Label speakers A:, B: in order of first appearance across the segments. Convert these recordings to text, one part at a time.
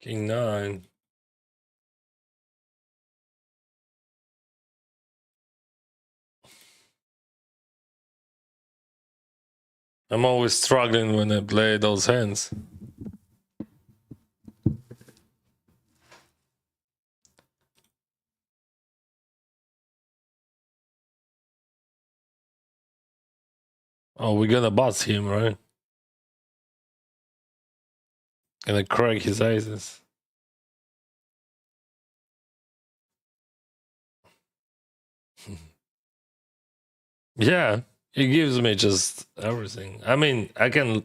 A: King 9. I'm always struggling when I play those hands. Oh, we're gonna bust him, right? Gonna crack his aces. Yeah, he gives me just everything. I mean, I can.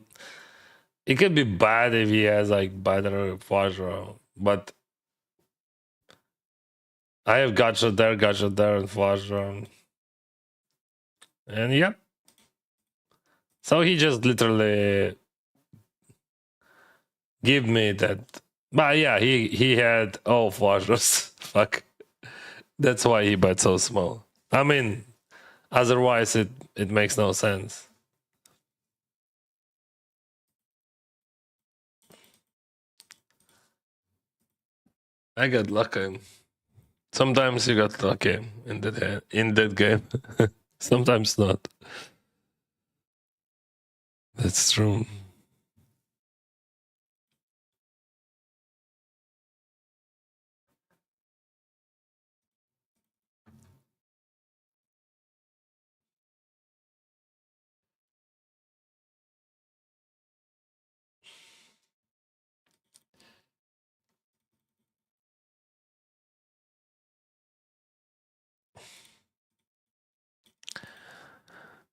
A: It could be bad if he has like better flush draw, but I have gotcha there, and flush draw, and yeah. So he just literally give me that. But yeah, he had all flushes. Fuck. That's why he bet so small. I mean, otherwise it makes no sense. I got lucky. Sometimes you got lucky in that game. Sometimes not. That's true.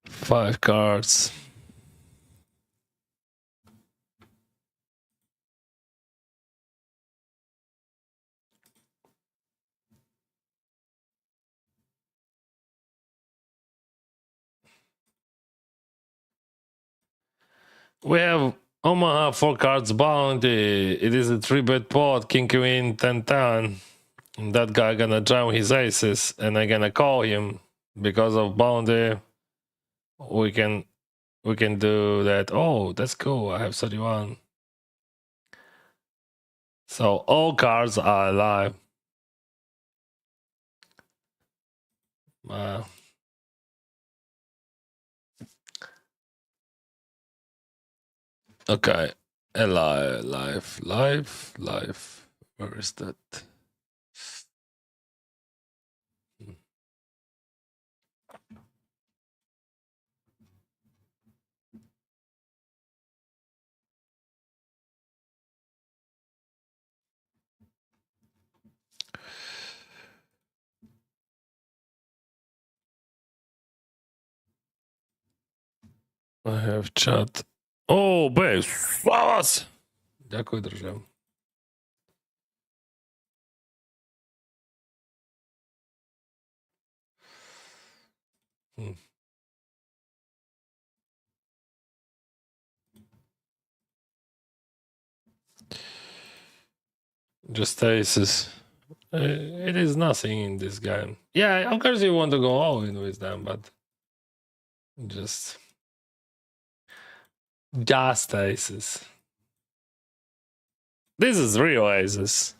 A: Five cards. We have Omaha 4 cards bounty. It is a 3-bet pot, king queen 10-10. That guy gonna jam his aces and I gonna call him because of bounty. We can do that. Oh, that's cool. I have 31. So all cards are alive. Okay. Live. Where is that? I have chat. Oh, bez, slavas! Ďakujem, držam. Just aces. It is nothing in this game. Yeah, of course you want to go all in with them, but just aces. This is real aces.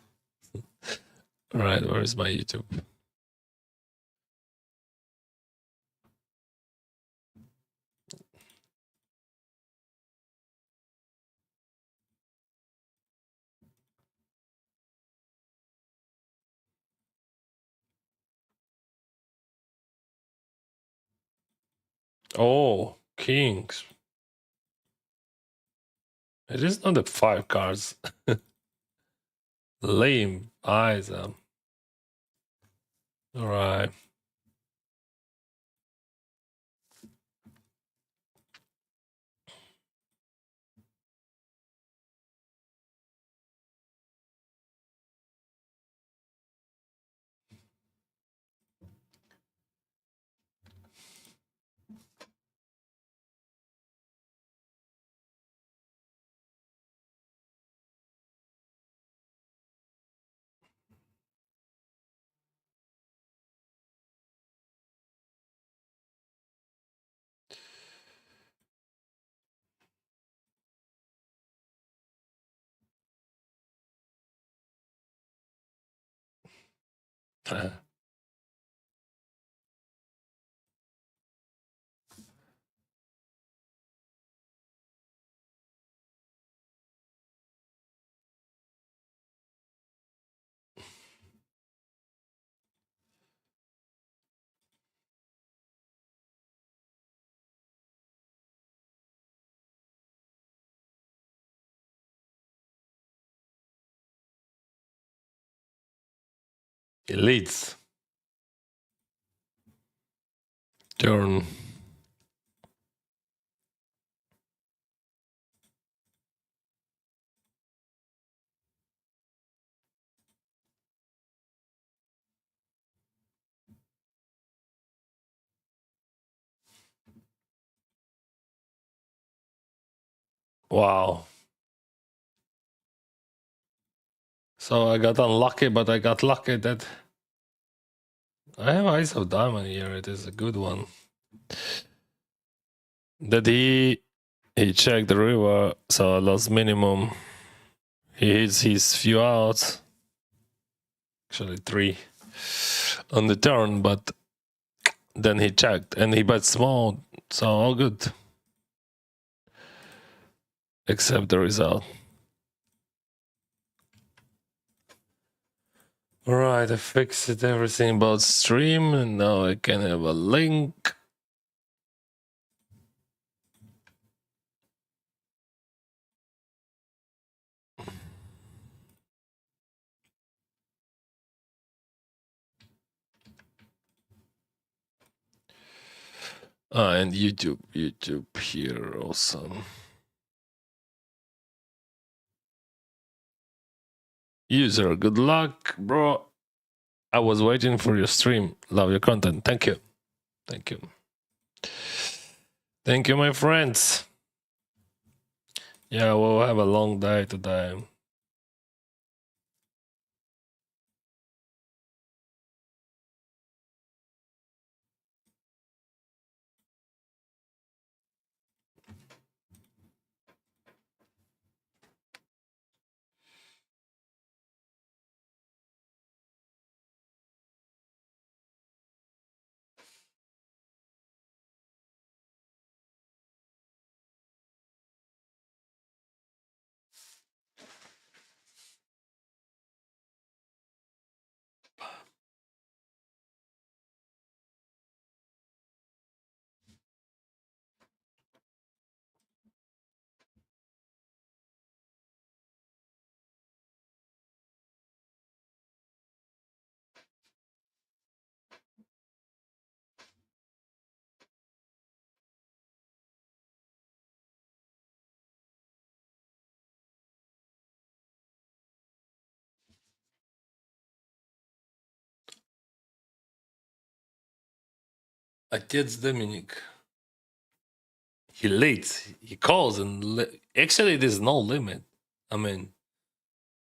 A: Right, where is my YouTube? Oh, kings. It is not the 5 cards. Lame eyes. Alright. He leads. Turn. Wow. So I got unlucky, but I got lucky that I have Ice of Diamond here. It is a good one. That he checked the river, so I lost minimum. He hits his few outs. Actually 3 on the turn, but then he checked and he bet small, so all good. Except the result. Alright, I fixed everything about stream and now I can have a link. And YouTube here also. User, good luck, bro. I was waiting for your stream. Love your content. Thank you. Thank you. Thank you, my friends. Yeah, we'll have a long day today. Отец Dominic. He leads. He calls and actually there's no limit. I mean,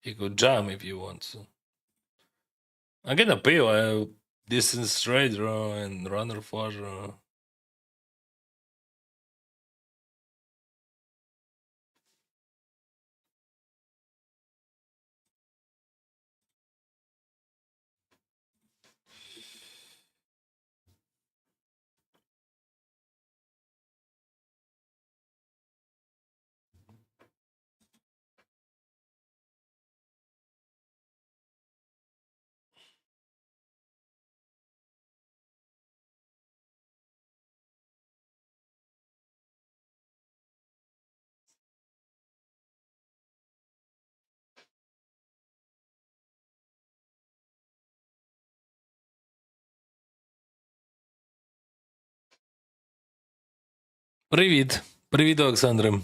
A: he could jam if you want to. I'm gonna pay a decent straight draw and runner for draw. Привіт. Привіт, Олександре.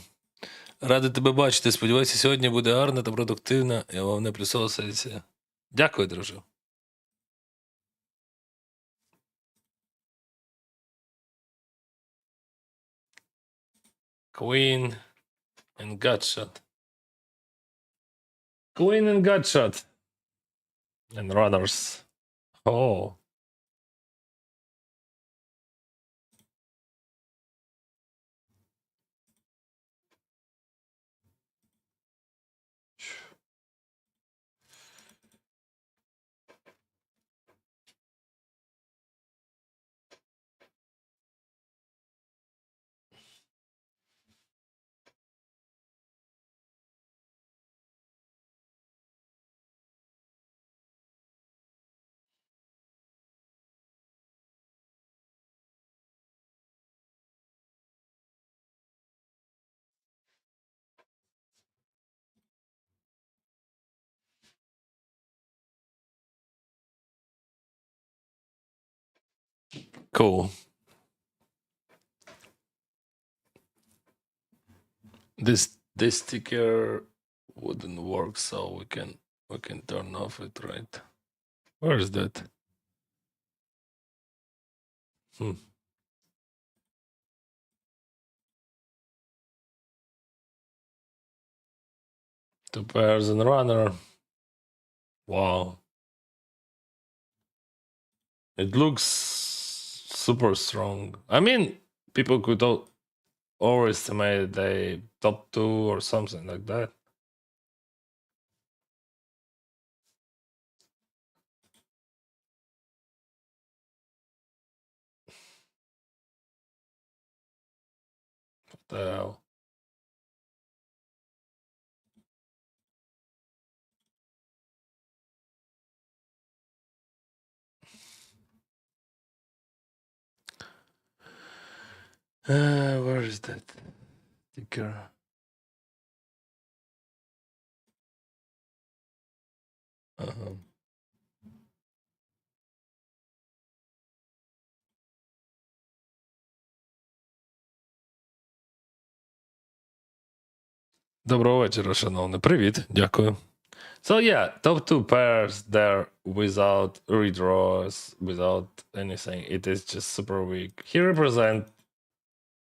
A: Радий тебе бачити. Сподіваюся, сьогодні буде гарна та продуктивна і головне плюсова сесія. Дякую, друже. Queen and Gutshot. Queen and Gutshot. And runners. Oh. Cool. This sticker wouldn't work, so we can turn off it, right? Where is that? Hmm. Two pairs and runner. Wow. It looks super strong. I mean, people could overestimate a top two or something like that. What the hell? Where is that sticker? Uh-huh. Доброго вечора, шановне. Привіт, дякую. So yeah, top two pairs there without redraws, without anything. It is just super weak. He represent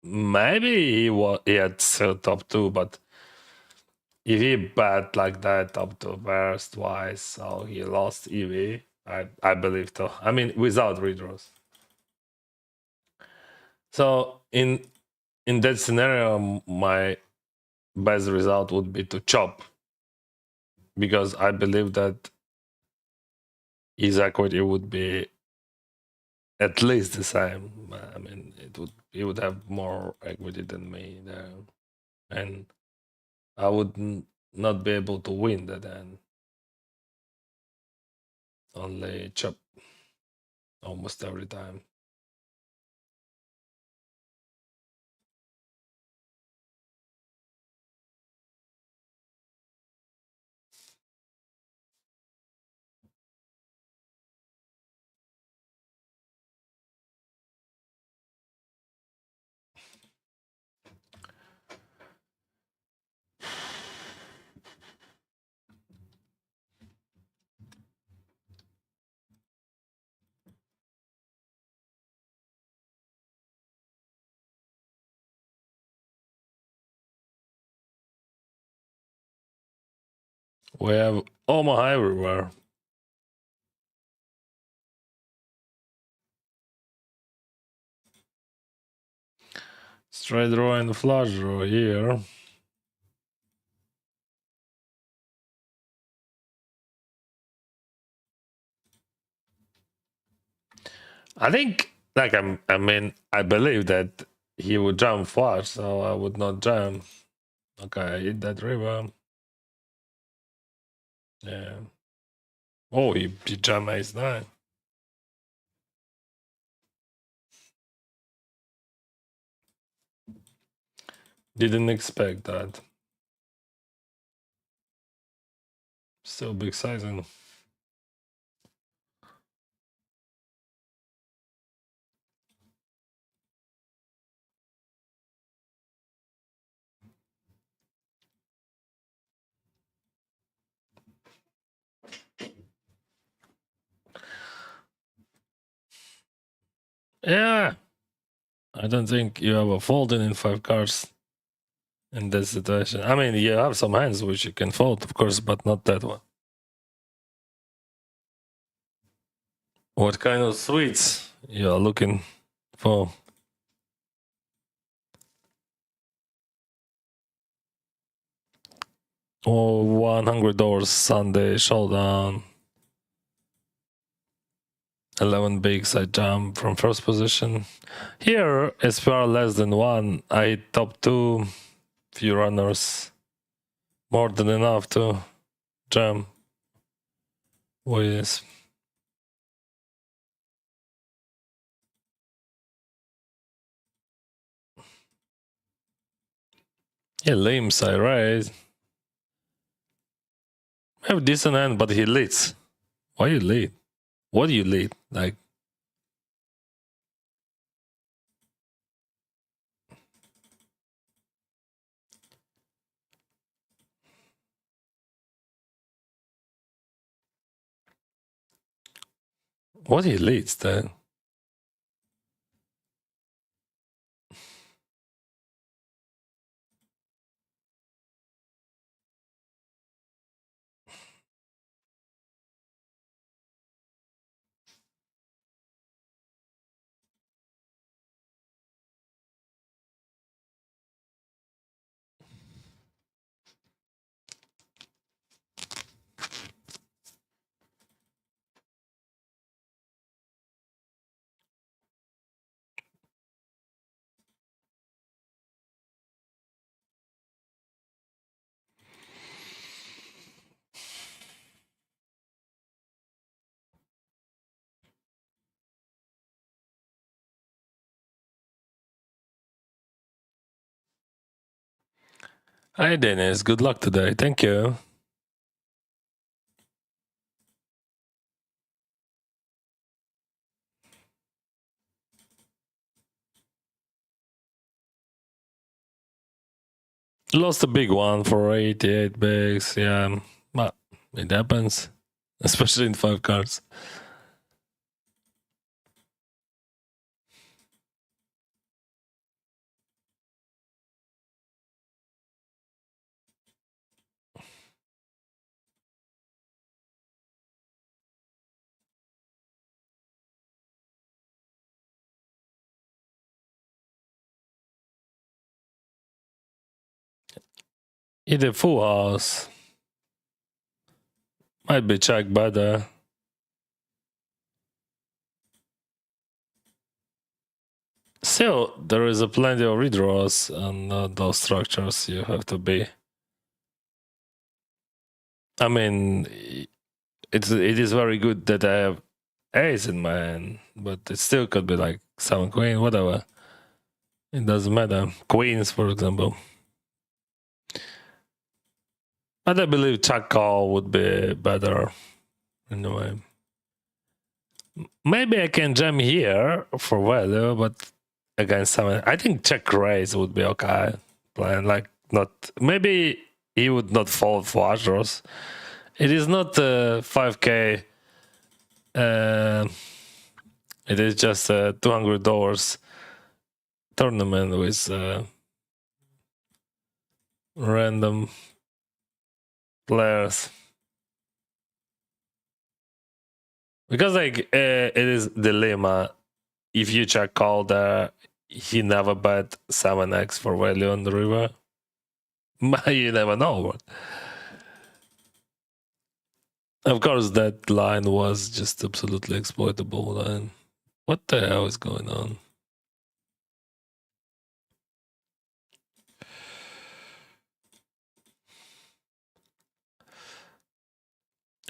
A: maybe he had still top two, but if he bet like that top two pairs twice, so he lost EV. I believe so. I mean without redraws. So in that scenario, my best result would be to chop, because I believe that his equity would be at least the same. I mean, he would have more equity than me there, and I would not be able to win that end. Only chop almost every time. We have Omaha everywhere. Straight draw and flush draw here. I think, like, I mean, I believe that he would jump flush, so I would not jump. Okay, I hit that river. Yeah. Oh, he jumped ace nine. Didn't expect that. Still big sizing. Yeah. I don't think you have a folding in five cards in that situation. I mean, you have some hands which you can fold, of course, but not that one. What kind of suites you are looking for? Oh, $100 Sunday showdown. 11 bigs, I jump from first position. Here, SPR less than one, I hit top two, few runners, more than enough to jump with. He limps, I raise. I have decent hand, but he leads. Why you lead? What do you lead? Like, What he leads then? Hi Dennis, good luck today. Thank you. Lost a big one for 88 bigs. Yeah, but it happens, especially in 5 cards. Hit a full house. Might be checked better. Still, there is a plenty of redraws on those structures. You have to be. I mean, it is very good that I have ace in my hand, but it still could be like 7 queen, whatever. It doesn't matter. Queens, for example. But I believe check call would be better in a way. Maybe I can jam here for value, but against someone, I think check raise would be okay. Plan like not. Maybe he would not fold for Astros. It is not 5K. It is just a $200 tournament with random players. Because like it is dilemma. If you check call there, he never bet 7x for value on the river. You never know. Of course, that line was just absolutely exploitable line. What the hell is going on?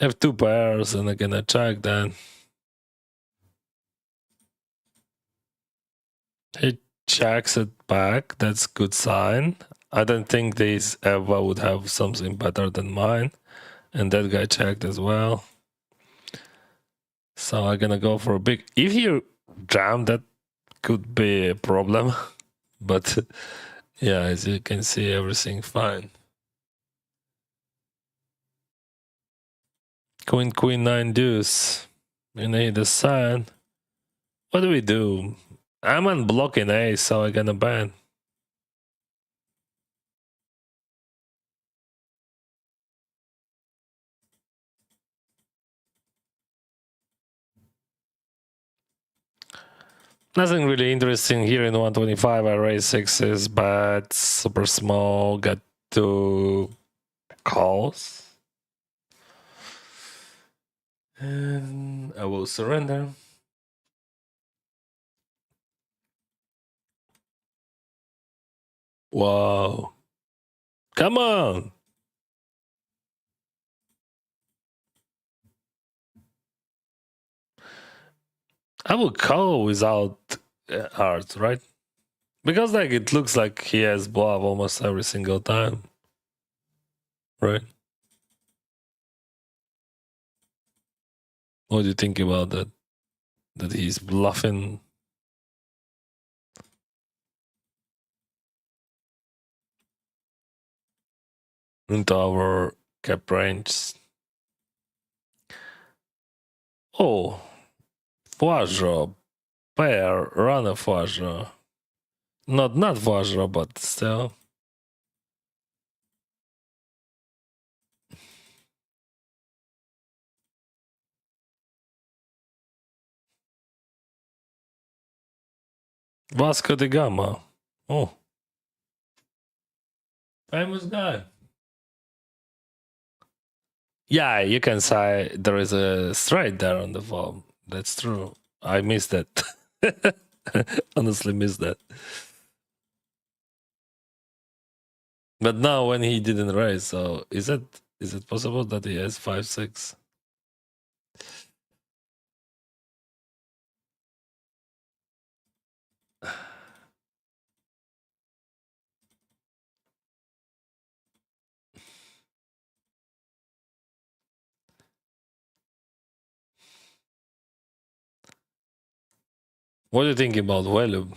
A: I have 2 pairs and I'm gonna check then. He checks it back. That's good sign. I don't think this Eva would have something better than mine. And that guy checked as well. So I'm gonna go for a big. If you jam, that could be a problem. But yeah, as you can see, everything fine. Queen, queen, 9 deuce. You need a sign. What do we do? I'm unblocking ace, so I'm gonna ban. Nothing really interesting here in 125. I raise 6s, but super small. Got 2 calls. And I will surrender. Wow. Come on. I will call without hearts, right? Because like it looks like he has bluff almost every single time. Right? What do you think about that? That he's bluffing? Into our cap range. Oh, foie gras, pair, runner foie gras. Not foie gras, but still. Vasco da Gama. Oh. Famous guy. Yeah, you can say there is a straight there on the form. That's true. I missed that. Honestly missed that. But now when he didn't raise, so is it possible that he has 5-6? What do you think about Velub?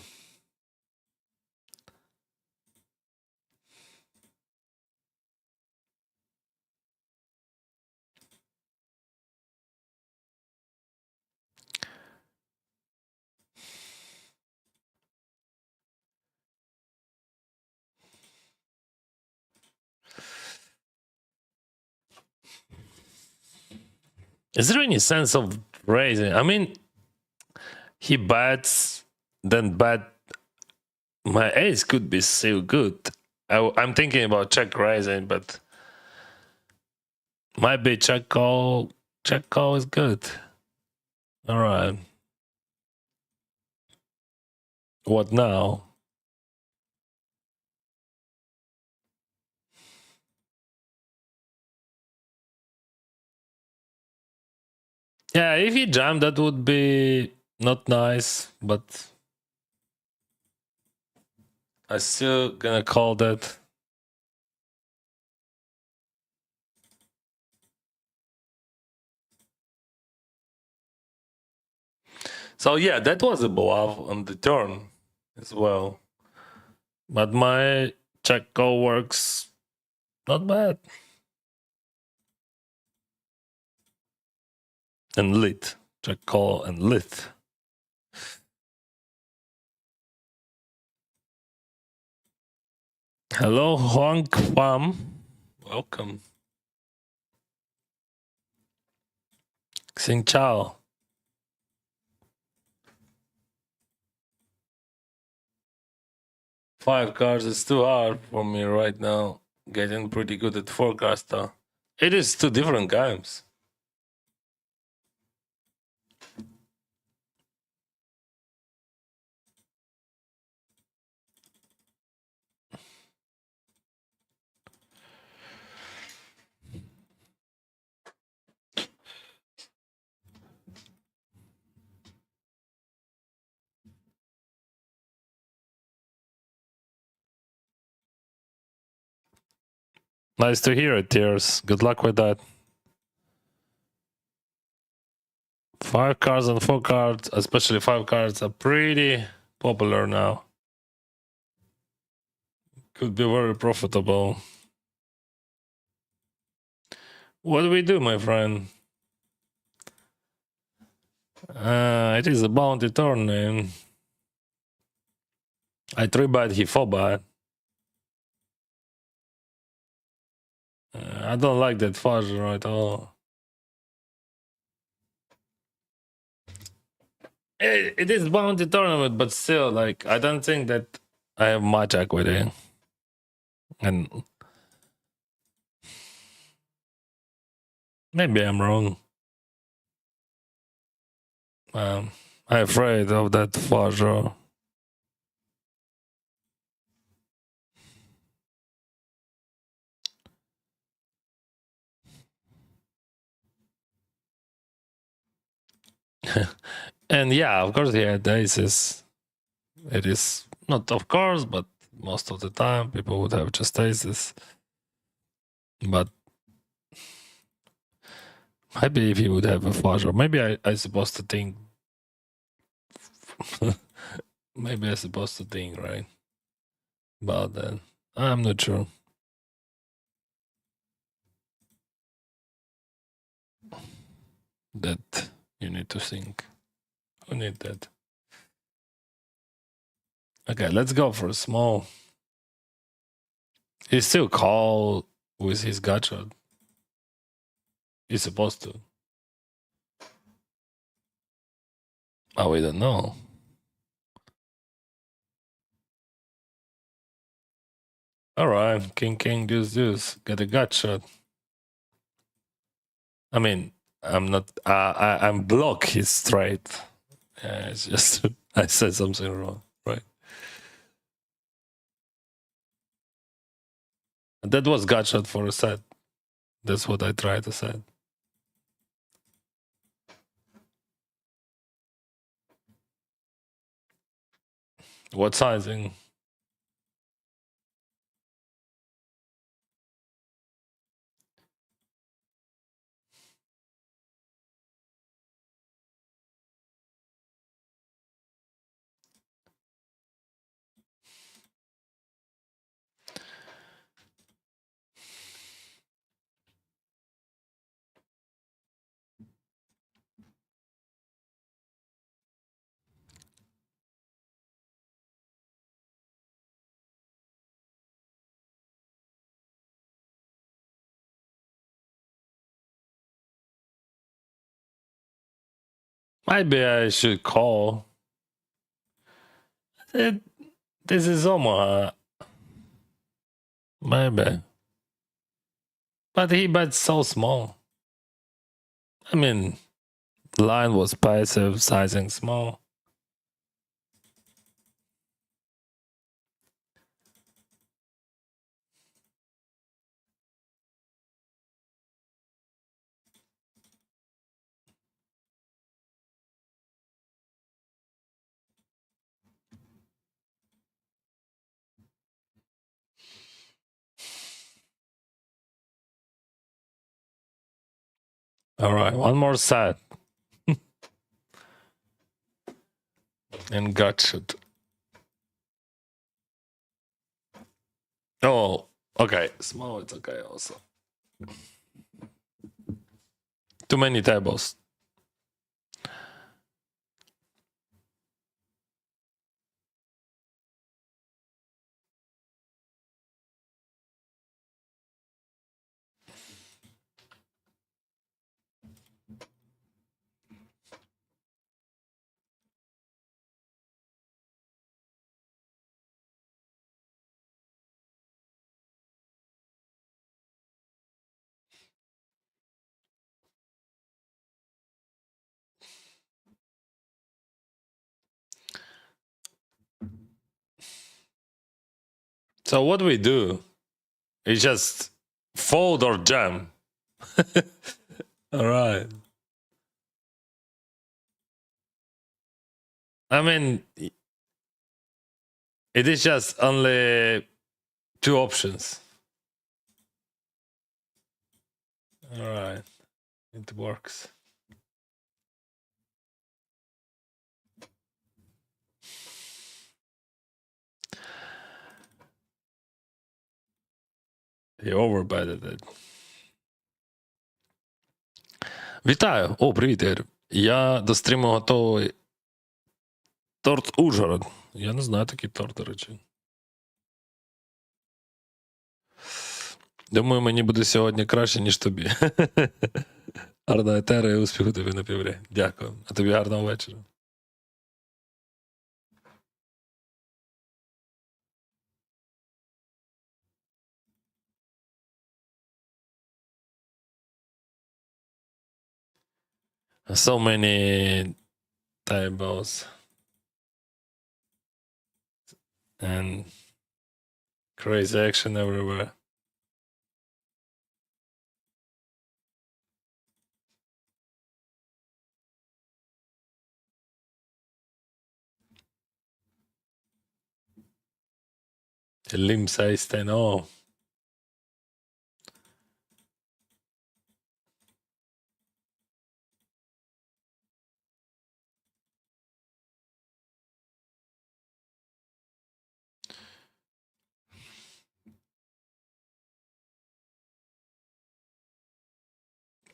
A: Is there any sense of raising? I mean, he bets, then bet. My ace could be so good. I'm thinking about check raising, but might be check call. Check call is good. All right. What now? Yeah, if he jammed, that would be not nice, but I still gonna call that. So yeah, that was a bluff on the turn as well. But my check call works not bad. And lit. Check call and lit. Hello, Huang Pham. Welcome. Xing Chao. Five cards is too hard for me right now. Getting pretty good at forecaster. It is two different games. Nice to hear it, Tears. Good luck with that. 5 cards and 4 cards, especially 5 cards, are pretty popular now. Could be very profitable. What do we do, my friend? It is a bounty turn. I 3-bet, he 4-bet. I don't like that fudge at all. It is bounty tournament, but still, like, I don't think that I have much equity. And maybe I'm wrong. I'm afraid of that fudge. And yeah, of course he had aces. It is not of course, but most of the time people would have just aces. But maybe if he would have a flush, or maybe I supposed to think. Maybe I supposed to think, right? About that. I'm not sure. That you need to think. Who need that? Okay, let's go for a small. He's still call with his gut shot. He's supposed to. Oh, we don't know. All right, king, deuce. Get a gut shot. I mean, I'm not. I'm block. He's straight. Yeah, it's just I said something wrong, right? That was gut shot for a set. That's what I tried to say. What sizing? Maybe I should call. This is Omaha. Maybe. But he bets so small. I mean, line was passive, sizing small. All right, one more set. And gut it. Oh, okay. Small, it's okay also. Too many tables. So what we do is just fold or jam. All right. I mean, it is just only two options. All right. It works. You overbetted it. Вітаю! О, привіт, Ігор. Я до стріму готовий торт Ужгород. Я не знаю такий торт, до речі. Думаю, мені буде сьогодні краще, ніж тобі. Гарного етера і успіху тобі на піврі. Дякую. А тобі гарного вечора. So many tables. And crazy action everywhere. Lim 16, oh.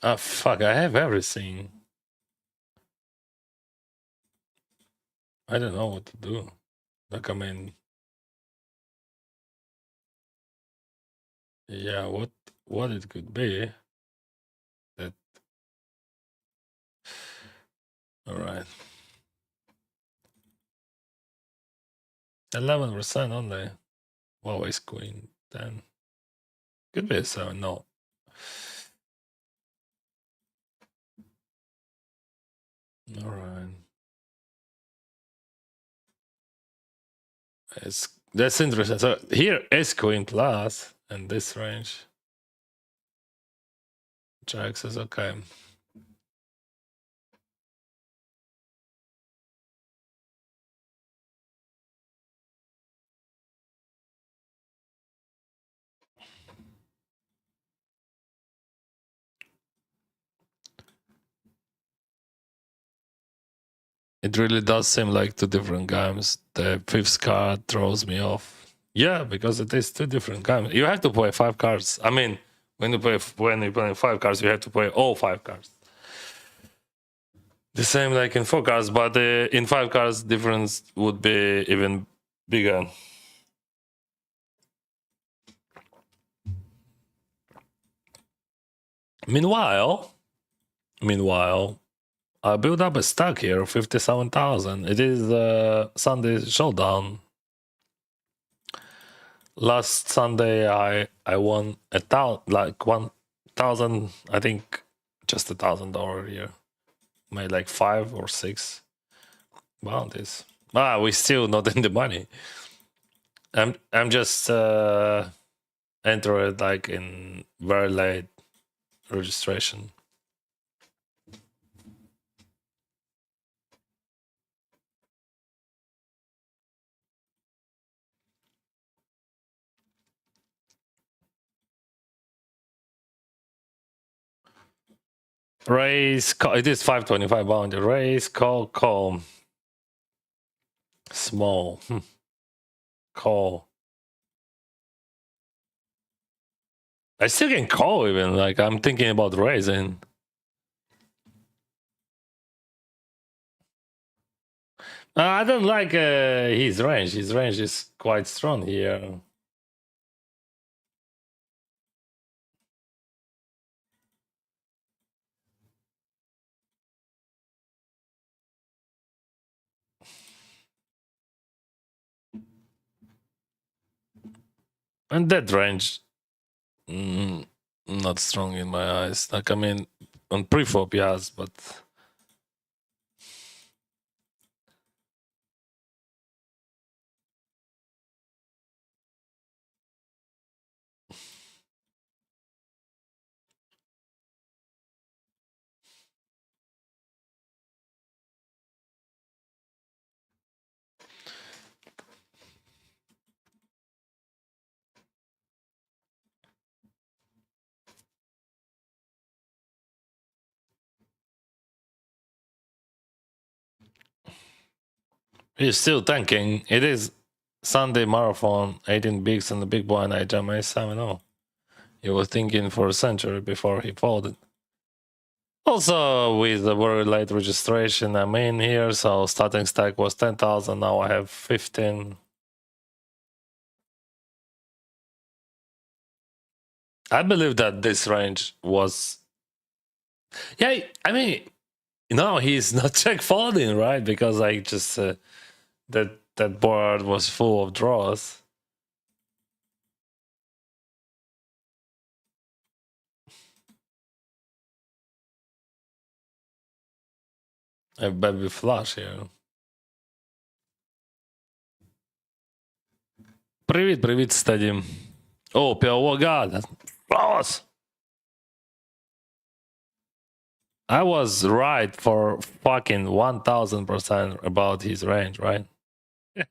A: Ah, fuck, I have everything. I don't know what to do. Like, I mean, yeah, what it could be. That all right. 11% only. Wow, ace queen 10. Could be a 7. No. All right. That's interesting. So here ace queen plus and this range. Jacks is okay. It really does seem like two different games. The fifth card throws me off. Yeah, because it is two different games. You have to play 5 cards. I mean, when you play 5 cards, you have to play all 5 cards. The same like in 4 cards, but in 5 cards, difference would be even bigger. Meanwhile, I built up a stack here, 57,000. It is Sunday showdown. Last Sunday, I won like 1,000. I think just $1,000 here. Made like 5 or 6 bounties. We still not in the money. I'm just entered like in very late registration. Raise call. It is 525 bounty. Raise call. Small. Call. I still can call even. Like I'm thinking about raising. I don't like his range. His range is quite strong here. And that range, not strong in my eyes. Like I mean, on preflop, yes, but he's still tanking. It is Sunday marathon, 18 bigs and the big blind. I jam a 7-0. He was thinking for a century before he folded. Also, with the very late registration, I'm in here, so starting stack was 10,000. Now I have 15. I believe that this range was. Yeah, I mean, no, he's not check folding, right? Because I just that board was full of draws. A baby flush here. Привіт, стадім. Oh God. Flawless. I was right for fucking 1,000% about his range, right?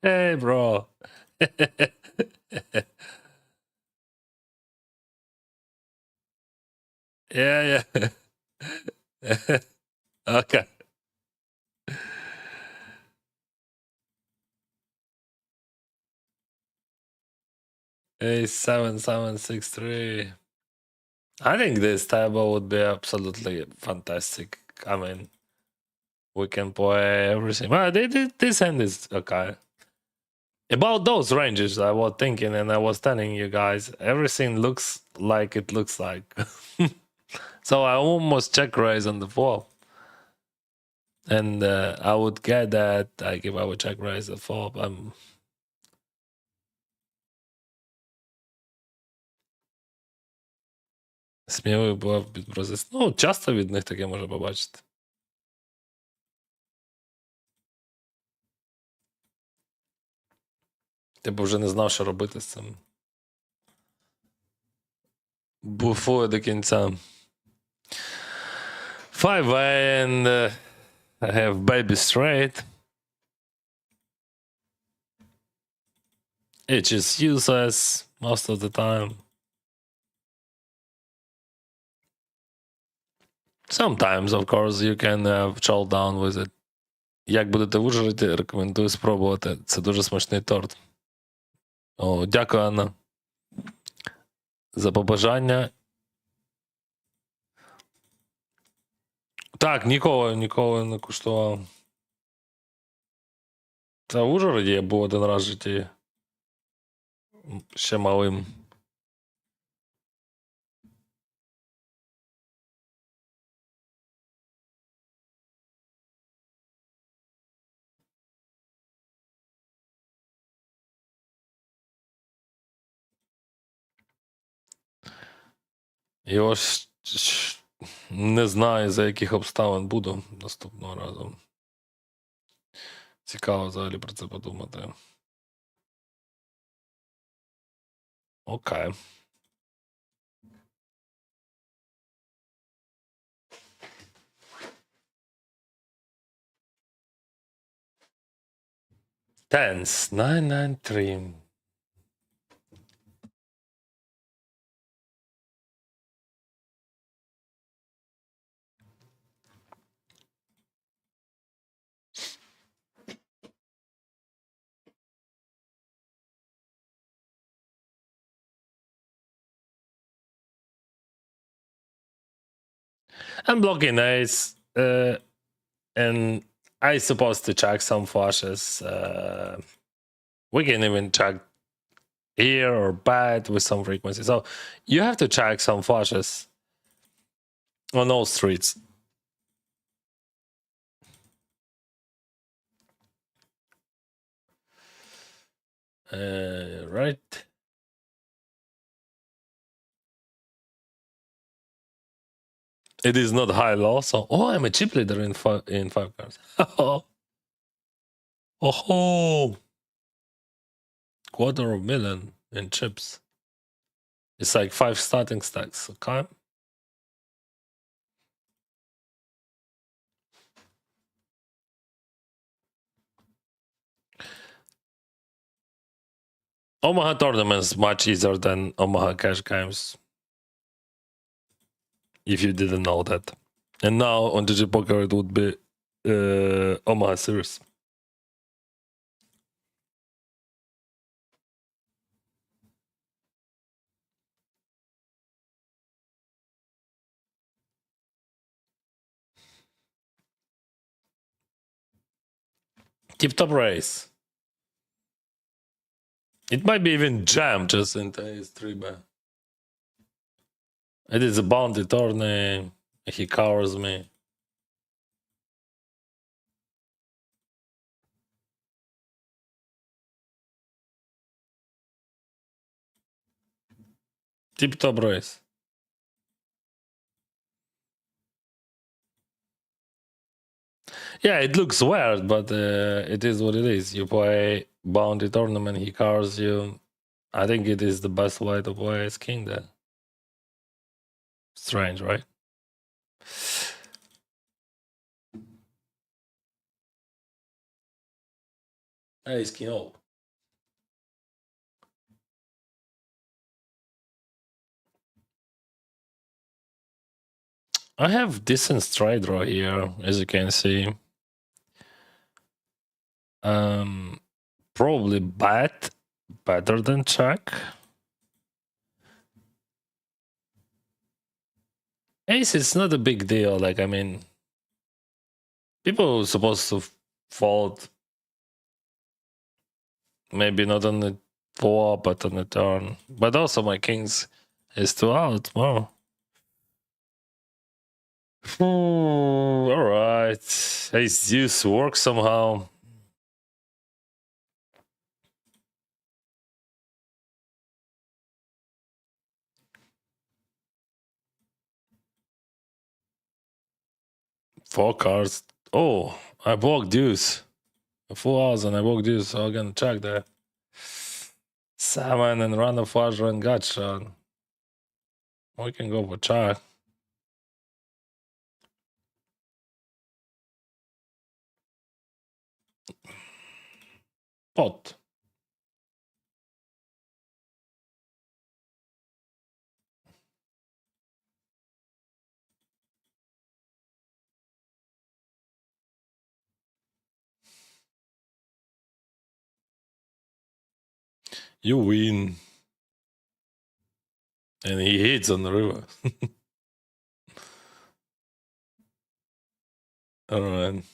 A: Hey, bro. Yeah. Okay. Hey, 7763. I think this table would be absolutely fantastic. I mean, we can play everything. Well, this hand is okay. About those ranges, I was thinking, and I was telling you guys, everything looks like it looks like. So I almost check raise on the flop. And I would get that, like, if I would check raise the flop, сміливий був під процес. Ну, часто від них таке можна побачити. Ти б вже не знав, що робити з цим. Буфує до кінця. 5-way and I have baby straight. It's just useless most of the time. Sometimes, of course, you can chow down with it. Як будете в Ужгороді, рекомендую спробувати. Це дуже смачний торт. О, дякую, Анна, за побажання. Так, ніколи не куштував. Це в Ужгороді я був один раз в житті. Ще малим. Його не знаю, за яких обставин буду наступного разу. Цікаво взагалі про це подумати. Окей. Tens, 993. I'm blocking ace, and I supposed to check some flushes. We can even check here or bet with some frequency. So you have to check some flushes on all streets. Right. It is not high low, so I'm a chip leader in five cards. Oh, $250,000 in chips. It's like 5 starting stacks. Okay. Omaha tournaments much easier than Omaha cash games. If you didn't know that. And now on GG Poker it would be Omaha series. Tip top race. It might be even jam just in his 3-bet. It is a bounty tourney. He covers me. Tip top race. Yeah, it looks weird, but it is what it is. You play bounty tournament, he covers you. I think it is the best way to play as king then. Strange, right? Ace king O. I have decent straight draw here, as you can see. Probably better than check. Ace is not a big deal. Like, I mean, People supposed to fold, maybe not on the 4, but on the turn. But also my kings is 2 out. Wow. All right. Ace Deuce works somehow. Four cards. Oh, I blocked deuce. 4 hours and I blocked deuce, so I'm gonna check that. 7 and run a flush and gut shot. We can go for check. Pot. You win. And he hits on the river. All right.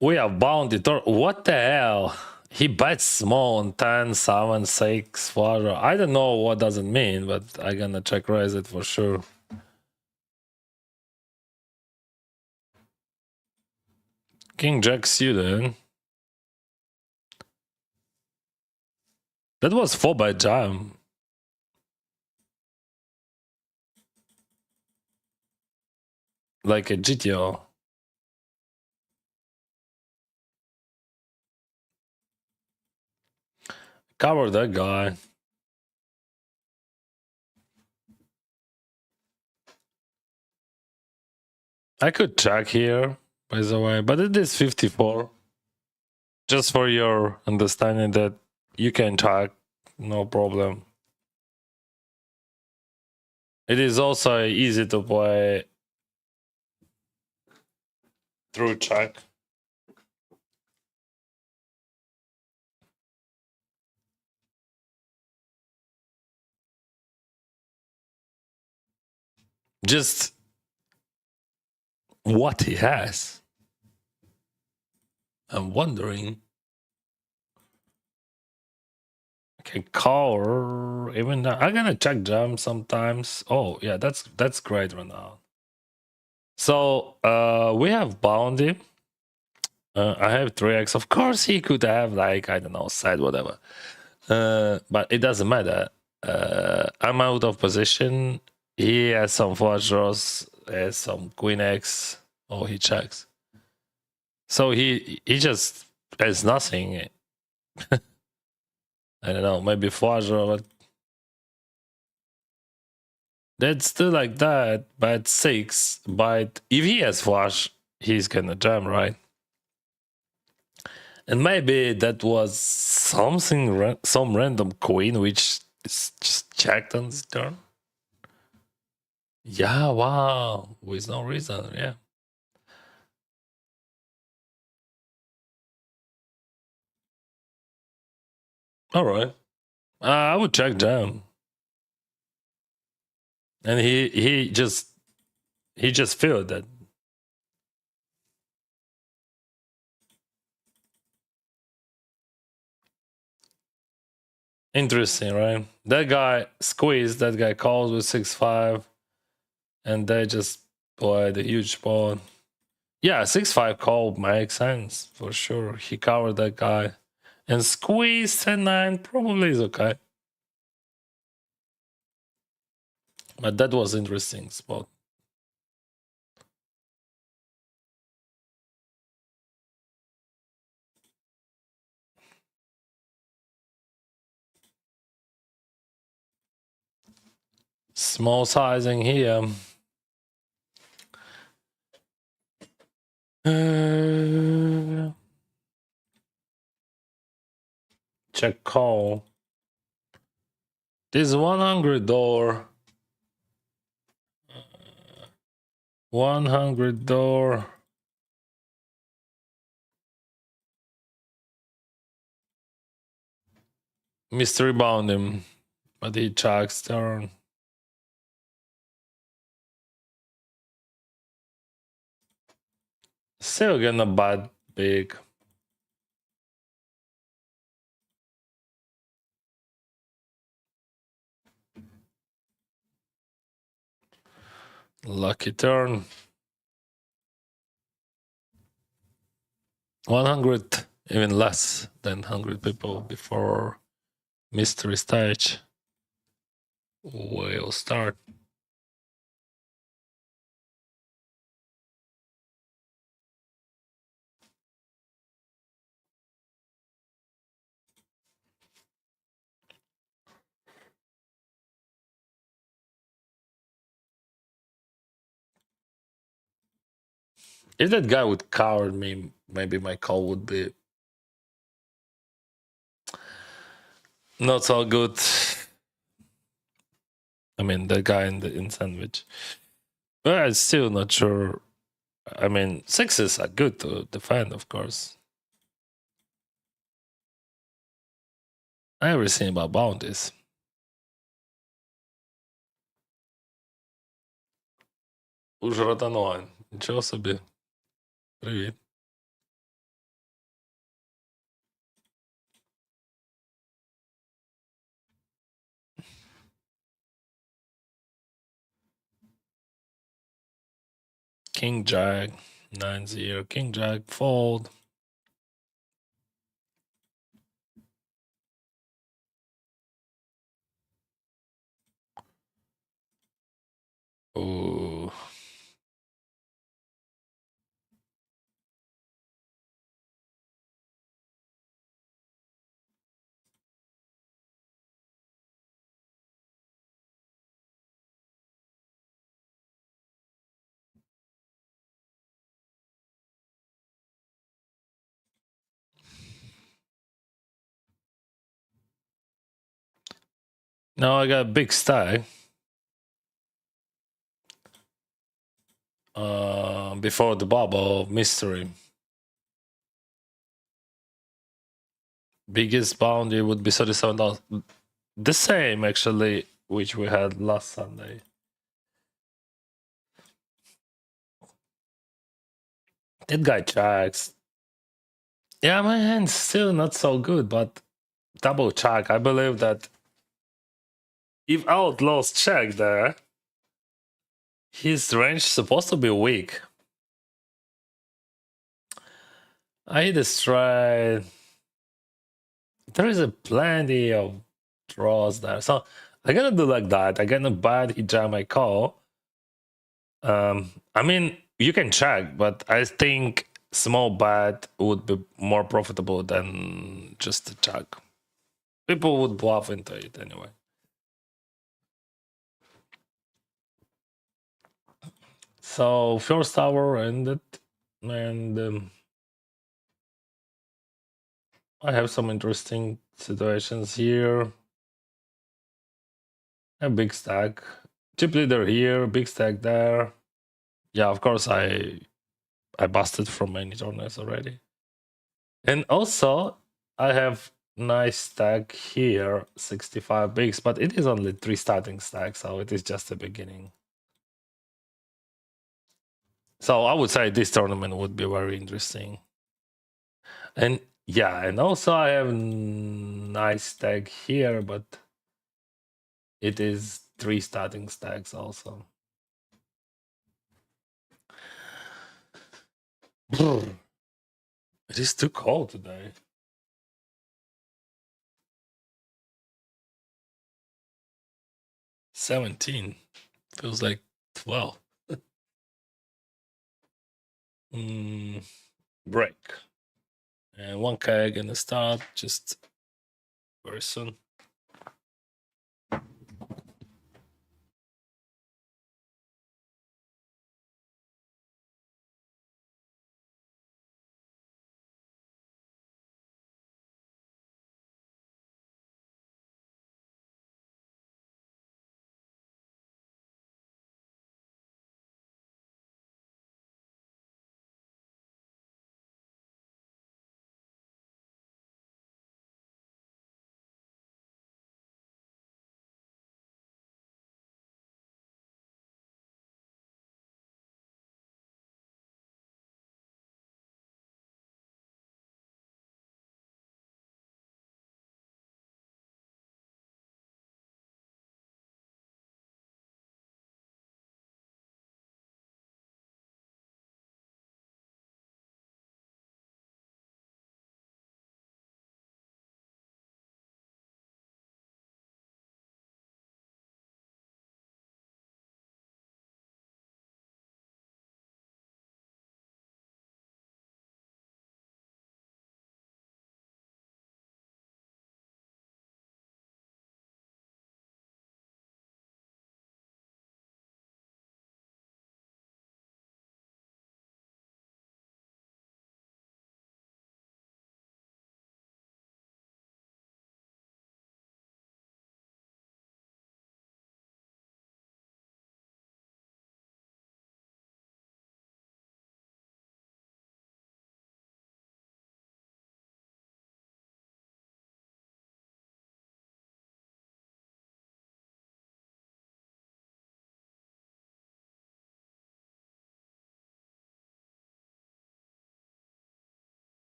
A: We are bounty. What the hell? He bets small on 10, 7, 6, 4. I don't know what does it mean, but I'm gonna check raise it for sure. King Jack suited. That was 4 by jam. Like a GTO. Cover that guy. I could check here, by the way, but it is 54. Just for your understanding that you can check, no problem. It is also easy to play through check. Just what he has. I'm wondering. I can call or even I'm gonna check jam sometimes. Oh yeah, that's great right now. So we have bounty. I have 3x. Of course he could have like I don't know side whatever. But it doesn't matter. I'm out of position. He has some flush draws, has some queen x. Oh, he checks. So he just has nothing. I don't know, maybe flush draw, but that's still like that. But 6. But if he has flush, he's gonna jam, right? And maybe that was something, some random queen which is just checked on this turn. Yeah, wow, with no reason, yeah. All right, I would check jam, and he just feel that. Interesting, right? That guy squeezed. That guy calls with 6-5, and they just played a huge spot. Yeah, 6-5 call makes sense for sure. He covered that guy, and squeeze 10-9 probably is okay. But that was interesting spot. Small sizing here. Check call. This 100 door. 100 door. Mystery bound him, but he checks turn. Still gonna bad big. Lucky turn. 100, even less than 100 people before mystery stage. We'll start. If that guy would cover me, maybe my call would be not so good. I mean, the guy in sandwich. But I'm still not sure. I mean, sixes are good to defend, of course. Everything about bounties. Уж ротанула. Ничего себе. Привет. King Jack. 9-0. King Jack fold. Ooh. Now I got a big stack. Before the bubble mystery. Biggest bounty would be $37. The same actually, which we had last Sunday. That guy checks. Yeah, my hand's still not so good, but double check. I believe that if Outlaws check there, his range supposed to be weak. I hit a stride. There is a plenty of draws there. So I'm gonna do like that. I'm gonna bad he jam my call. I mean, you can check, but I think small bet would be more profitable than just a check. People would bluff into it anyway. So first hour ended, and I have some interesting situations here. A big stack, chip leader here, big stack there. Yeah, of course I busted from many tournaments already, and also I have nice stack here, 65 bigs, but it is only 3 starting stacks, so it is just the beginning. So I would say this tournament would be very interesting. And yeah, and also I have nice stack here, but it is 3 starting stacks also. It is too cold today. $17 feels like 12. Break. And 1K gonna start just very soon.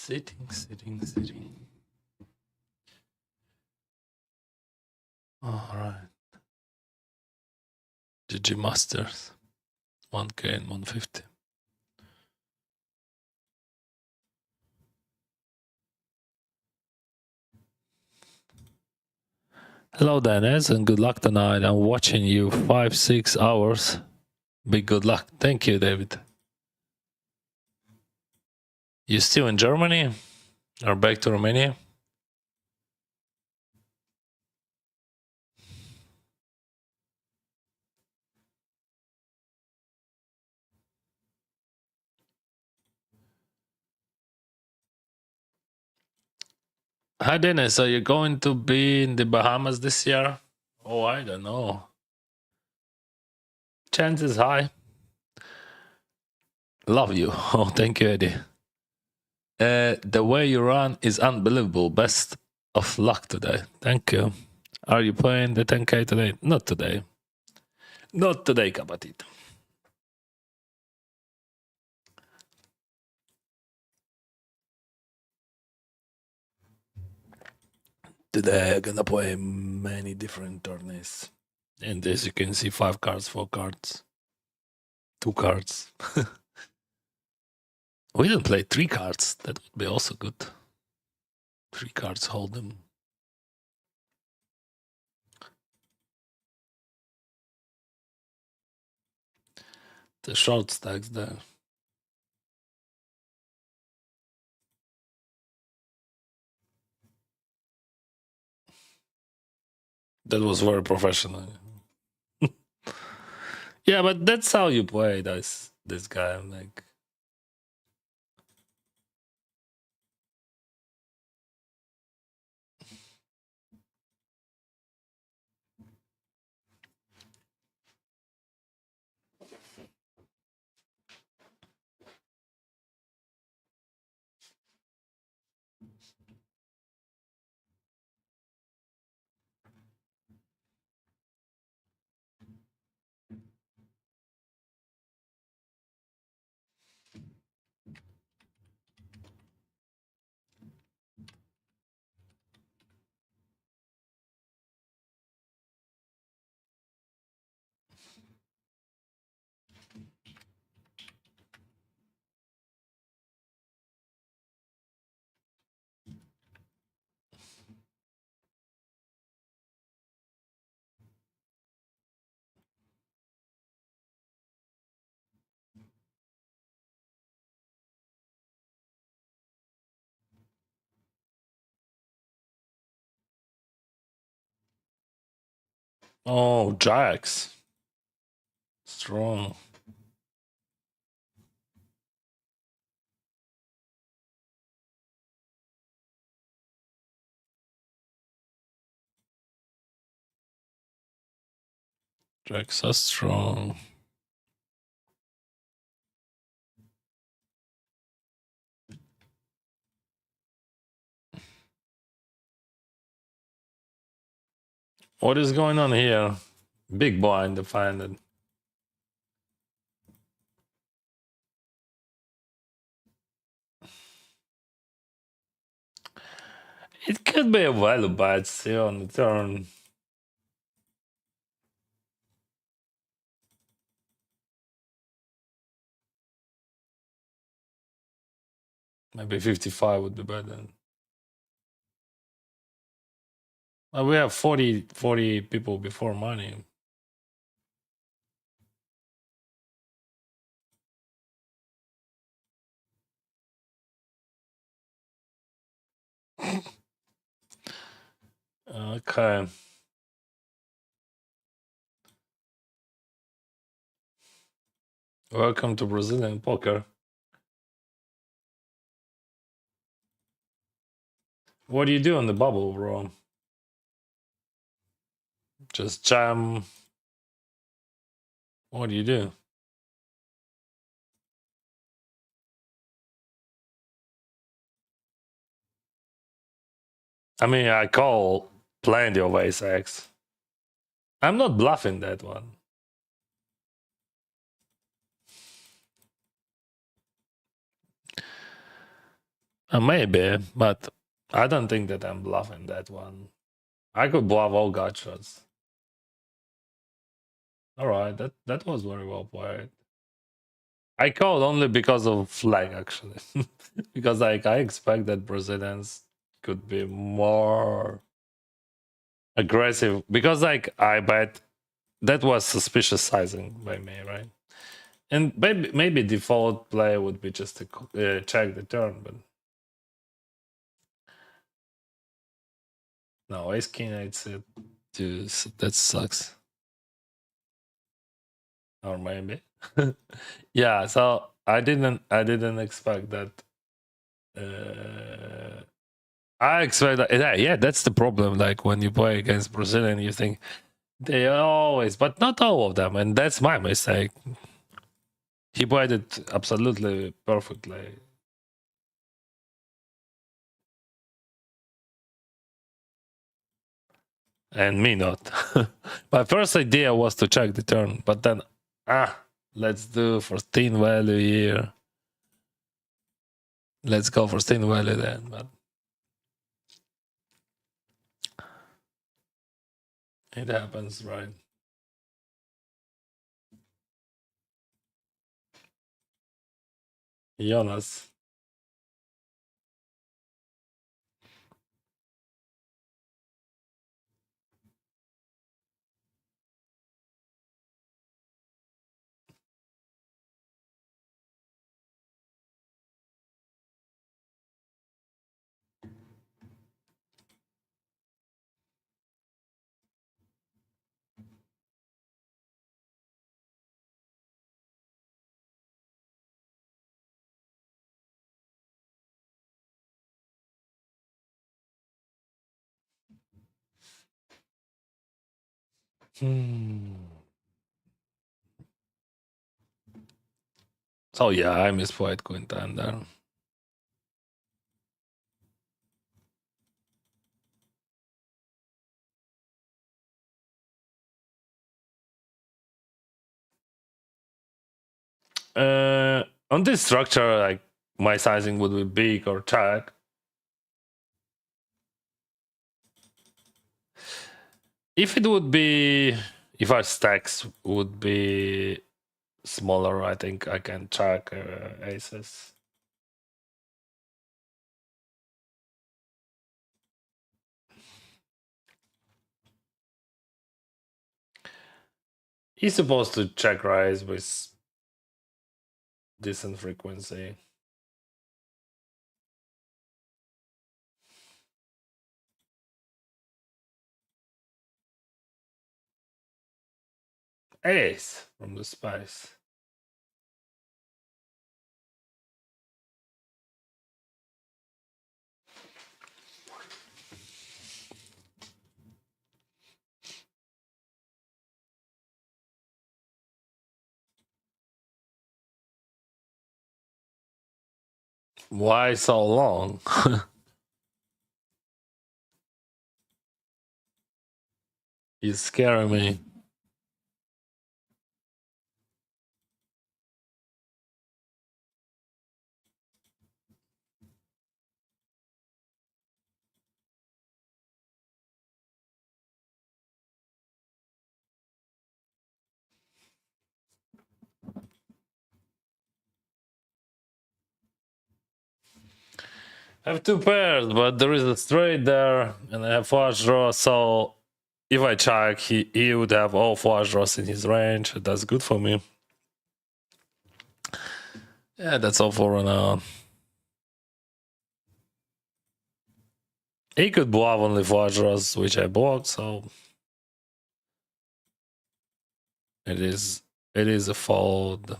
A: Sitting. All right. GG Masters. 1K and 150. Hello, Dennis, and good luck tonight. I'm watching you 5-6 hours. Big good luck. Thank you, David. You still in Germany or back to Romania? Hi, Dennis. Are you going to be in the Bahamas this year? Oh, I don't know. Chances high. Love you. Oh, thank you, Eddie. The way you run is unbelievable. Best of luck today. Thank you. Are you playing the 10K today? Not today. Not today, Capatito. Today I'm gonna play many different tourneys. And as you can see, 5 cards, 4 cards, 2 cards. We didn't play 3 cards. That would be also good. 3 cards, hold them. The short stacks there. That was very professional. Yeah, but that's how you play this guy. I'm like, oh, Jacks. Strong. Jacks are strong. What is going on here? Big blind defended. It could be a value bet still on the turn. Maybe 55 would be better. Well, we have 40 people before money. Okay. Welcome to Brazilian poker. What do you do on the bubble, bro? Just jam. What do you do? I mean, I call plenty of ace X. I'm not bluffing that one. Maybe, but I don't think that I'm bluffing that one. I could bluff all gut shots. All right, that was very well played. I called only because of flag, actually, because like I expect that Brazilians could be more aggressive. Because like I bet that was suspicious sizing by me, right? And maybe default play would be just to check the turn, but no, ace king it's it. Dude, that sucks. Or maybe, yeah. So I didn't expect that. I expect that. Yeah, that's the problem. Like when you play against Brazilian, you think they always, but not all of them, and that's my mistake. He played it absolutely perfectly. And me not. My first idea was to check the turn, but then let's do 14 value here. Let's go for 14 value then. But it happens, right? Jonas. So yeah, I misplayed Quintan there. On this structure, like my sizing would be big or check. If it would be, if our stacks would be smaller, I think I can check aces. He's supposed to check raise with decent frequency. Ace from the spice. Why so long? He's scaring me. I have two pairs, but there is a straight there, and I have flush draw. So if I check, he would have all flush draws in his range. That's good for me. Yeah, that's all for now. He could bluff only flush draws, which I blocked. So it is a fold.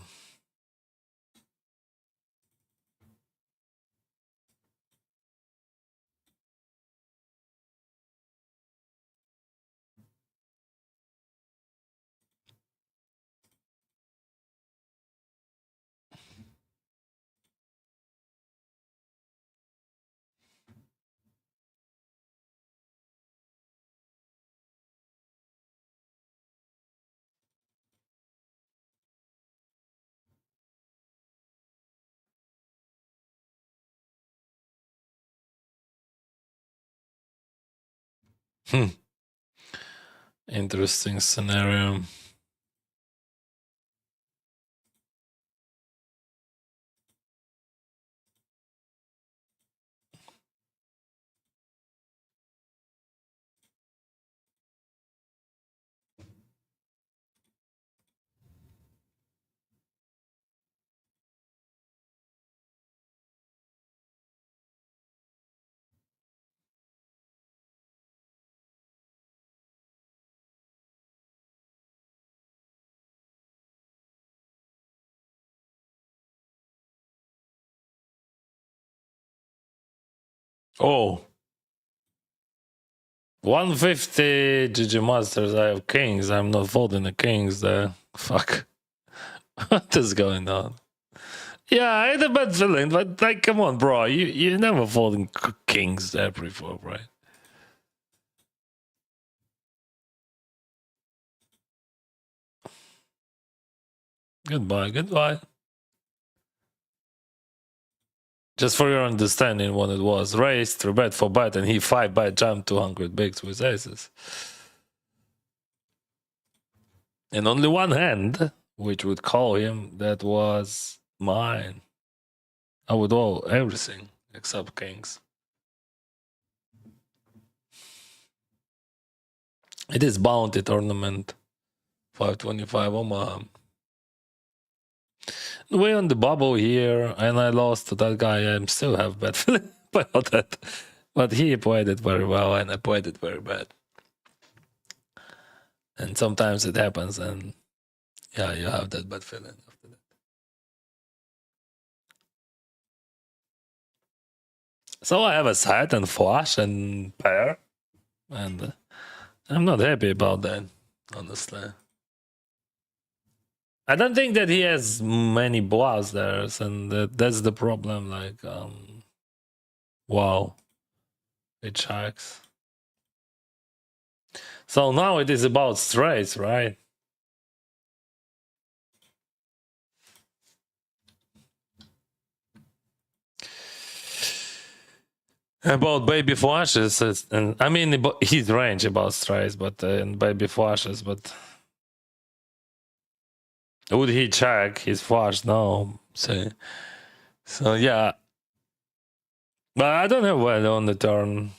A: Interesting scenario. Oh, 150 GG Masters. I have kings. I'm not folding the kings there. Fuck. What is going on? Yeah, I had a bad feeling, but like, come on, bro. You never folding kings there before, right? Goodbye, goodbye. Just for your understanding, what it was: raised, 3-bet, 4-bet, and he 5-bet jumped 200 bigs with aces. And only one hand, which would call him, that was mine. I would owe everything except kings. It is bounty tournament, 525 Omaha. Way on the bubble here, and I lost to that guy. I still have bad feeling about that. But he played it very well, and I played it very bad. And sometimes it happens, and yeah, you have that bad feeling after that. So I have a set and flush and pair, and I'm not happy about that, honestly. I don't think that he has many bluffs there, and that's the problem. Like, wow, it checks. So now it is about straights, right? About baby flashes, and I mean his range about straights, but baby flashes. But would he check his flash? No. So yeah, but I don't have well on the turn.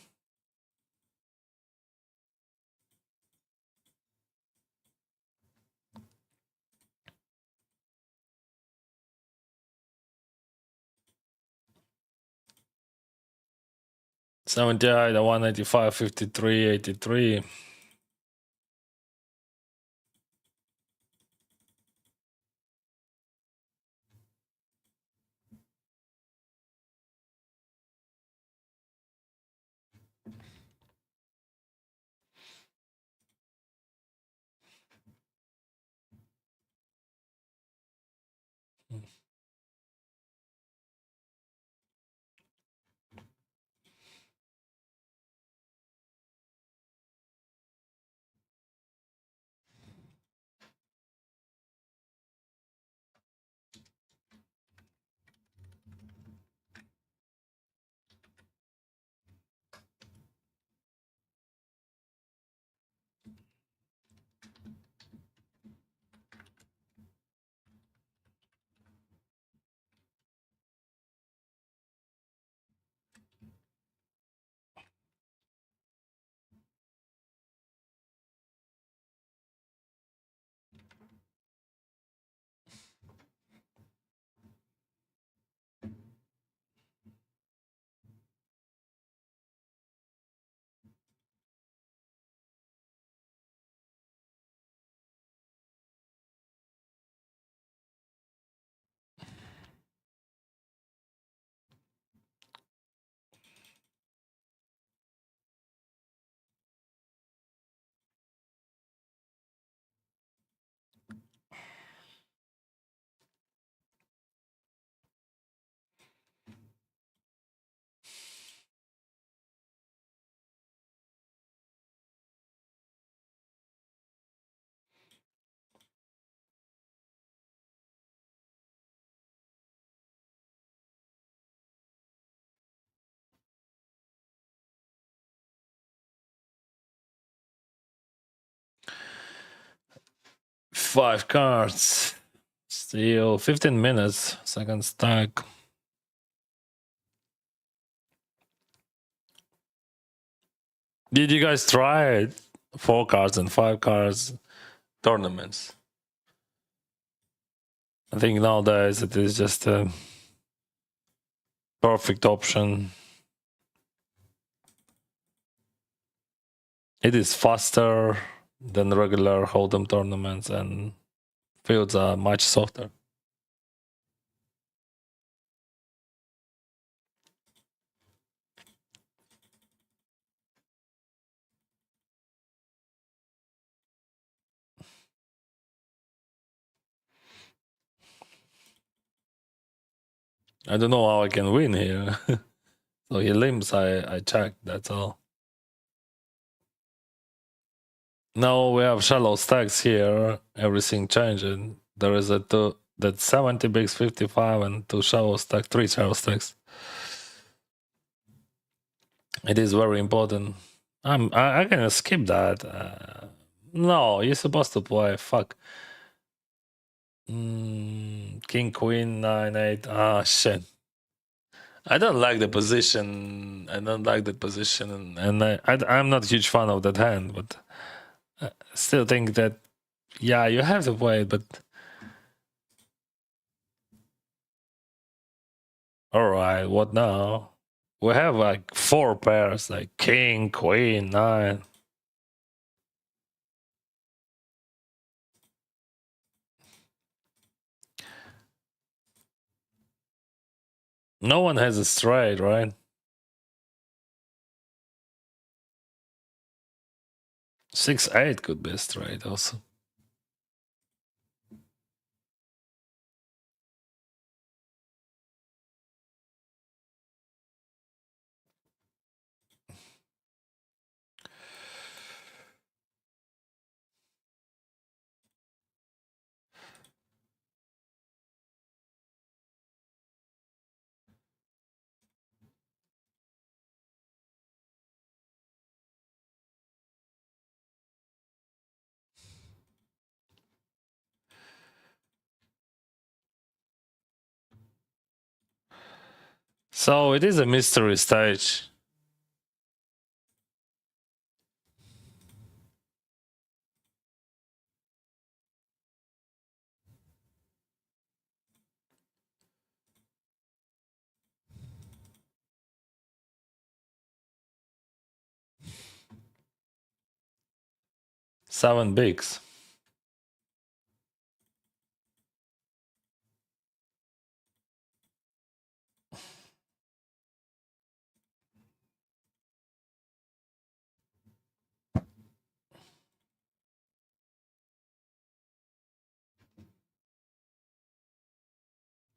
A: $78, 185, 53, 83. 5 cards. Still 15 minutes. Second stack. Did you guys try it? 4 cards and 5 cards tournaments. I think nowadays it is just a perfect option. It is faster than regular Hold'em tournaments and fields are much softer. I don't know how I can win here. So he limps, I checked, that's all. Now we have shallow stacks here. Everything changed. There is a that 70 bigs 55 and 2 shallow stack, 3 shallow stacks. It is very important. I can skip that. No, you're supposed to play. Fuck. King Queen 9-8. Ah, shit. I don't like the position. I don't like the position, and I'm not a huge fan of that hand, but I still think that yeah, you have to play it. But all right, what now? We have like 4 pairs, like King, Queen, 9. No one has a straight, right? 6-8 could be a straight also. So it is a mystery stage. Seven bigs.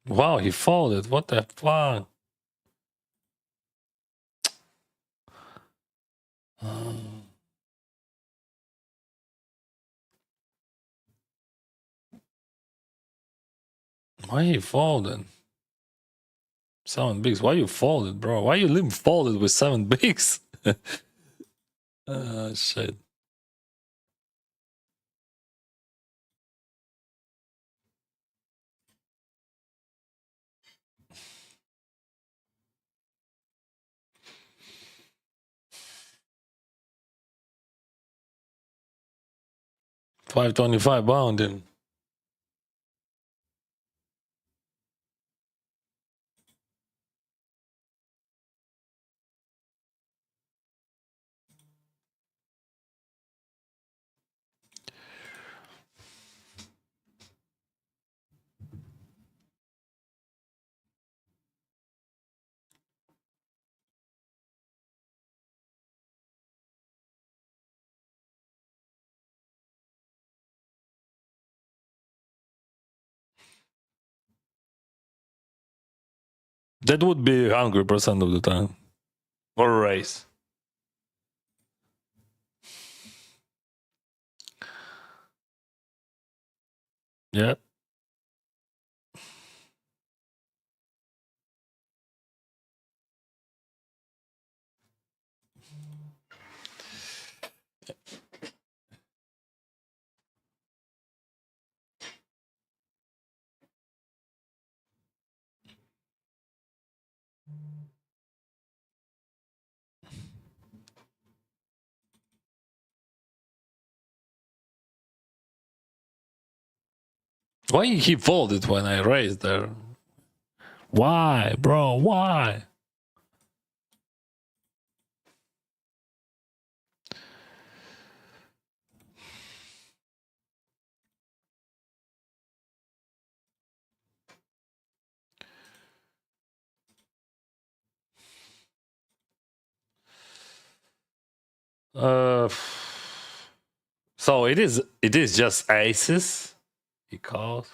A: Wow, he folded. What the fuck? Why he folded? 7 bigs. Why you folded, bro? Why you limp folded with 7 bigs? Shit. $525 bound him. That would be 100% of the time. Or raise. Yeah. Why he folded when I raised there? Why, bro? Why? So it is just aces. He calls.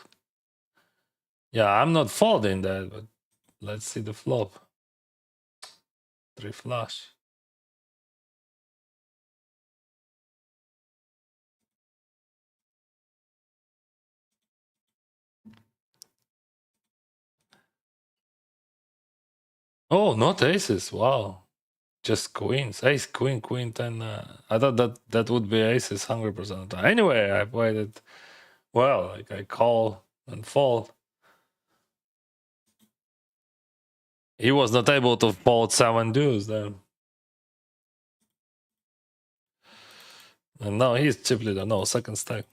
A: Yeah, I'm not folding that, but let's see the flop. 3 flush. Oh, not aces. Wow. Just queens. Ace, queen, queen, 10. I thought that would be aces 100% of the time. Anyway, I played it well. Like I call and fold. He was not able to fold 7 deuce then. And now he's chip leader. No, second stack.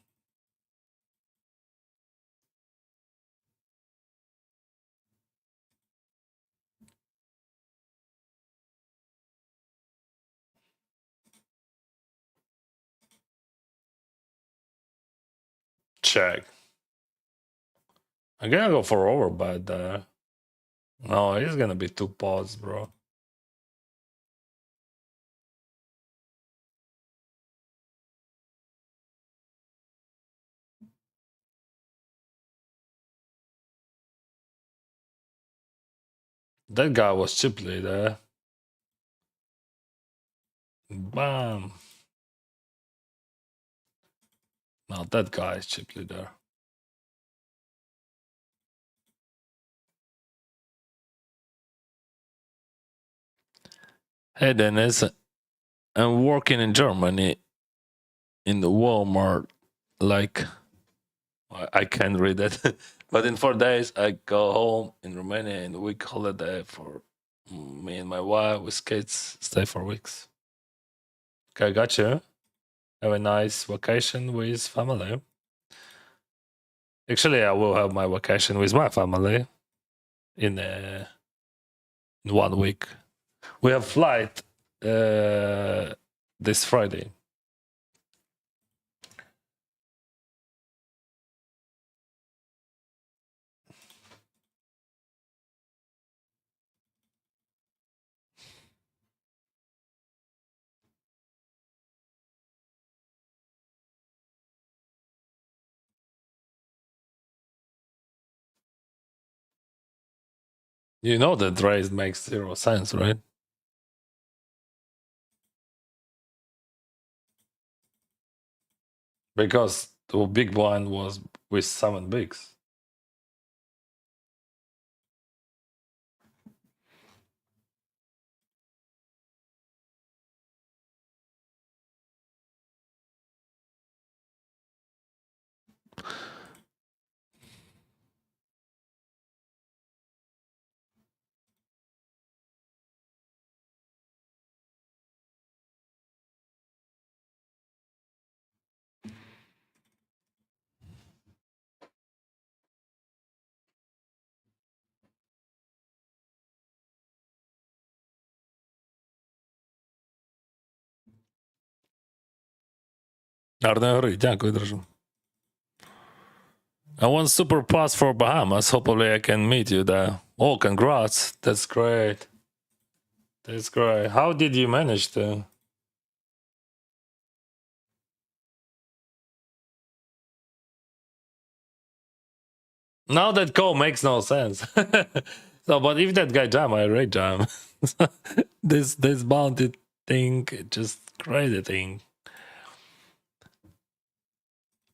A: Check. I'm gonna go for overbet there. No, he's gonna be 2 pots, bro. That guy was chip leader. Bam. Now that guy is chip leader. Hey Dennis, I'm working in Germany in the Walmart. Like, I can't read it, but in 4 days I go home in Romania in a week holiday for me and my wife with kids. Stay for weeks. Okay, gotcha. Have a nice vacation with family. Actually, I will have my vacation with my family in 1 week. We have flight this Friday. You know that raise makes 0 sense, right? Because the big one was with 7 bigs. Гарної гри, дякую, друже. I want super pass for Bahamas. Hopefully I can meet you there. Oh, congrats. That's great. That's great. How did you manage to? Now that call makes no sense. So, but if that guy jam, I rate jam. This bounty thing, just crazy thing.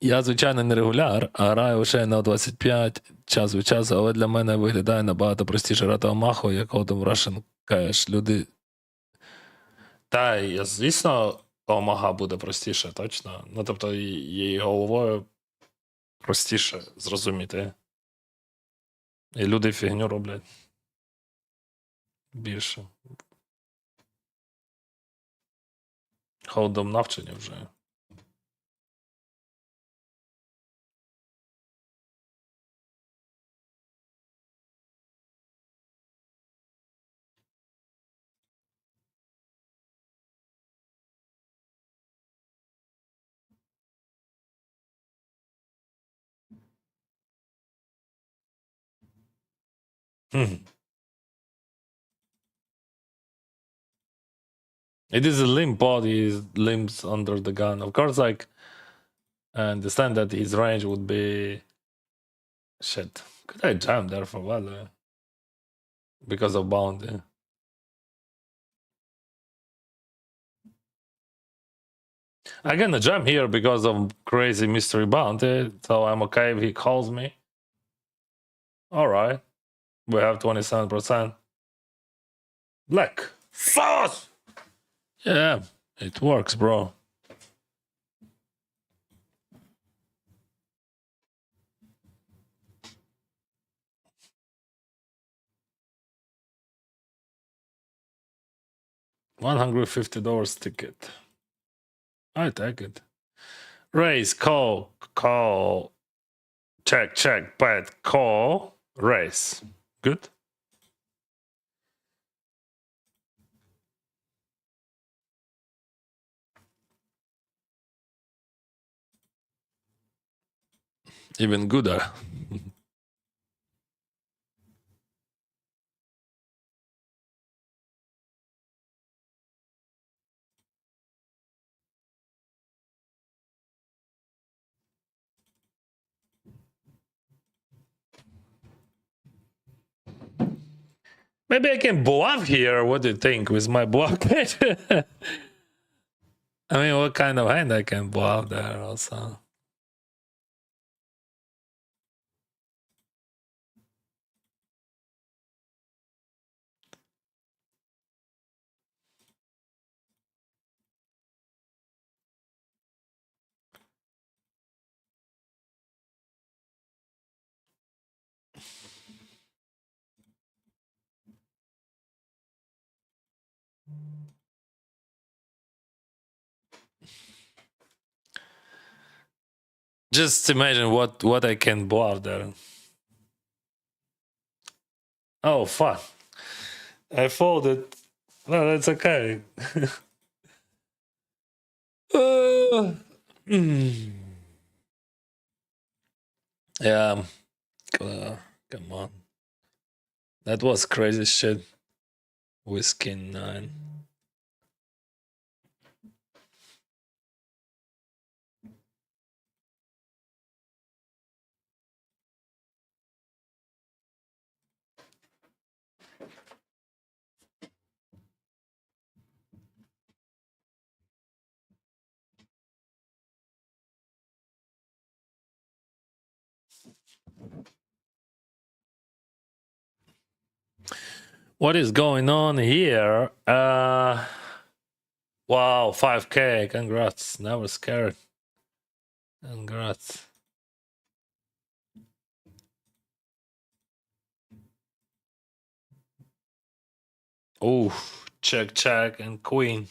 A: Я, звичайно, не регуляр, а граю лише на 25 час від часу, але для мене виглядає набагато простіше грати Омаху, як Ходом Russian Cash. Люди. Та, звісно, Омага буде простіше, точно. Ну, тобто, її головою простіше зрозуміти. І люди фігню роблять більше. Ходом навчені вже. It is a limp body, limbs under the gun. Of course, like, I understand that his range would be shit. Could I jam there for what? Because of bounty. I'm gonna jam here because of crazy mystery bounty, so I'm okay if he calls me. Alright. We have 27%. Black. Fast! Yeah, it works, bro. $150 ticket. I take it. Raise, call, call. Check, bet, call, raise. Good. Even gooder. Maybe I can bluff here. What do you think with my bluff? I mean, what kind of hand I can bluff there also? Just imagine what I can bluff there. Oh fuck! I folded. No, that's okay. Mm. Yeah, come on. That was crazy shit. Whiskey 9. What is going on here? Wow, 5K. Congrats. Never scared. Congrats. Oh, check, and queen.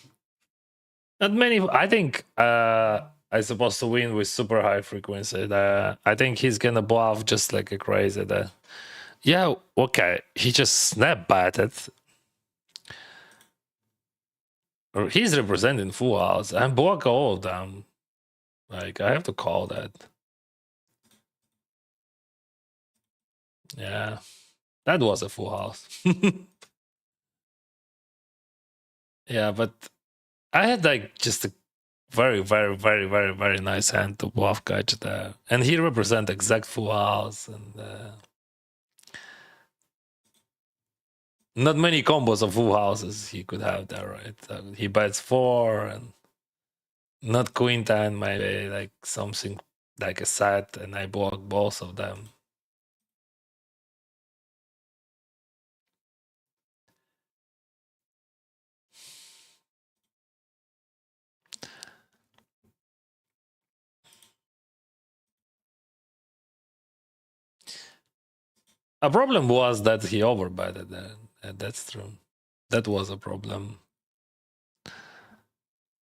A: Not many. I think I'm supposed to win with super high frequency. I think he's gonna bluff just like a crazy. Yeah, okay. He just snap batted. He's representing full house. I'm block all of them. Like, I have to call that. Yeah, that was a full house. Yeah, but I had like just a very nice hand to bluff catch there, and he represent exact full house, and not many combos of full houses he could have there, right? He bets 4 and not queen 10, maybe like something like a set, and I block both of them. A problem was that he overbetted there. That's true. That was a problem.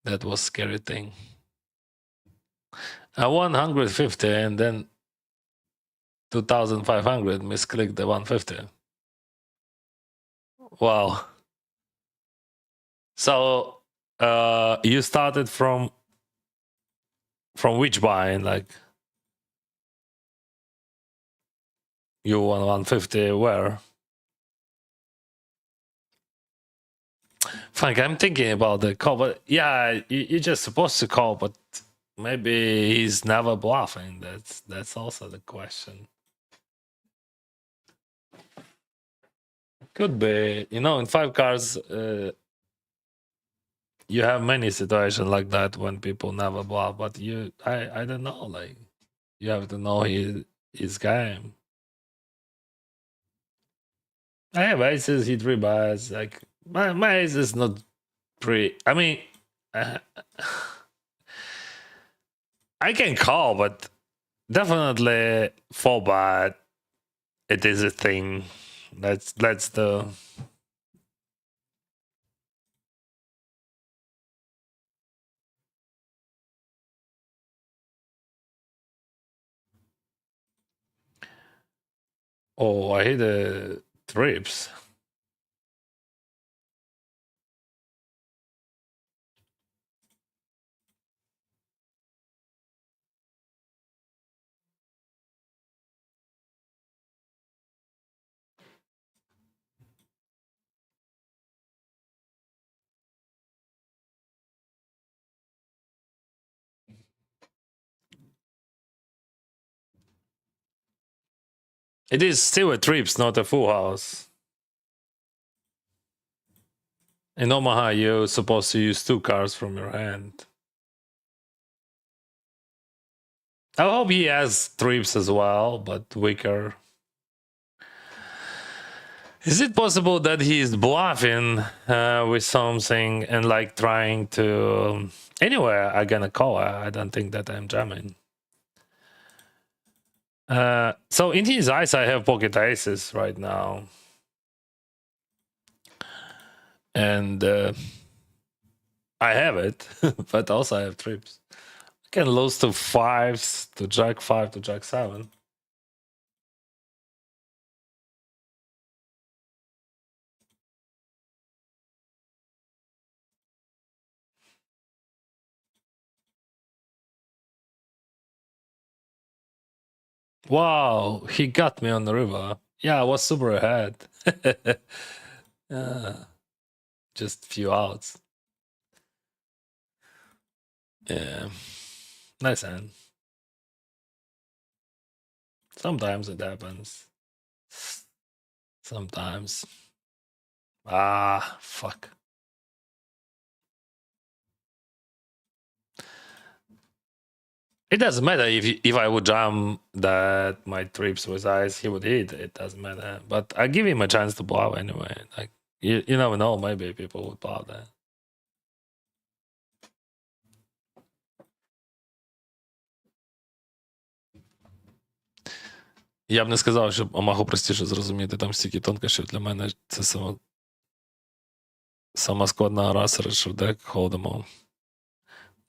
A: That was scary thing. I won 150 and then 2,500 misclicked the 150. Wow. So you started from which bind? Like you won 150 where? Frank, I'm thinking about the call, but yeah, you're just supposed to call, but maybe he's never bluffing. That's also the question. Could be, in 5 cards, you have many situations like that when people never bluff, but I don't know, like you have to know his game. I have aces, he three bets. Like my ace is not pretty. I mean, uh, I can call, but definitely four bet. It is a thing. That's the. Oh, I hit the trips. It is still a trips, not a full house. In Omaha, you're supposed to use 2 cards from your hand. I hope he has trips as well, but weaker. Is it possible that he's bluffing with something and like trying to? Anyway, I'm gonna call. I don't think that I'm jamming. So in his eyes, I have pocket aces right now, and I have it, but also I have trips. I can lose to fives, to jack 5, to jack 7. Wow, he got me on the river. Yeah, I was super ahead. Just few outs. Yeah, nice hand. Sometimes it happens. Sometimes. Ah, fuck. It doesn't matter if I would jam that my trips with eyes, he would hit. It doesn't matter. But I give him a chance to blow anyway. Like you never know. Maybe people would blow that. Я б не сказав, що Омаху простіше зрозуміти. Там стільки тонкощів для мене. Це сама складна гра серед шурдек, холдемо.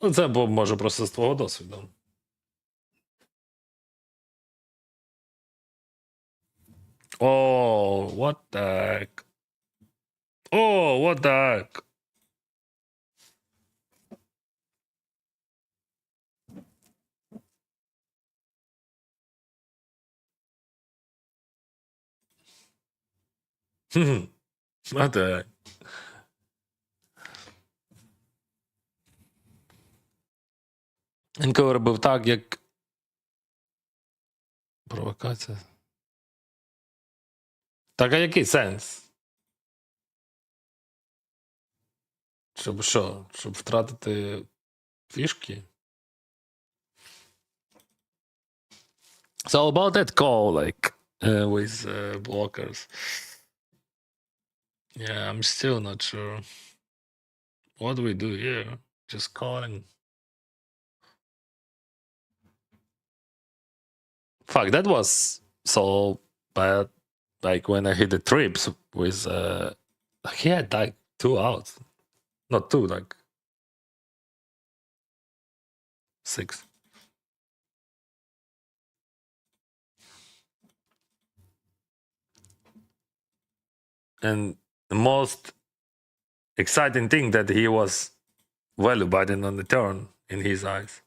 A: Ну, це може просто з твого досвіду. Oh, what the heck? Oh, what the heck? What the heck? Інколи робив так, як провокація. Так, а який сенс? Щоб що? Щоб втратити фішки? So about that call, like with blockers. Yeah, I'm still not sure. What do we do here? Just calling. Fuck, that was so bad. Like when I hit the trips with he had like 2 outs. Not 2, like 6. And the most exciting thing that he was value betting on the turn in his eyes.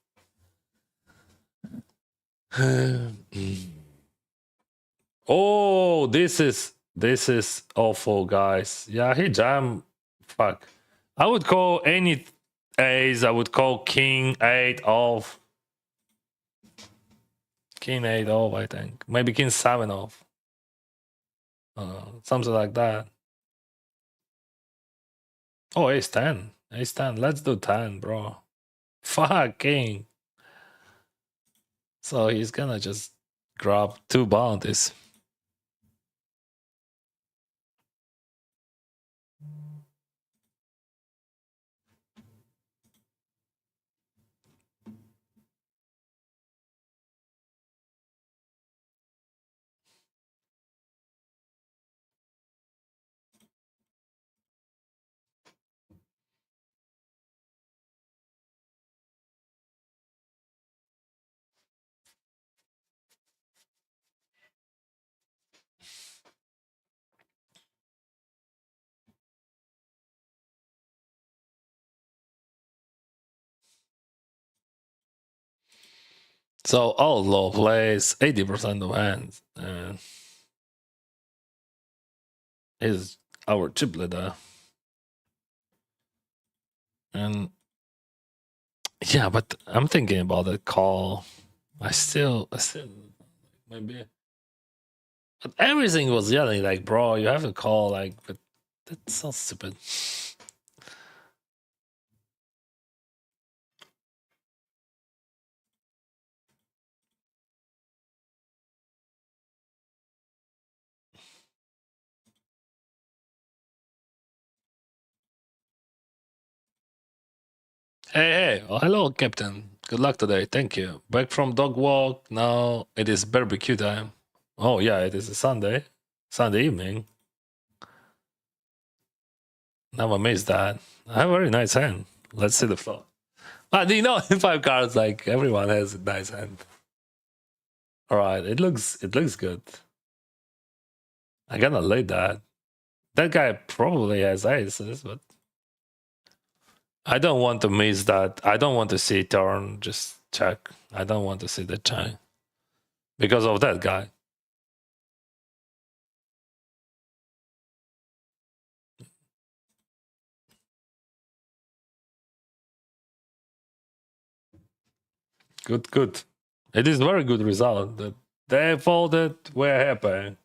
A: Oh, this is awful, guys. Yeah, he jammed Fuck. I would call any ace. I would call king 8 off. King 8 off, I think. Maybe king 7 off. Something like that. Oh, ace 10. Ace 10. Let's do 10, bro. Fuck, king. So he's gonna just grab 2 bounties. So outlaw plays 80% of hands. Is our chiplet there. And yeah, but I'm thinking about the call. I still maybe. But everything was yelling like, bro, you have to call, like, but that's so stupid. Hey, oh, hello, Captain. Good luck today. Thank you. Back from dog walk. Now it is barbecue time. Oh yeah, it is a Sunday evening. Now I missed that. I have a very nice hand. Let's see the flop. Do you know in 5 cards, like everyone has a nice hand. All right, it looks good. I gotta lay that. That guy probably has aces, but I don't want to miss that. I don't want to see turn just check. I don't want to see the check because of that guy. Good. It is very good result. They folded. We're happy.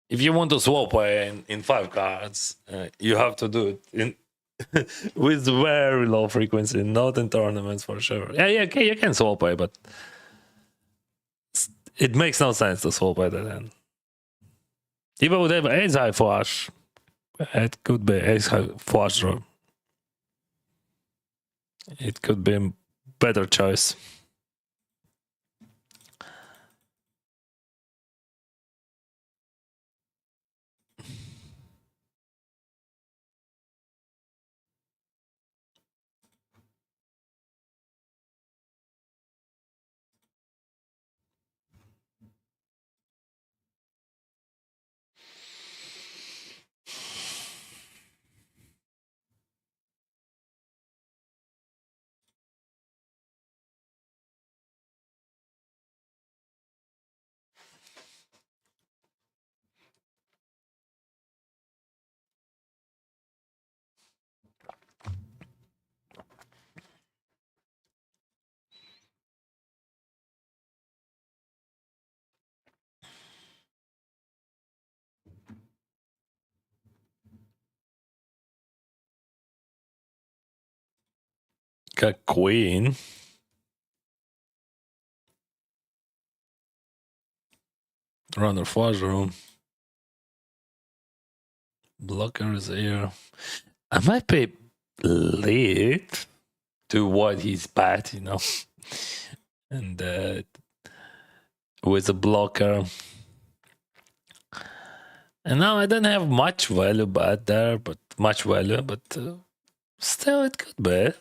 A: If you want to swap in 5 cards, you have to do it in with very low frequency, not in tournaments for sure. Yeah, okay, you can swap away, but it makes no sense to swap away that end. Even with ace high flush, it could be ace high flush draw. It could be a better choice. Got queen. Runner flush room. Blocker is here. I might be late to what he's bad, you know. And with a blocker. And now I don't have much value bad there, but much value, but still it could be.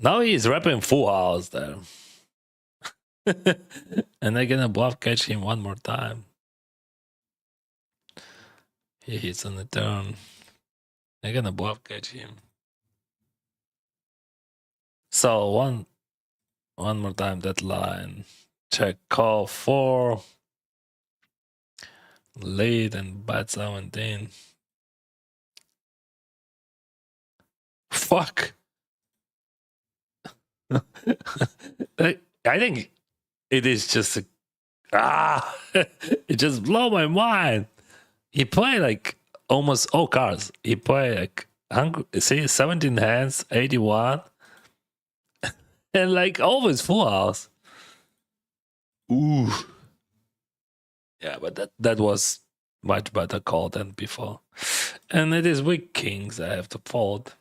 A: Now he's rapping full house there. And I'm gonna bluff catch him one more time. He hits on the turn. I'm gonna bluff catch him. So one more time that line. Check call 4. Lead and bet 17. Fuck. I think it is just it just blew my mind. He played like almost all cards. He played like 17 hands, 81, and like always full house. Ooh. Yeah, but that was much better call than before. And it is weak kings I have to fold.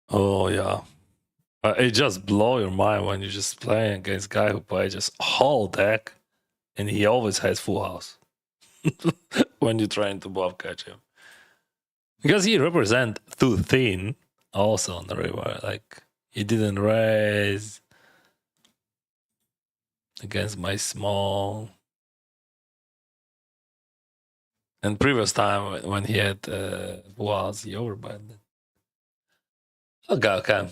A: Oh yeah. It just blow your mind when you're just playing against a guy who plays just whole deck and he always has full house when you're trying to bluff catch him. Because he represent too thin also on the river. Like he didn't raise against my small. And previous time when he had full house, he overbet. Okay.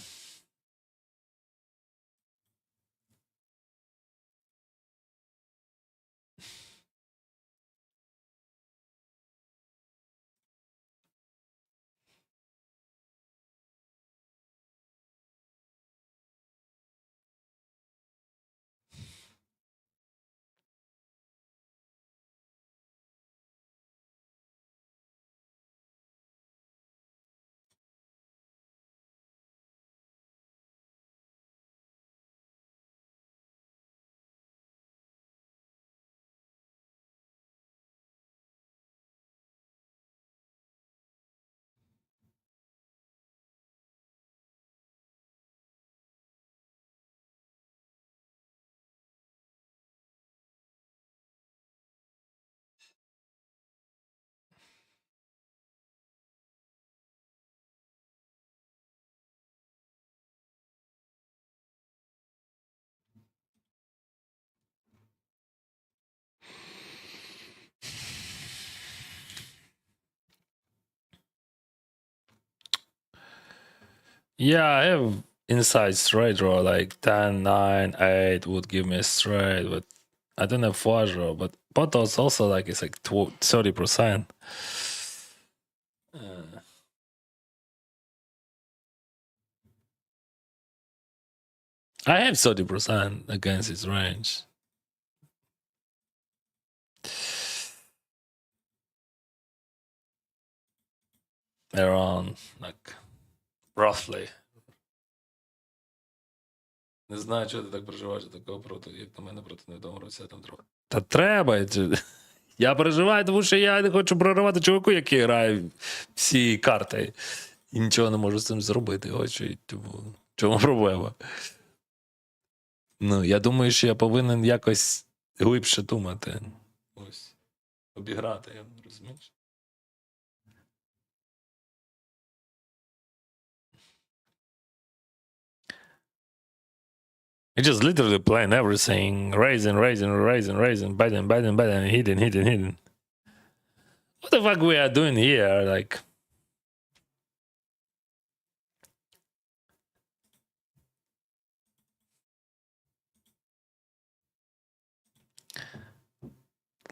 A: Yeah, I have inside straight draw like 10, 9, 8 would give me a straight, but I don't have flush draw. But potos also like it's like 30%. I have 30% against his range. Around like roughly. Не знаю, чого ти так переживаєш за такого проти, як на мене проти невідомого росія там трохи. Та треба. Я переживаю, тому що я не хочу проривати чуваку, який грає всі карти. І нічого не можу з цим зробити. Ось чому проблема. Ну, я думаю, що я повинен якось глибше думати. Ось. Обіграти, я розумієш? He just literally playing everything, raising, betting, hitting. What the fuck we are doing here? Like,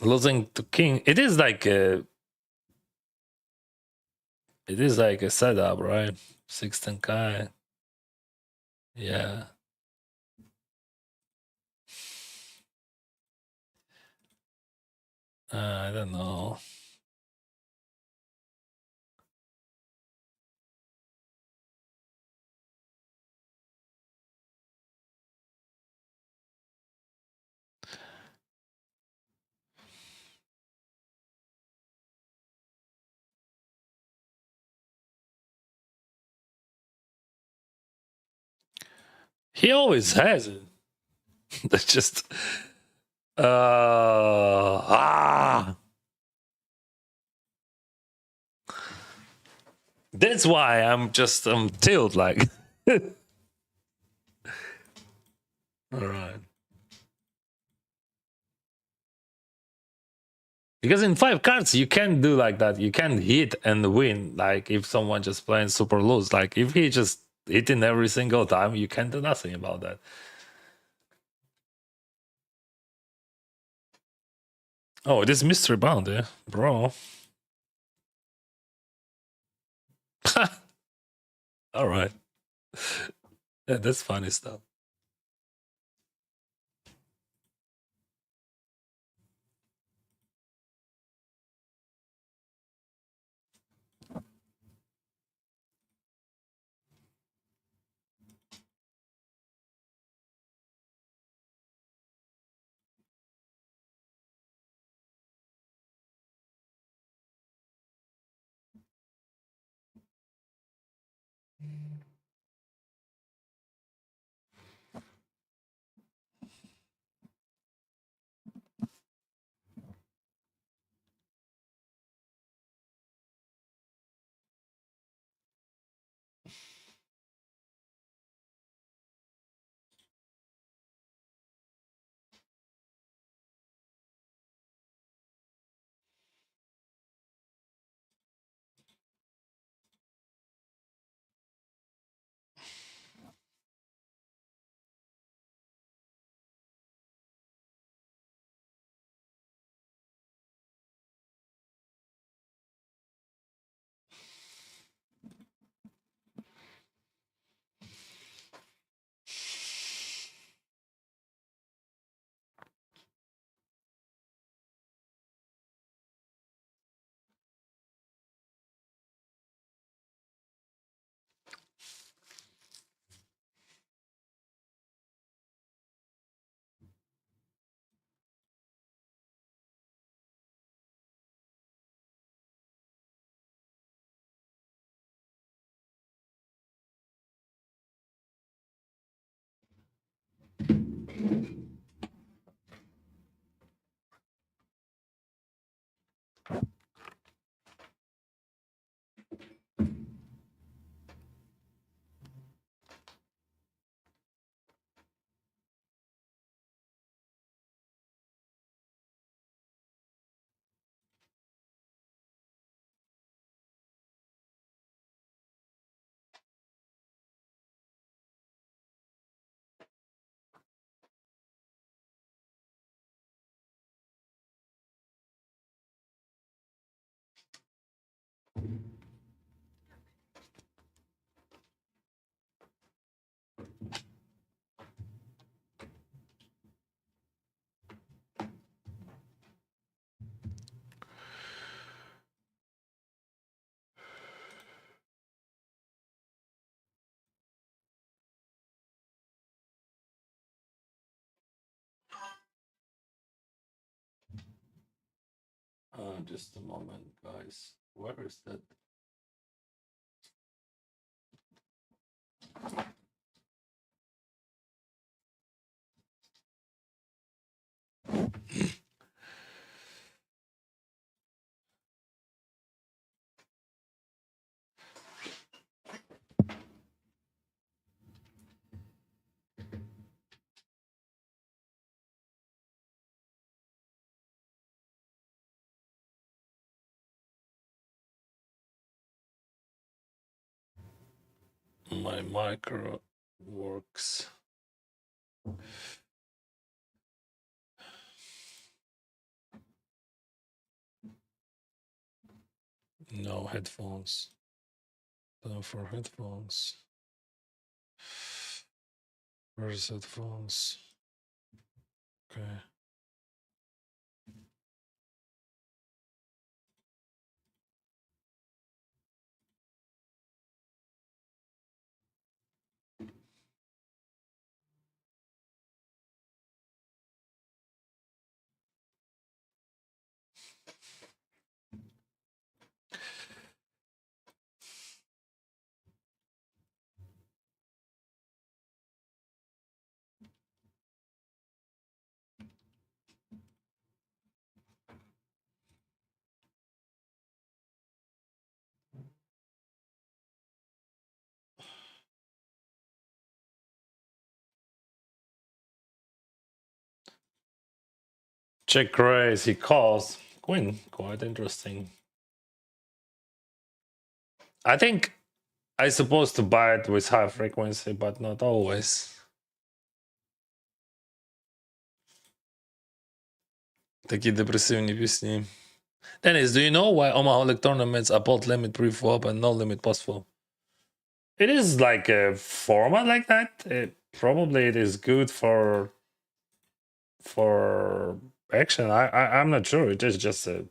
A: losing to king. It is like a setup, right? 16 Kai. Yeah. I don't know. He always has it. That's just That's why I'm tilt like All right. Because in 5 cards you can't do like that. You can't hit and win. Like if someone just playing super loose. Like if he just hitting every single time, you can't do nothing about that. Oh, this mystery bounty, bro. All right. Yeah, that's funny stuff. Just a moment, guys. Where is that? My micro works. No headphones. Time for headphones. Where's headphones? Okay. Check raise, he calls. Queen, quite interesting. I think I'm supposed to buy it with high frequency, but not always. Такі депресивні пісні. Dennis, do you know why Omaha League tournaments are both limit pre-flop and no limit post-flop? It is like a format like that. Probably it is good for action. I'm not sure. It is just a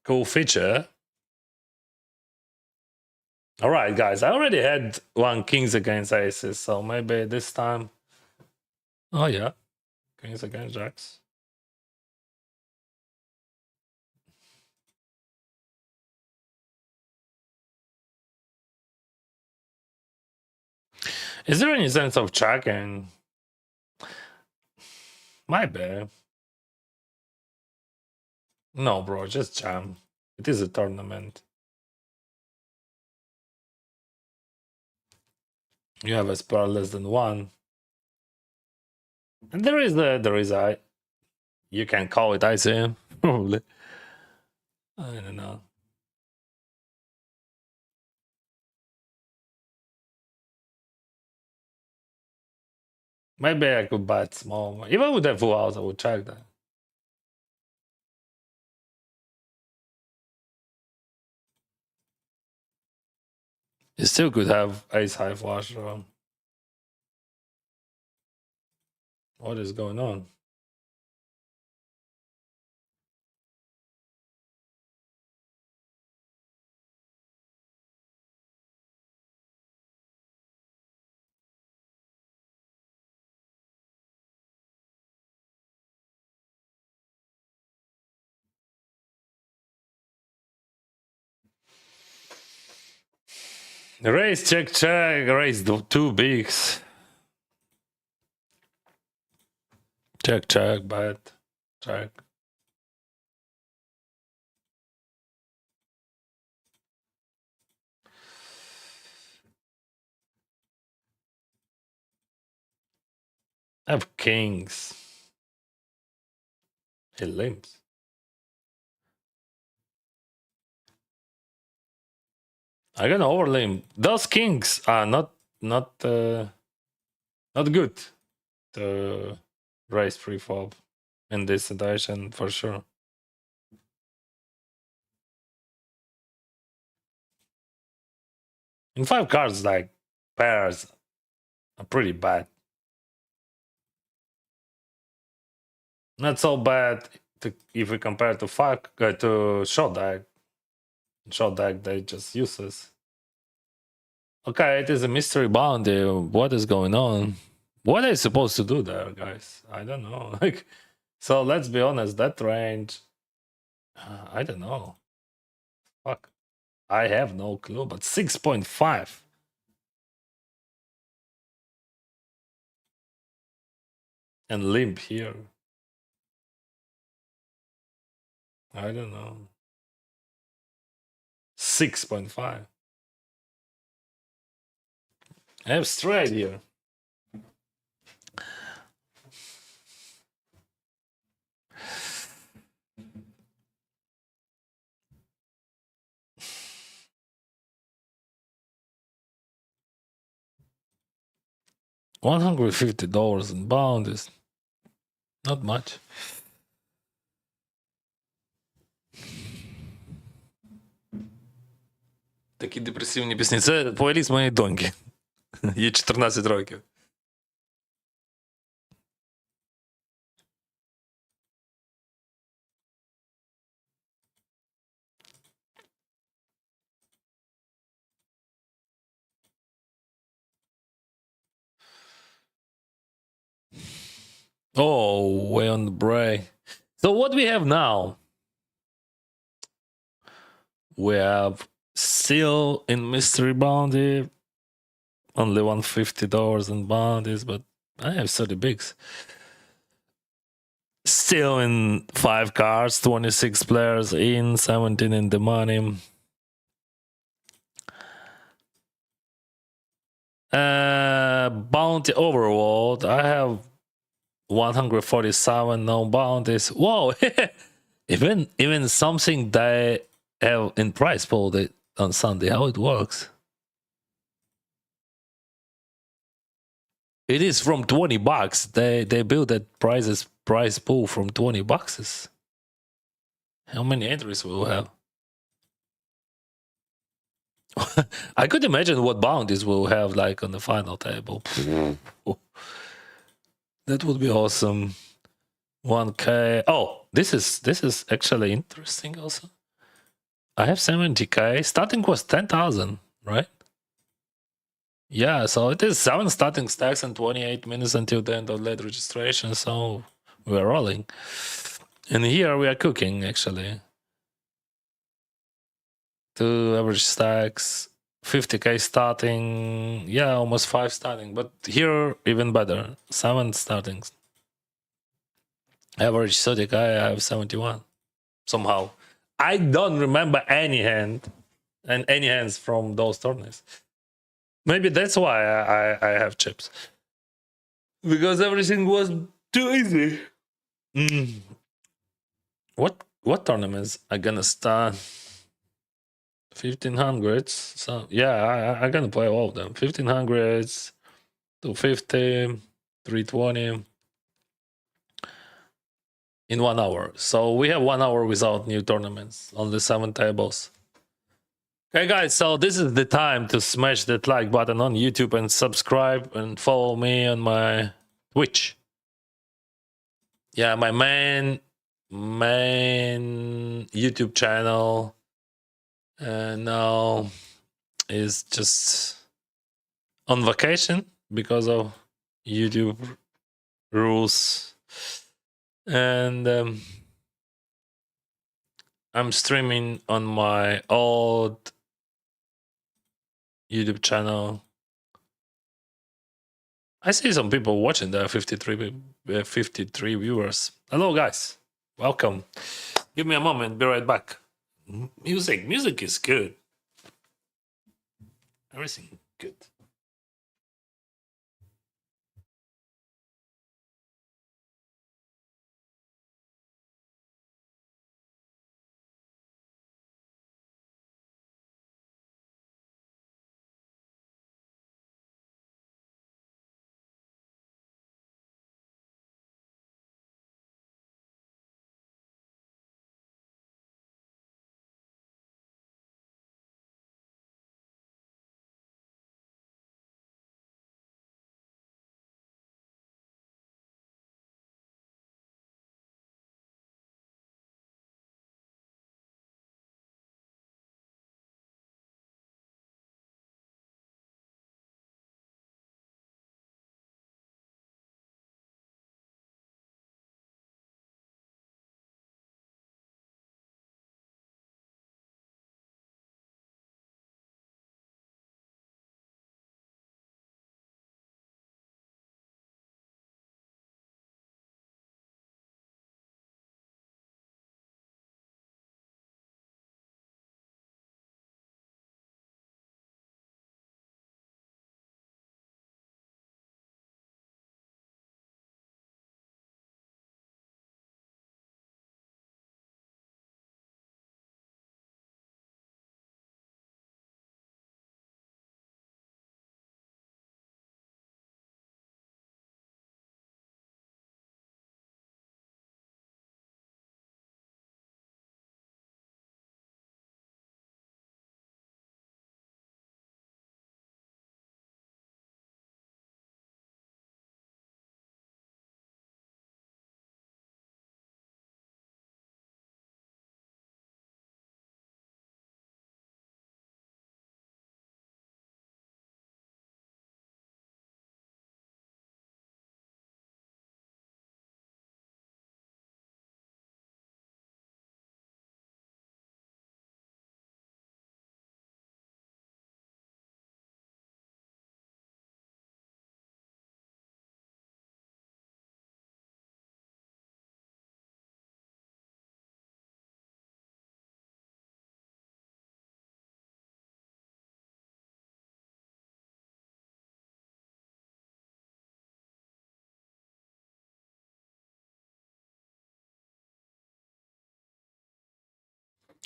A: cool feature. All right, guys. I already had one kings against aces, so maybe this time. Oh yeah, kings against jacks. Is there any sense of checking? Maybe. No, bro, just jam. It is a tournament. You have a spare less than one. And there is a you can call it ICM, probably. I don't know. Maybe I could bet small. Even with the full house, I would check that. You still could have ace high flush draw. What is going on? Raise, check, raise two bigs. Check, bet, check. I have kings. He limps. I can overlimp. Those kings are not good to raise pre-flop in this situation for sure. In 5 cards, like pairs are pretty bad. Not so bad if we compare to to short deck. Short deck, they just useless. Okay, it is a mystery bounty. What is going on? What are you supposed to do there, guys? I don't know. Like, so let's be honest. That range, I don't know. Fuck, I have no clue. But 6.5. And limp here. I don't know. 6.5. I have straight here. $150 in bound is not much. Такі депресивні пісні. Це плейліст моєї доньки. Їй 14 років. Oh, way on the break. So what we have now? We have still in mystery bounty. Only $150 in bounties, but I have 30 bigs. Still in 5 cards, 26 players in, 17 in the money. Bounty overworld. I have 147 no bounties. Whoa! even something they have in price pool on Sunday. How it works? It is from $20. They build that price pool from $20. How many entries will have? I could imagine what bounties we'll have like on the final table. That would be awesome. 1K. Oh, this is actually interesting also. I have 70K. Starting was 10,000, right? Yeah, so it is 7 starting stacks and 28 minutes until the end of late registration, so we're rolling. And here we are cooking actually. 2 average stacks, 50K starting, yeah, almost 5 starting, but here even better, 7 startings. Average 30K, I have 71 somehow. I don't remember any hands from those tournaments. Maybe that's why I have chips, because everything was too easy. What tournaments are gonna start? 1500s. So yeah, I'm gonna play all of them. 1500s, 250, 320 in 1 hour. So we have 1 hour without new tournaments, only 7 tables. Okay, guys, so this is the time to smash that like button on YouTube and subscribe and follow me on my Twitch. Yeah, my main YouTube channel now is just on vacation because of YouTube rules, and I'm streaming on my old YouTube channel. I see some people watching. There are 53 viewers. Hello, guys. Welcome. Give me a moment. Be right back. Music is good. Everything good.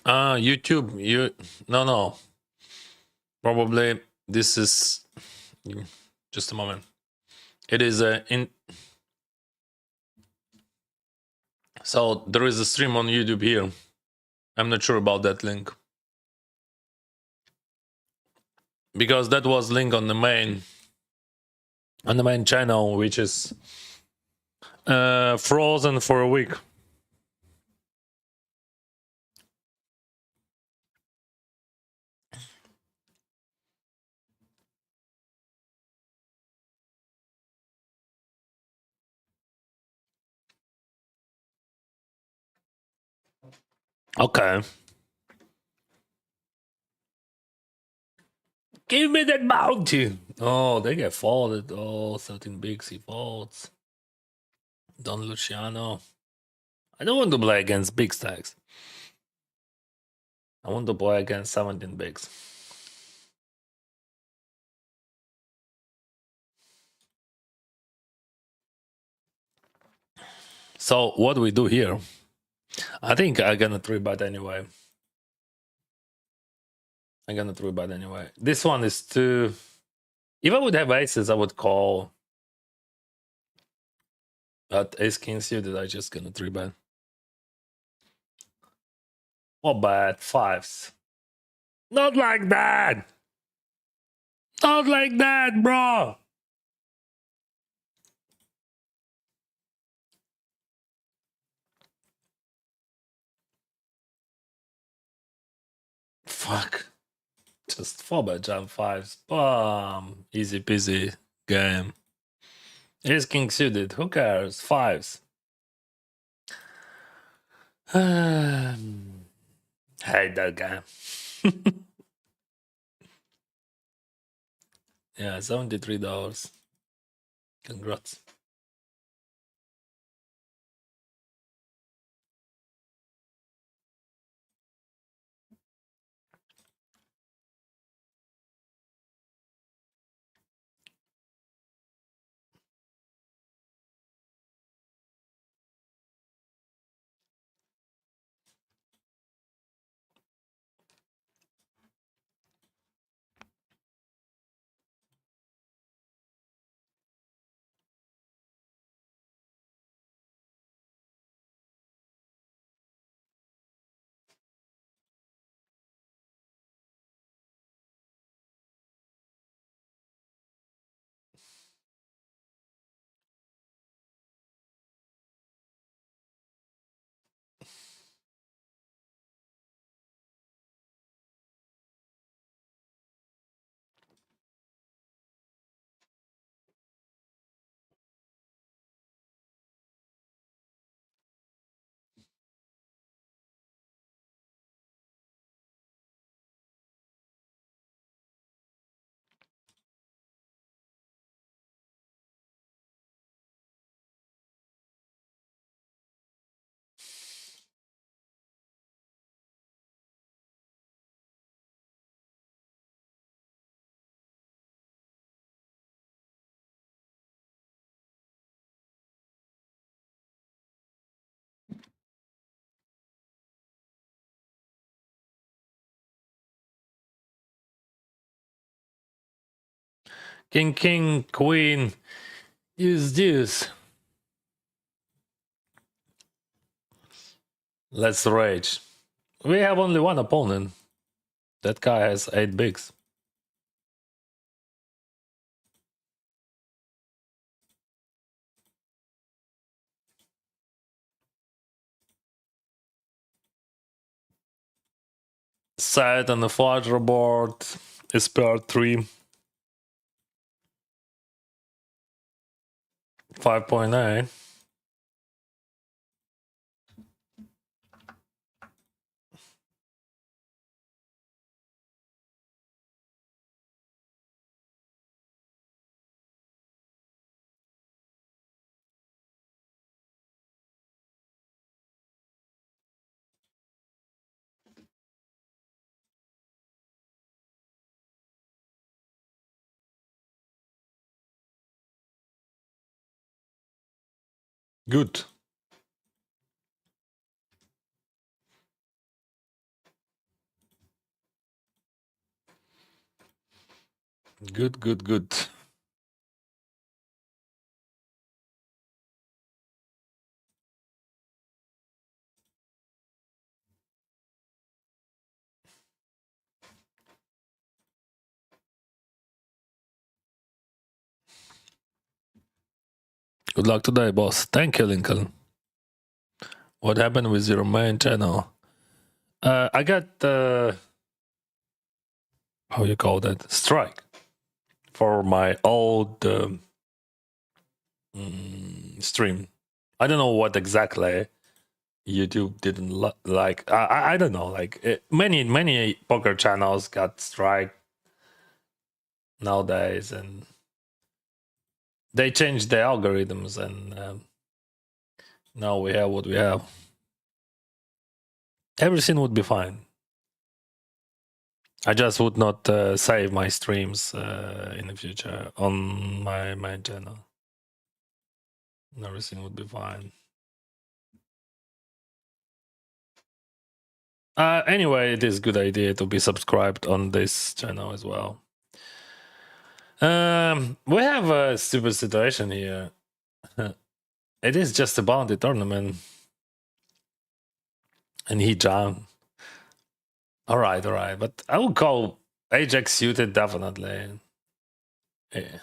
A: YouTube. No. Probably this is just a moment. It is in. So there is a stream on YouTube here. I'm not sure about that link because that was link on the main channel, which is frozen for a week. Okay. Give me that bounty. Oh, they get folded. Oh, 13 bigs, he folds. Don Luciano. I don't want to play against big stacks. I want to play against 17 bigs. So what do we do here? I think I'm gonna 3-bet anyway. This one is too. If I would have aces, I would call. But ace king suited, I just gonna 3-bet. What bad fives? Not like that. Not like that, bro. Fuck. Just 4-bet jump fives. Boom. Easy peasy game. Ace king suited. Who cares? Fives. Hate that game. Yeah, $73. Congrats. King, queen. Use this. Let's rage. We have only one opponent. That guy has 8 bigs. Set on the fudger board. SPR 3. 5.9. Good. Good, good, good. Good luck today, boss. Thank you, Lincoln. What happened with your main channel? I got how you call that, strike for my old stream. I don't know what exactly YouTube didn't like. I don't know. Like many poker channels got strike nowadays, and they changed the algorithms, and now we have what we have. Everything would be fine. I just would not save my streams in the future on my main channel. Everything would be fine. Anyway, it is a good idea to be subscribed on this channel as well. We have a stupid situation here. It is just a bounty tournament, and he jammed. All right, but I would call Ajax suited definitely. Yeah.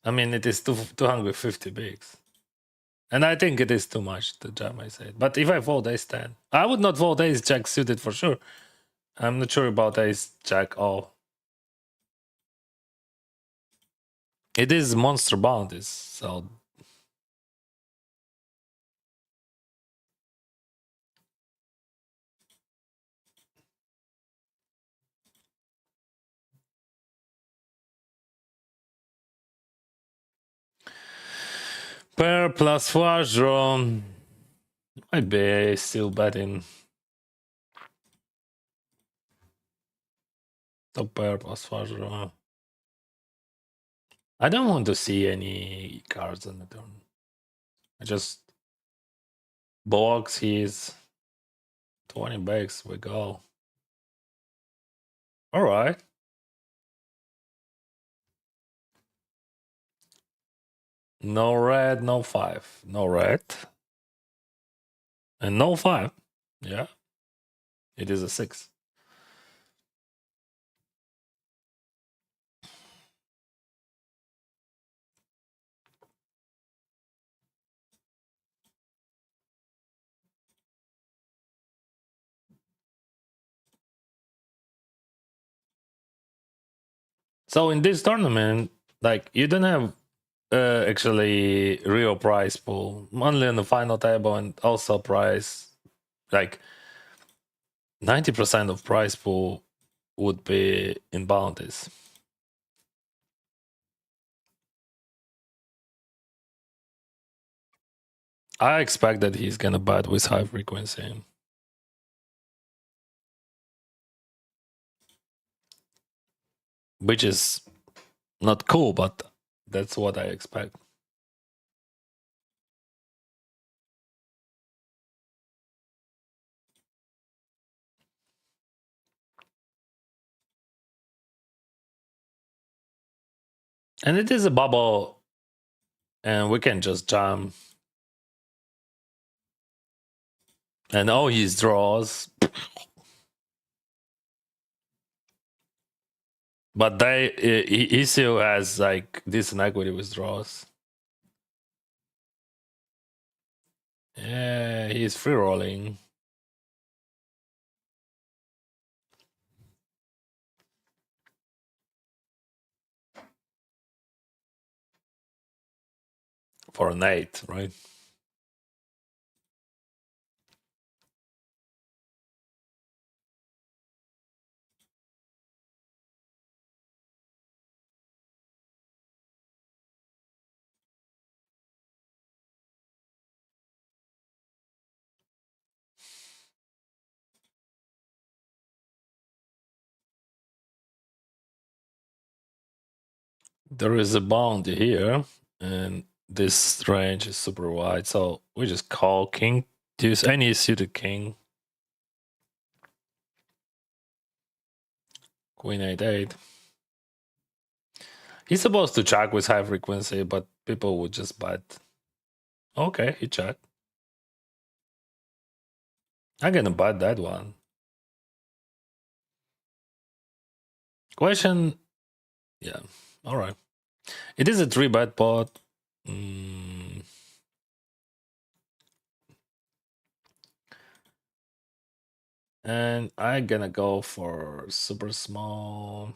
A: I mean, it is 250 bigs. And I think it is too much to jam, I said. But if I fold ace 10, I would not fold ace jack suited for sure. I'm not sure about ace jack. Oh, it is monster bounties. So pair plus flush draw. Might be still betting. Top pair plus flush draw. I don't want to see any cards on the turn. I just box his 20 bigs. We go. All right. No red, no 5. No red. And no 5. Yeah. It is a 6. So in this tournament, like you don't have actually real prize pool, only on the final table, and also prize like 90% of prize pool would be in bounties. I expect that he's gonna bet with high frequency, which is not cool, but that's what I expect. And it is a bubble, and we can just jam. And all his draws. But he still has like decent equity withdrawals. Yeah, he's free rolling. For an 8, right? There is a bounty here, and this range is super wide, so we just call king. Use any suited king. Queen 8-8. He's supposed to check with high frequency, but people would just bet. Okay, he checked. I'm gonna bet that one. Question. Yeah. All right. It is a 3-bet pot. Mm. And I'm gonna go for super small.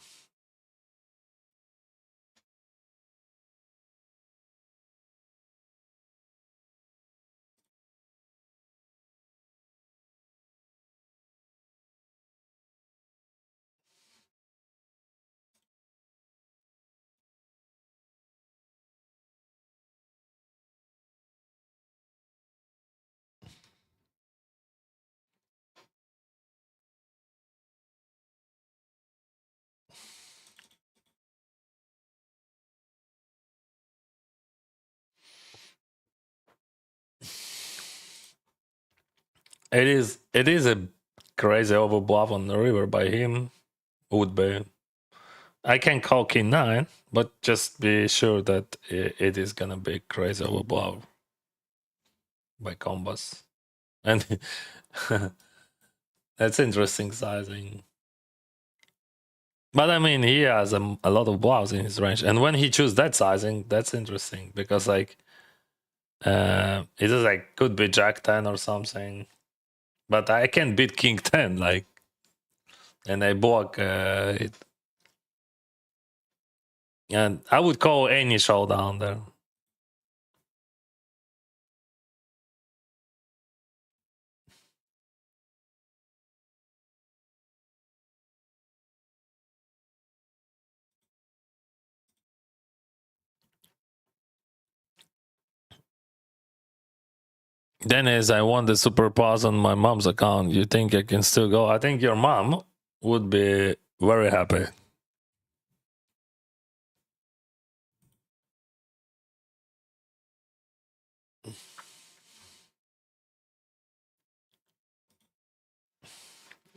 A: It is a crazy overbluff on the river by him. Would be. I can call king 9, but just be sure that it is gonna be crazy overbluff by combos. And that's interesting sizing. But I mean, he has a lot of bluffs in his range, and when he chooses that sizing, that's interesting because like it is like could be Jack 10 or something, but I can beat King 10 like, and I block it, and I would call any showdown there. Dennis, I won the super pause on my mom's account. You think I can still go? I think your mom would be very happy.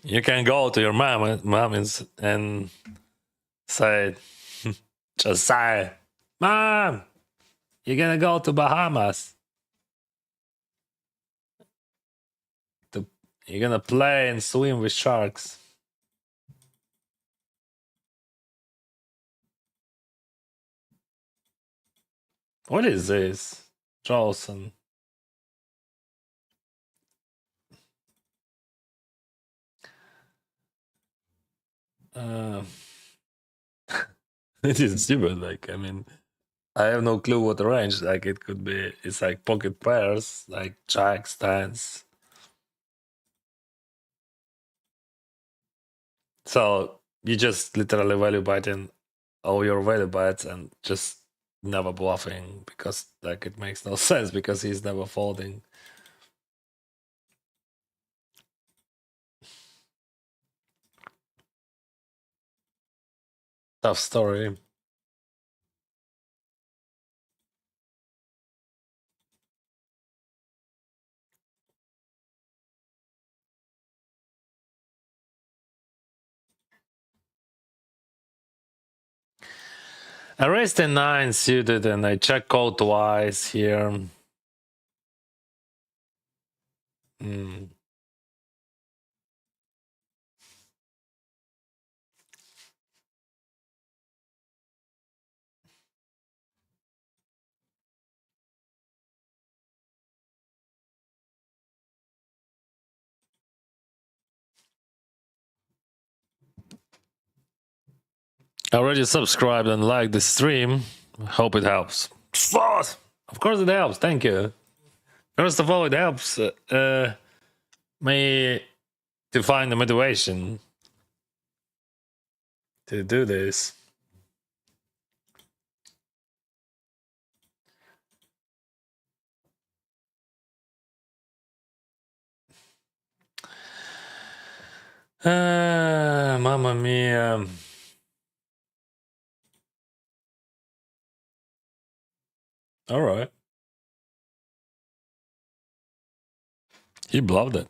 A: You can go to your mom and say, just say, Mom, you're gonna go to Bahamas. You're gonna play and swim with sharks. What is this? Charleston. Uh, it is stupid. Like, I mean, I have no clue what the range. Like, it could be. It's like pocket pairs, like jack stands. So you just literally value betting all your value bets and just never bluffing because like it makes no sense because he's never folding. Tough story. I raised a 9 suited and I check call twice here. Mm. I already subscribed and liked the stream. Hope it helps. Of course it helps. Thank you. First of all, it helps me to find the motivation to do this. Mamma mia. All right. He bluffed it.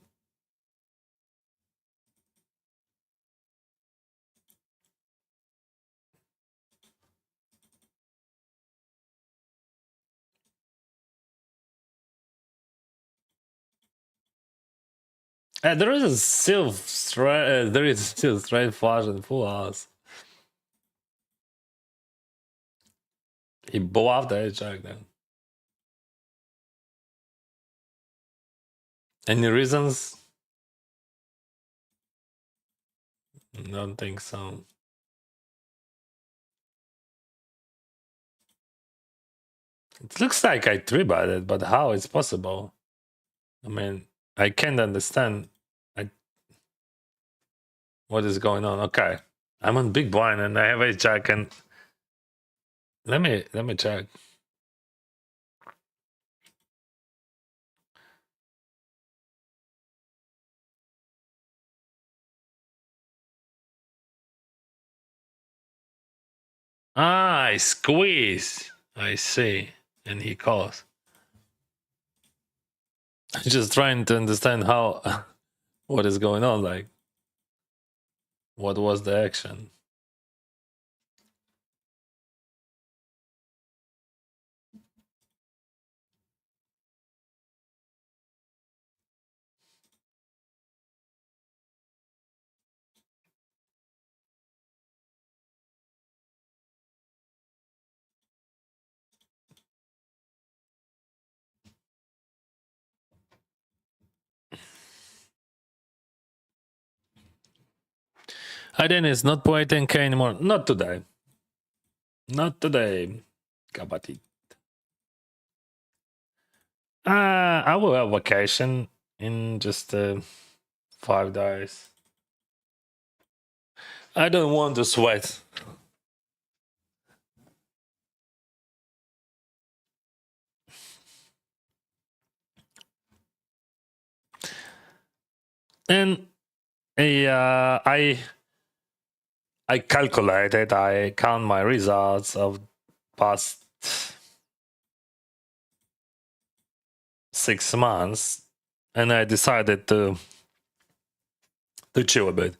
A: There is still straight flush and full house. He bluffed the hijack then. Any reasons? Don't think so. It looks like I three-betted, but how it's possible? I mean, I can't understand what is going on. Okay, I'm on big blind and I have a jack, and let me check. Ah, I squeeze. I see, and he calls. I'm just trying to understand how what is going on. Like, what was the action? Hi, Dennis. Not play 10K anymore. Not today. Not today. Kabati. I will have vacation in just 5 days. I don't want to sweat. And I calculated. I count my results of past 6 months, and I decided to chill a bit.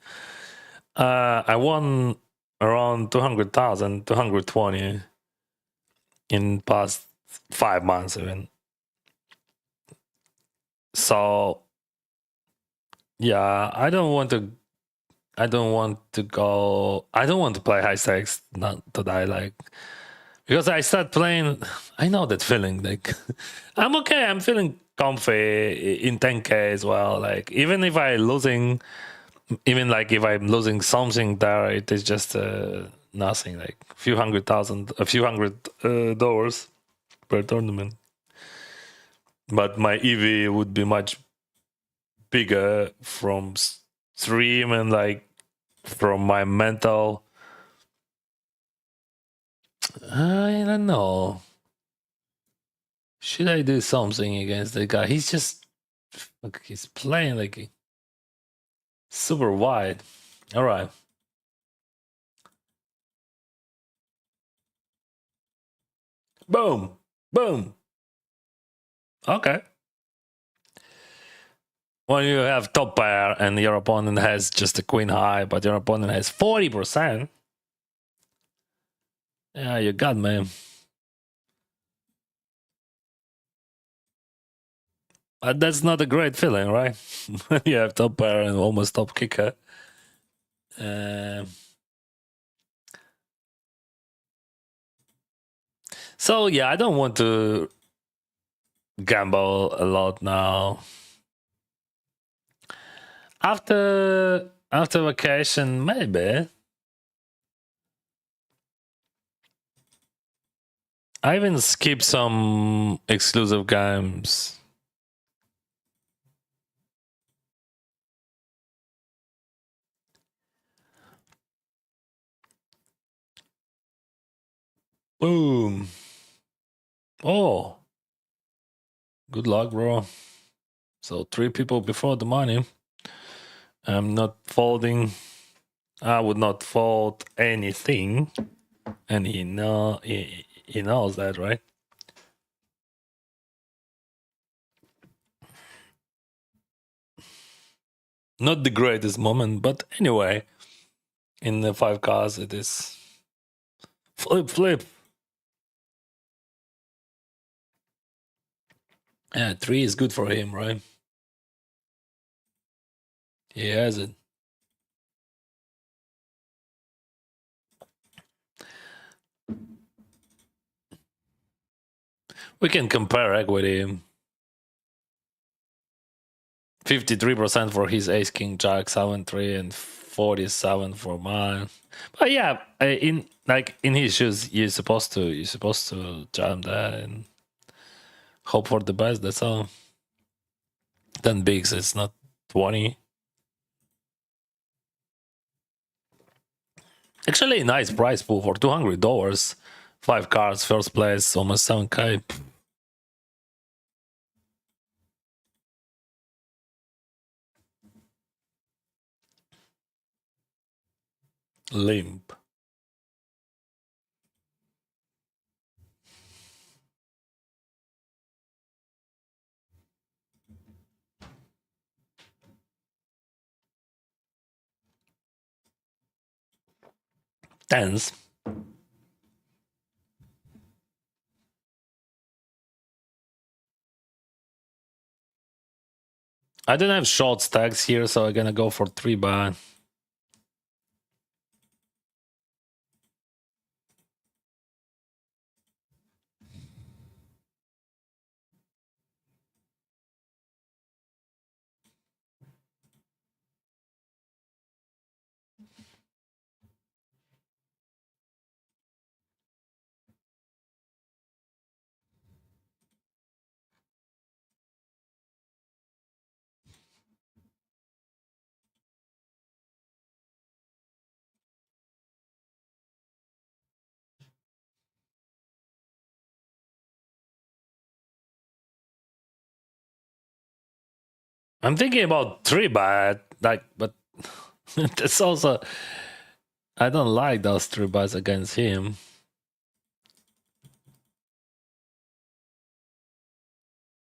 A: I won around 200,000, 220 in past 5 months even. So yeah, I don't want to play high stakes not today, like, because I start playing. I know that feeling, like I'm okay, I'm feeling comfy in 10K as well. Like, even if I'm losing something there, it is just nothing, like a few hundred dollars per tournament. But my EV would be much bigger from stream and like from my mental. I don't know. Should I do something against the guy? He's just, look, he's playing like super wide. All right. Boom. Boom. Okay. When you have top pair and your opponent has just a queen high, but your opponent has 40%. Yeah, you got me. But that's not a great feeling, right? When you have top pair and almost top kicker. So yeah, I don't want to gamble a lot now. After vacation, maybe. I even skip some exclusive games. Boom. Oh. Good luck, bro. So 3 people before the money. I'm not folding. I would not fold anything. And he knows that, right? Not the greatest moment, but anyway, in the 5 cards, it is flip. Yeah, 3 is good for him, right? He has it. We can compare equity. 53% for his ace king jack 7-3 and 47 for mine. But yeah, in his shoes, you're supposed to jam that and hope for the best. That's all. 10 bigs, it's not 20. Actually, a nice price pool for $200. 5 cards, first place, almost 7K. Limp. Tens. I don't have short stacks here, so I'm gonna go for 3 buy. I'm thinking about 3 buy, but that's also, I don't like those 3 buys against him.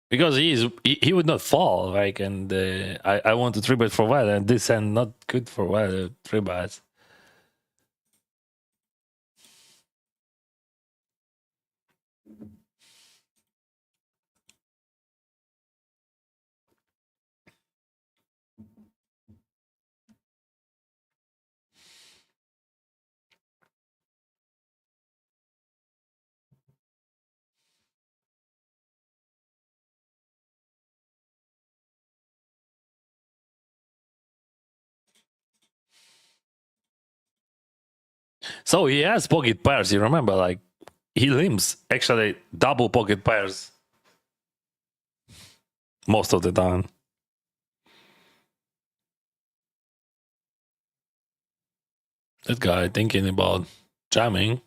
A: Because he would not fall, like, and I want to 3 bet for while, and this hand not good for while 3 bets. So he has pocket pairs. You remember, like he limps actually double pocket pairs most of the time. That guy thinking about jamming.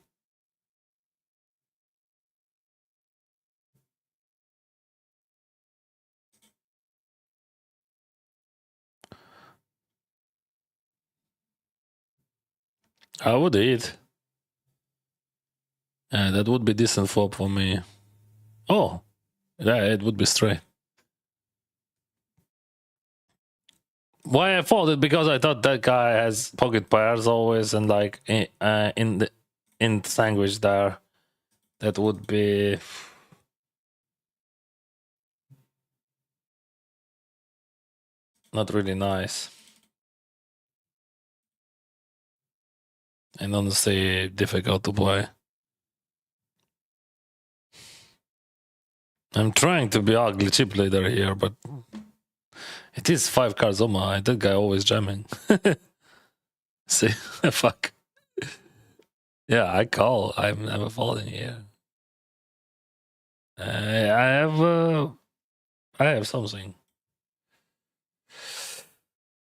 A: I would eat. Yeah, that would be decent flop for me. Oh, yeah, it would be straight. Why I folded? Because I thought that guy has pocket pairs always, and like in sandwich there, that would be not really nice. And honestly, difficult to play. I'm trying to be ugly chip leader here, but it is 5 cards Omaha. That guy always jamming. See, fuck. Yeah, I call. I'm never falling here. I have something.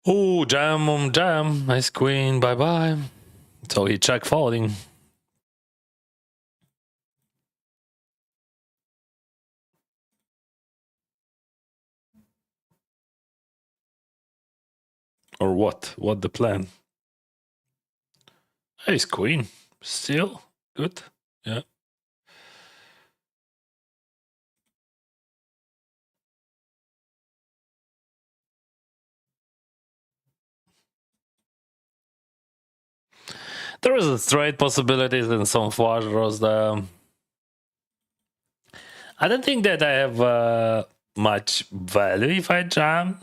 A: Oh, jam, jam. Nice queen. Bye bye. So he check folding. Or what? What the plan? Ace queen. Still good. Yeah. There is a straight possibilities and some flush draws there. I don't think that I have much value if I jam.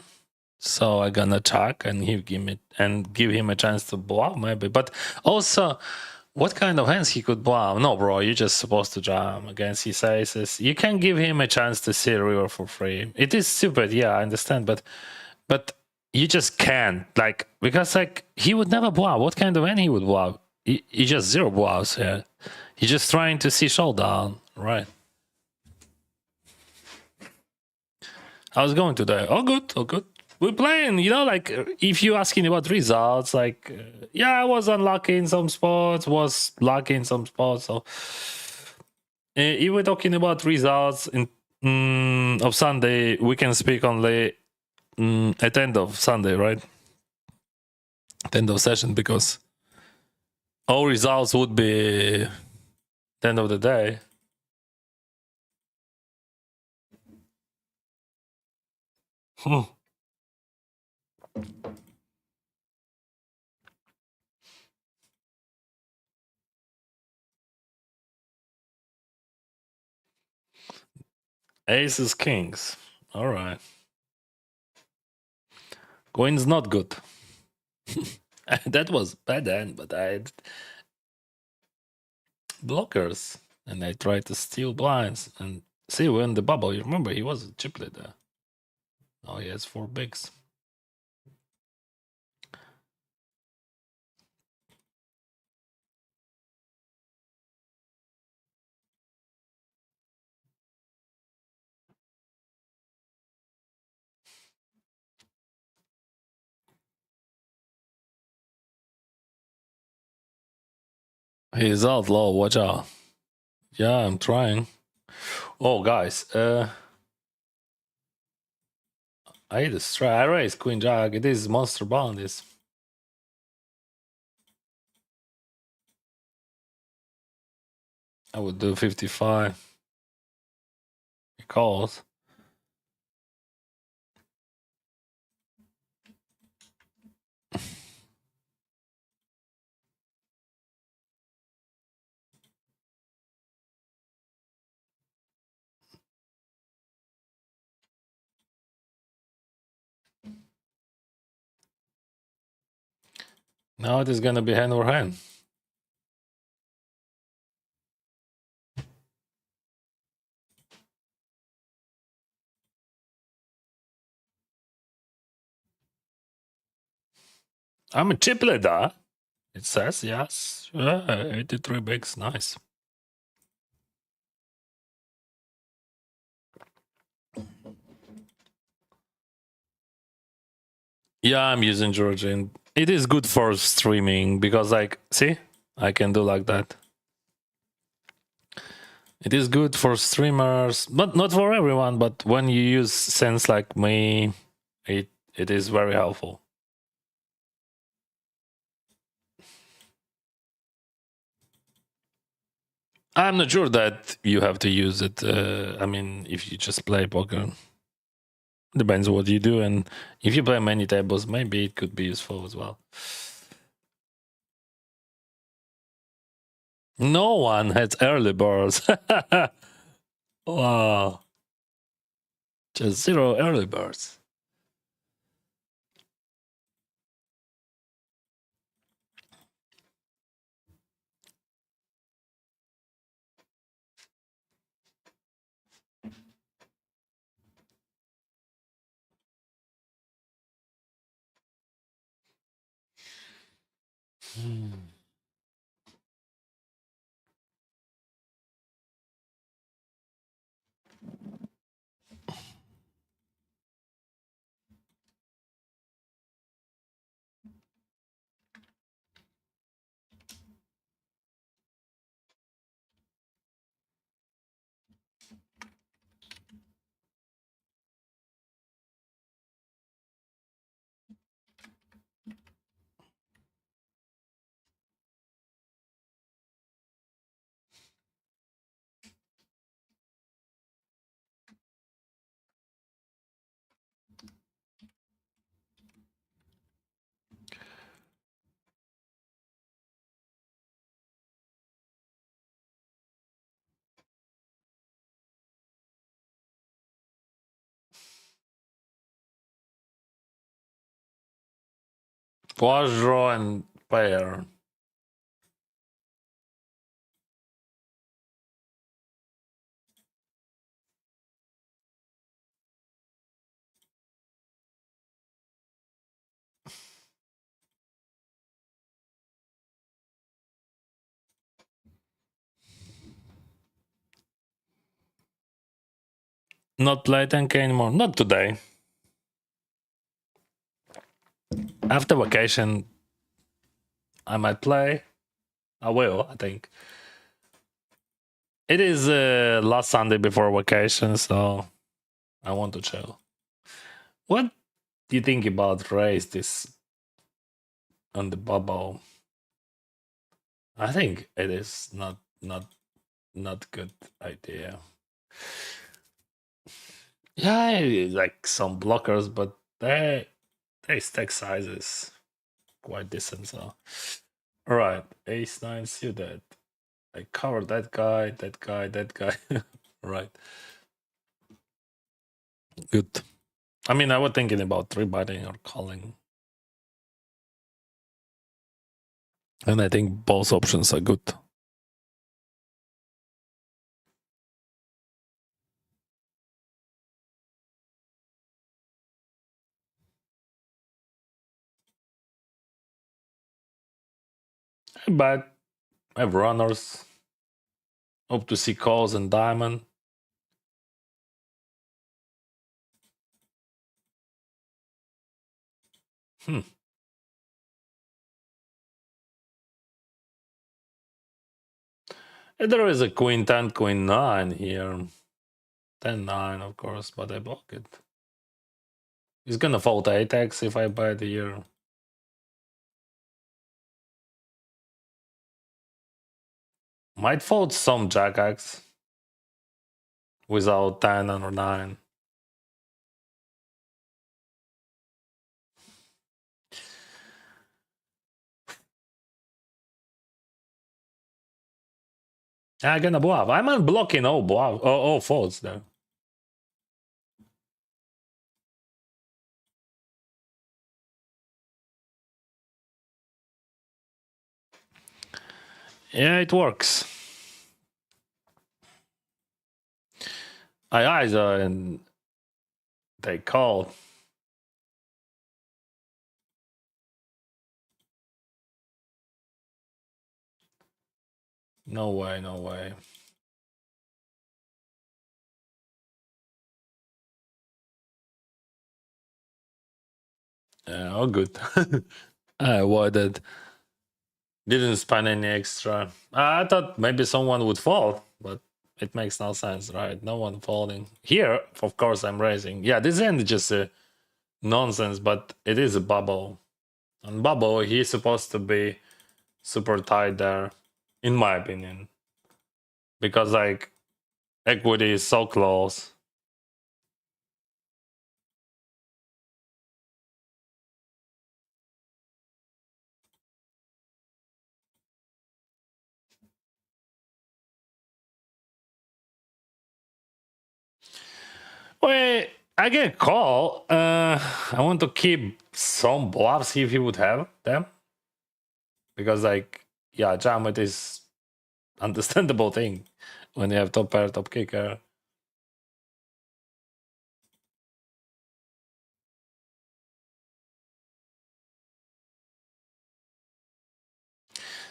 A: So I'm gonna check and give him a chance to bluff maybe. But also, what kind of hands he could bluff? No, bro, you're just supposed to jam against his aces. You can give him a chance to see a river for free. It is stupid, yeah, I understand, but you just can't, like, because like he would never bluff. What kind of hand he would bluff? He just zero bluffs here. He's just trying to see showdown, right? How's it going today? All good, all good. We're playing, like if you're asking about results, like yeah, I was unlucky in some spots, was lucky in some spots. So if we're talking about results of Sunday, we can speak only at end of Sunday, right? At end of session, because all results would be at the end of the day. Aces, kings. All right. Queen's not good. That was bad end, but I had blockers and I tried to steal blinds. And see, we're in the bubble. You remember he was a chiplet there. Oh, he has 4 bigs. He's outlaw. Watch out. Yeah, I'm trying. Oh, guys. I hit a strike. I raised Queen Jack. It is monster bound. I would do 55. He calls. Now it is gonna be hand over hand. I'm a chiplet, huh? It says yes. 83 bigs. Nice. Yeah, I'm using Georgian. It is good for streaming because, like, see, I can do like that. It is good for streamers, but not for everyone. But when you use sense like me, it is very helpful. I'm not sure that you have to use it. I mean, if you just play poker, depends what you do, and if you play many tables, maybe it could be useful as well. No one has early birds. Wow, just 0 early birds. Flush draw and pair. Not play 10k anymore. Not today. After vacation, I might play. I will, I think. It is last Sunday before vacation, so I want to chill. What do you think about race this on the bubble? I think it is not good idea. Yeah, like some blockers, but they stack sizes quite decent. So, all right, ace nine suited. I covered that guy, that guy, that guy. Right, good. I mean, I was thinking about three betting or calling, and I think both options are good. But I have runners. Hope to see calls and diamond. Hmm. And there is a queen 10, queen 9 here. 10 9, of course, but I block it. He's gonna fold 8x if I bet here. Might fold some jack x without 10 or 9. I'm gonna bluff. I'm unblocking all bluff, all folds there. Yeah, it works. I either and they call. No way, no way. Yeah, all good. I avoided. Didn't spend any extra. I thought maybe someone would fall, but it makes no sense, right? No one falling. Here, of course, I'm raising. Yeah, this end is just a nonsense, but it is a bubble. On bubble, he's supposed to be super tight there, in my opinion. Because, like, equity is so close. Wait, I get a call. I want to keep some bluffs, see if he would have them. Because, like, yeah, jam it is understandable thing when you have top pair, top kicker.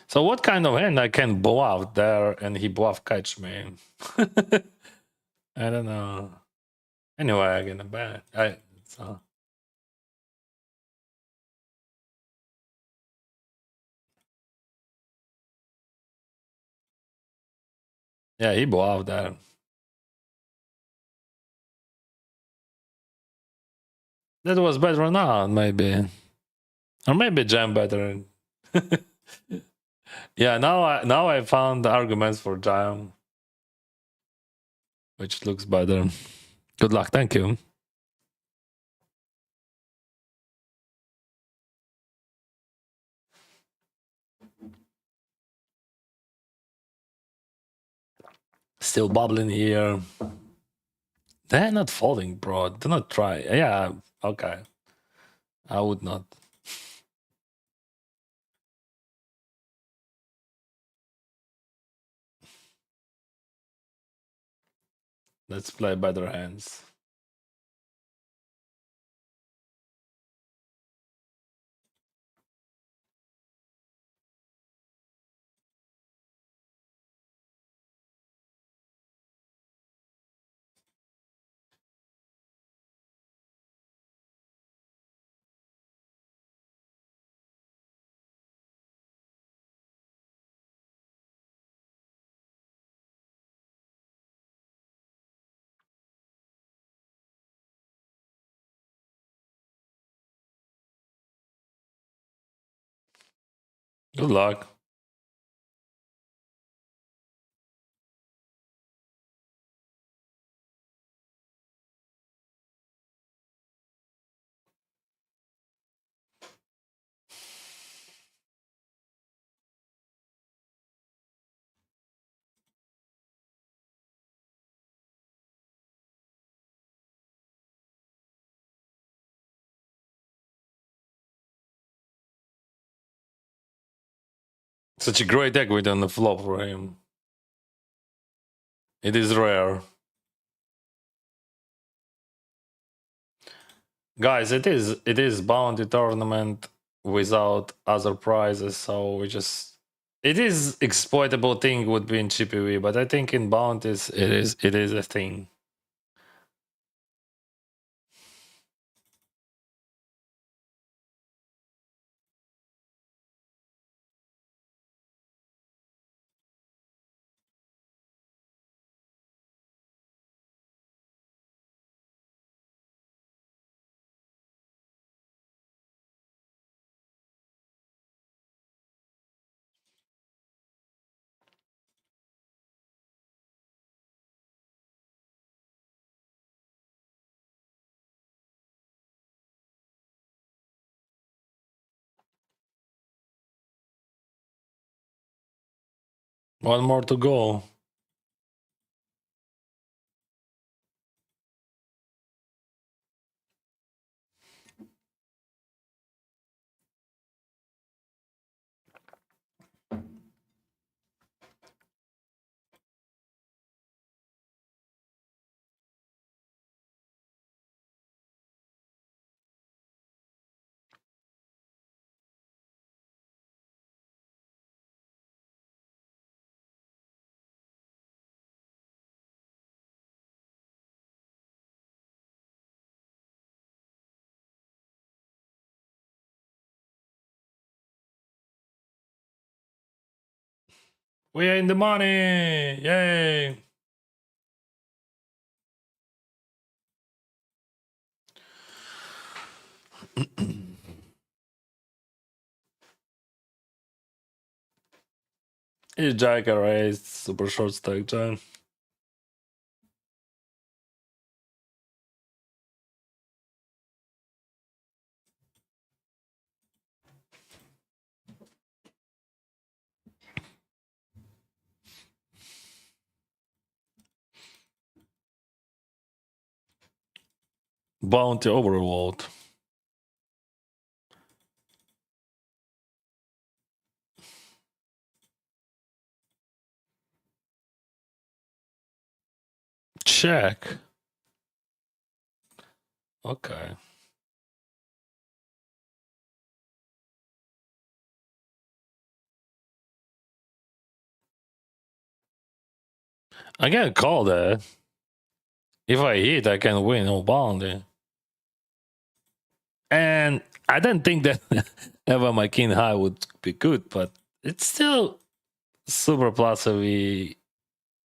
A: So what kind of hand I can bluff there and he bluff catch me? I don't know. Anyway, I'm gonna bet. So. Yeah, he bluffed there. That was better now, maybe. Or maybe jam better. Yeah, now I found arguments for jam, which looks better. Good luck, thank you. Still bubbling here. They're not folding, bro. Do not try. Yeah, okay. I would not. Let's play better hands. Good luck. Such a great equity on the flop for him. It is rare. Guys, it is bounty tournament without other prizes, so we just it is exploitable thing would be in GPV, but I think in bounties it is a thing. One more to go. We are in the money! Yay! It's Jack raised super short stack John. Bounty overload. Check. Okay. I can call that. If I hit, I can win no bounty. And I didn't think that ever my king high would be good, but it's still super plus heavy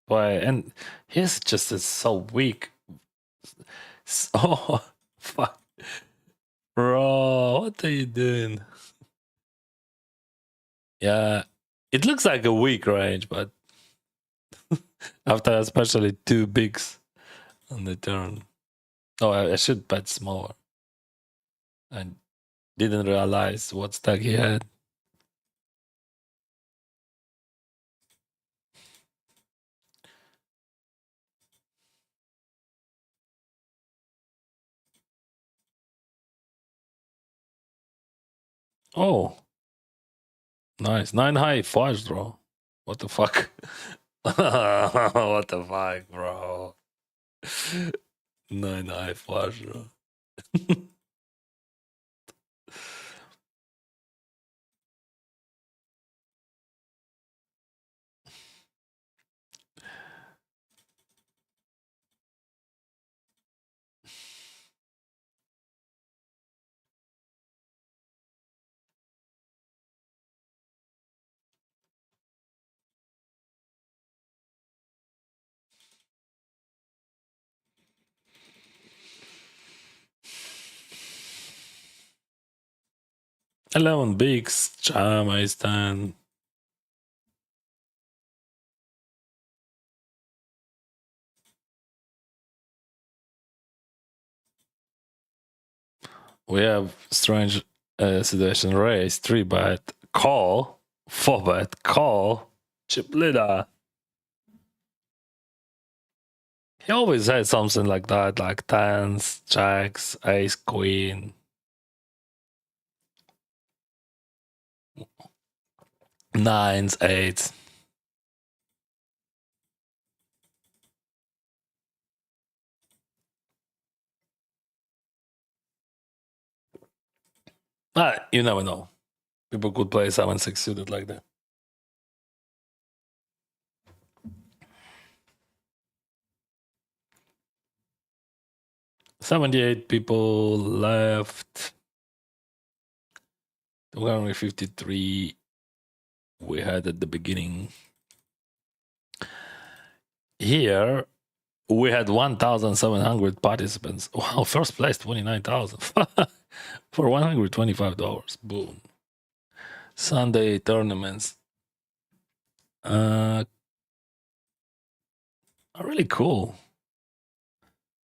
A: play. And he's just is so weak. So fuck. Bro, what are you doing? Yeah. It looks like a weak range, but after especially two bigs on the turn. Oh, I should bet smaller. I didn't realize what stack he had. Oh, nice. 9 high, 5 draw. What the fuck? What the fuck, bro? Nine high flush draw. Eleven bigs, jam, ace ten. We have strange situation. Raise, 3-bet, call, 4-bet, call, chip leader. He always had something like that, like tens, jacks, ace, queen. Nines, eights. You never know. People could play 7-6 suited like that. 78 people left. 253 we had at the beginning. Here we had 1,700 participants. Wow, first place 29,000 for $125. Boom. Sunday tournaments. Are really cool.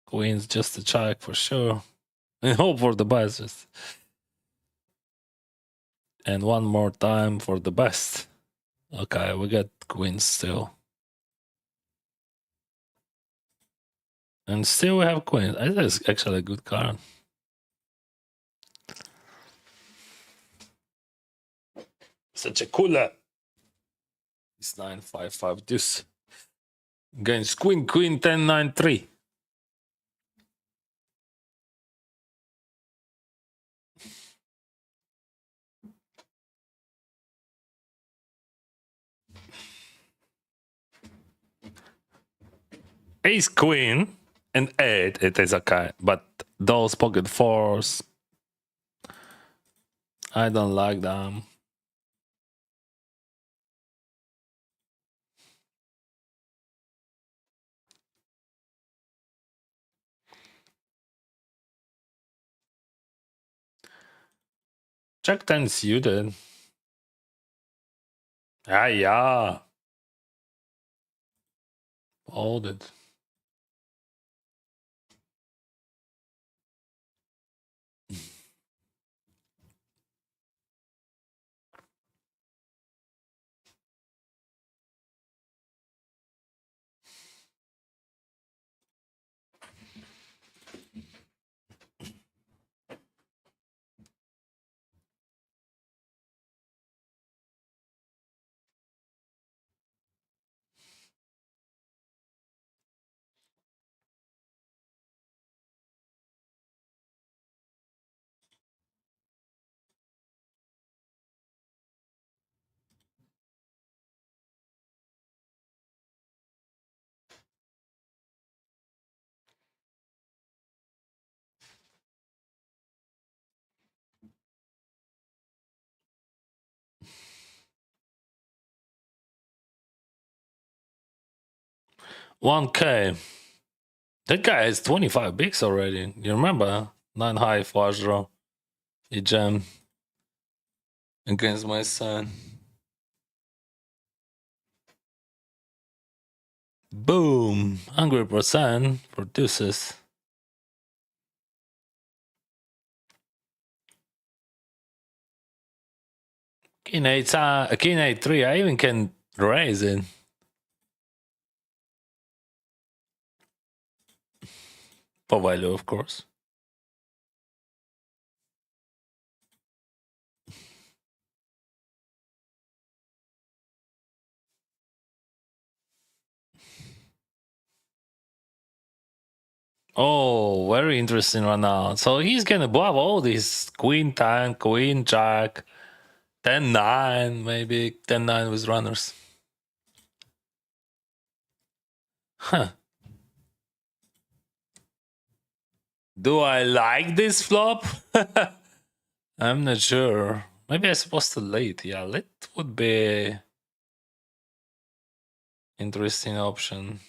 A: Queens just a check for sure. And hope for the best. Just. And one more time for the best. Okay, we got queens still. And still we have queens. That's actually a good card. Such a cooler. It's 9-5-5 deuce. Against queen, 10-9-3. Ace, queen, and 8, it is okay. But those pocket fours, I don't like them. Jack 10 suited. Ah, yeah. Hold it. $1K. That guy has 25 bigs already. You remember? 9 high flush draw. He jammed against my son. Boom. 100% for deuces. King 8, King 8-3. I even can raise it. For value, of course. Oh, very interesting right now. So he's gonna bluff all these queen 10, queen jack, 10-9, maybe 10-9 with runners. Huh. Do I like this flop? I'm not sure. Maybe I'm supposed to late. Yeah, late would be interesting option.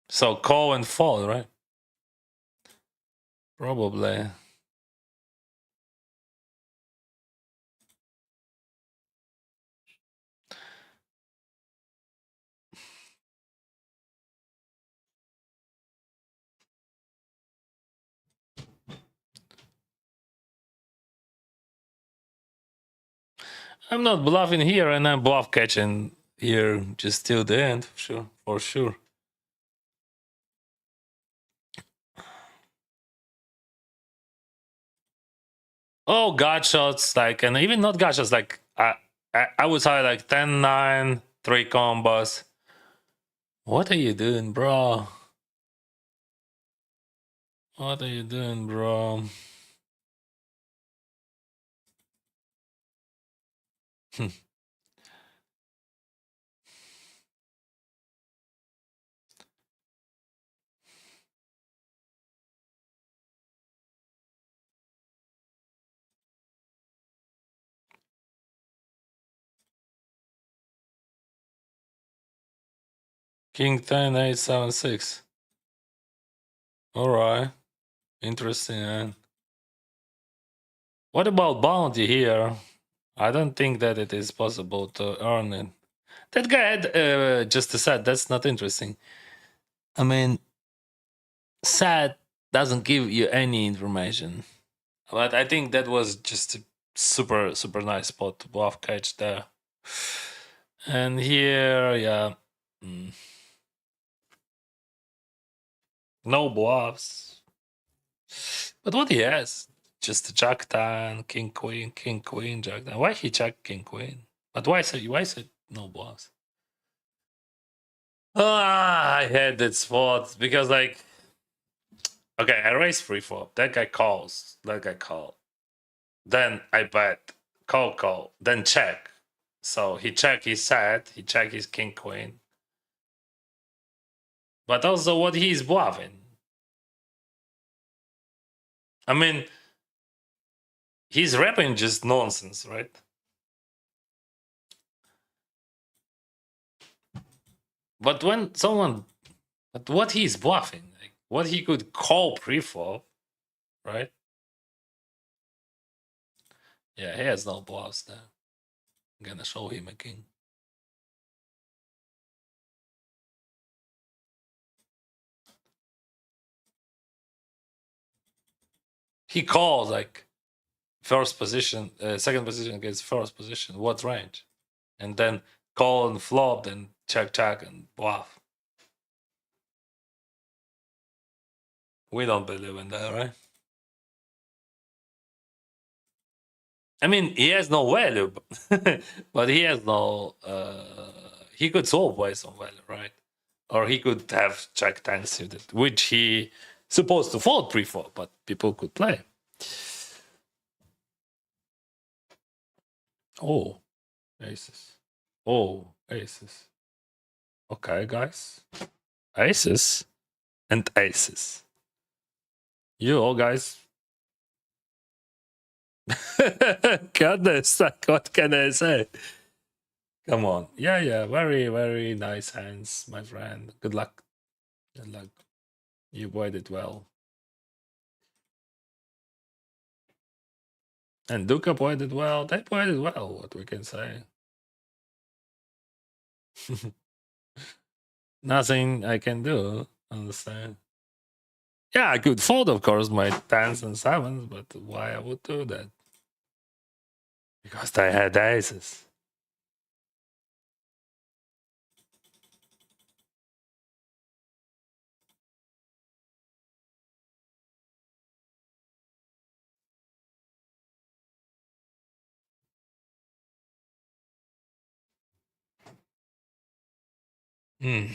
A: So call and fold, right? Probably. I'm not bluffing here, and I'm bluff catching here just till the end, sure, for sure. Oh, gut shots, like, and even not gut shots, like, I would say like 10-9, 3 combos. What are you doing, bro? What are you doing, bro? King 10, 8, 7, 6. All right. Interesting, man. What about bounty here? I don't think that it is possible to earn it. That guy had just a set. That's not interesting. I mean, set doesn't give you any information. But I think that was just a super, super nice spot to bluff catch there. And here, yeah. No bluffs. But what he has? Just Jack 10, King Queen, Jack 10. Why he check King Queen? But why say no bluffs? Ah, I had that spot because like okay, I raise free flop. That guy calls. That guy call. Then I bet call. Then check. So he check his set. He check his king queen. But also what he's bluffing. I mean, he's rapping just nonsense, right? But when someone, but what he's bluffing, like what he could call pre-flop, right? Yeah, he has no bluffs there. I'm gonna show him a king. He calls like first position, second position against first position. What range? And then call and flop, then check and bluff. We don't believe in that, right? I mean, he has no value, but he has no. He could solve by some value, right? Or he could have check ten suited, which he supposed to fold pre-flop, but people could play. Oh, aces. Oh, aces. Okay, guys. Aces and aces. You all guys. Goodness, like, what can I say? Come on. Yeah. Very, very nice hands, my friend. Good luck. Good luck. You played it well. And Duca played it well. They played it well, what we can say. Nothing I can do. Understand? Yeah, I could fold, of course, my tens and sevens, but why I would do that? Because they had aces. Mm.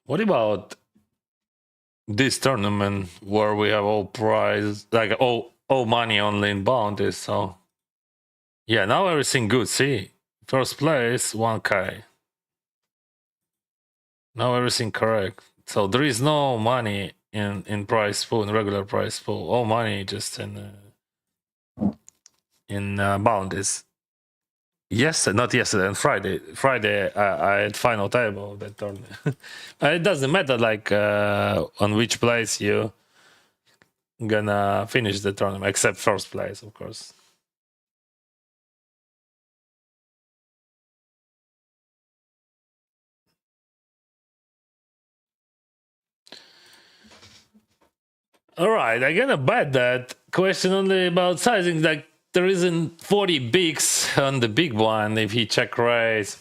A: What about this tournament where we have all prize, like all money only in bounties? So yeah, now everything good. See, first place 1K. Now everything correct. So there is no money in prize pool, in regular prize pool. All money just in bounties. Yes, not yesterday, on Friday. Friday, I had final table of that tournament. It doesn't matter, like on which place you gonna finish the tournament, except first place, of course. All right, I'm gonna bet that question only about sizing. Like there isn't 40 bigs on the big one. If he check raise,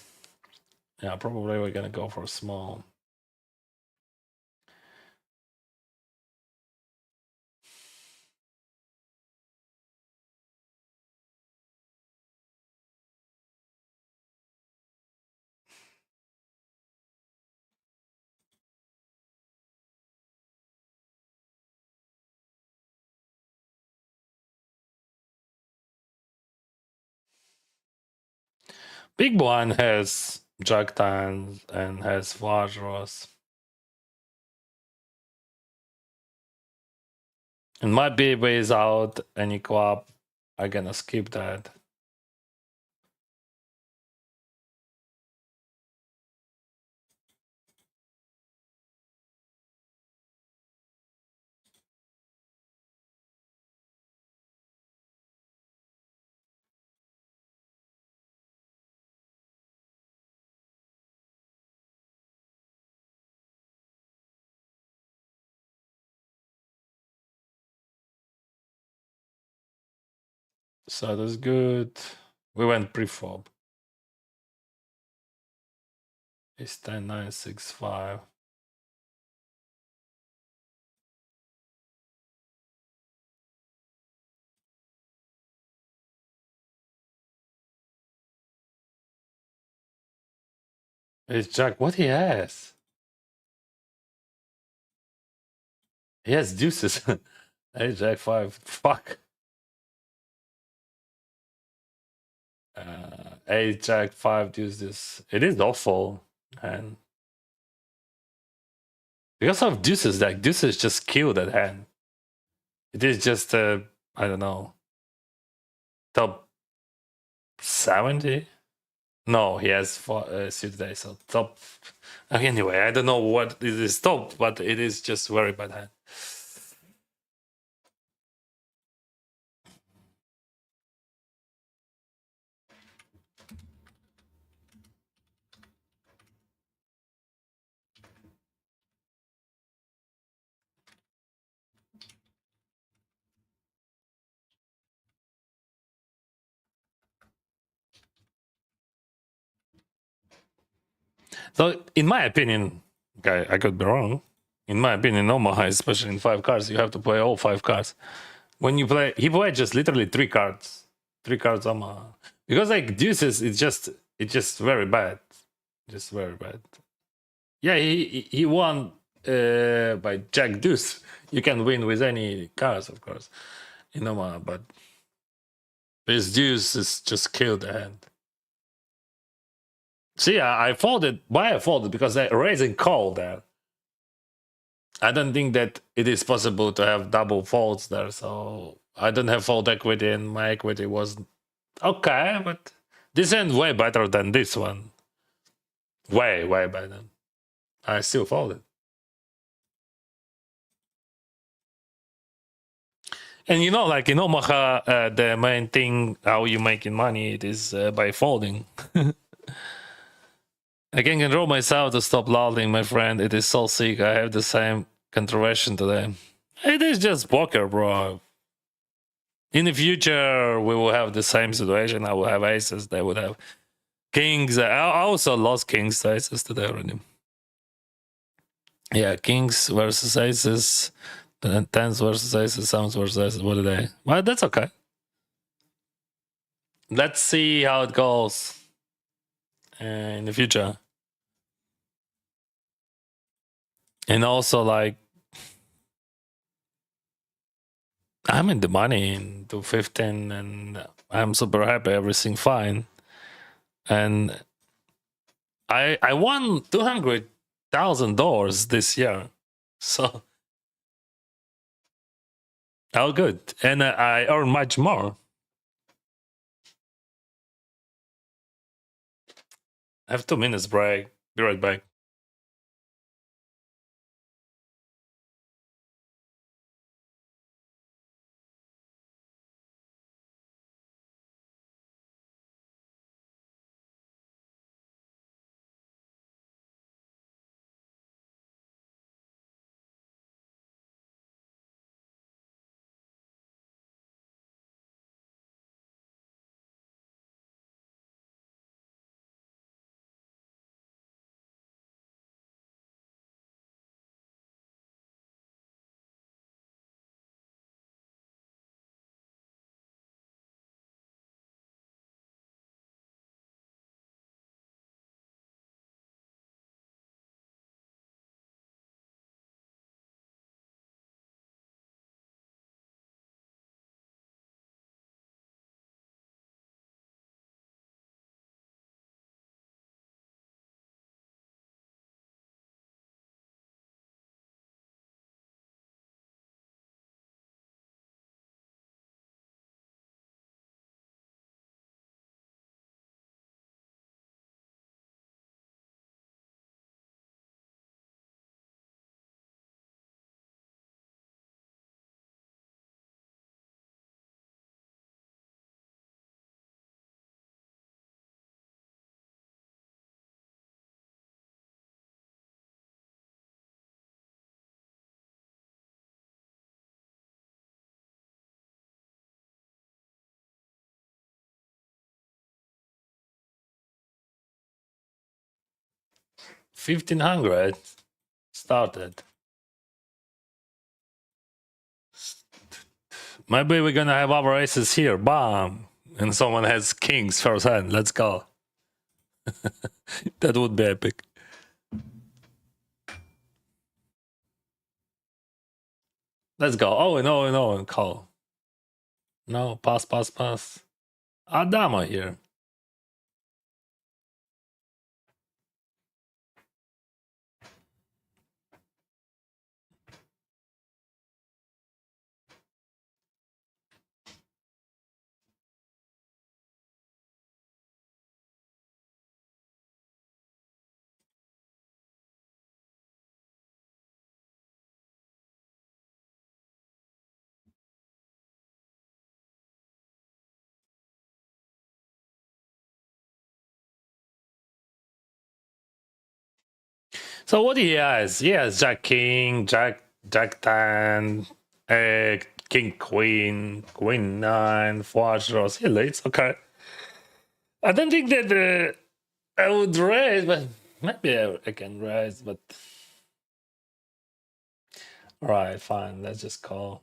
A: yeah, probably we're gonna go for small. Big one has jack tens and has flush draws. And my BB is out any club. I'm gonna skip that. So that's good. We went pre-fob. It's 10-9-6-5. It's Jack. What he has? He has deuces. Hey, Jack 5. Fuck. Hey, Jack 5 deuces. It is awful. And because of deuces, like deuces just kill that hand. It is just, I don't know, top 70? No, he has suited ace, so top. Anyway, I don't know what it is top, but it is just very bad hand. So, in my opinion, okay, I could be wrong. In my opinion, Omaha, especially in 5 cards, you have to play all 5 cards. When you play, he played just literally 3 cards, 3 cards Omaha, because like deuces, it's just very bad, just very bad. Yeah, he won by Jack Deuce. You can win with any cards, of course, in Omaha, but his Deuce is just killed the hand. See, I folded. Why I folded? Because I raising call there. I don't think that it is possible to have double folds there, so I don't have fold equity, and my equity was okay, but this end way better than this one. Way better. I still folded. And you know, like in Omaha, the main thing how you making money it is by folding. I can control myself to stop louding, my friend. It is so sick. I have the same controversy today. It is just poker, bro. In the future, we will have the same situation. I will have aces. They would have kings. I also lost kings aces today already. Yeah, kings versus aces, tens versus aces, sevens versus aces. What are they? Well, that's okay. Let's see how it goes in the future. And also, like, I'm in the money into 15 and I'm super happy, everything fine. And I won $200,000 this year. So, oh, good. And I earn much more. I have 2 minutes break. Be right back. $1,500 started. Maybe we're gonna have our aces here. Bam! And someone has kings first hand. Let's go. That would be epic. Let's go. Oh, no, and call. No, pass. Adama here. So what he has? He has Jack King, Jack 10, King Queen, Queen 9, Flush Draws. He leads. Okay. I don't think that I would raise, but maybe I can raise, but alright, fine. Let's just call.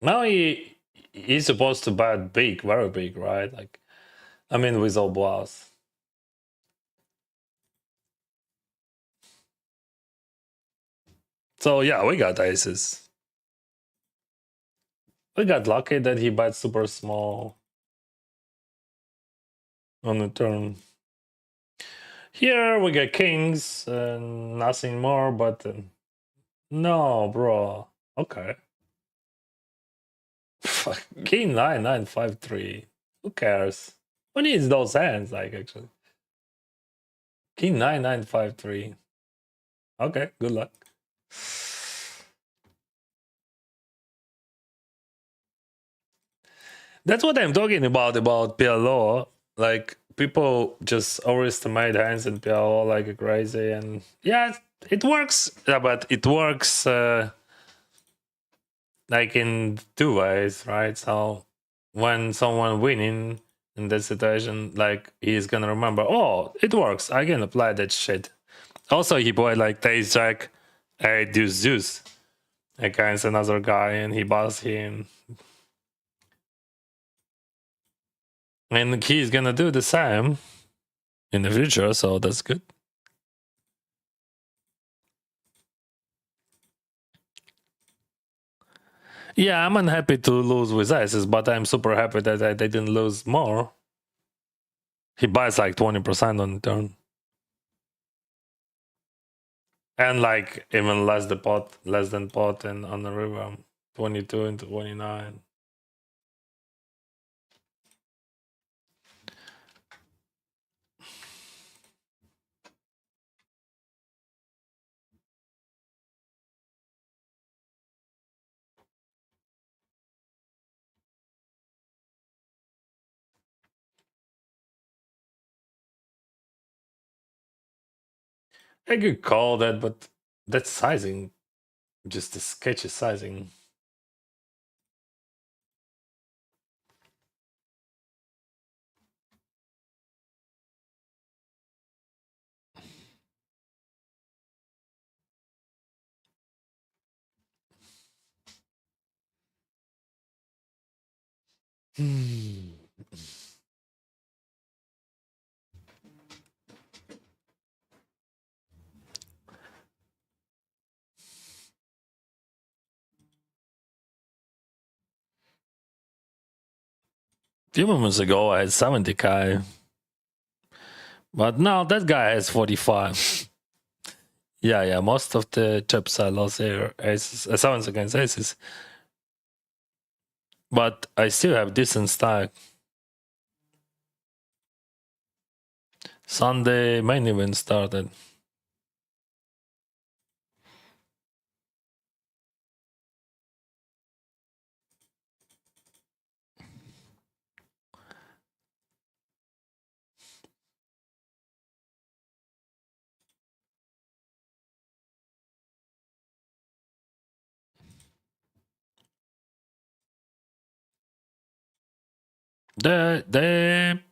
A: Now he's supposed to bet big, very big, right? Like, I mean, with all bluffs. So yeah, we got aces. We got lucky that he bets super small on the turn. Here we get kings and nothing more, but no, bro. Okay. Fuck. King 9 9 5 3. Who cares? Who needs those hands? Like, actually, King 9 9 5 3. Okay, good luck. That's what I'm talking about PLO. Like, people just overestimate hands in PLO like crazy, and yeah, it works. Yeah, but it works like in two ways, right? So when someone winning in that situation, like, he's gonna remember, oh, it works. I can apply that shit. Also, he played like Ace Jack, a Deuce Deuce against another guy, and he buzzed him. And he's gonna do the same in the future, so that's good. Yeah, I'm unhappy to lose with aces, but I'm super happy that I didn't lose more. He buys like 20% on the turn. And like even less than pot and on the river. 22 and 29. I could call that, but that's sizing. Just a sketchy sizing. Few moments ago, I had 70k. But now that guy has 45. Yeah, most of the chips I lost here, aces, sevens against aces. But I still have decent stack. Sunday main event started. They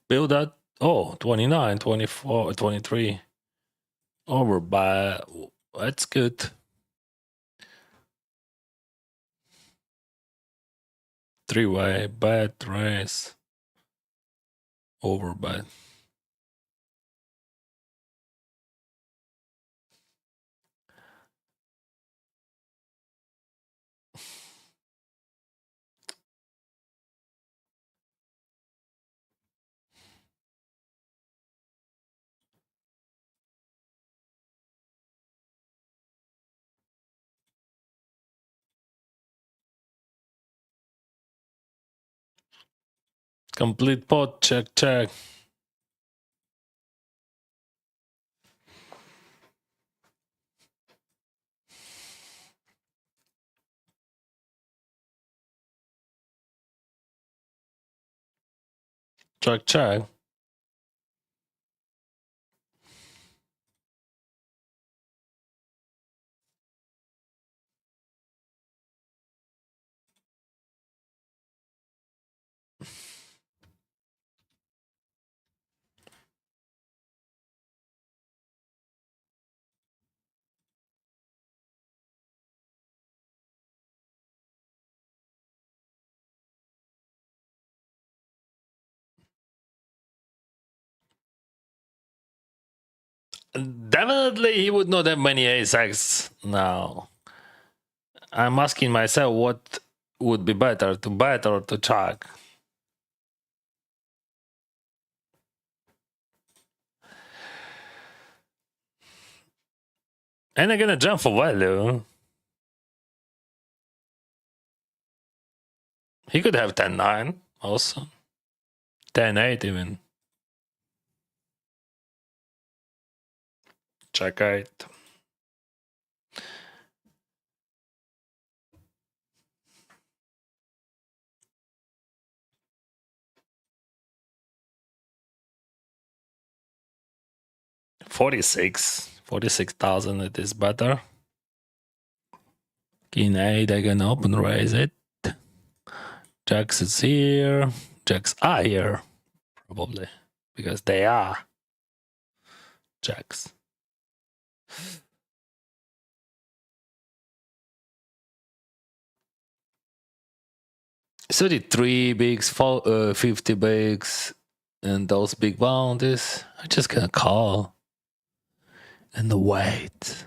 A: build that 29, 24, 23 over by that's good. 3-way bet race over bet. Complete pot, check. Check. Definitely he would not have many ace-x now. I'm asking myself what would be better, to bet or to check. And I'm gonna jump for value. He could have 10-9 also. 10-8 even. Check 8. $46,000 it is better. King 8, I can open raise it. Jacks is here. Jacks are here. Probably. Because they are jacks. So the 3 bigs, 50 bigs, and those big bounties, I'm just gonna call and wait.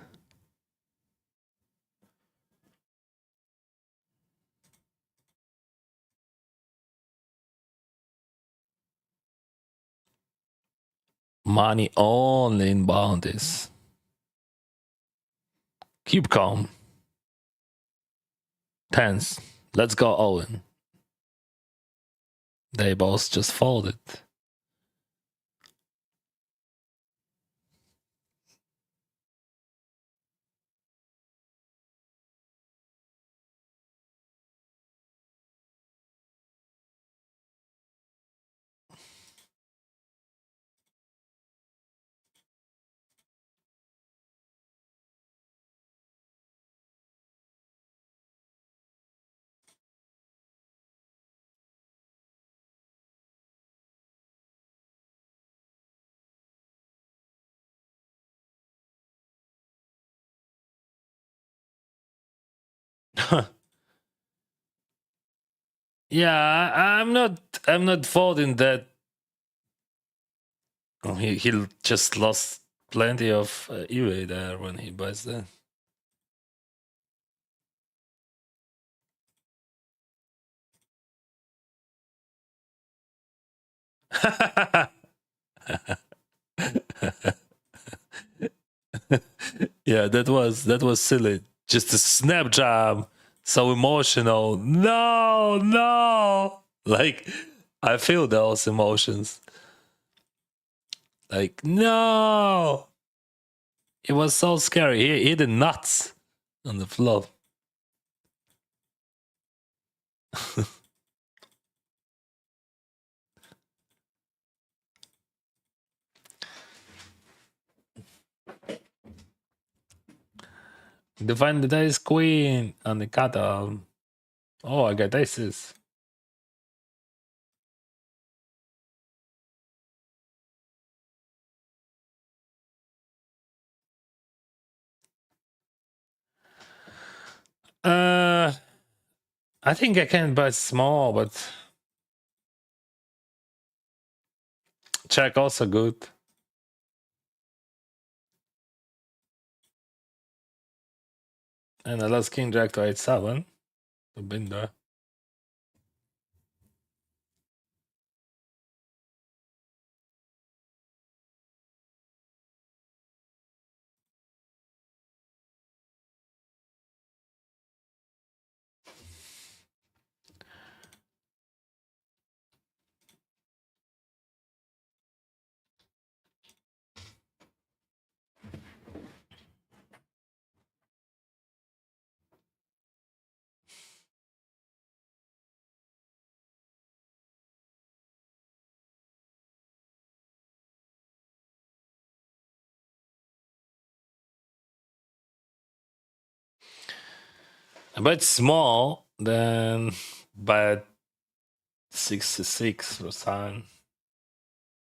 A: Money only in bounties. Keep calm. Tens. Let's go, Owen. They both just folded. Yeah, I'm not folding that. Oh, he just lost plenty of eBay there when he buys that. Yeah, that was silly. Just a snap jab, so emotional. No, no. Like I feel those emotions. Like no. It was so scary. He hit the nuts on the flop. Define the dice queen on the cutoff. Oh, I got aces. I think I can buy small, but check also good. And I lost king jack to 8-7. To binder. But small, then but 66 or something.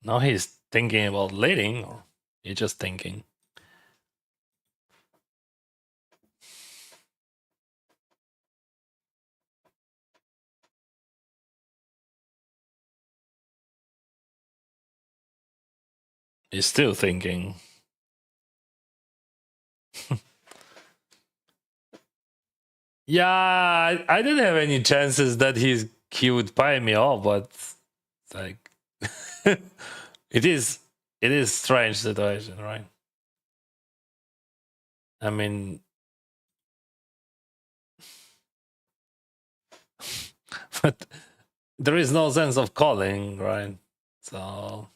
A: Now he's thinking about leading, or he's just thinking. He's still thinking. Yeah, I didn't have any chances that he would buy me off, but like it is strange situation, right? I mean, but there is no sense of calling, right? So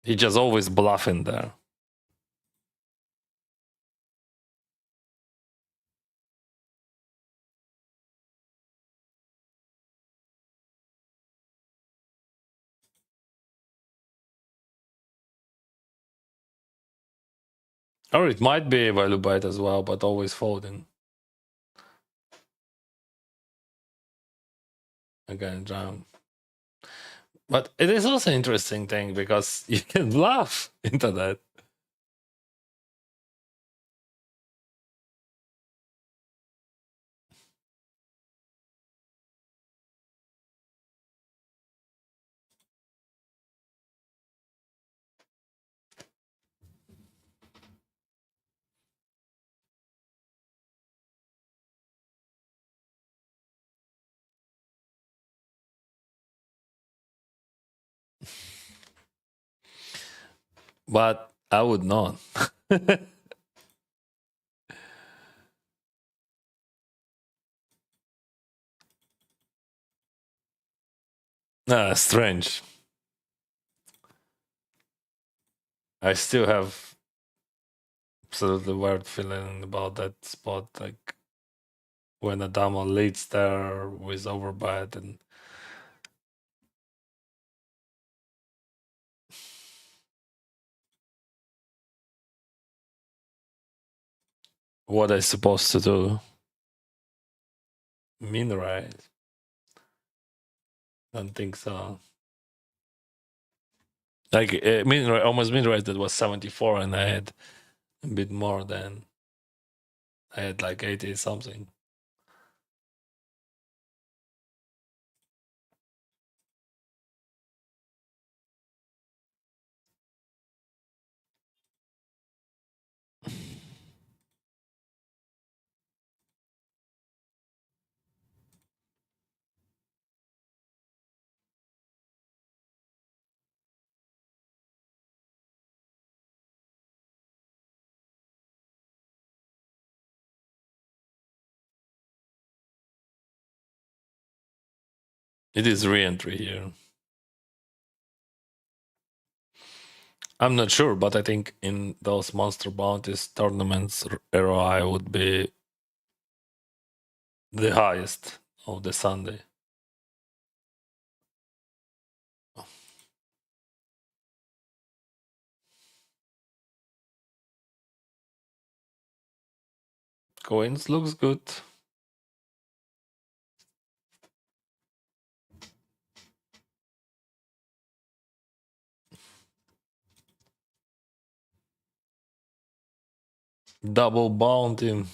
A: he just always bluffing there. Or it might be a value bite as well, but always folding. Again, jump. But it is also an interesting thing because you can bluff into that. but I would not. Strange. I still have absolutely weird feeling about that spot, like when Adamo leads there with overbet and what I supposed to do. Mean right? Don't think so. Like almost mean right. That was 74, and I had a bit more than I had like 80 something. It is re-entry here. I'm not sure, but I think in those monster bounties tournaments, ROI would be the highest of the Sunday. Coins looks good. Double bounty.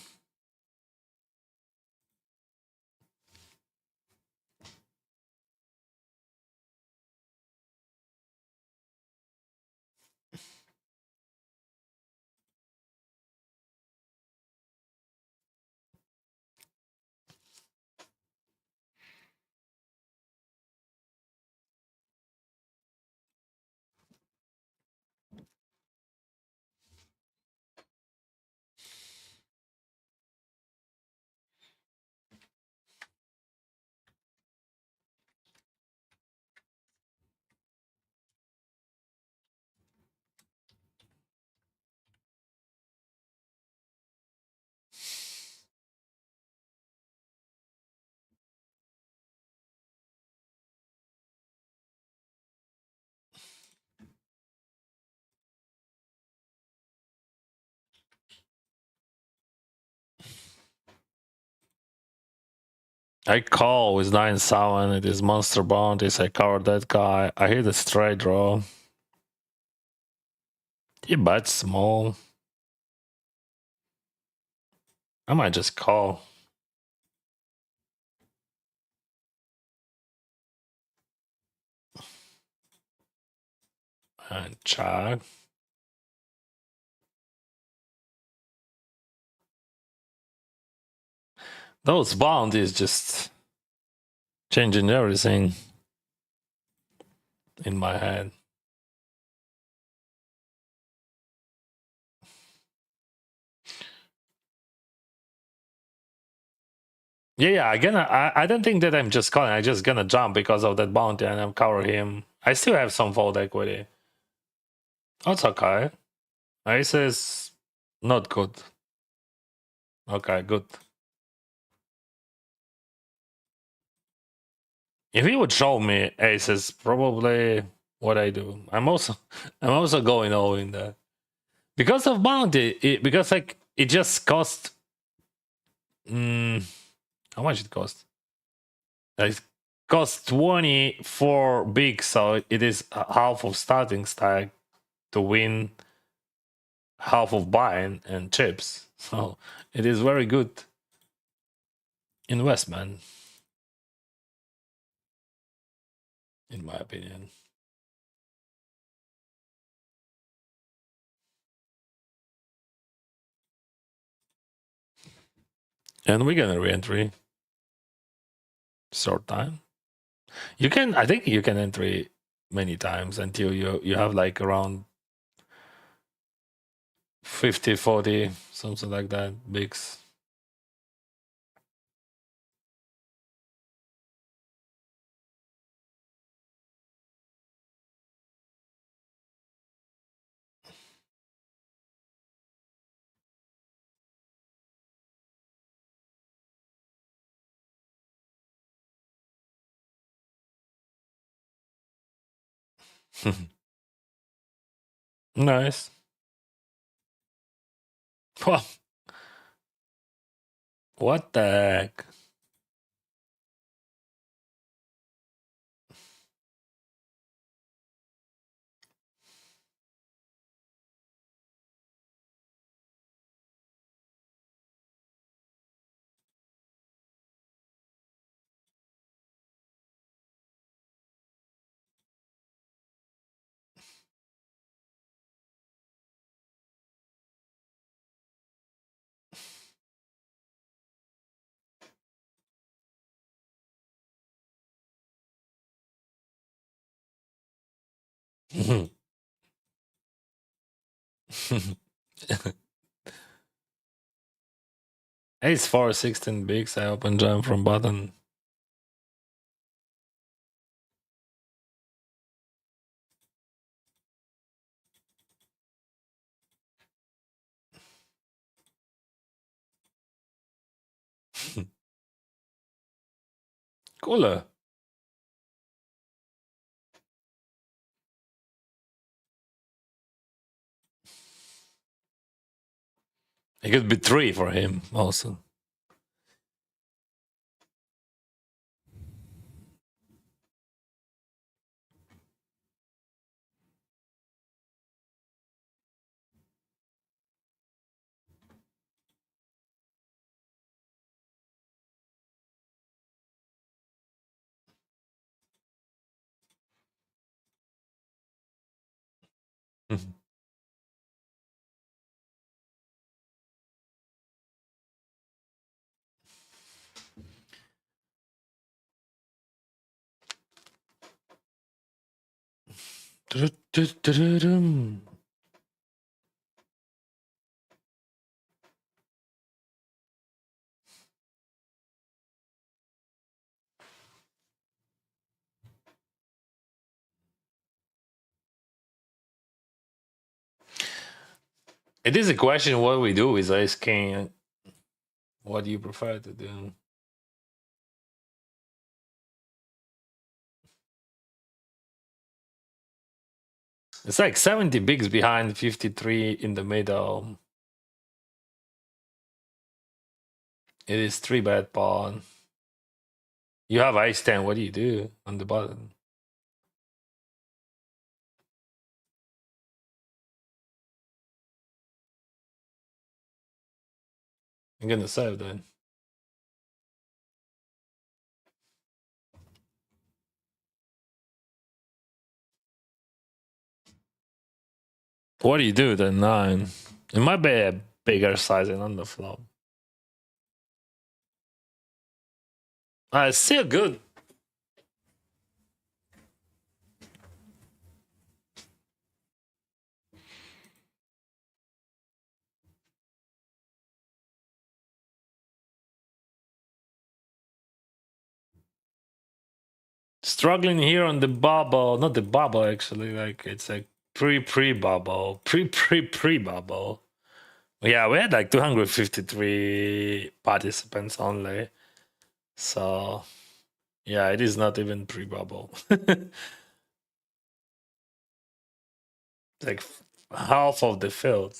A: I call with 9-7. It is monster bounties. I cover that guy. I hit a straight draw. He bets small. I might just call. And check. Those bounties just changing everything in my head. Yeah. I don't think that I'm just calling. I'm just gonna jump because of that bounty and I'm cover him. I still have some fold equity. That's okay. Ace is not good. Okay, good. If he would show me aces, probably what I do. I'm also going all in there because of bounty. Because like it just cost. How much it cost? It cost 24 big, so it is half of starting stack to win half of buying and chips. So it is very good investment, in my opinion. And we're gonna re-entry short time. You can, I think you can entry many times until you have like around 50, 40, something like that. Bigs. Nice. What the heck? Ace 4, 16 bigs. I open jam from button. Cooler. It could be 3 for him also. It is a question what we do with Ace King. What do you prefer to do? It's like 70 bigs behind, 53 in the middle. It is 3-bet pawn. You have Ace 10. What do you do on the button? I'm gonna save then. What do you do then? 9. It might be a bigger sizing on the flop. It's still good. Struggling here on the bubble. Not the bubble, actually. Like, it's a pre-bubble. Pre-bubble. Yeah, we had like 253 participants only. So, yeah, it is not even pre-bubble. Like half of the field.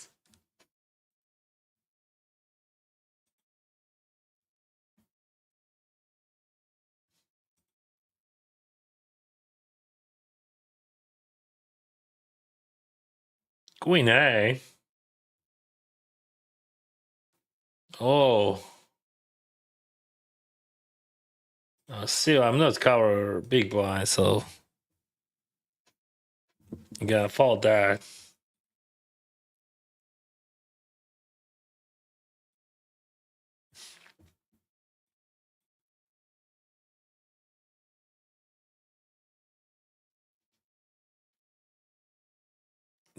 A: Queen A. Oh. Still, I'm not cover big blind, so you gotta fold that.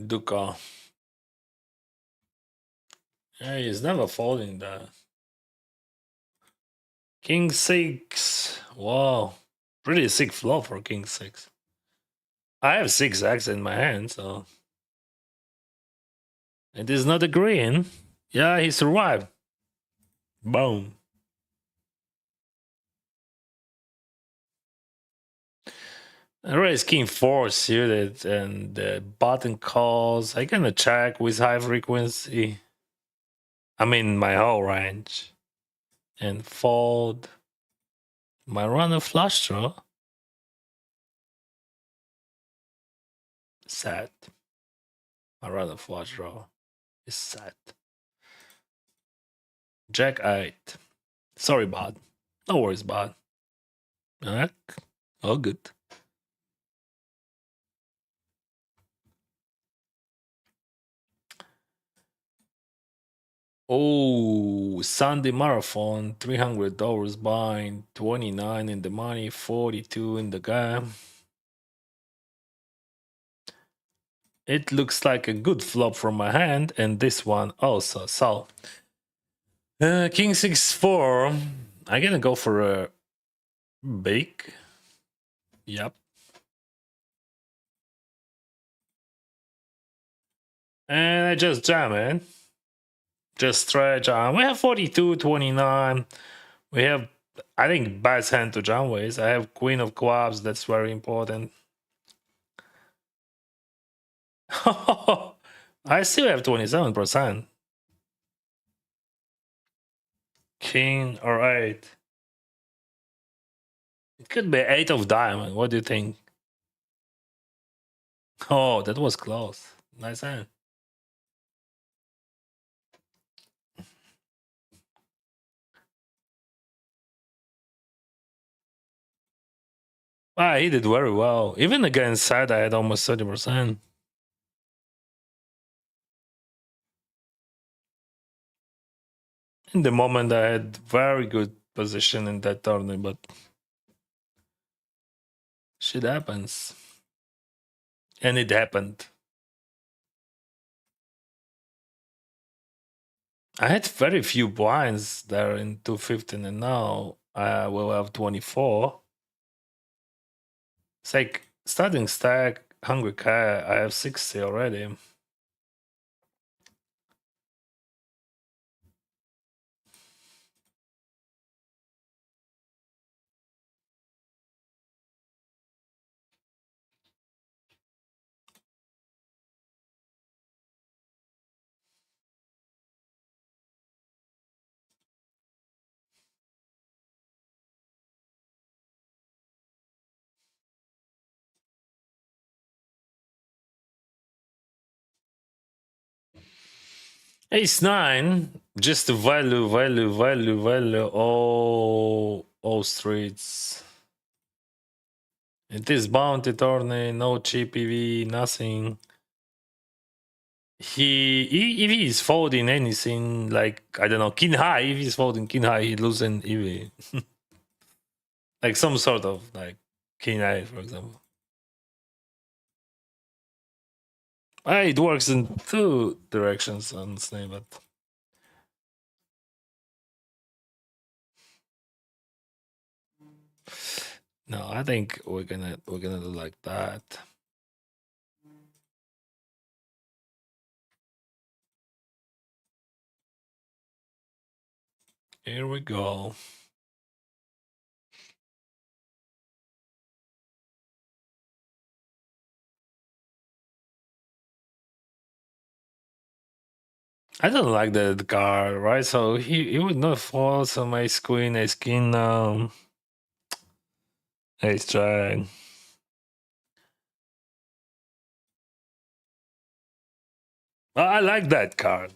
A: Duca. Yeah, he's never folding that. King 6. Wow. Pretty sick flop for King 6. I have 6x in my hand, so. It is not a green. Yeah, he survived. Boom. I raise King 4 suited and the button calls. I gonna check with high frequency. I mean, my whole range. And fold. My runner flush draw. Set. My runner flush draw is set. Jack 8. Sorry, bud. No worries, bud. Alright. All good. Oh, Sunday marathon, $300 buying, 29 in the money, 42 in the game. It looks like a good flop from my hand, and this one also. So, King 6-4. I'm gonna go for a big. Yep. And I just jam it. Just stretch on. We have 42, 29. We have, I think, best hand to jam with. I have Queen of Clubs. That's very important. I still have 27%. King or 8. It could be 8 of diamond. What do you think? Oh, that was close. Nice hand. Ah, he did very well. Even against Sad, I had almost 30%. In the moment, I had very good position in that tournament, but shit happens. And it happened. I had very few blinds there in 215, and now I will have 24. It's like starting stack, 100k, I have 60 already. Ace 9, just value, all streets. It is bounty tourney, no cheap EV, nothing. If he is folding anything like, I don't know, king high, if he's folding king high, he losing EV. Like some sort of like king high, for example. It works in two directions, honestly, but no, I think we're gonna do like that. Here we go. I don't like the card, right? So he would not fall. So my queen, ace king, ace jack. Well, I like that card.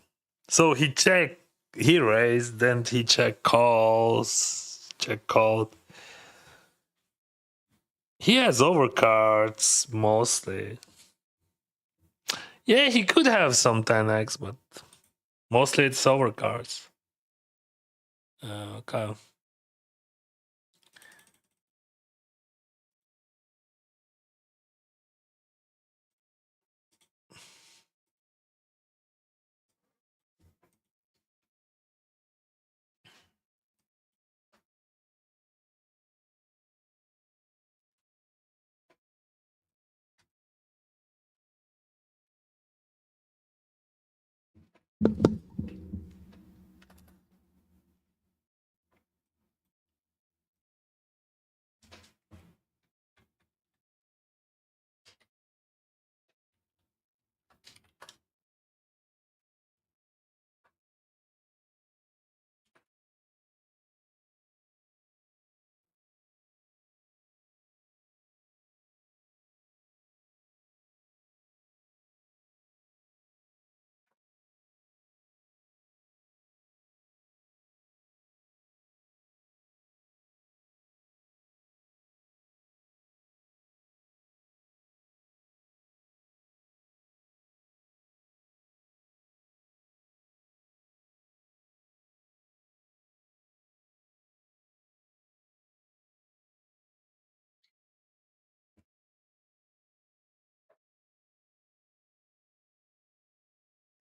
A: So he check, he raised, then he check calls, check called. He has overcards mostly. Yeah, he could have some 10x, but mostly it's overcards. Okay.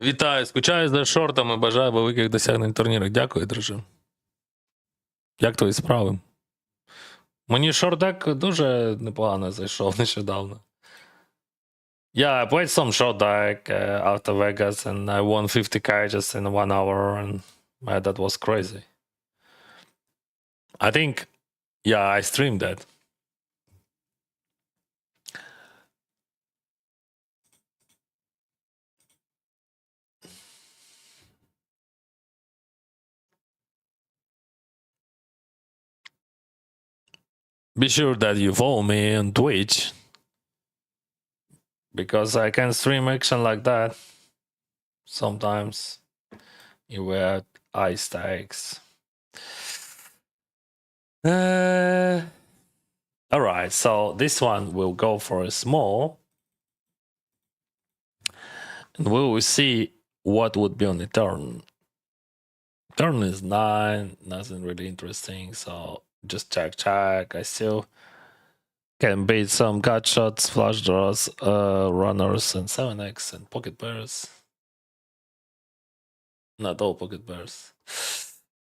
A: Вітаю, скучаю за шортами, бажаю великих досягнень турніру. Дякую, друже. Як твої справи? Мені шорт-дек дуже непогано зайшов нещодавно. Yeah, I played some short deck after Vegas and I won 50k just in 1 hour and that was crazy. I think, yeah, I streamed that. Be sure that you follow me on Twitch because I can stream action like that sometimes. You wear ice tags. All right, so this one will go for a small. And we will see what would be on the turn. Turn is 9, nothing really interesting, so just check. I still can beat some gut shots, flush draws, runners, and 7x and pocket pairs. Not all pocket pairs.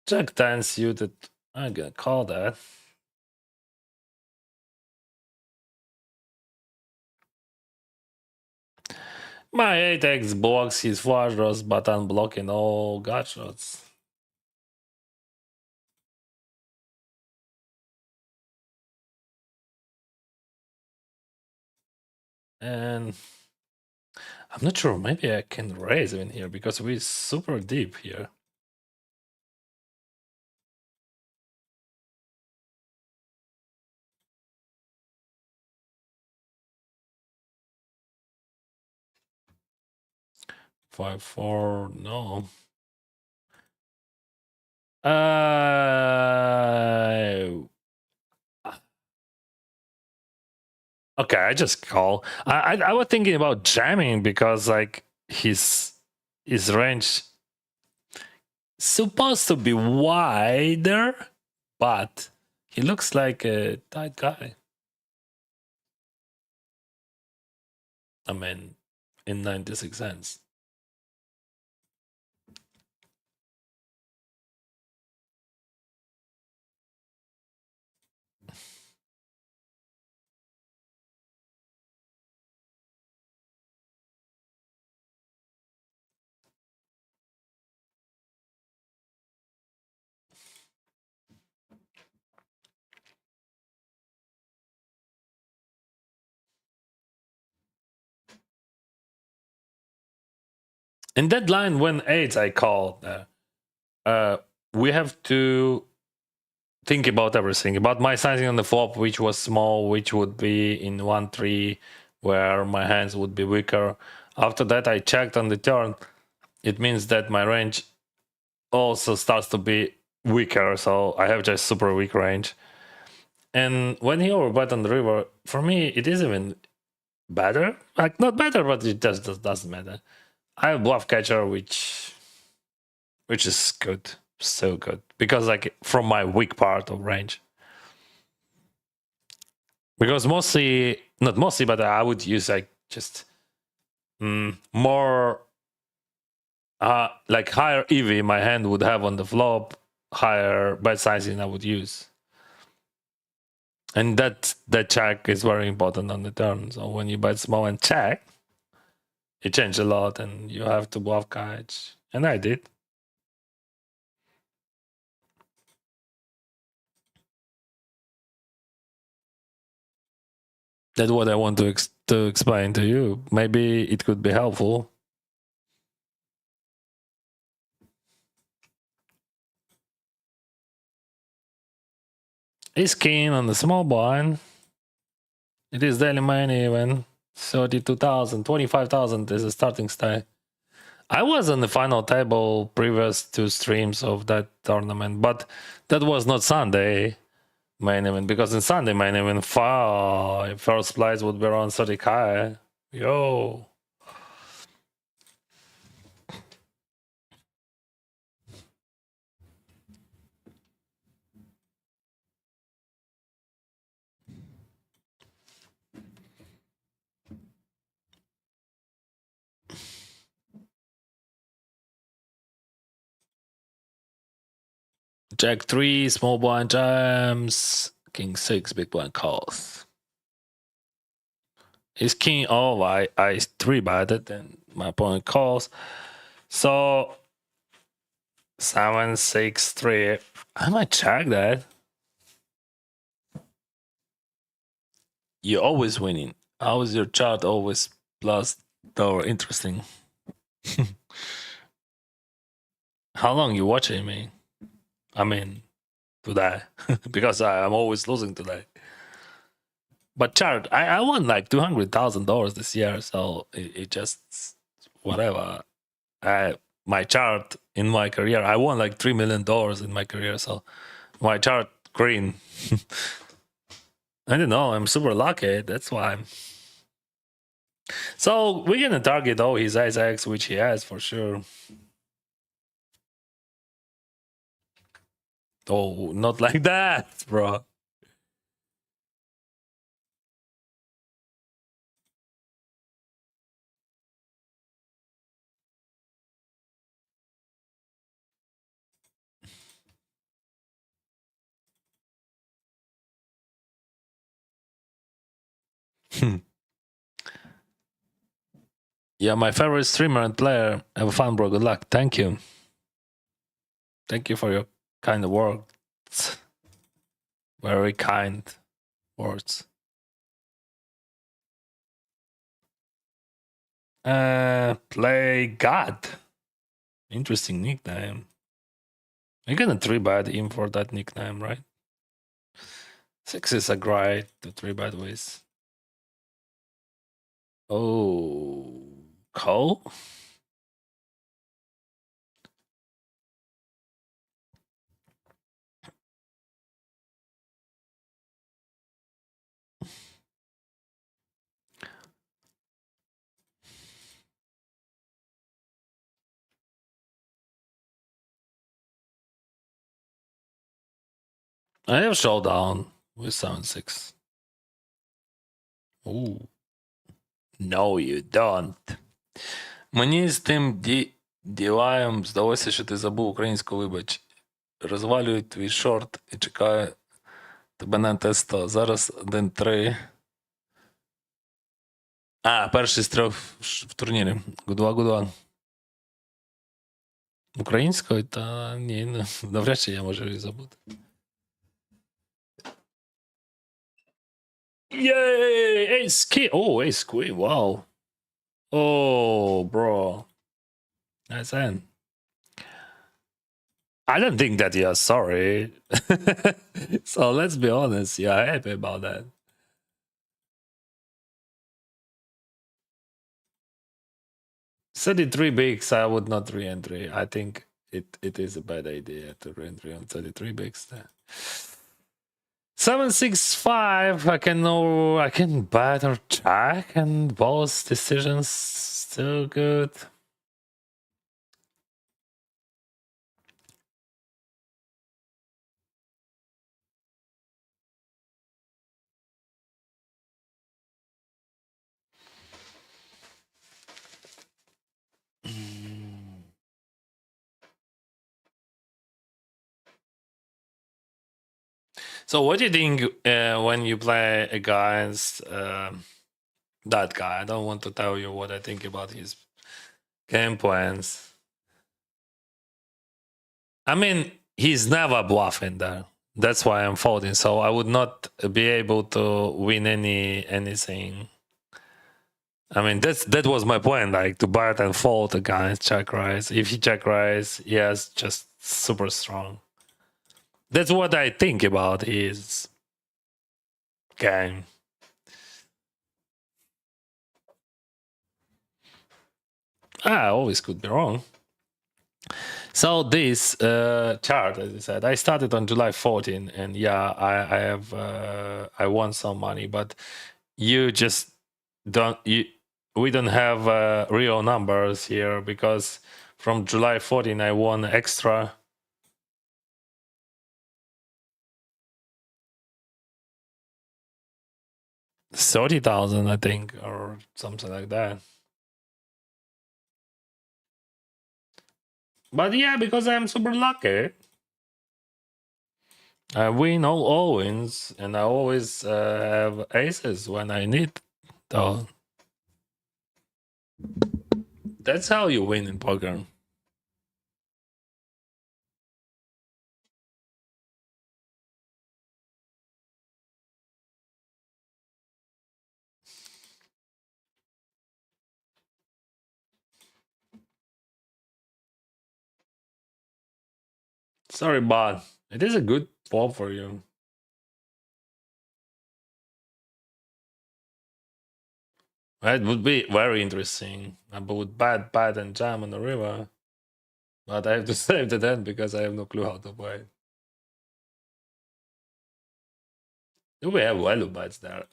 A: Jack 10 suited. I'm gonna call that. My 8x blocks his flush draws, but unblocking all gut shots. And I'm not sure, maybe I can raise in here because we're super deep here. Five, four, no. Okay, I just call. I was thinking about jamming because like his range supposed to be wider, but he looks like a tight guy. I mean, in 96 cents. In that line, when eights I called, we have to think about everything. About my sizing on the flop, which was small, which would be in 1-3, where my hands would be weaker. After that, I checked on the turn. It means that my range also starts to be weaker, so I have just super weak range. And when he overbet on the river, for me, it is even better. Like, not better, but it just doesn't matter. I have bluff catcher, which is good, so good, because like from my weak part of range. Because mostly, not mostly, but I would use like just more like higher EV my hand would have on the flop, higher bet sizing I would use. And that check is very important on the turn. So when you bet small and check, it changes a lot and you have to bluff catch. And I did. That's what I want to explain to you. Maybe it could be helpful. He's keen on the small blind. It is daily main even. 32,000, 25,000 is a starting stake. I was on the final table previous 2 streams of that tournament, but that was not Sunday main event, because in Sunday main event, first place would be around 30k. Yo. Jack 3, small blind jams. King 6, big blind calls. Is king, oh, I 3-betted and my opponent calls. So 7, 6, 3. I might check that. You're always winning. How is your chart always plus or interesting? How long you watching me? I mean, today. Because I'm always losing today. But chart, I won like $200,000 this year, so it just whatever. My chart in my career, I won like $3 million in my career, so my chart green. I don't know. I'm super lucky. That's why. So we're gonna target all his ace which he has for sure. Oh, not like that, bro. Yeah, my favorite streamer and player. Have fun, bro. Good luck. Thank you. Thank you for your kind words. Very kind words. Play God. Interesting nickname. I'm gonna 3-bet him for that nickname, right? 6 is a great to 3-bet with. Oh, Cole? I have showdown with 7-6. Ooh. No, you don't. Мені з тим ділаєм здалося, що ти забув українську, вибач. Розвалюю твій шорт і чекаю тебе на Т100. Зараз 1-3. А, перший з 3 в турнірі. Гудва. Українською? Та ні, навряд чи я можу її забути. Yay! Ace King! Oh, Ace Queen, wow. Oh, bro. Nice hand. I don't think that you're sorry. So let's be honest, you're happy about that. $33 bigs, I would not re-entry. I think it is a bad idea to re-entry on 33 bigs there. 7-6-5, I can bet or check, and both decisions still good. So what do you think when you play against that guy? I don't want to tell you what I think about his game plans. I mean, he's never bluffing there. That's why I'm folding. So I would not be able to win anything. I mean, that was my point, like to bet and fold against check raise. If he check raise, yes, just super strong. That's what I think about his game. I always could be wrong. So this chart, as I said, I started on July 14, and yeah, I won some money, but you just don't we don't have real numbers here, because from July 14 I won extra. $30,000, I think, or something like that. But yeah, because I'm super lucky. I win all wins, and I always have aces when I need. So that's how you win in poker. Sorry, but it is a good ball for you. It would be very interesting. I would bat and jam on the river, but I have to save the end because I have no clue how to play. Do we have value bats there?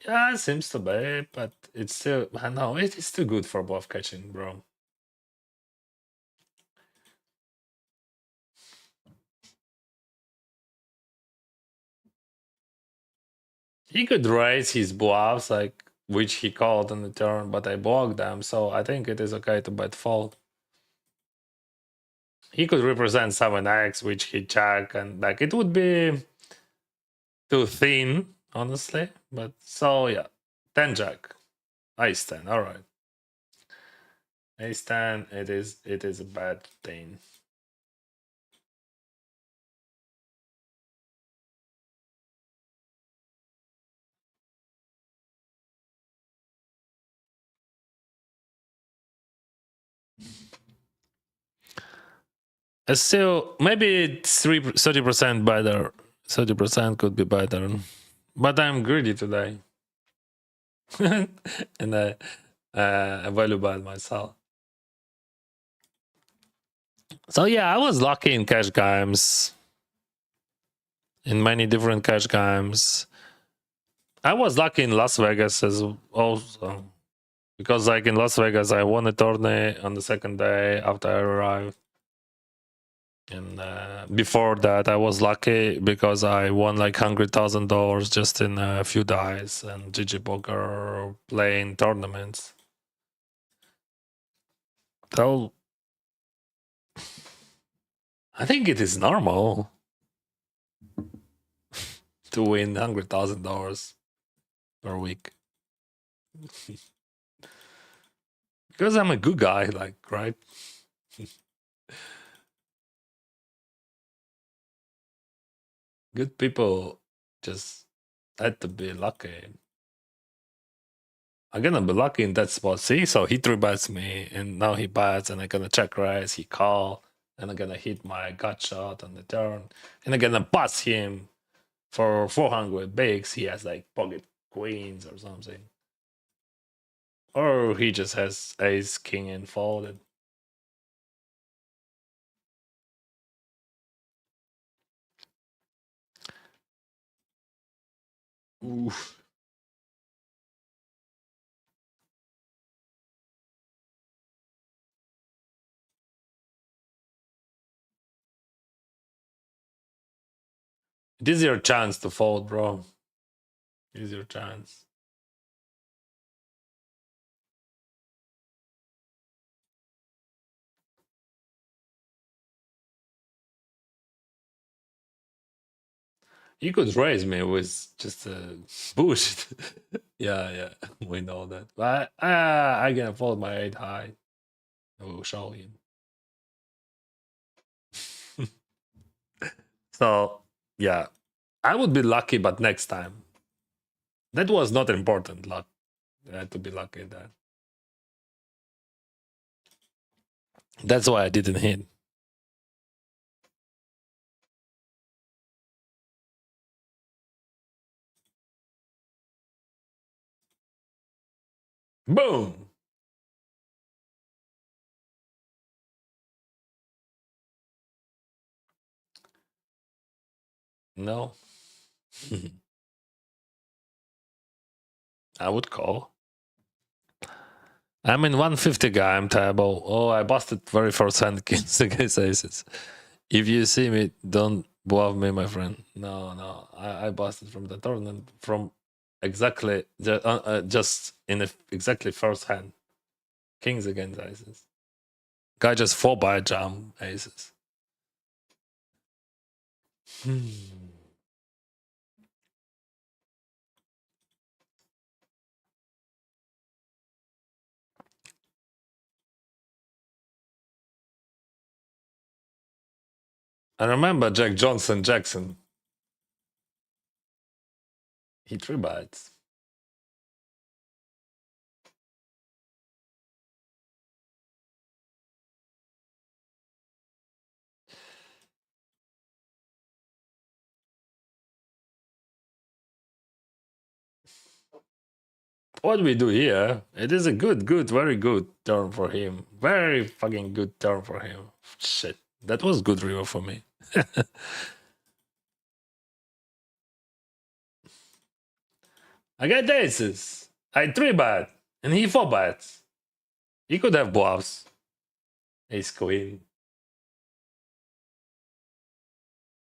A: Yeah, it seems to be, but it's still. I know it is too good for bluff catching, bro. He could raise his bluffs, like which he called on the turn, but I blocked them, so I think it is okay to bet fold. He could represent 7x, which he check, and like it would be too thin, honestly. But so yeah, 10 jack, ace 10. All right, ace 10. It is a bad thing. It's still maybe it's 30% better. 30% could be better, but I'm greedy today, and I value bad myself. So yeah, I was lucky in cash games, in many different cash games. I was lucky in Las Vegas as also because like in Las Vegas, I won a tourney on the second day after I arrived. And before that, I was lucky because I won like $100,000 just in a few dice and GG poker playing tournaments. So I think it is normal to win $100,000 per week because I'm a good guy, like right. Good people just had to be lucky. I'm gonna be lucky in that spot. See, so he three bets me, and now he bets, and I'm gonna check raise. He call, and I'm gonna hit my gut shot on the turn, and I'm gonna bust him for 400 bigs. He has like pocket queens or something, or he just has ace king and folded. Oof. This is your chance to fold, bro. This is your chance. You could raise me with just a bullshit. Yeah, yeah, we know that. But I can fold my 8 high. I will show him. So, yeah, I would be lucky, but next time. That was not important luck. I had to be lucky there. That's why I didn't hit. Boom! No. I would call. I'm in 150 guy. I'm table. Oh, I busted very first hand against aces. If you see me, don't bluff me, my friend. No, no. I busted from the tournament from exactly just in the exactly first hand. Kings against aces. Guy just 4 by jam aces. I remember Jack Johnson Jackson. He 3-bets. What we do here, it is a very good turn for him. Very fucking good turn for him. Shit. That was good river for me. I got aces. I 3-bet. And he 4-bets. He could have bluffs. Ace queen.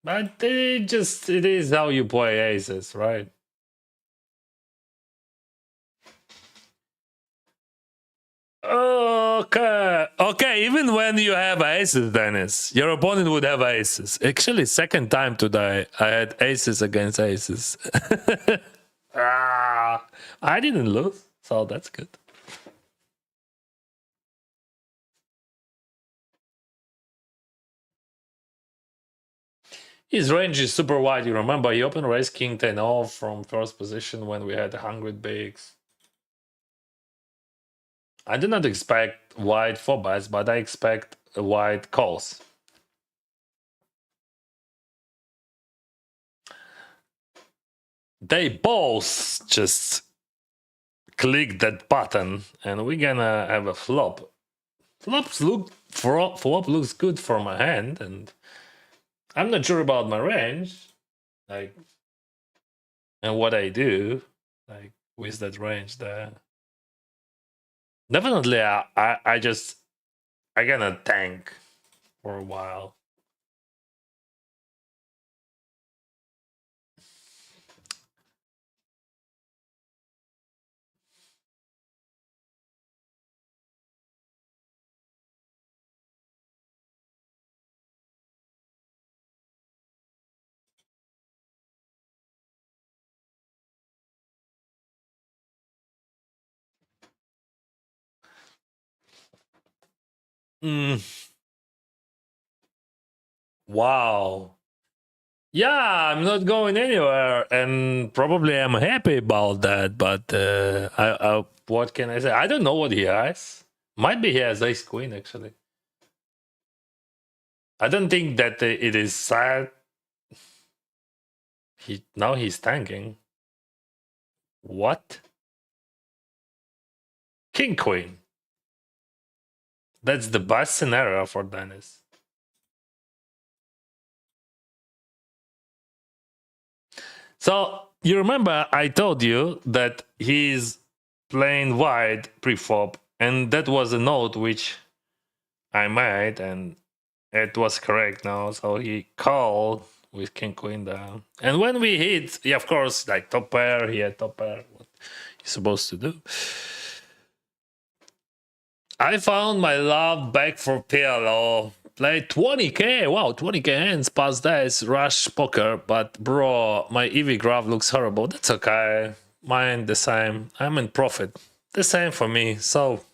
A: But it is how you play aces, right? Okay. Even when you have aces, Dennis, your opponent would have aces. Actually, second time today, I had aces against aces. I didn't lose, so that's good. His range is super wide. You remember he opened raise king 10 off from first position when we had 100 bigs. I did not expect wide 4-bets, but I expect wide calls. They both just click that button, and we're gonna have a flop. Flop looks good for my hand, and I'm not sure about my range, like, and what I do, like, with that range there. Definitely, I gonna tank for a while. Mm, wow. Yeah, I'm not going anywhere, and probably I'm happy about that. But what can I say? I don't know what he has. Might be he has ace queen actually. I don't think that it is sad. Now he's tanking. What? King queen. That's the best scenario for Dennis. So you remember I told you that he's playing wide pre-flop, and that was a note which I made, and it was correct now. So he called with king queen down, and when we hit, yeah, of course, like top pair, he had top pair. What he's supposed to do? I found my love back for PLO. Played 20k. Wow, 20k hands past days. Rush poker. But bro, my EV graph looks horrible. That's okay. Mine the same. I'm in profit. The same for me. So,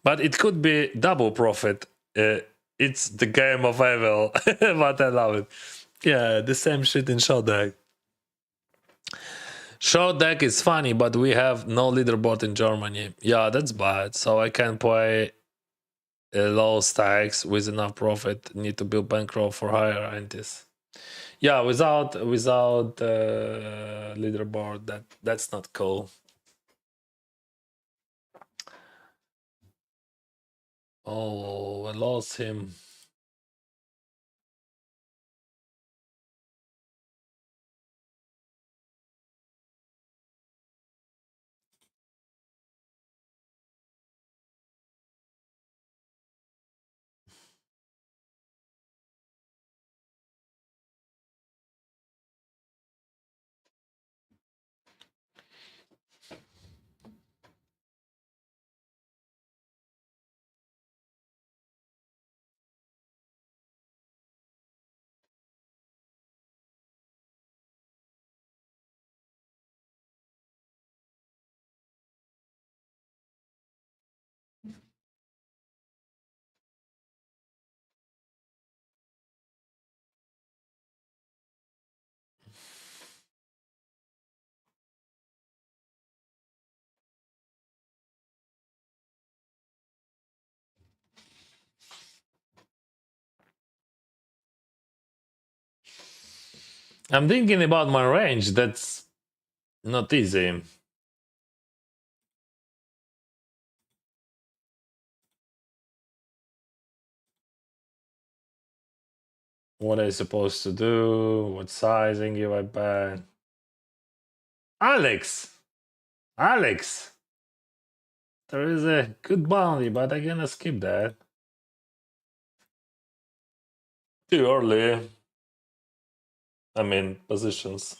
A: but it could be double profit. It's the game of evil. But I love it. Yeah, the same shit in show deck. Show deck is funny, but we have no leaderboard in Germany. Yeah, that's bad. So I can play low stacks with enough profit. Need to build bankroll for higher antis. Yeah, without leaderboard, that's not cool. Oh, I lost him. I'm thinking about my range. That's not easy. What am I supposed to do? What sizing give I bet? Alex! Alex! There is a good bounty, but I'm gonna skip that. Too early. I mean, positions.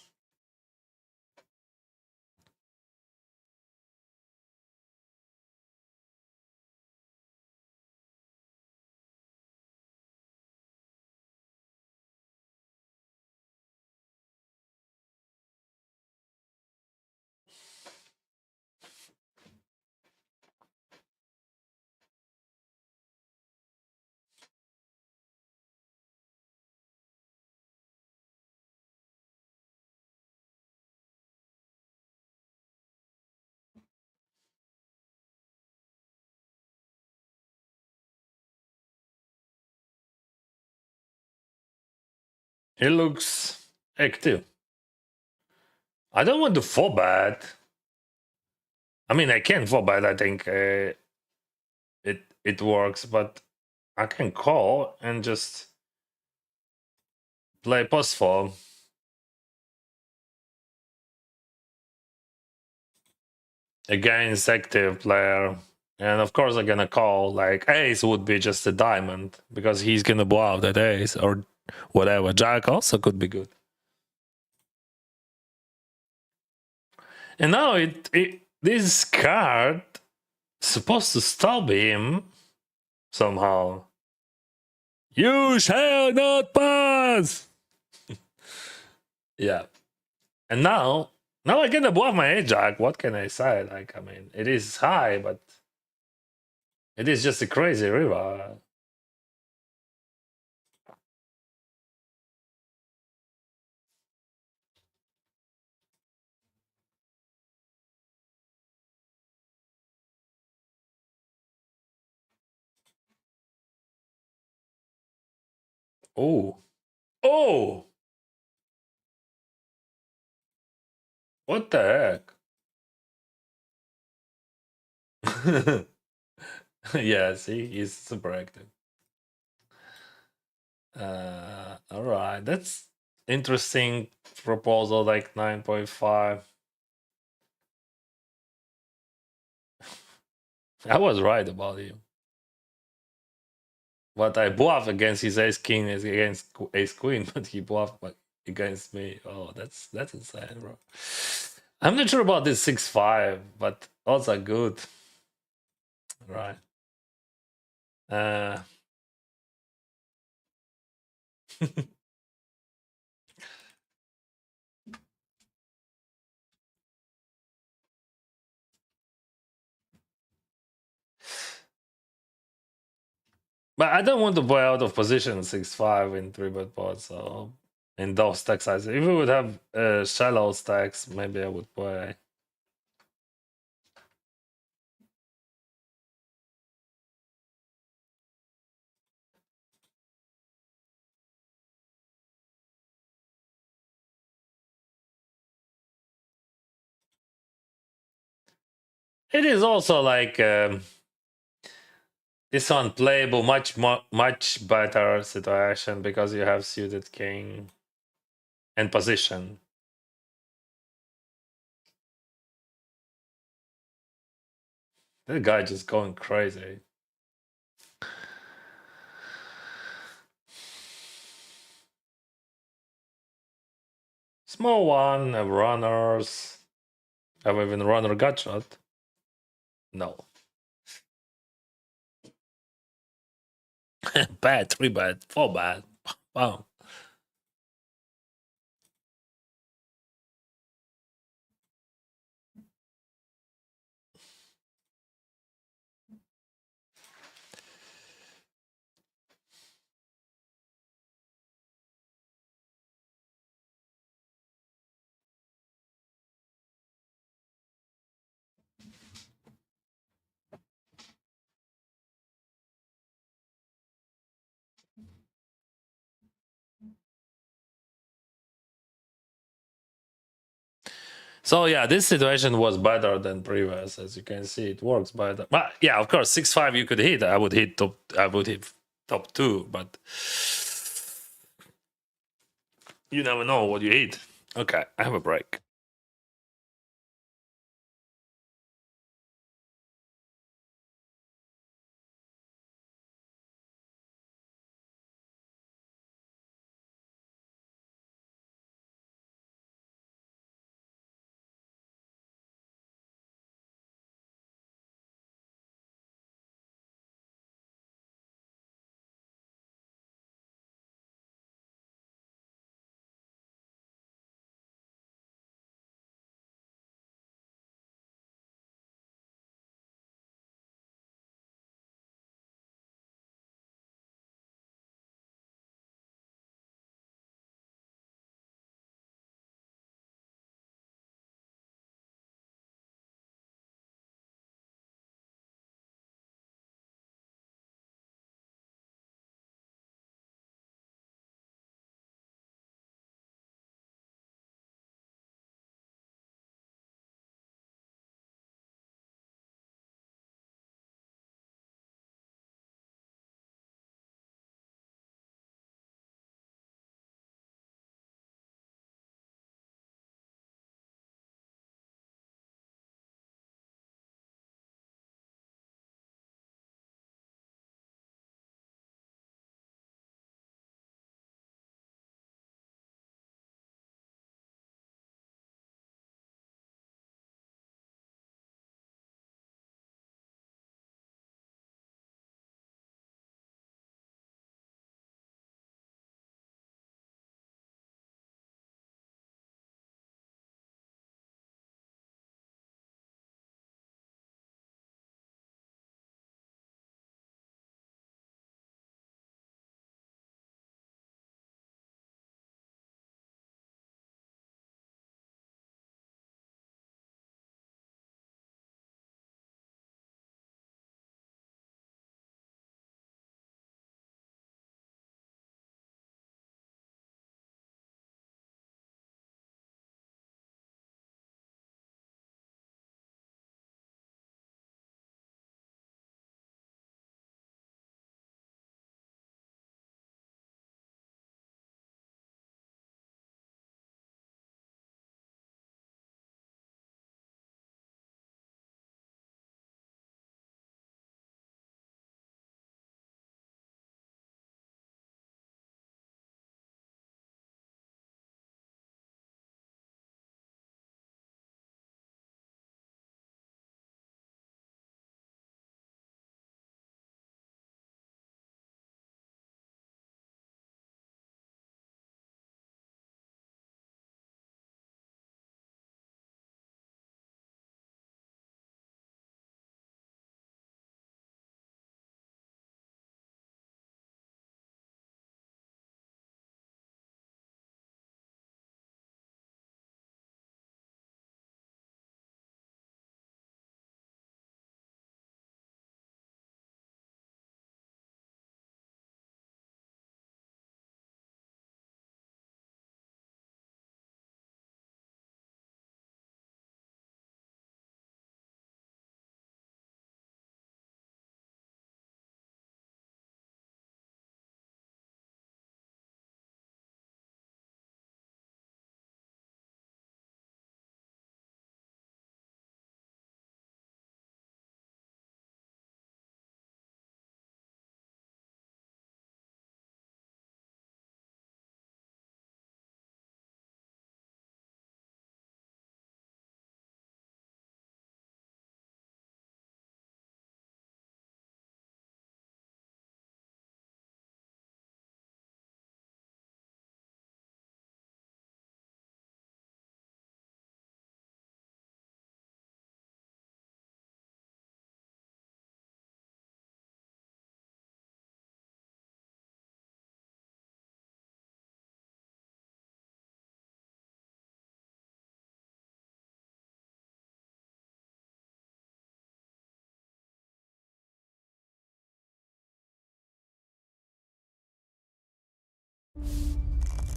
A: He looks active. I don't want to 4-bet. I mean, I can 4-bet. I think it works, but I can call and just play post form against active player. And of course, I'm gonna call like ace would be just a diamond because he's gonna blow out that ace or whatever. Jack also could be good. And now this card supposed to stop him somehow. You shall not pass. Yeah. And now I get above my age jack. What can I say? Like, I mean, it is high, but it is just a crazy river. Oh. Oh! What the heck? Yeah, see, he's super active. All right, that's interesting proposal, like 9.5. I was right about you. But I bluff against his ace king is against ace queen, but he bluffed against me. Oh, that's insane, bro. I'm not sure about this 6-5, but odds are good. Right. Uh But I don't want to play out of position 6-5 in 3-bet pot, so in those stack sizes. If we would have shallow stacks, maybe I would play. It is also like this one playable, much better situation because you have suited king and position. That guy just going crazy. Small one, have runners. Have even runner gut shot? No. Bad, 3-bet, 4-bet. Wow. So yeah, this situation was better than previous, as you can see. It works better. But yeah, of course, 6-5 you could hit. I would hit top 2, but you never know what you hit. Okay, I have a break.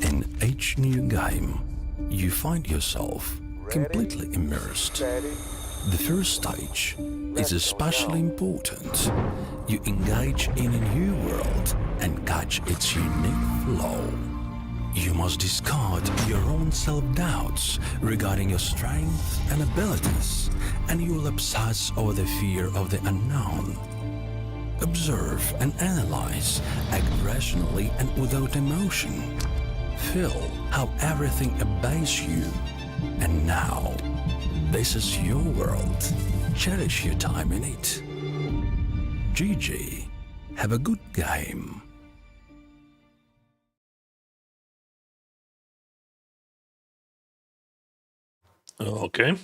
B: In each new game, you find yourself completely immersed. The first stage is especially important. You engage in a new world and catch its unique flow. You must discard your own self-doubts regarding your strengths and abilities, and you will obsess over the fear of the unknown. Observe and analyze, act rationally and without emotion. Feel how everything obeys you. And now, this is your world. Cherish your time in it. GG. Have a good game.
A: Okay.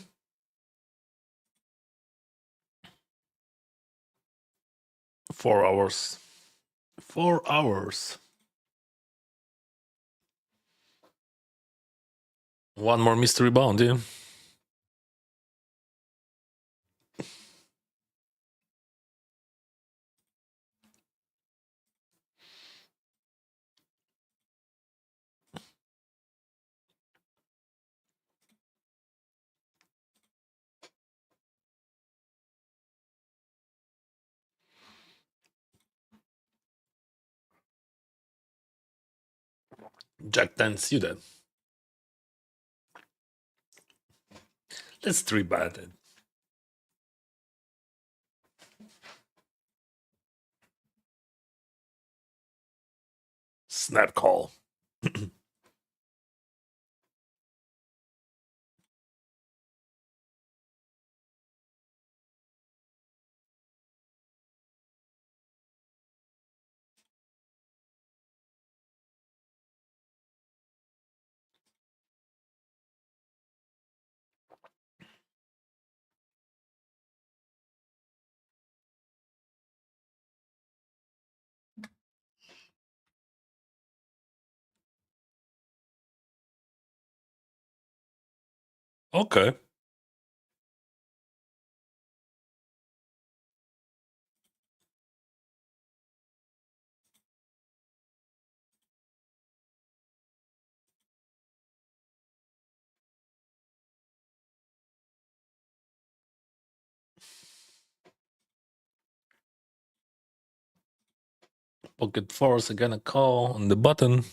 A: Four hours. 4 hours. One more mystery bounty. Jack 10 suited. Let's 3-bet it. Snap call. Okay. Pocket fours are gonna call on the button.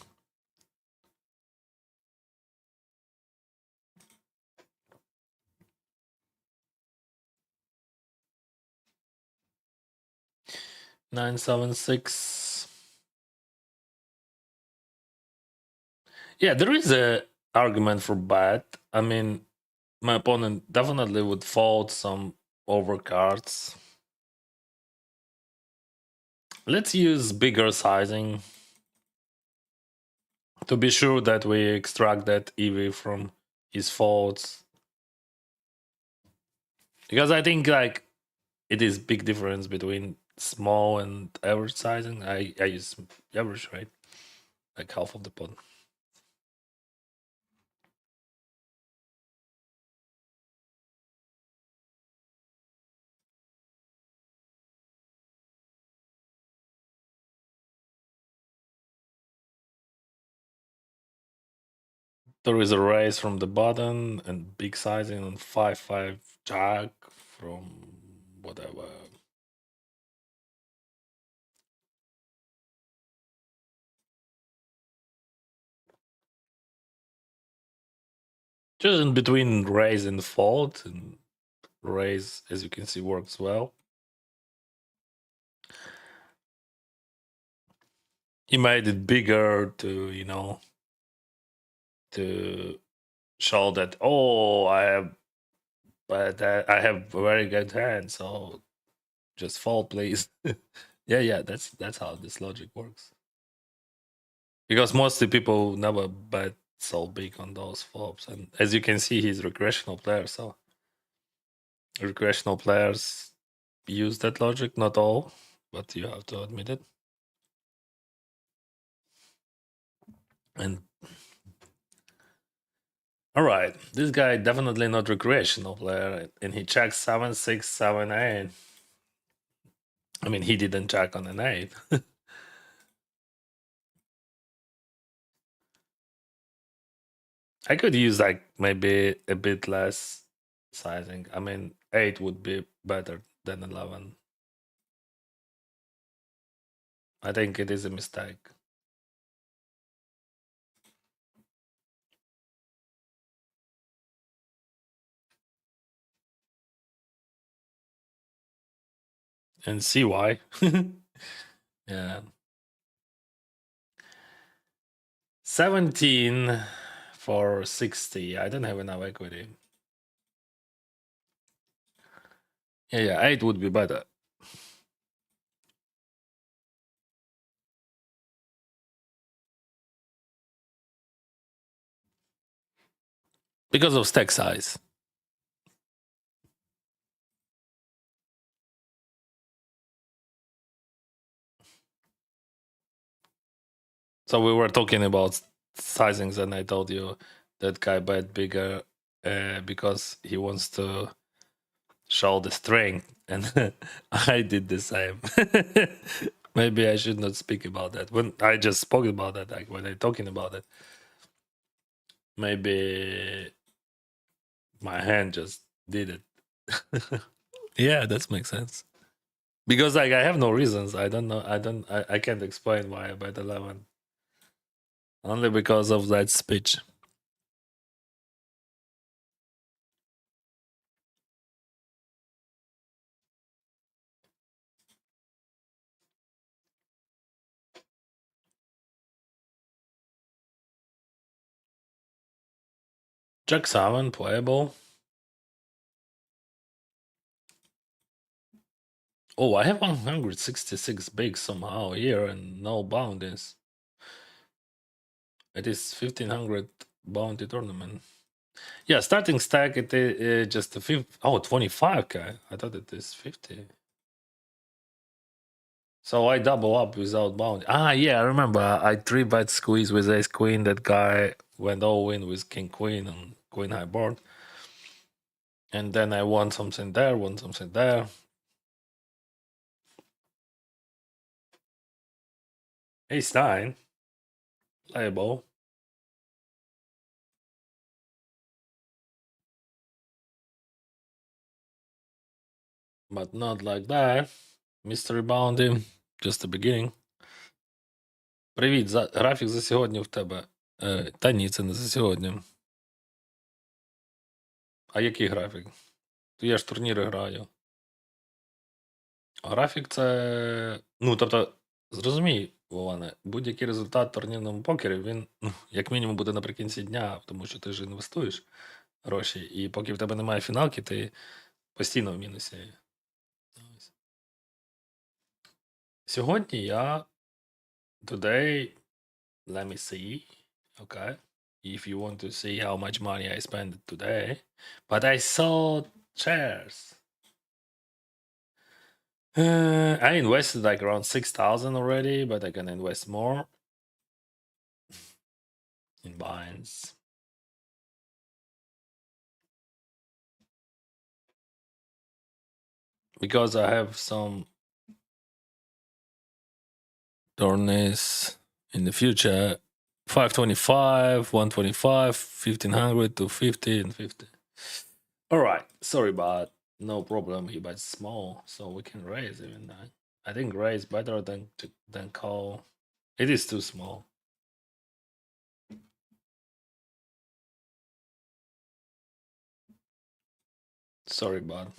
A: Nine, 7, 6. Yeah, there is a argument for bet. I mean, my opponent definitely would fold some overcards. Let's use bigger sizing to be sure that we extract that EV from his folds. Because I think like it is big difference between small and average sizing. I use average, right? Like half of the pot. There is a raise from the bottom and big sizing on 5-5 jack from whatever. Just in between raise and fold, and raise, as you can see, works well. He made it bigger to, to show that, oh, I have, but I have a very good hand, so just fold, please. Yeah, that's how this logic works. Because mostly people never bet so big on those flops, and as you can see, he's a recreational player, so recreational players use that logic. Not all, but you have to admit it. And all right, this guy definitely not recreational player, and he checks 7, 6, 7, 8. I mean, he didn't check on an 8. I could use like maybe a bit less sizing. I mean, 8 would be better than 11. I think it is a mistake. And see why. Yeah. 17 for 60. I don't have enough equity. Yeah, 8 would be better. Because of stack size. So we were talking about sizings, and I told you that guy bet bigger because he wants to show the strength, and I did the same. Maybe I should not speak about that. When I just spoke about that, like when I talking about it, maybe my hand just did it. Yeah, that makes sense. Because like I have no reasons. I don't know. I can't explain why I bet 11. Only because of that speech. Jack 7 playable. Oh, I have 166 big somehow here and no bounties. It is 1500 bounty tournament. Yeah, starting stack it is just a 25k. I thought it is 50. So I double up without bounty. Ah, yeah, I remember. I 3-bet squeeze with ace queen. That guy went all in with king queen and queen high board. And then I won something there, won something there. Ace 9. Playable. But not like that. Mystery bounty. Just the beginning. Привіт, графік за сьогодні в тебе. Та ні, це не за сьогодні. А який графік? То я ж турніри граю. Графік це. Ну, тобто, зрозумій, Воване, будь-який результат в турнірному покері, він, як мінімум, буде наприкінці дня, тому що ти ж інвестуєш гроші, і поки в тебе немає фіналки, ти постійно в мінусі. Сьогодні я. Today, let me see. Okay. If you want to see how much money I spent today. But I saw shares. I invested like around 6,000 already, but I can invest more in binds. Because I have some tourneys in the future. 525, 125, 1500, 250, and 50. All right. Sorry, but no problem. He bets small, so we can raise even that. I think raise better than call. It is too small. Sorry, bud.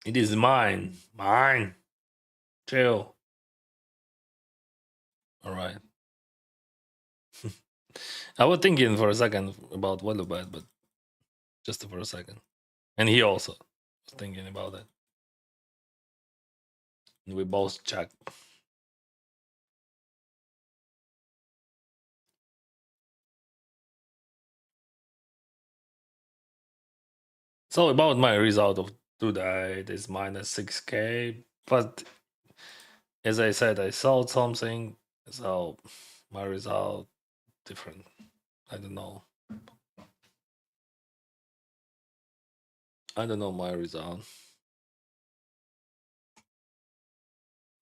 A: It is mine. Mine. Chill. All right. I was thinking for a second about Wellobet, but just for a second. And he also was thinking about it. And we both checked. So about my result of today, it is minus 6k. But as I said, I sold something, so my result different. I don't know. I don't know my result.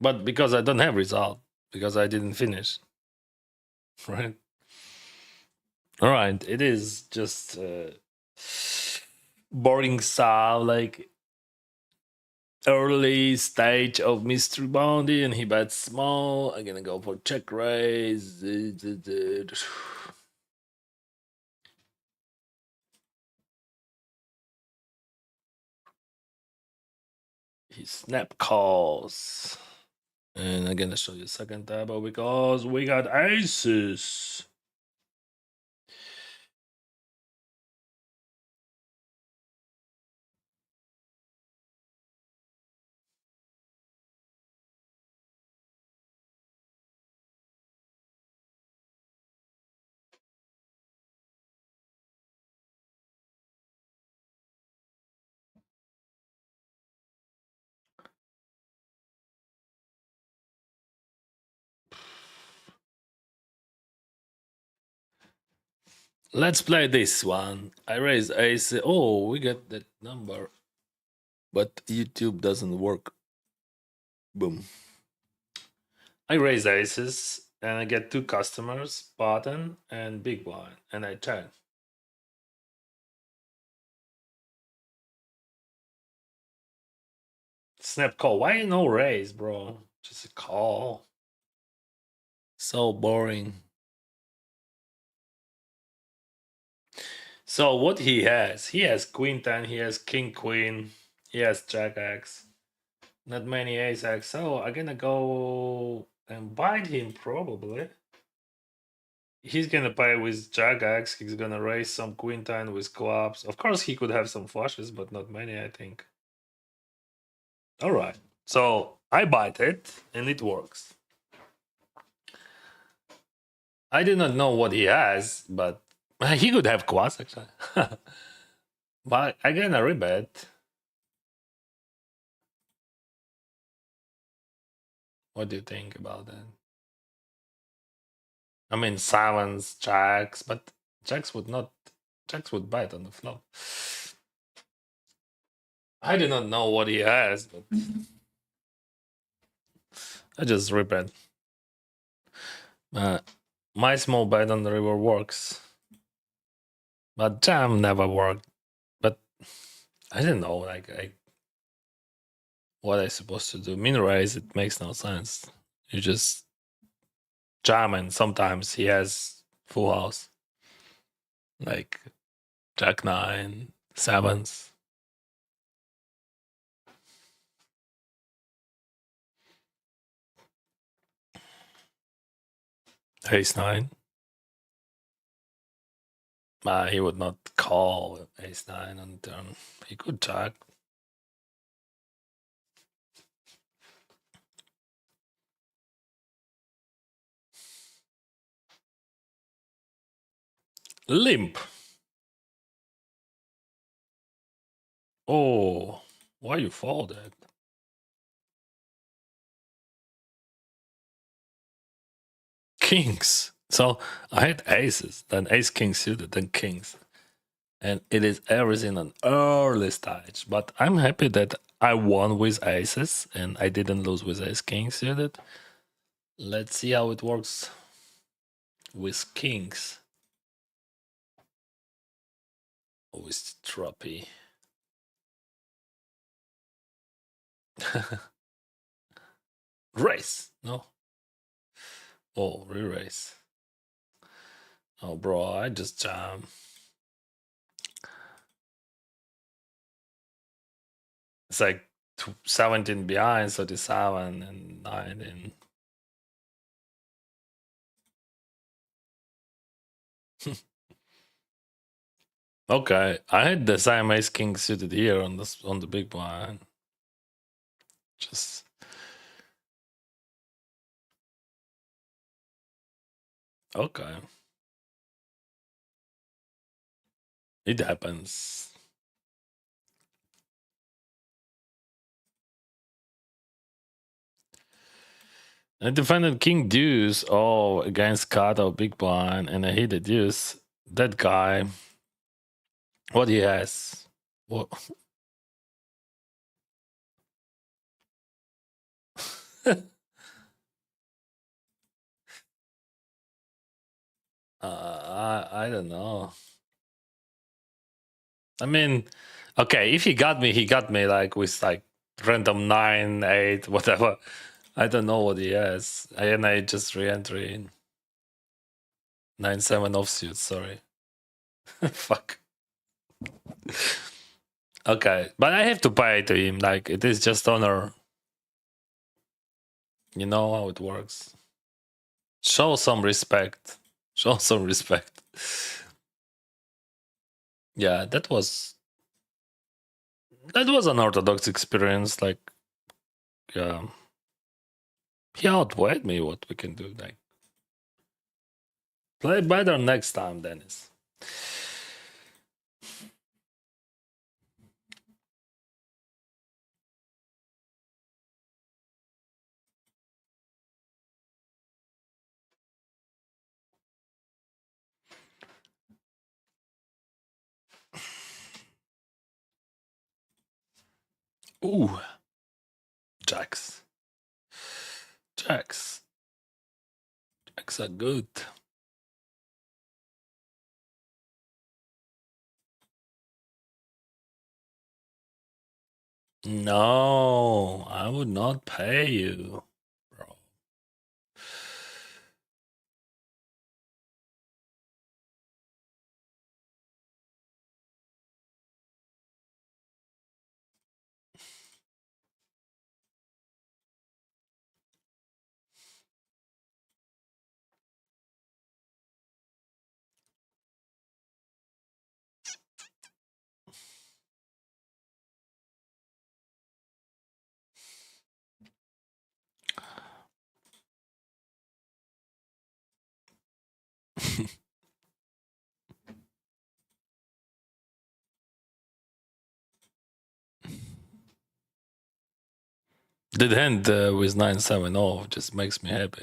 A: But because I don't have result, because I didn't finish. Right. All right. It is just boring style, like early stage of mystery bounty, and he bets small. I'm gonna go for check raise. He snap calls. And I'm gonna show you second table because we got aces. Let's play this one. I raise ace. Oh, we get that number. But YouTube doesn't work. Boom. I raise aces and I get two customers, button and big blind, and I check. Snap call. Why no raise, bro? Just a call. So boring. So what he has queen 10, he has king queen, he has jack x, not many ace x. So I'm gonna go and bite him probably. He's gonna play with jack x. He's gonna raise some queen 10 with clubs. Of course, he could have some flushes, but not many, I think. All right. So I bite it, and it works. I did not know what he has, but he could have quads actually. But I gonna rebet. What do you think about that? I mean, sevens, jacks, but jacks would not. Jacks would bite on the flop. I do not know what he has, but I just rebet. My small bet on the river works, but jam never worked. But I didn't know, like, what I supposed to do. Min raise, it makes no sense. You just jam, and sometimes he has full house, like jack nine, sevens. Ace nine. He would not call ace nine on the turn. He could jack. Limp. Oh, why you folded? Kings. So I had aces, then ace king suited, then kings. And it is everything on early stage. But I'm happy that I won with aces and I didn't lose with ace king suited. Let's see how it works with kings. With troppy. Race, no? Oh, re-race. Oh, bro, I just jam. It's like 17 behind, 37 and 19. Okay, I had the same ace king suited here on the big blind. Just okay. It happens. I defended king deuce against Kato big blind, and I hit the deuce. That guy, what he has? What? I don't know. I mean, okay, if he got me like with like random 9, 8, whatever. I don't know what he has. And I just re-entry in 9-7 offsuit, sorry. Fuck. Okay, but I have to pay to him, like it is just honor. You know how it works. Show some respect. Show some respect. Yeah, that was an orthodox experience. Like, yeah, he outweighed me. What we can do, like, play better next time, Dennis. Ooh, Jacks. Jacks. Jacks are good. No, I would not pay you, bro. Did end with 9-7-0 just makes me happy.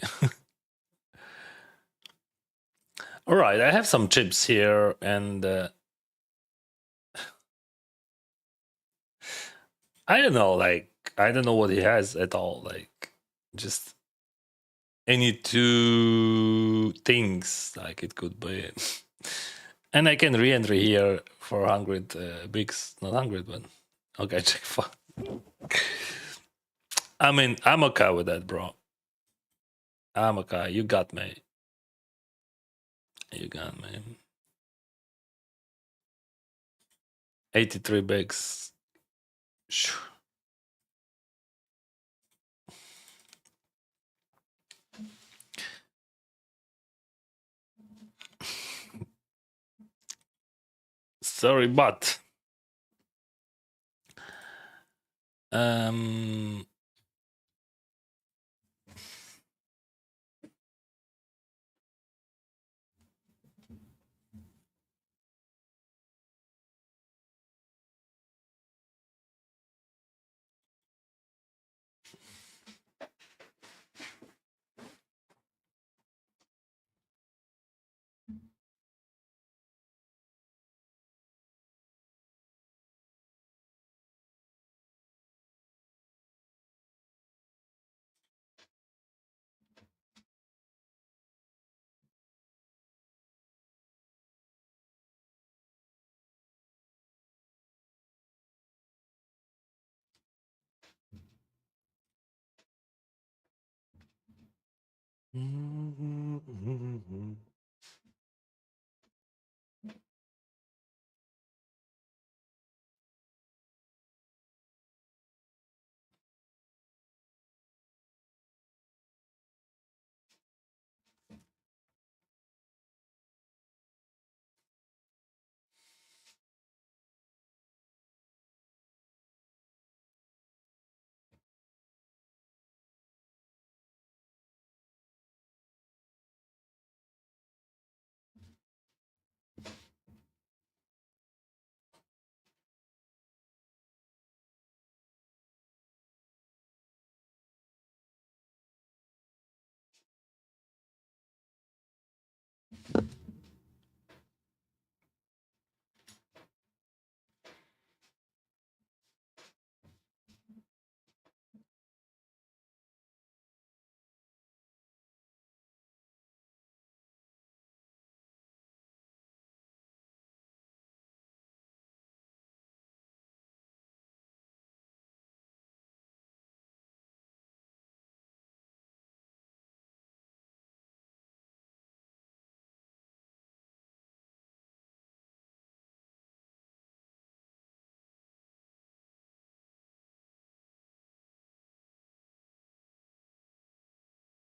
A: All right, I have some chips here, and I don't know, like I don't know what he has at all. Like just any two things, like it could be. And I can re-entry here for 100 bigs, not 100, but okay, check for. I mean, I'm okay with that, bro. I'm okay. You got me. You got me. 83 bigs. Sorry, but um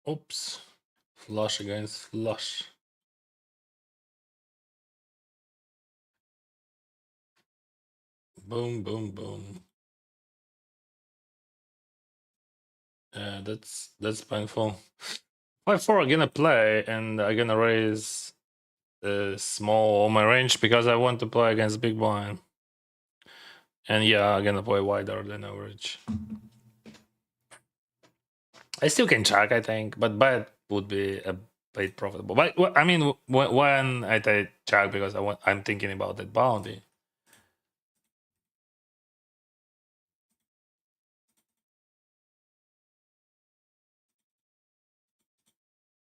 A: Oops. Flush against flush. Boom, boom, boom. That's painful. 5-4 I'm gonna play and I'm gonna raise small on my range because I want to play against big blind. And yeah, I'm gonna play wider than average. I still can check, I think, but bet would be a bit profitable. But I mean, when I take check because I'm thinking about that bounty.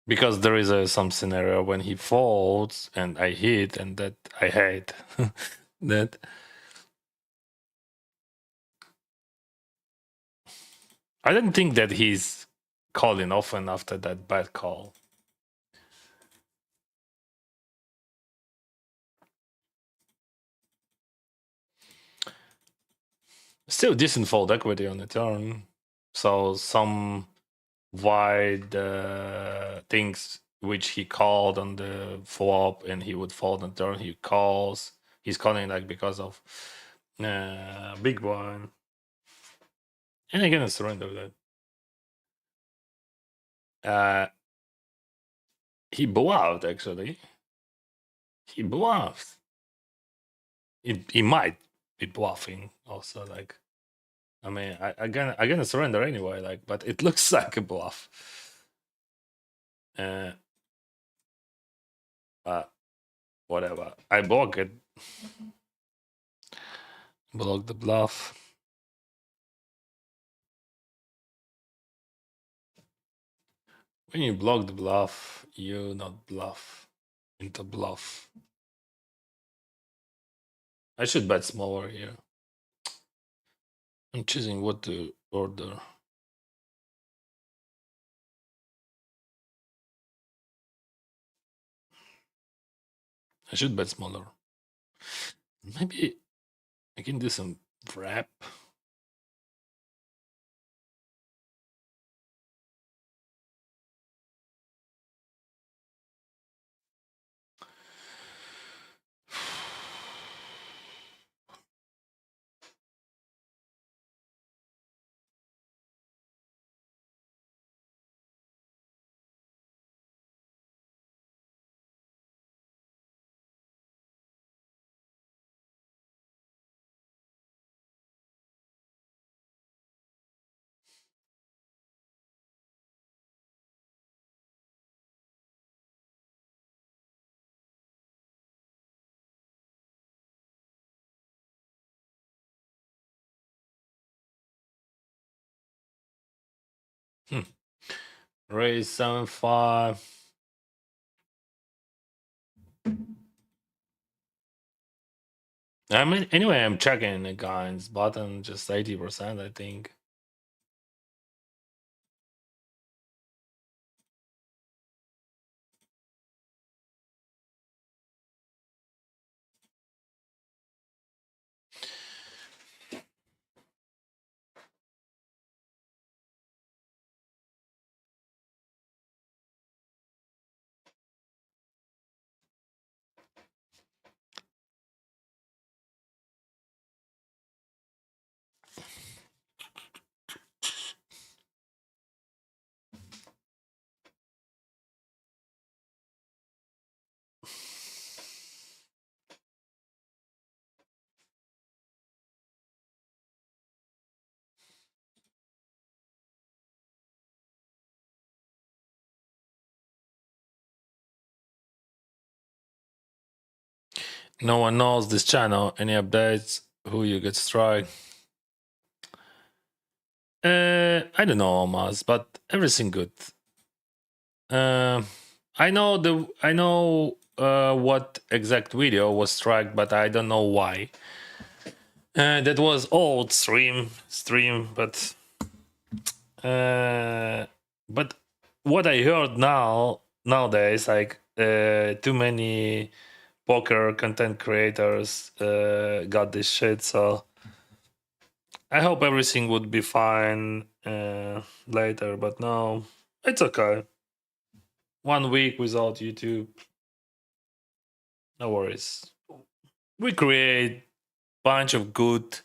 A: Because there is some scenario when he folds and I hit, and that I hate. That I don't think that he's calling often after that bad call. Still decent fold equity on the turn. So some wide things which he called on the flop and he would fold on turn, he calls. He's calling like because of big one. And I'm gonna surrender that. He bluffed actually. He bluffed. He might be bluffing also. Like, I mean, I'm gonna surrender anyway. Like, but it looks like a bluff. Whatever. I block it. Block the bluff. When you block the bluff, you not bluff into bluff. I should bet smaller here. I'm choosing what to order. I should bet smaller. Maybe I can do some wrap. Raise 7-5. I mean, anyway, I'm checking the guy's button just 80%, I think. No one knows this channel. Any updates? Who you get strike? I don't know, Almas, but everything good. I know what exact video was struck, but I don't know why. That was old stream, but what I heard nowadays, like too many poker content creators got this shit, so I hope everything would be fine later, but no. It's okay. 1 week without YouTube. No worries. We create bunch of good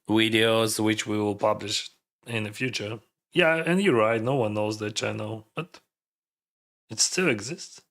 A: videos which we will publish in the future. Yeah, and you're right. No one knows the channel, but it still exists.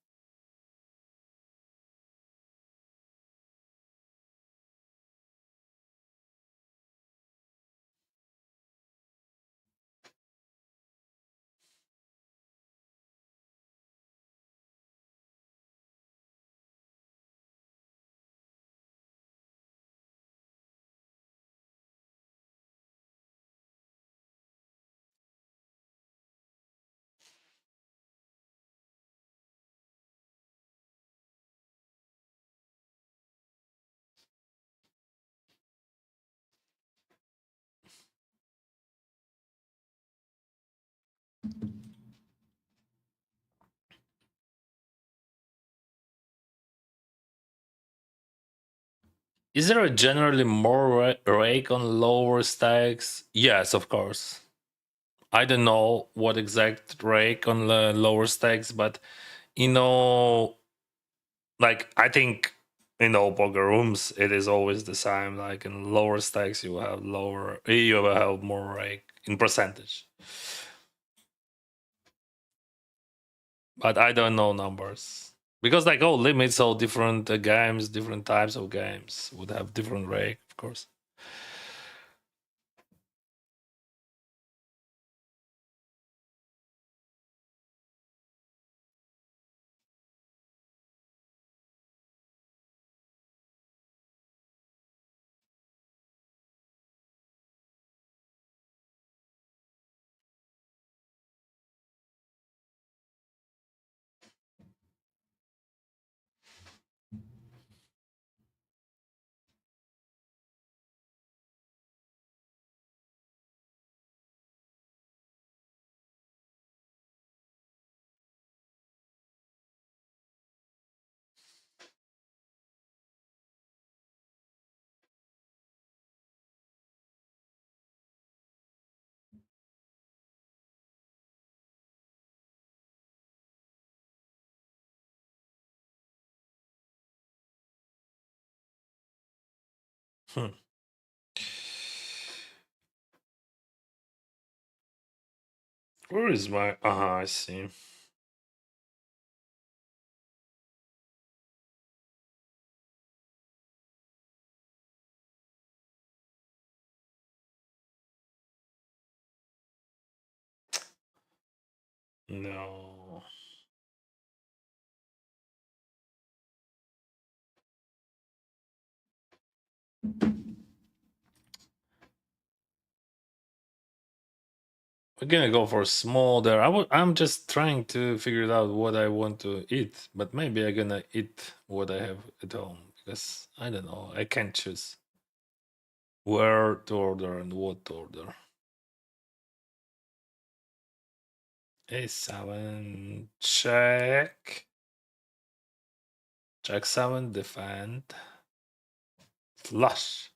A: Is there a generally more rake on lower stacks? Yes, of course. I don't know what exact rake on the lower stacks, but you know, like I think in all poker rooms it is always the same. Like in lower stacks, you will have more rake in percentage. But I don't know numbers because like all limits, all different games, different types of games would have different rake, of course. Hmm. Where is my? I see. No. We're gonna go for small there. I'm just trying to figure out what I want to eat, but maybe I'm gonna eat what I have at home because I don't know. I can't choose where to order and what to order. A7 check. Check 7 defend. Flush.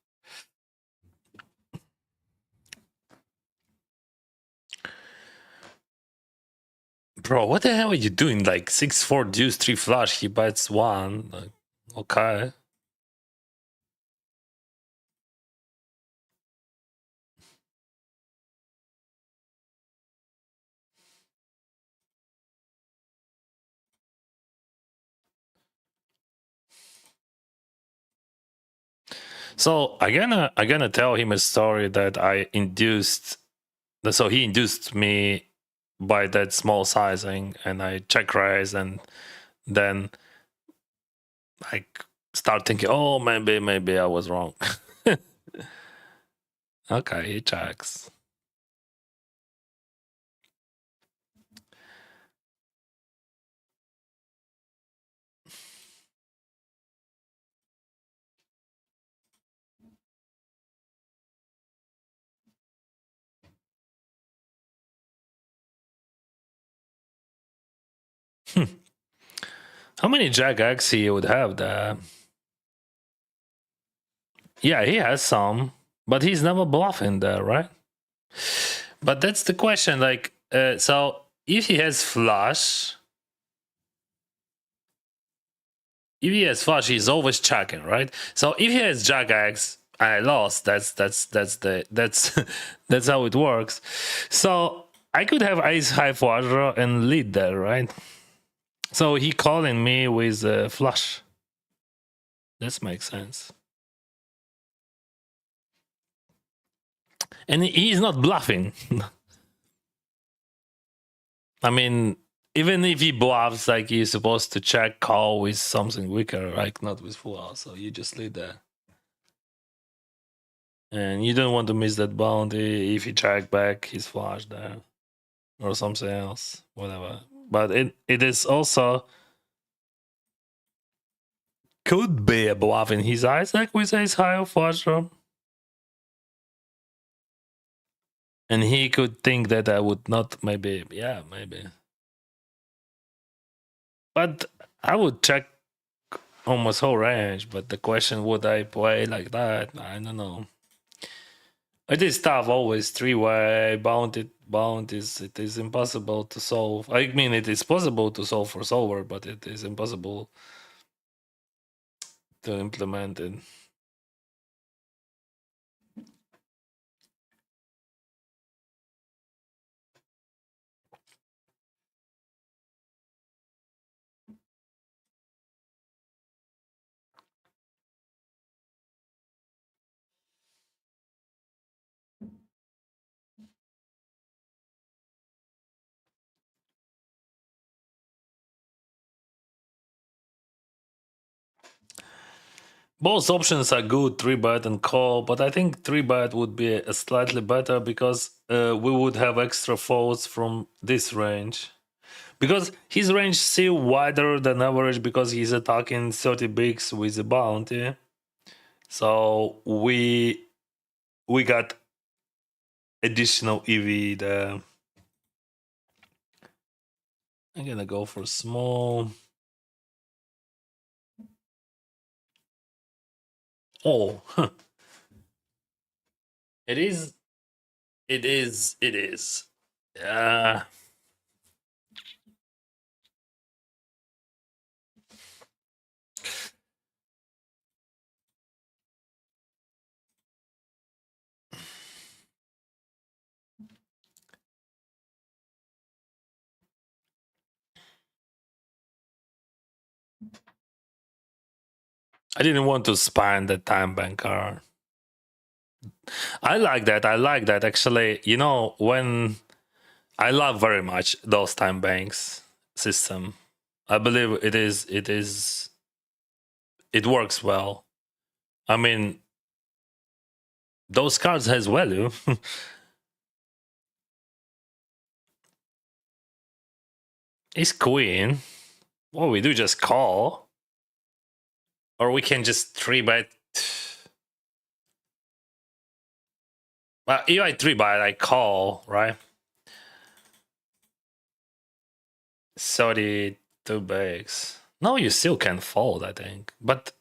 A: Bro, what the hell are you doing? Like 6-4 deuce 3 flush, he bets 1. Like, okay. So I gonna tell him a story that I induced. So he induced me by that small sizing, and I check raise, and then like start thinking, oh, maybe I was wrong. Okay, he checks. How many Jack X he would have there? Yeah, he has some, but he's never bluffing there, right? But that's the question. Like, so if he has flush, he's always checking, right? So if he has jack X, I lost. That's that's how it works. So I could have ace high flush draw and lead there, right? So he calling me with flush. This makes sense. And he's not bluffing. I mean, even if he bluffs, like he's supposed to check call with something weaker, like not with full house. So you just lead there. And you don't want to miss that bounty. If he check back, he's flush there. Or something else. Whatever. But it is also could be a bluff in his eyes, like with ace high or flush draw. And he could think that I would not maybe, yeah, maybe. But I would check almost whole range. But the question, would I play like that? I don't know. It is tough always. Three-way bound is it is impossible to solve. I mean, it is possible to solve for solver, but it is impossible to implement it. Both options are good, 3-bet and call, but I think 3-bet would be a slightly better because we would have extra folds from this range. Because his range is still wider than average because he's attacking 30 bigs with a bounty. So we got additional EV there. I'm gonna go for small. Oh, it is. It is. It is. Yeah. I didn't want to spam the time banker. I like that. I like that. Actually, you know, when I love very much those time banks system. I believe it works well. I mean, those cards has value. It's queen. What we do, just call. Or we can just 3-bet. Well, if I 3-bet, I call, right? 32 bigs. No, you still can fold, I think. But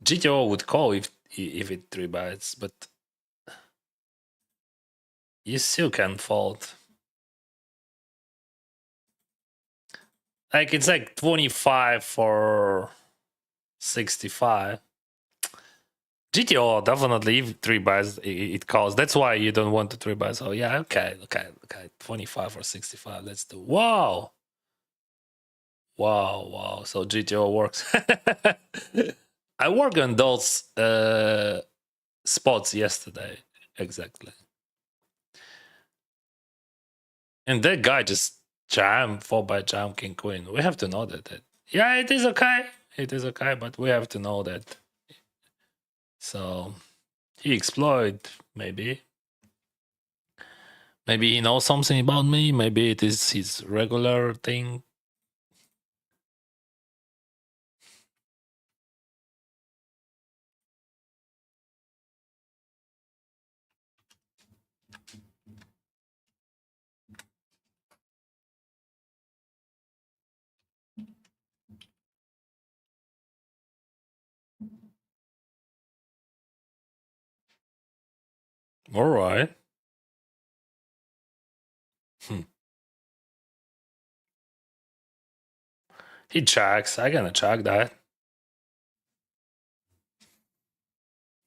A: GTO would call if it 3-bets, but you still can fold. Like it's like 25 for 65. GTO definitely if 3-bets it calls. That's why you don't want to 3-bet. So yeah, okay. 25 or 65. Let's do. Wow. So GTO works. I worked on those spots yesterday. Exactly. And that guy just jam 4-bet jam king queen. We have to know that. Yeah, it is okay. It is okay, but we have to know that. So he exploit, maybe. Maybe he knows something about me. Maybe it is his regular thing. All right. He checks. I gonna check that.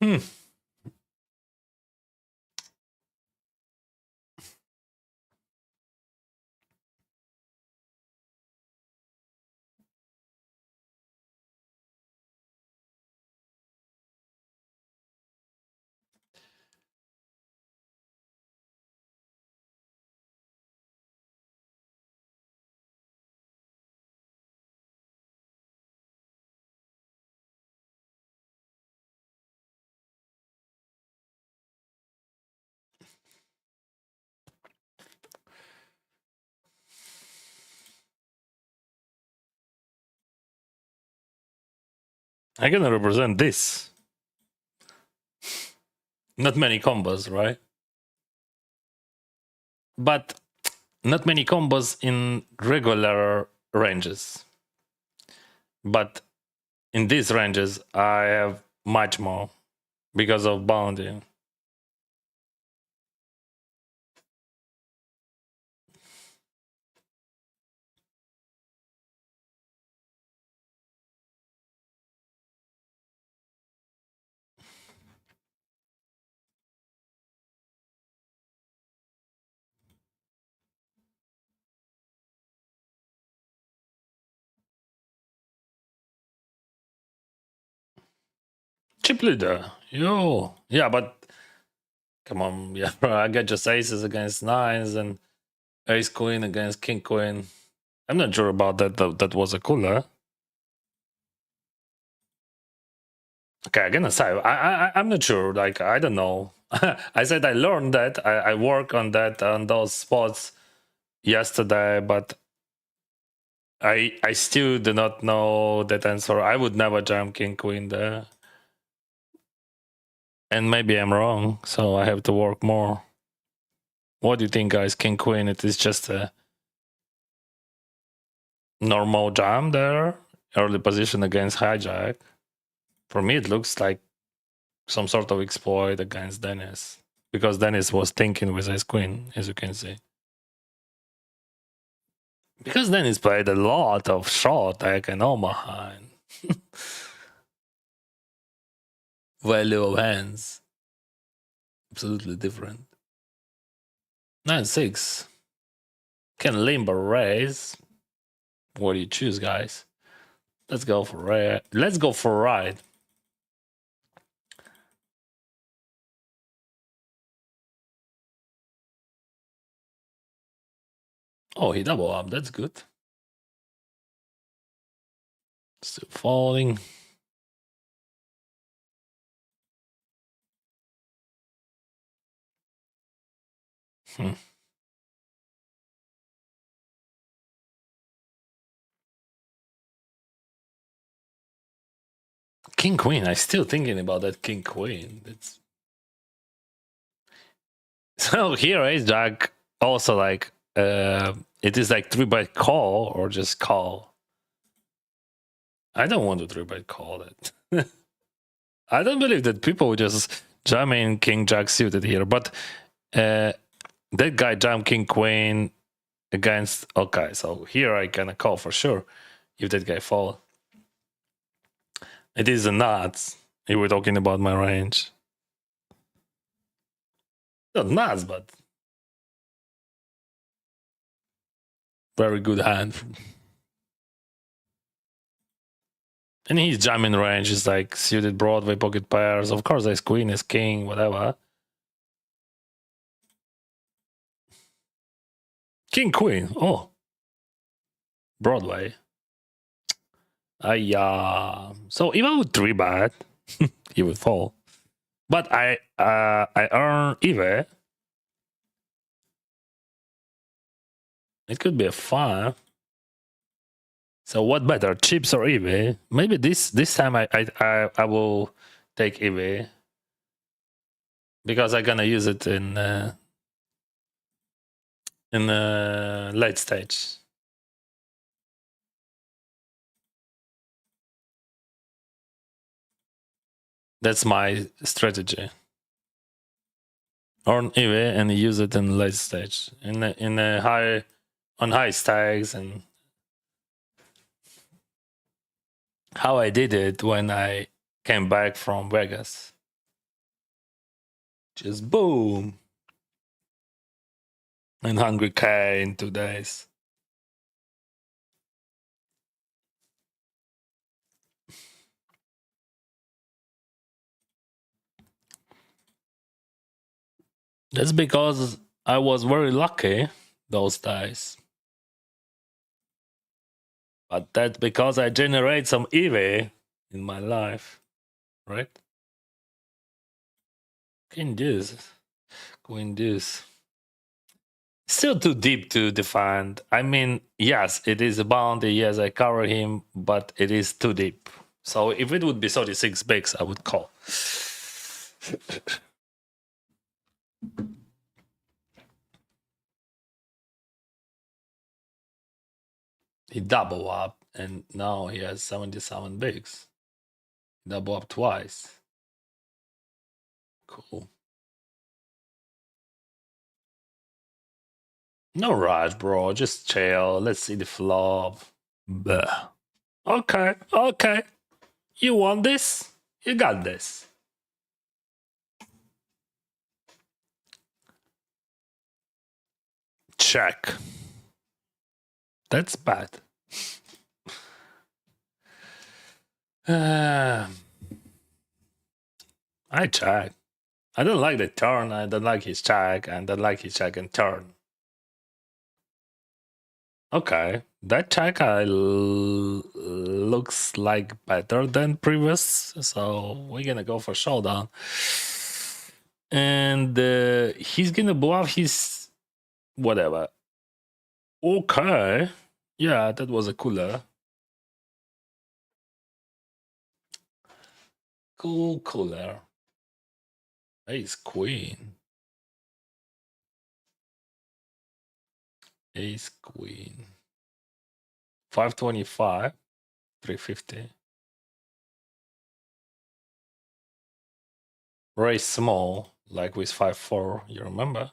A: Hmm. I'm gonna represent this. Not many combos, right? But not many combos in regular ranges. But in these ranges, I have much more because of bounty. Chip leader. Yo. Yeah, but come on. Yeah, I get just aces against nines and ace queen against king queen. I'm not sure about that. That was a cooler. Okay, I'm gonna say I'm not sure. Like I don't know. I said I learned that. I work on that on those spots yesterday, but I still do not know that answer. I would never jam king queen there, and maybe I'm wrong. So I have to work more. What do you think, guys? King queen. It is just a normal jam there. Early position against hijack. For me, it looks like some sort of exploit against Dennis, because Dennis was thinking with his queen, as you can see. Because Dennis played a lot of short deck in Omaha. And value of hands. Absolutely different. 9-6. Can limber raise. What do you choose, guys? Let's go for rare. Let's go for ride. Oh, he double up. That's good. Still falling. King queen. I'm still thinking about that king queen. That's so here ace jack also like it is like 3-bet call or just call. I don't want to 3-bet call it. I don't believe that people would just jam in king jack suited here, but that guy jam king queen against. Okay, so here I can call for sure if that guy fall. It is a nuts. You were talking about my range. Not nuts, but very good hand. And his jamming range is like suited Broadway pocket pairs. Of course, there's queen, is king, whatever. King, queen. Oh, Broadway. So if I would 3-bet, he would fall. But I earn EV. It could be a 5. So what better, chips or EV? Maybe this time I will take EV because I'm gonna use it in late stage. That's my strategy. Earn EV and use it in late stage in a high on high stacks and how I did it when I came back from Vegas. Just boom. And 100K in 2 days. That's because I was very lucky those days. But that's because I generate some EV in my life, right? Queen deuce. Queen deuce. Still too deep to define. I mean, yes, it is a bounty. Yes, I cover him, but it is too deep. So if it would be 36 bigs, I would call. He double up, and now he has 77 bigs. Double up twice. Cool. No rush, bro. Just chill. Let's see the flop. Bleh. Okay, okay. You want this? You got this. Check. That's bad. I check. I don't like the turn. I don't like his check. And don't like his check and turn. Okay, that check looks like better than previous, so we're gonna go for showdown. And he's gonna bluff his whatever. Okay, yeah, that was a cooler. Cooler. Ace queen. Ace queen. 525. 350. Raise small, like with 5-4, you remember?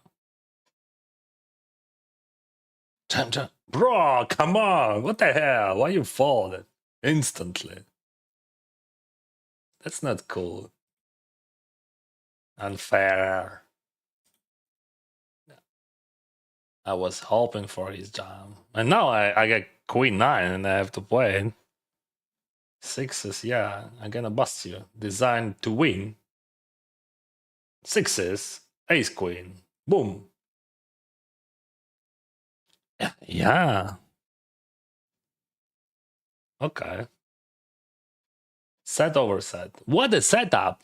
A: Jam. Bro, come on! What the hell? Why you folded instantly? That's not cool. Unfair. I was hoping for his jam. And now I get queen 9 and I have to play it. Sixes, yeah, I'm gonna bust you. Designed to win. Sixes, ace queen. Boom. Yeah. Okay. Set over set. What a setup!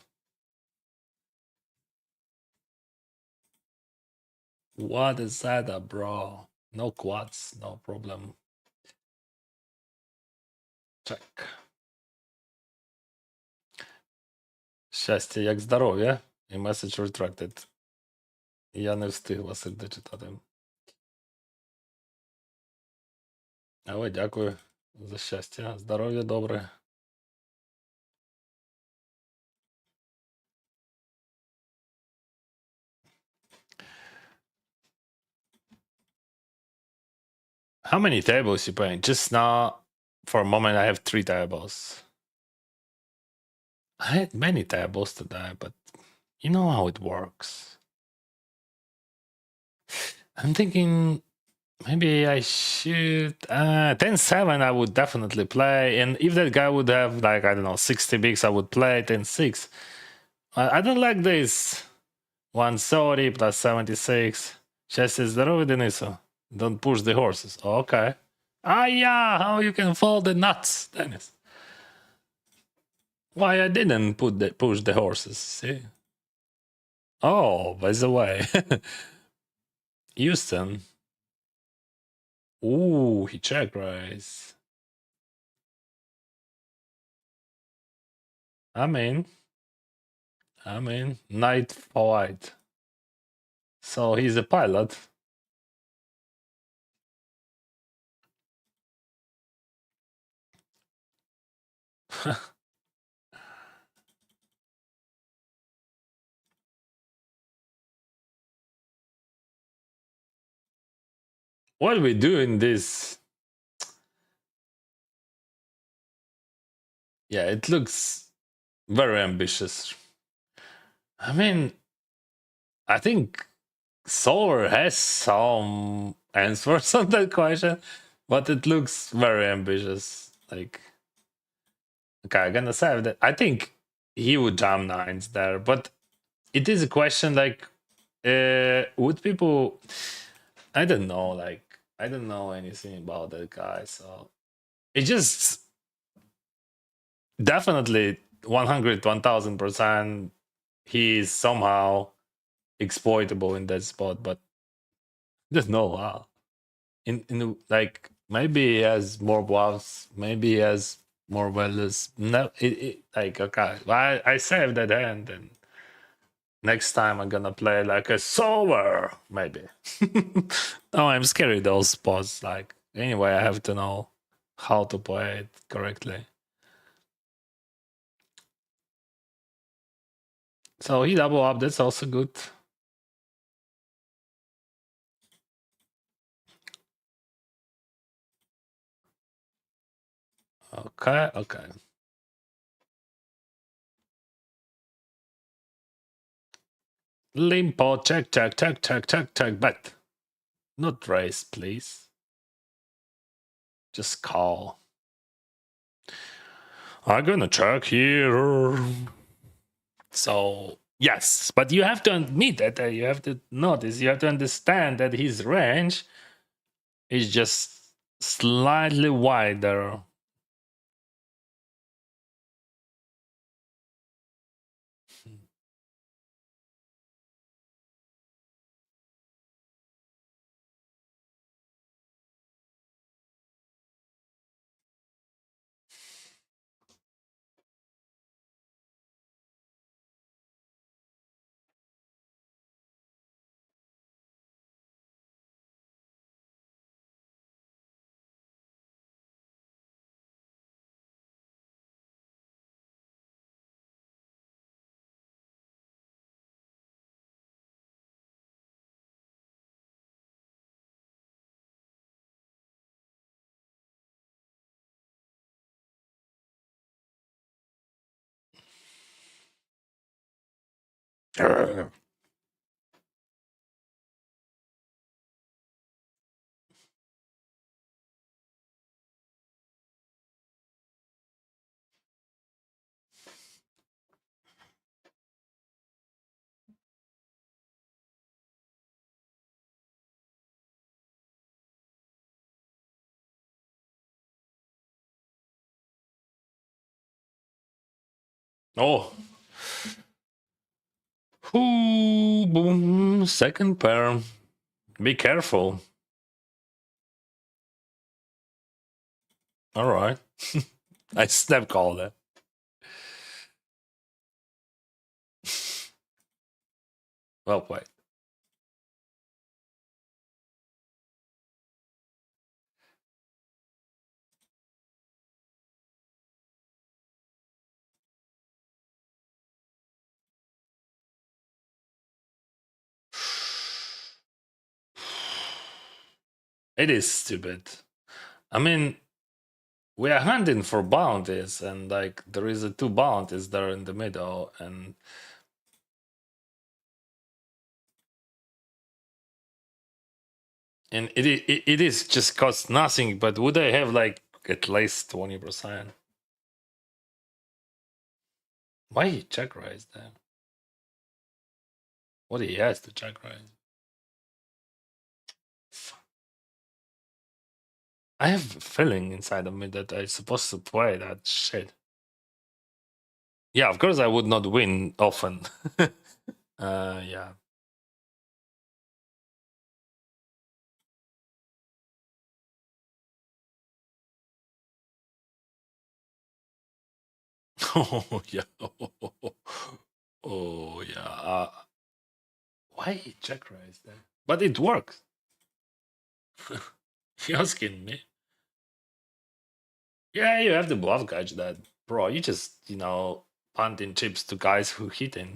A: What a setup, bro. No quads, no problem. Check. Щастя, як здоров'я. І message retracted. Я не встиг Василь дочитати. Але дякую за щастя. Здоров'я добре. How many tables you playing? Just now, for a moment, I have 3 tables. I had many tables today, but you know how it works. I'm thinking maybe I should 10-7 I would definitely play, and if that guy would have like I don't know 60 bigs, I would play 10-6. I don't like this 130 plus 76. Счастье, здоровье, Denisо. Don't push the horses. Okay. Ah, yeah, how you can fold the nuts, Dennis? Why I didn't push the horses, see? Oh, by the way. Houston. Ooh, he check raise. I mean, knight for white. So he's a pilot. What we do in this? Yeah, it looks very ambitious. I mean, I think Solar has some answers on that question, but it looks very ambitious. Like, okay, I'm gonna say that I think he would jam nines there, but it is a question like, would people? I don't know. Like, I don't know anything about that guy, so it just definitely 100, 1000%. He is somehow exploitable in that spot, but just no how. In like maybe he has more bluffs, maybe he has more values. No, like okay, I saved that hand, and next time I'm gonna play like a solver, maybe. Oh, I'm scared of those spots. Like anyway, I have to know how to play it correctly. So he double up. That's also good. Okay, okay. Limpo, check, check, check, check, check, check, bet. Not raise, please. Just call. I'm gonna check here. So, yes, but you have to admit that you have to notice, you have to understand that his range is just slightly wider. Oh, ooh, boom, second pair. Be careful. All right. I snap called it. Well played. It is stupid. I mean, we are hunting for bounties, and like there is a two bounties there in the middle, and it is just cost nothing. But would I have like at least 20%? Why he check raise then? What he has to check raise? I have a feeling inside of me that I'm supposed to play that shit. Yeah, of course I would not win often. Yeah. Oh yeah. Oh yeah. Why he check raise there? But it works. You're asking me. Yeah, you have to bluff catch that, bro. You just punting chips to guys who hit him,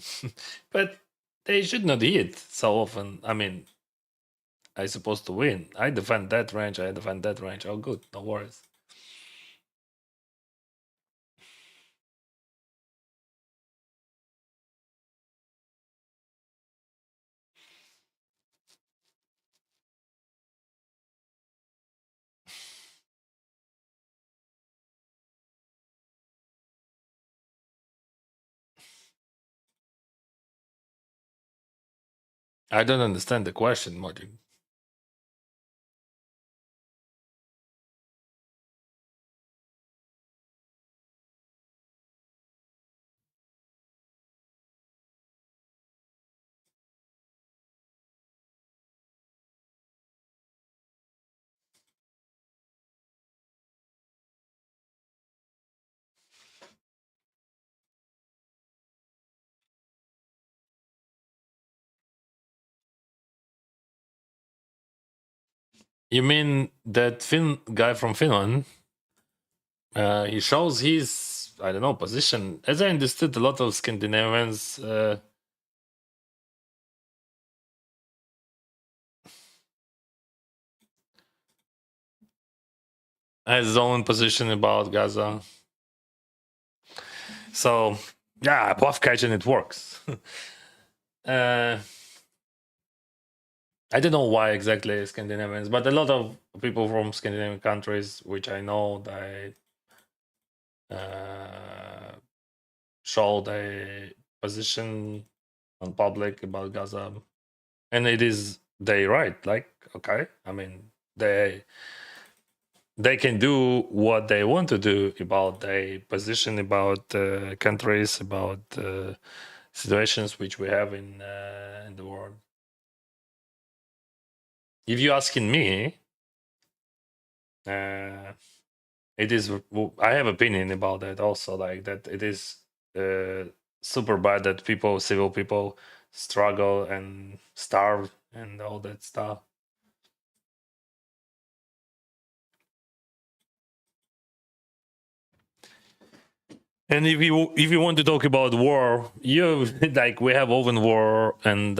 A: but they should not hit so often. I mean, I supposed to win. I defend that range. I defend that range. Oh, good. No worries. I don't understand the question, Martin. You mean that guy from Finland? He shows his, I don't know, position. As I understood, a lot of Scandinavians has his own position about Gaza. So, yeah, Bluff catching it works. uh, I don't know why exactly Scandinavians, but a lot of people from Scandinavian countries, which I know, they show their position on public about Gaza, and it is they right. Like, okay, I mean, they can do what they want to do about their position about countries, about situations which we have in the world. If you're asking me, it is. I have opinion about that also. Like that, it is super bad that civil people, struggle and starve and all that stuff. And if you want to talk about war, you like we have open war, and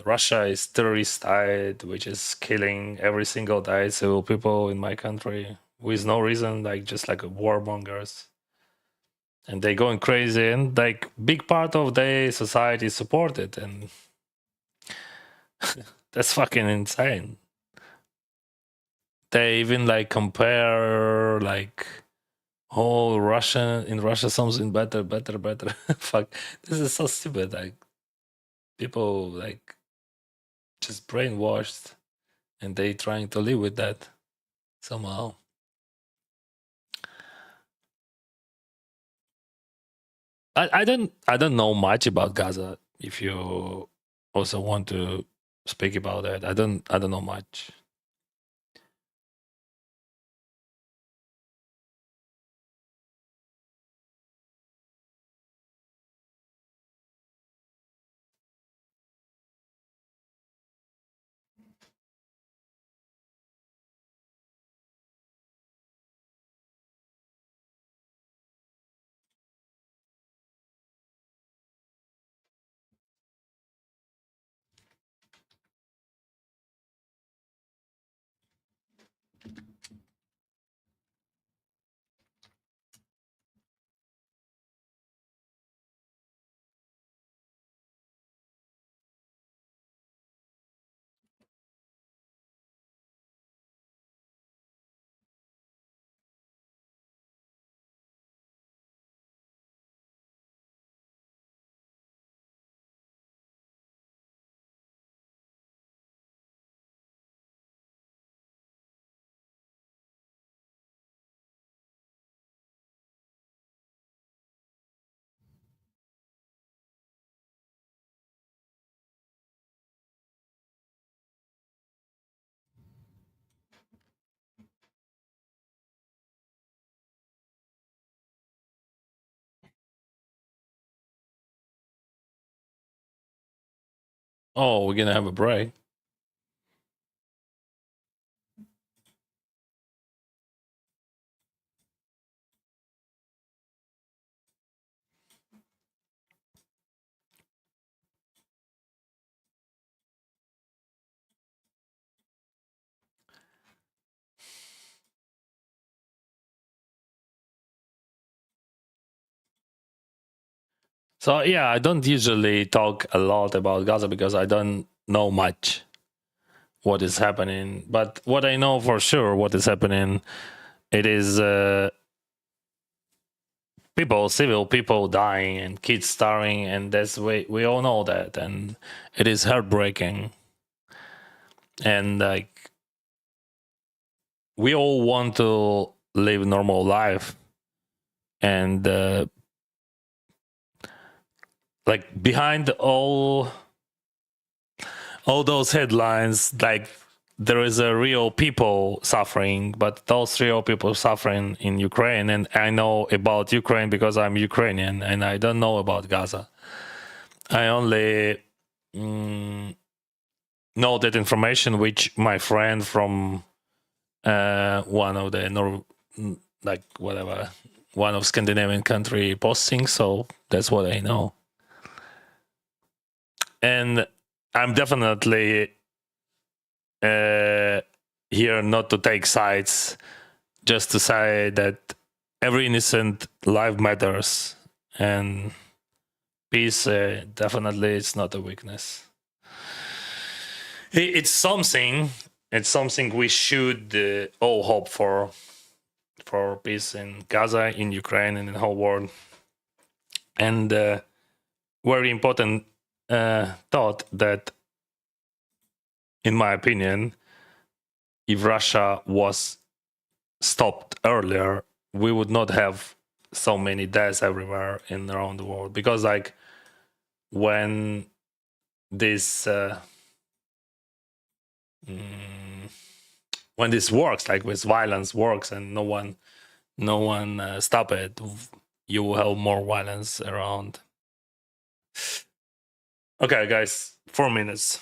A: Russia is terrorist state, which is killing every single day civil people in my country with no reason, like just like warmongers, and they going crazy, and like big part of the society support it, and that's fucking insane. They even like compare like Russia in Russia something better. Fuck, this is so stupid. Like people like just brainwashed, and they trying to live with that somehow. I don't know much about Gaza. If you also want to speak about that, I don't know much. Oh, we're gonna have a break. So yeah, I don't usually talk a lot about Gaza because I don't know much what is happening. But what I know for sure, what is happening, it is civil people dying and kids starving, and that's we all know that, and it is heartbreaking. And like, we all want to live normal life, and like behind all those headlines, like there is a real people suffering, but those real people suffering in Ukraine, and I know about Ukraine because I'm Ukrainian, and I don't know about Gaza. I only know that information which my friend from one of the like whatever, one of Scandinavian country posting, so that's what I know. And I'm definitely here not to take sides, just to say that every innocent life matters, and peace definitely it's not a weakness. It's something. It's something we should all hope for peace in Gaza, in Ukraine, and in the whole world. And very important thought that, in my opinion, if Russia was stopped earlier, we would not have so many deaths everywhere in around the world. Because like when this when this works, like with violence works, and no one stop it, you will have more violence around. Okay, guys, 4 minutes.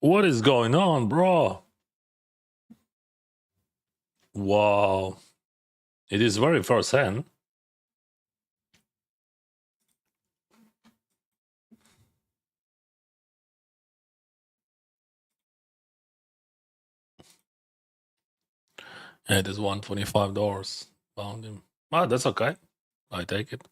A: What is going on, bro? Wow. It is very first hand. It is $125. Found him. Ah, that's okay. I take it.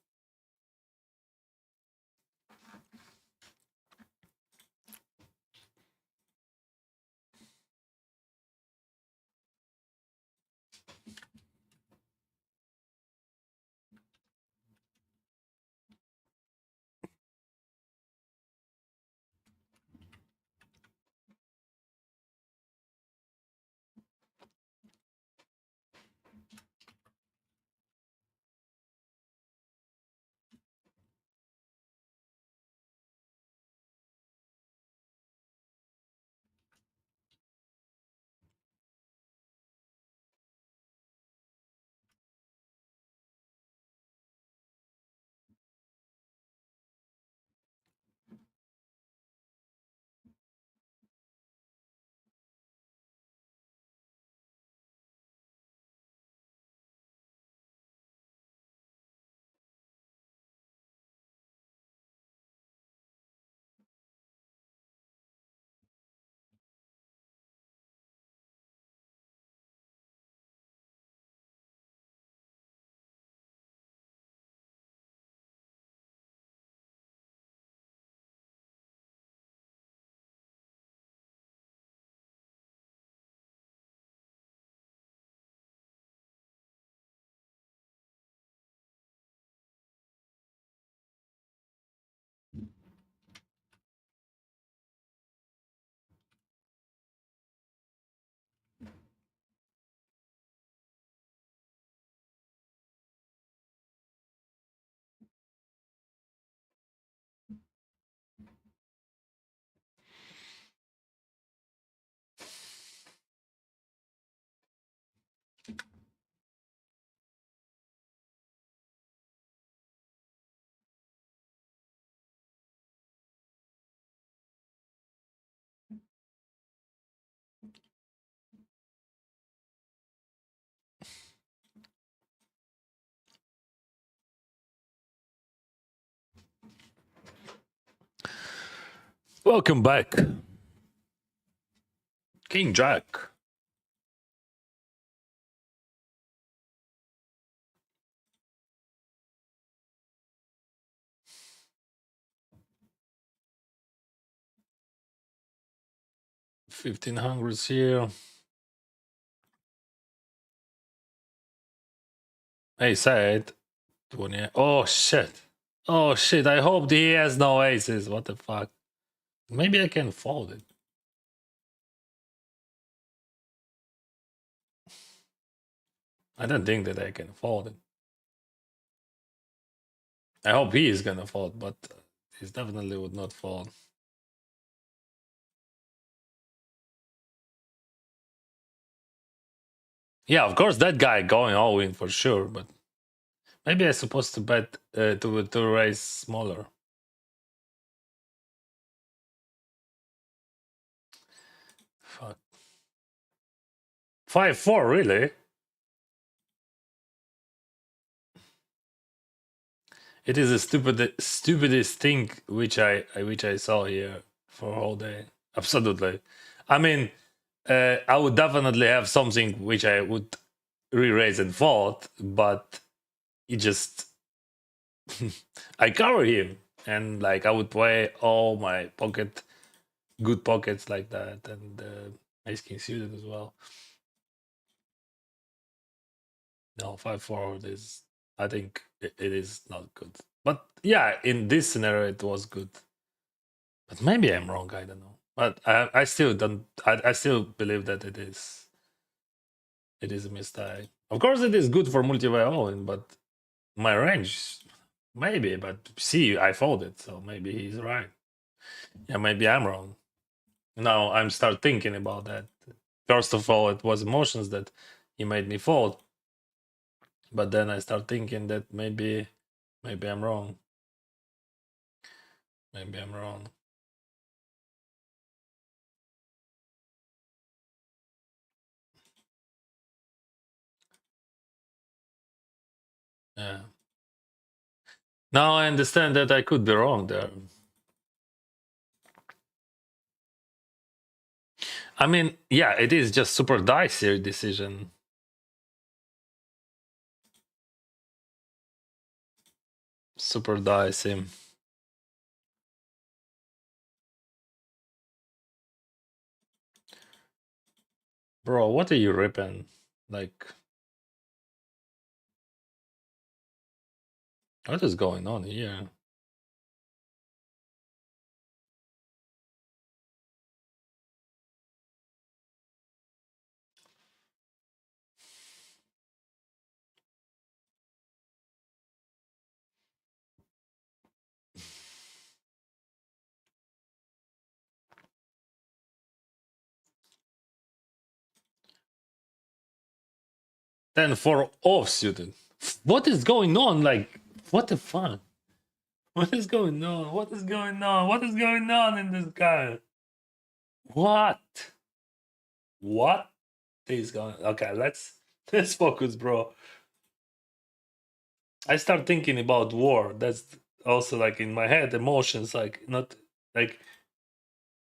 A: Welcome back. King Jack. $1,500 here. Hey, said 20. Oh shit. Oh shit. I hope he has no aces. What the fuck? Maybe I can fold it. I don't think that I can fold it. I hope he is gonna fold, but he definitely would not fold. Yeah, of course that guy going all in for sure, but maybe I'm supposed to bet to raise smaller. Fuck. 5-4, really? It is the stupidest thing which I saw here for all day. Absolutely. I mean, I would definitely have something which I would re-raise and fold, but it just I cover him, and like I would play all my good pockets like that, and ace king suited as well. No, 5-4 is, I think it is not good. But yeah, in this scenario it was good. But maybe I'm wrong, I don't know. But I still don't I still believe that it is a mistake. Of course it is good for multi-way all-in, but my range maybe, but see, I folded, so maybe he's right. Yeah, maybe I'm wrong. Now I'm start thinking about that. First of all, it was emotions that he made me fold. But then I start thinking that maybe I'm wrong. Maybe I'm wrong. Yeah. Now I understand that I could be wrong there. I mean, yeah, it is just super dicey decision. Super dicey. Bro, what are you ripping? Like, what is going on here? Then for offsuited. What is going on? Like, what the fuck? What is going on? What is going on? What is going on in this guy? What? What is going? Okay, let's focus, bro. I start thinking about war. That's also like in my head, emotions, like not like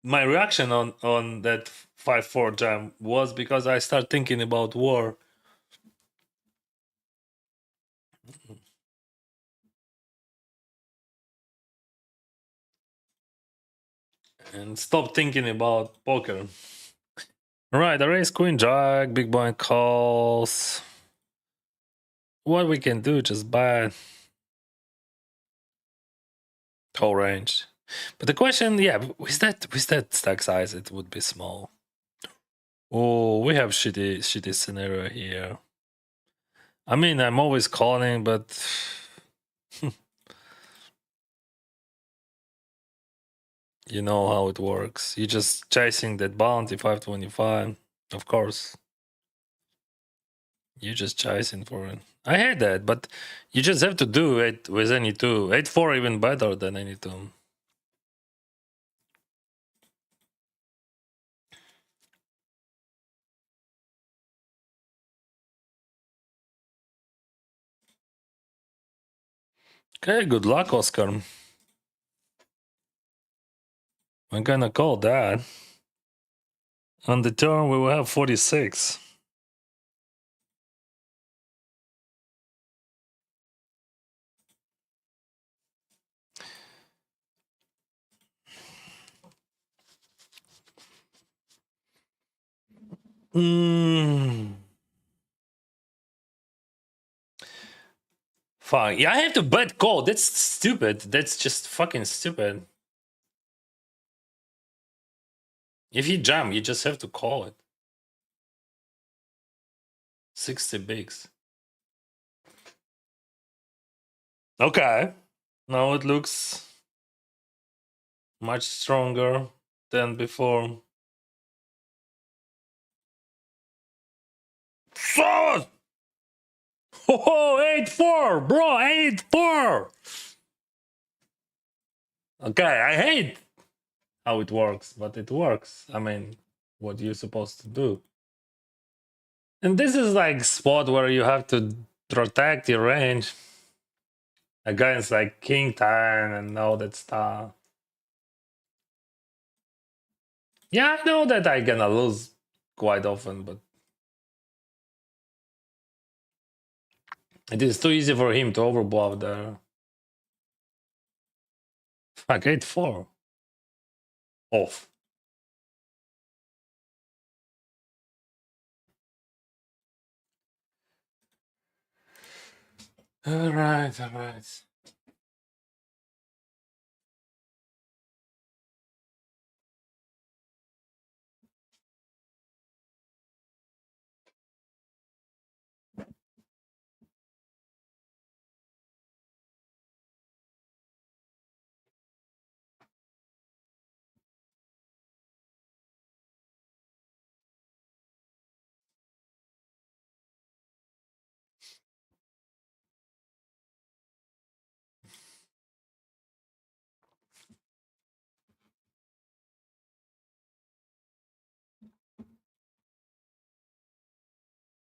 A: my reaction on that 5-4 jam was because I start thinking about war. And stop thinking about poker. Right, the race queen jack, big blind calls. What we can do, just buy whole range. But the question, yeah, with that stack size, it would be small. Oh, we have shitty scenario here. I mean, I'm always calling, but you know how it works. You're just chasing that bounty 525, of course. You're just chasing for it. I hate that, but you just have to do it with any two. 8-4 even better than any two. Okay, good luck, Oscar. I'm gonna call that. On the turn, we will have 46. Fuck. Yeah, I have to bet call. That's stupid. That's just fucking stupid. If you jam, you just have to call it. 60 bigs. Okay. Now it looks much stronger than before. So, oh, 8-4, bro, 8-4. Okay, I hate how it works, but it works. I mean, what you're supposed to do. And this is like spot where you have to protect your range against like King 10 and all that stuff. Yeah, I know that I'm gonna lose quite often, but it is too easy for him to overbluff there. Fuck, 8-4. Off. Alright, alright.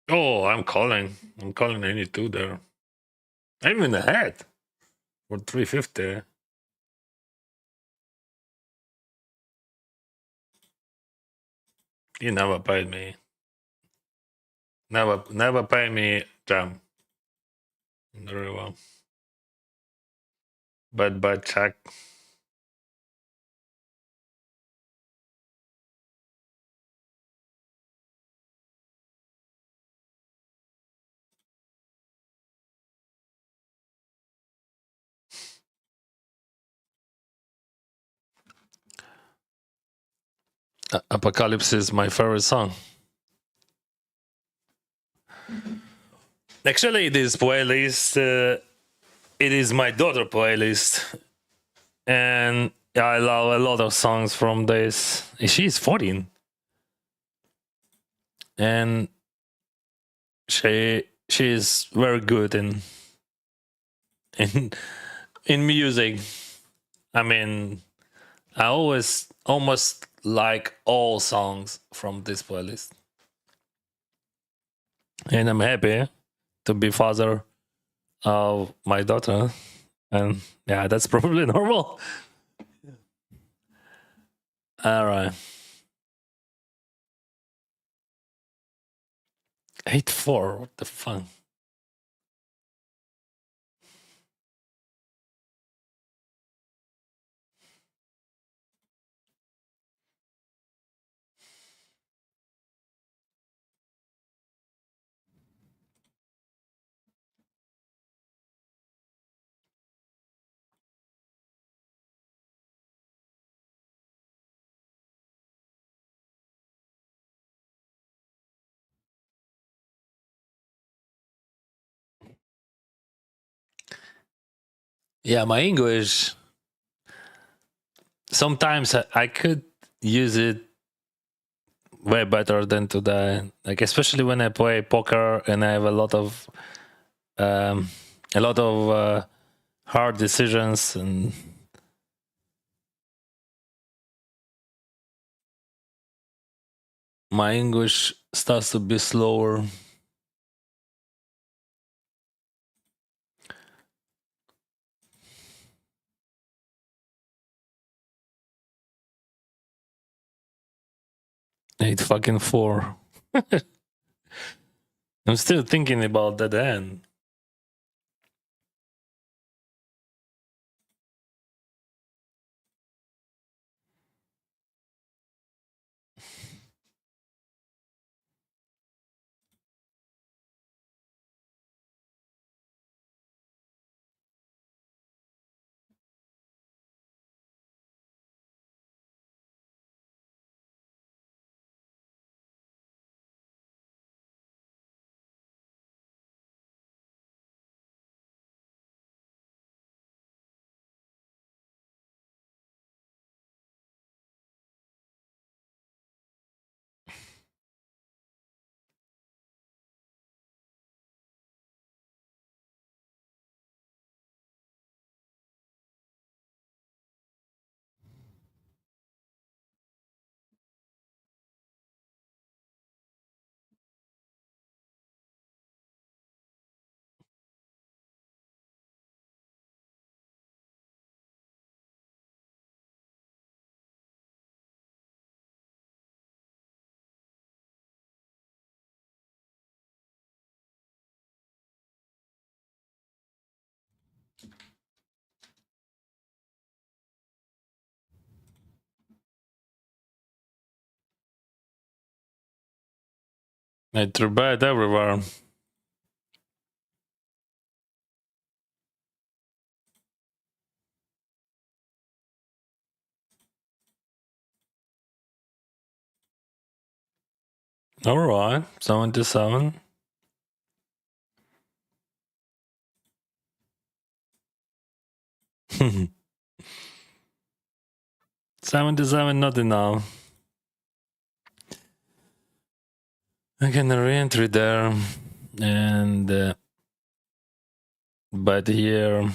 A: Oh, I'm calling. I'm calling any two there. I'm even ahead for 350. You never paid me. Never pay me, Jam. Very well. But check. Apocalypse is my favorite song. Actually, this playlist, it is my daughter playlist, and I love a lot of songs from this. She's 14, and she is very good in in music. I mean, I almost like all songs from this playlist, and I'm happy to be father of my daughter. And yeah, that's probably normal. All right. 8-4. What the fuck? Yeah, my English. Sometimes I could use it way better than today. Like especially when I play poker and I have um, a lot of hard decisions, and my English starts to be slower. Eight fucking 4. I'm still thinking about that end. I threw bad everywhere. All right, 77. Seven, not enough. I can re-entry there, and but here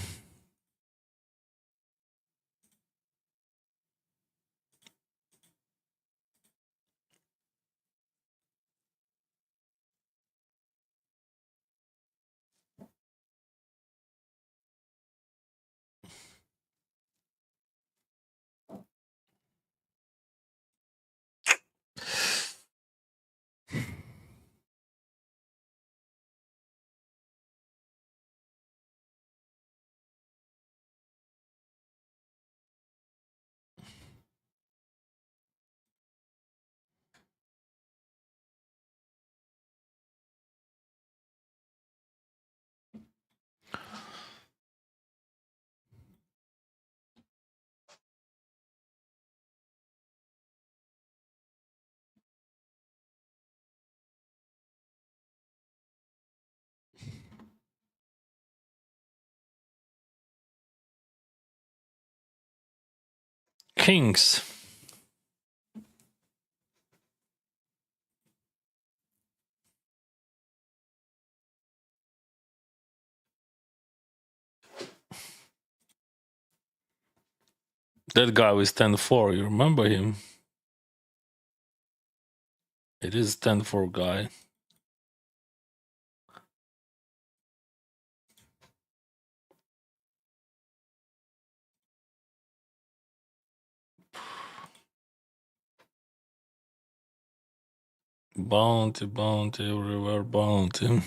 A: kings. That guy with 10-4, you remember him? It is 10-4 guy. Bounty, everywhere bounty.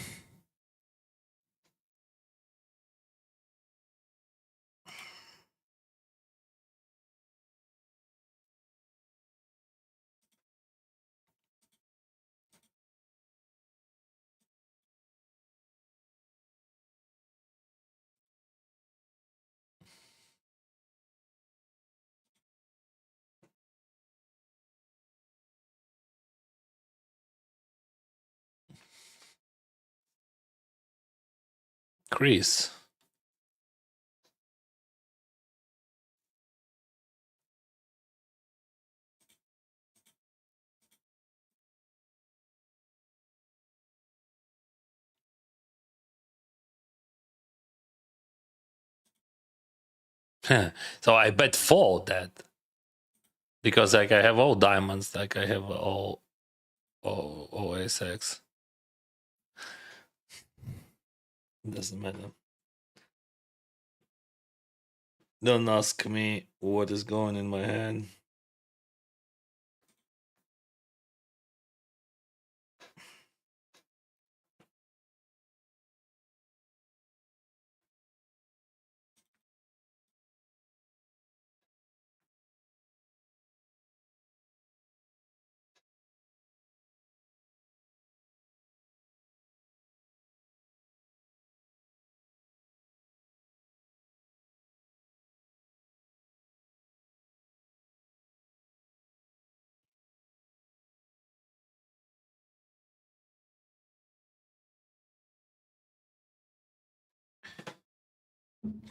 A: Chris. So I bet fold that. Because like I have all diamonds, like I have all ace-x. Doesn't matter. Don't ask me what is going in my hand.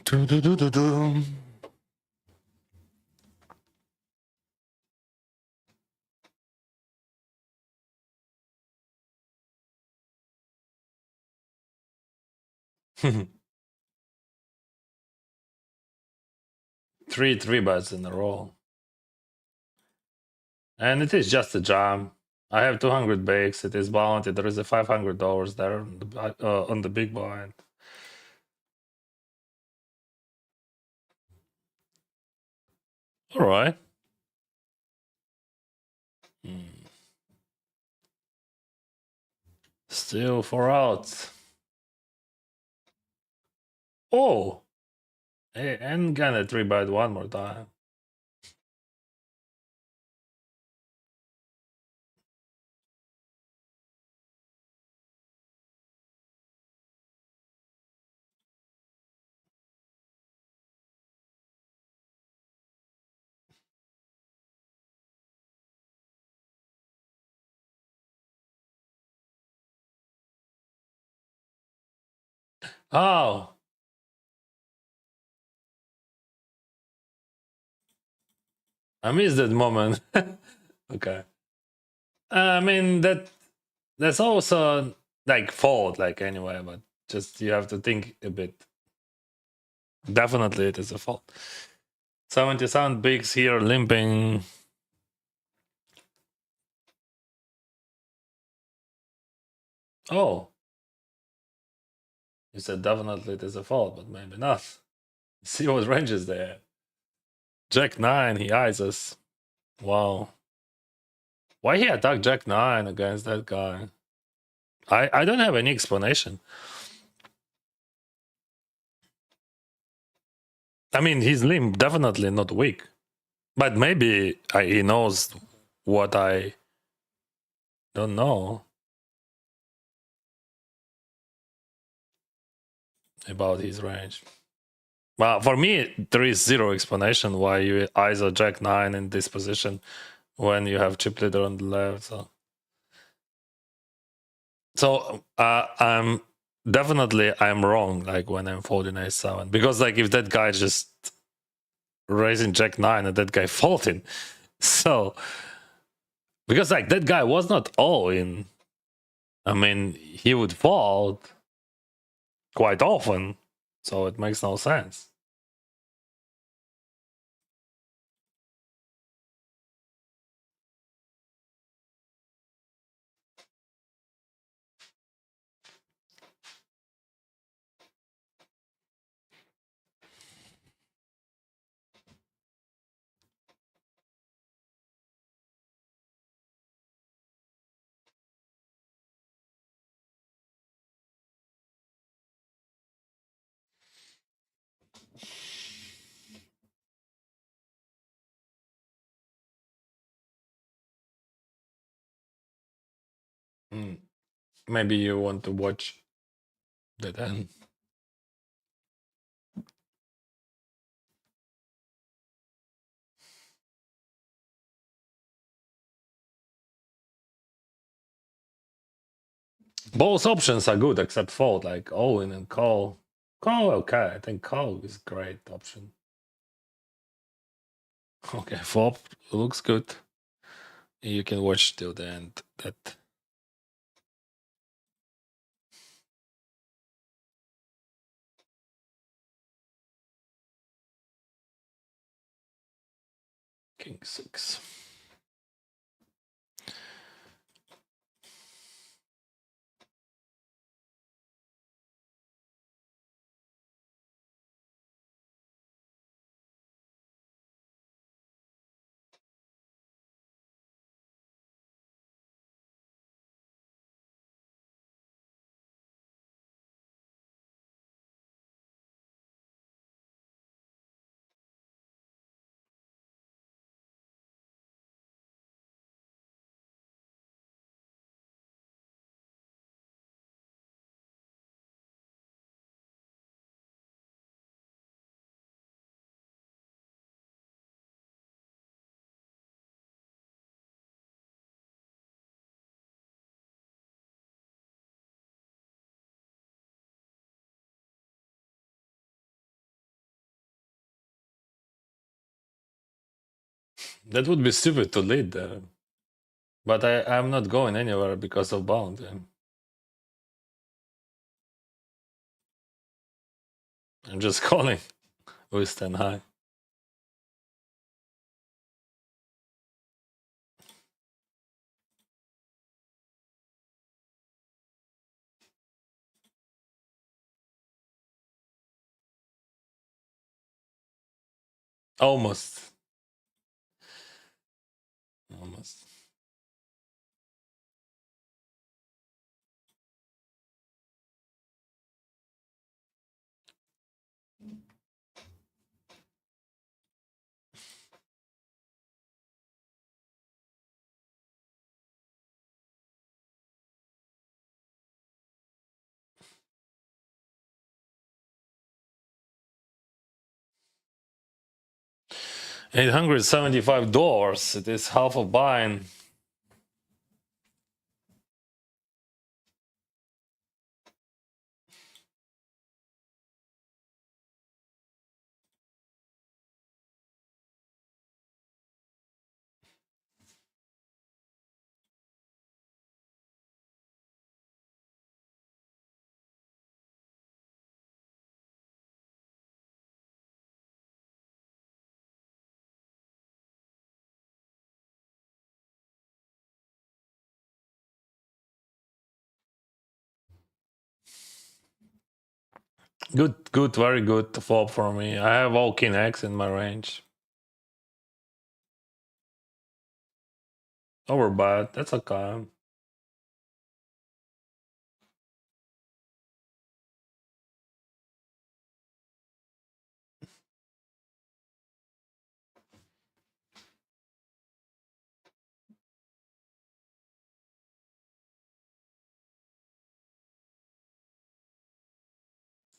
A: Do-do-do-do-do. Three bets in a row. And it is just a jam. I have 200 bakes. It is bounty. There is a $500 there on the big blind. All right. Still 4 outs. Oh, and gonna 3-bet one more time. Oh, I missed that moment. Okay. I mean that's also like fault, like anyway, but just you have to think a bit. Definitely, it is a fault. 77 bigs here limping. Oh, you said definitely it is a fault, but maybe not. See what ranges there. Jack 9, he eyes us. Wow. Why he attacked Jack 9 against that guy? I don't have any explanation. I mean, he's limp, definitely not weak. But maybe he knows what I don't know about his range. Well, for me, there is zero explanation why you ISO Jack 9 in this position when you have chip leader on the left. So I'm definitely I'm wrong, like when I'm folding ace 7, because like if that guy just raising Jack 9 and that guy folding. So, because like that guy was not all in. I mean, he would fold quite often, so it makes no sense. Maybe you want to watch that end. Both options are good except fold, like all in and call. Call, okay. I think call is a great option. Okay, flop looks good. You can watch till the end. That King 6. That would be stupid to lead there. But I'm not going anywhere because of bound. I'm just calling with 10 high. Almost. $875. It is half of buying. Good, very good flop for me. I have all king X in my range. Overbad, that's okay.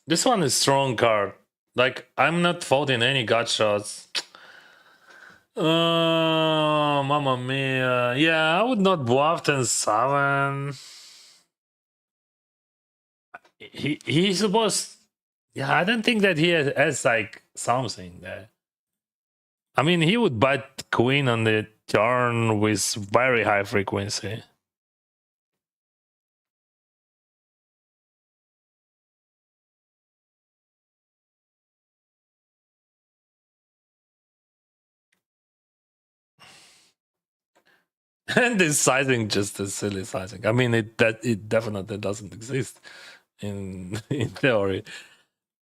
A: This one is strong card. Like, I'm not folding any gut shots. Mamma mia. Yeah, I would not bluff 10-7. He's supposed. Yeah, I don't think that he has like something there. I mean, he would bet queen on the turn with very high frequency. And this sizing just a silly sizing. I mean, it definitely doesn't exist in in theory.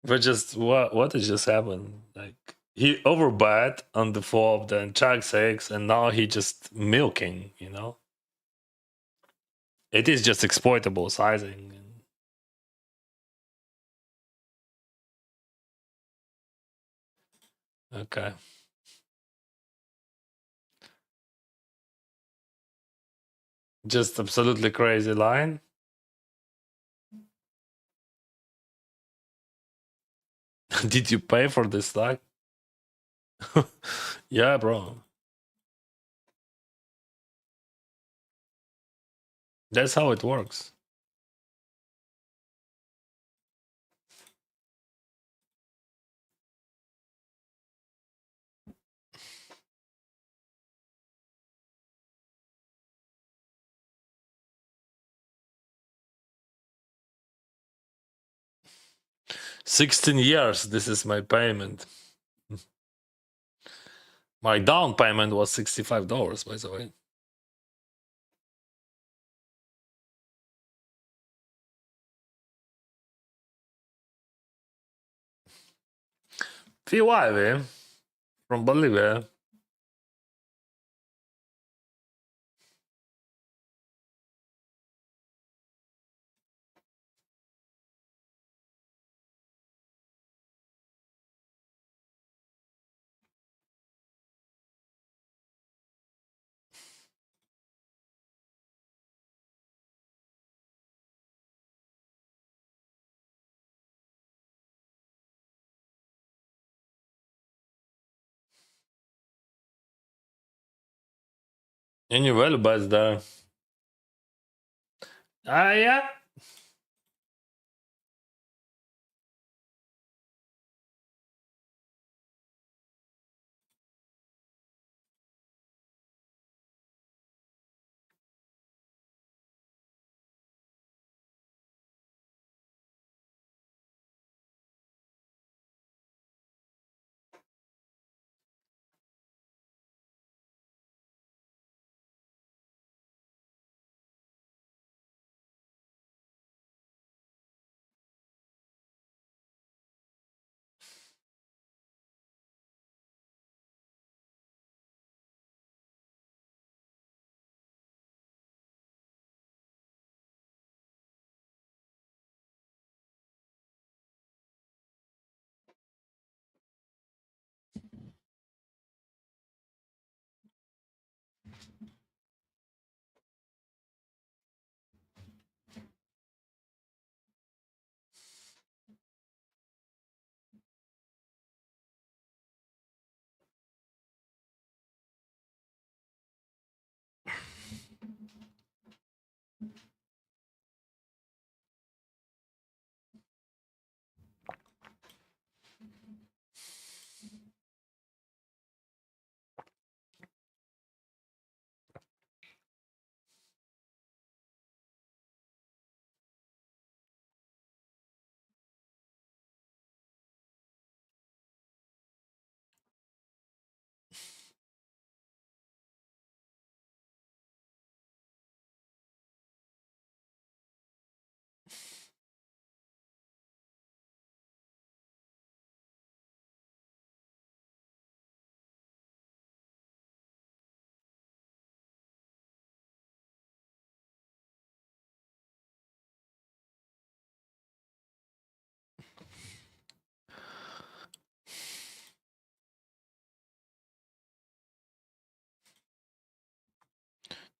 A: But just what has just happened? Like he overbet on the flop, then check six, and now he just milking. You know, it is just exploitable sizing. Okay, just absolutely crazy line. Did you pay for this stack? Yeah, bro. That's how it works. $16. This is my payment. My down payment was $65, by the way. Five from Bolivia. And your value buys there. Yeah.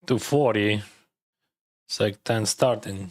A: To 40. It's like 10 starting.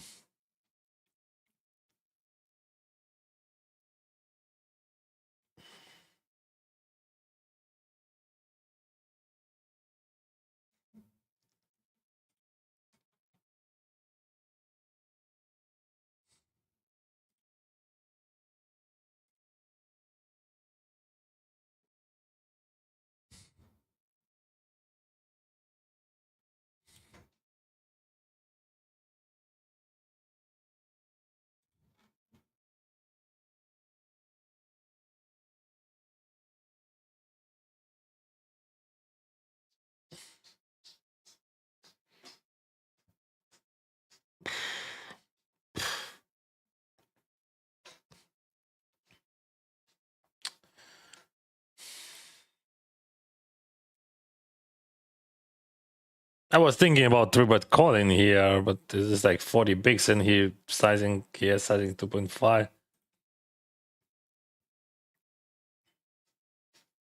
A: I was thinking about 3-bet calling here, but this is like 40 bigs and he has sizing 2.5.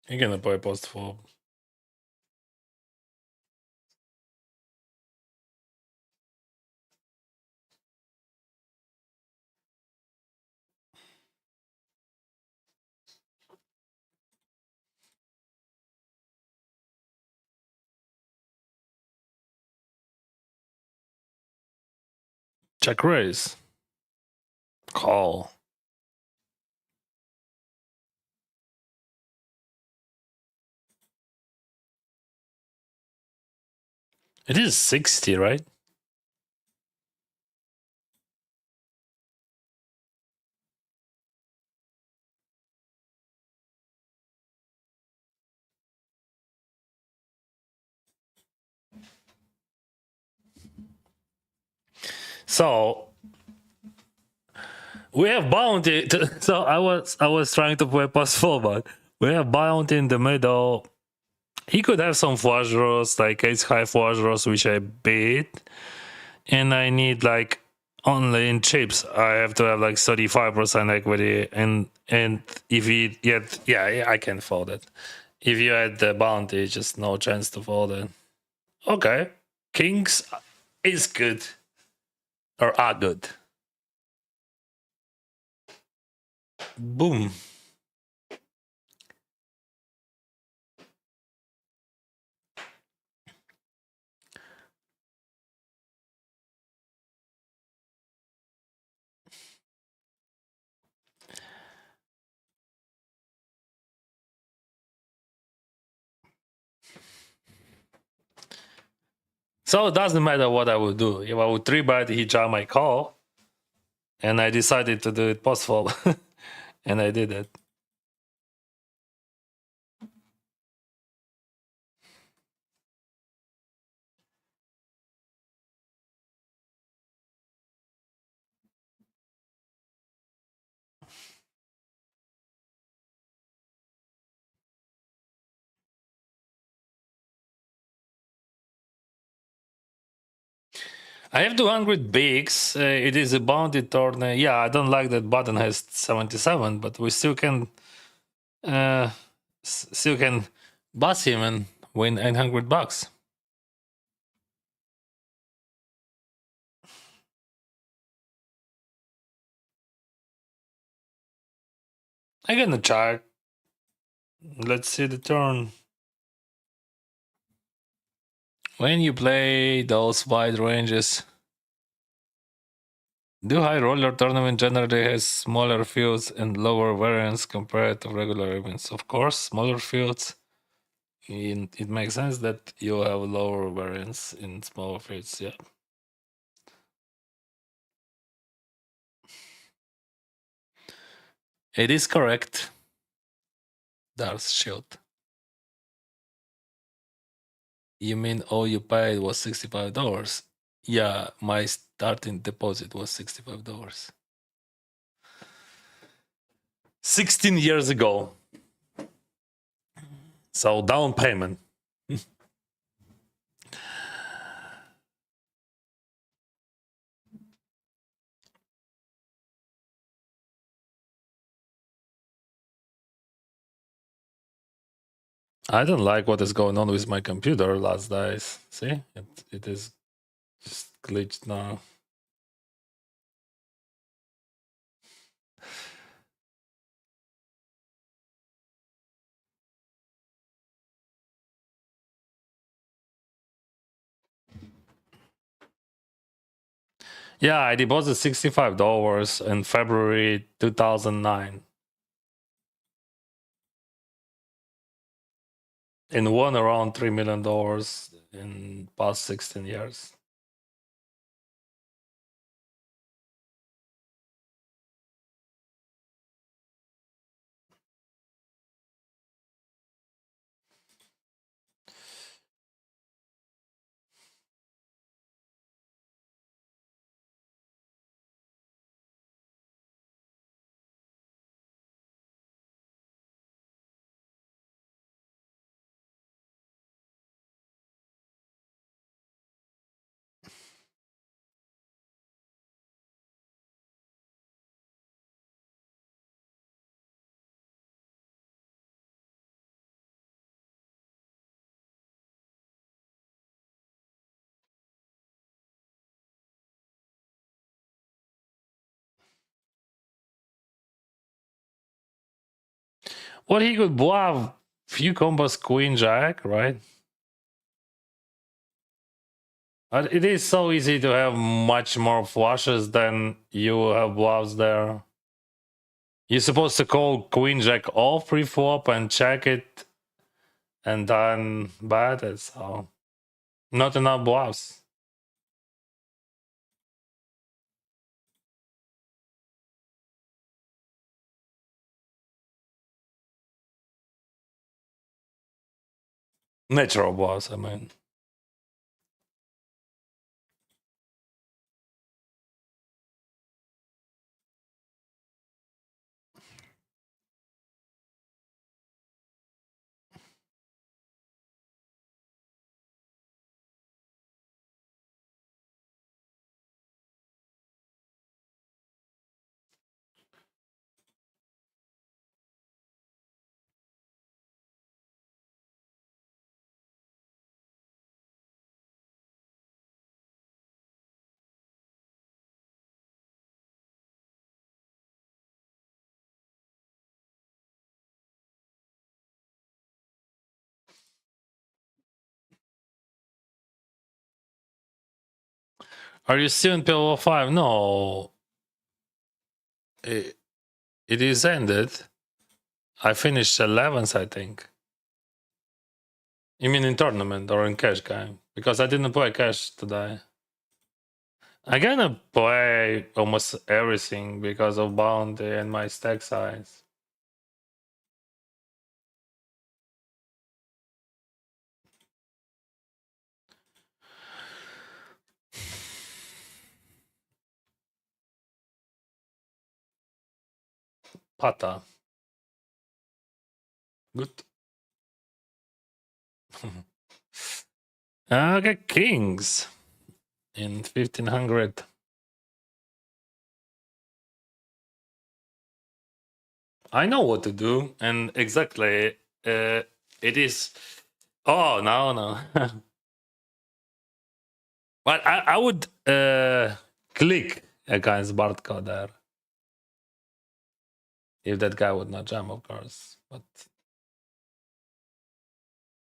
A: You're gonna play post fold. Check raise. Call. It is 60, right? So we have bounty. So I was trying to play post fold, but we have bounty in the middle. He could have some flush draws, like ace high flush draws, which I beat. And I need like only in chips, I have to have like 35% equity. And if he yet, yeah, I can fold it. If you had the bounty, just no chance to fold it. Okay. Kings is good. Or are good. Boom. So it doesn't matter what I would do. If I would 3-bet, he jam my call. And I decided to do it post fold. And I did it. I have 200 bigs. It is a bounty turn. Yeah, I don't like that button has 77, but we still can still can bust him and win $800. I'm gonna check. Let's see the turn. When you play those wide ranges, do high roller tournament generally has smaller fields and lower variance compared to regular events? Of course, smaller fields. It makes sense that you have lower variance in smaller fields. Yeah. It is correct. Darth Shield. You mean all you paid was $65? Yeah, my starting deposit was $65. 16 years ago. So down payment. I don't like what is going on with my computer last days. See, it is just glitched now. Yeah, I deposited $65 in February 2009 and won around $3 million in past 16 years. What he could bluff few combos queen jack, right? But it is so easy to have much more flushes than you have bluffs there. You're supposed to call queen jack off pre-flop and check it and then bet it, so not enough bluffs. Natural bluffs, I mean. Are you still in PLO 5? No. It is ended. I finished 11th, I think. You mean in tournament or in cash game? Because I didn't play cash today. I'm gonna play almost everything because of bounty and my stack size. Pata. Good. Okay, kings in 1500. I know what to do, and exactly it is. Oh no. But I would click against Bartko there if that guy would not jam, of course. But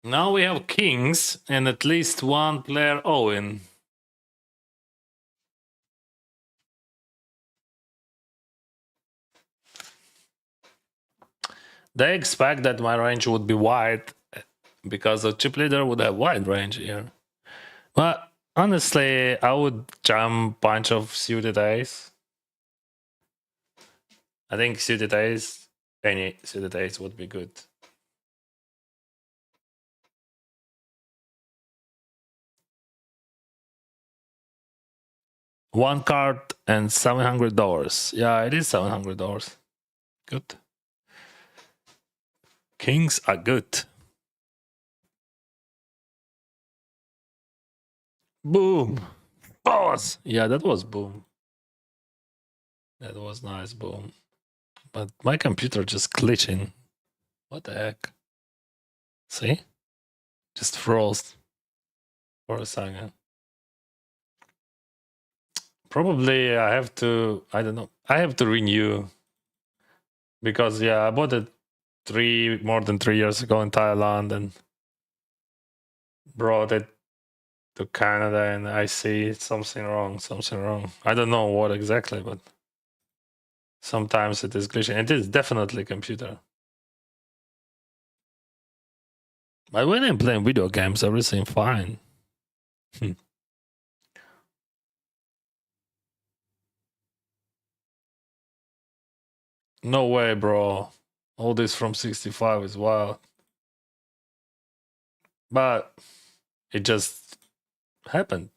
A: now we have kings and at least one player Owen. They expect that my range would be wide because the chip leader would have wide range here. But honestly, I would jam bunch of suited ace. I think suited ace, any suited ace would be good. One card and $700. Yeah, it is $700. Good. Kings are good. Boom. Boss. Yeah, that was boom. That was nice, boom. But my computer just glitching. What the heck? See? Just froze for a second. Probably I have to, I don't know. I have to renew. Because yeah, I bought it more than 3 years ago in Thailand and brought it to Canada, and I see something wrong. I don't know what exactly, but sometimes it is glitching. It is definitely computer. But when I'm playing video games, everything fine. No way, bro. All this from 65 is wild. But it just happened.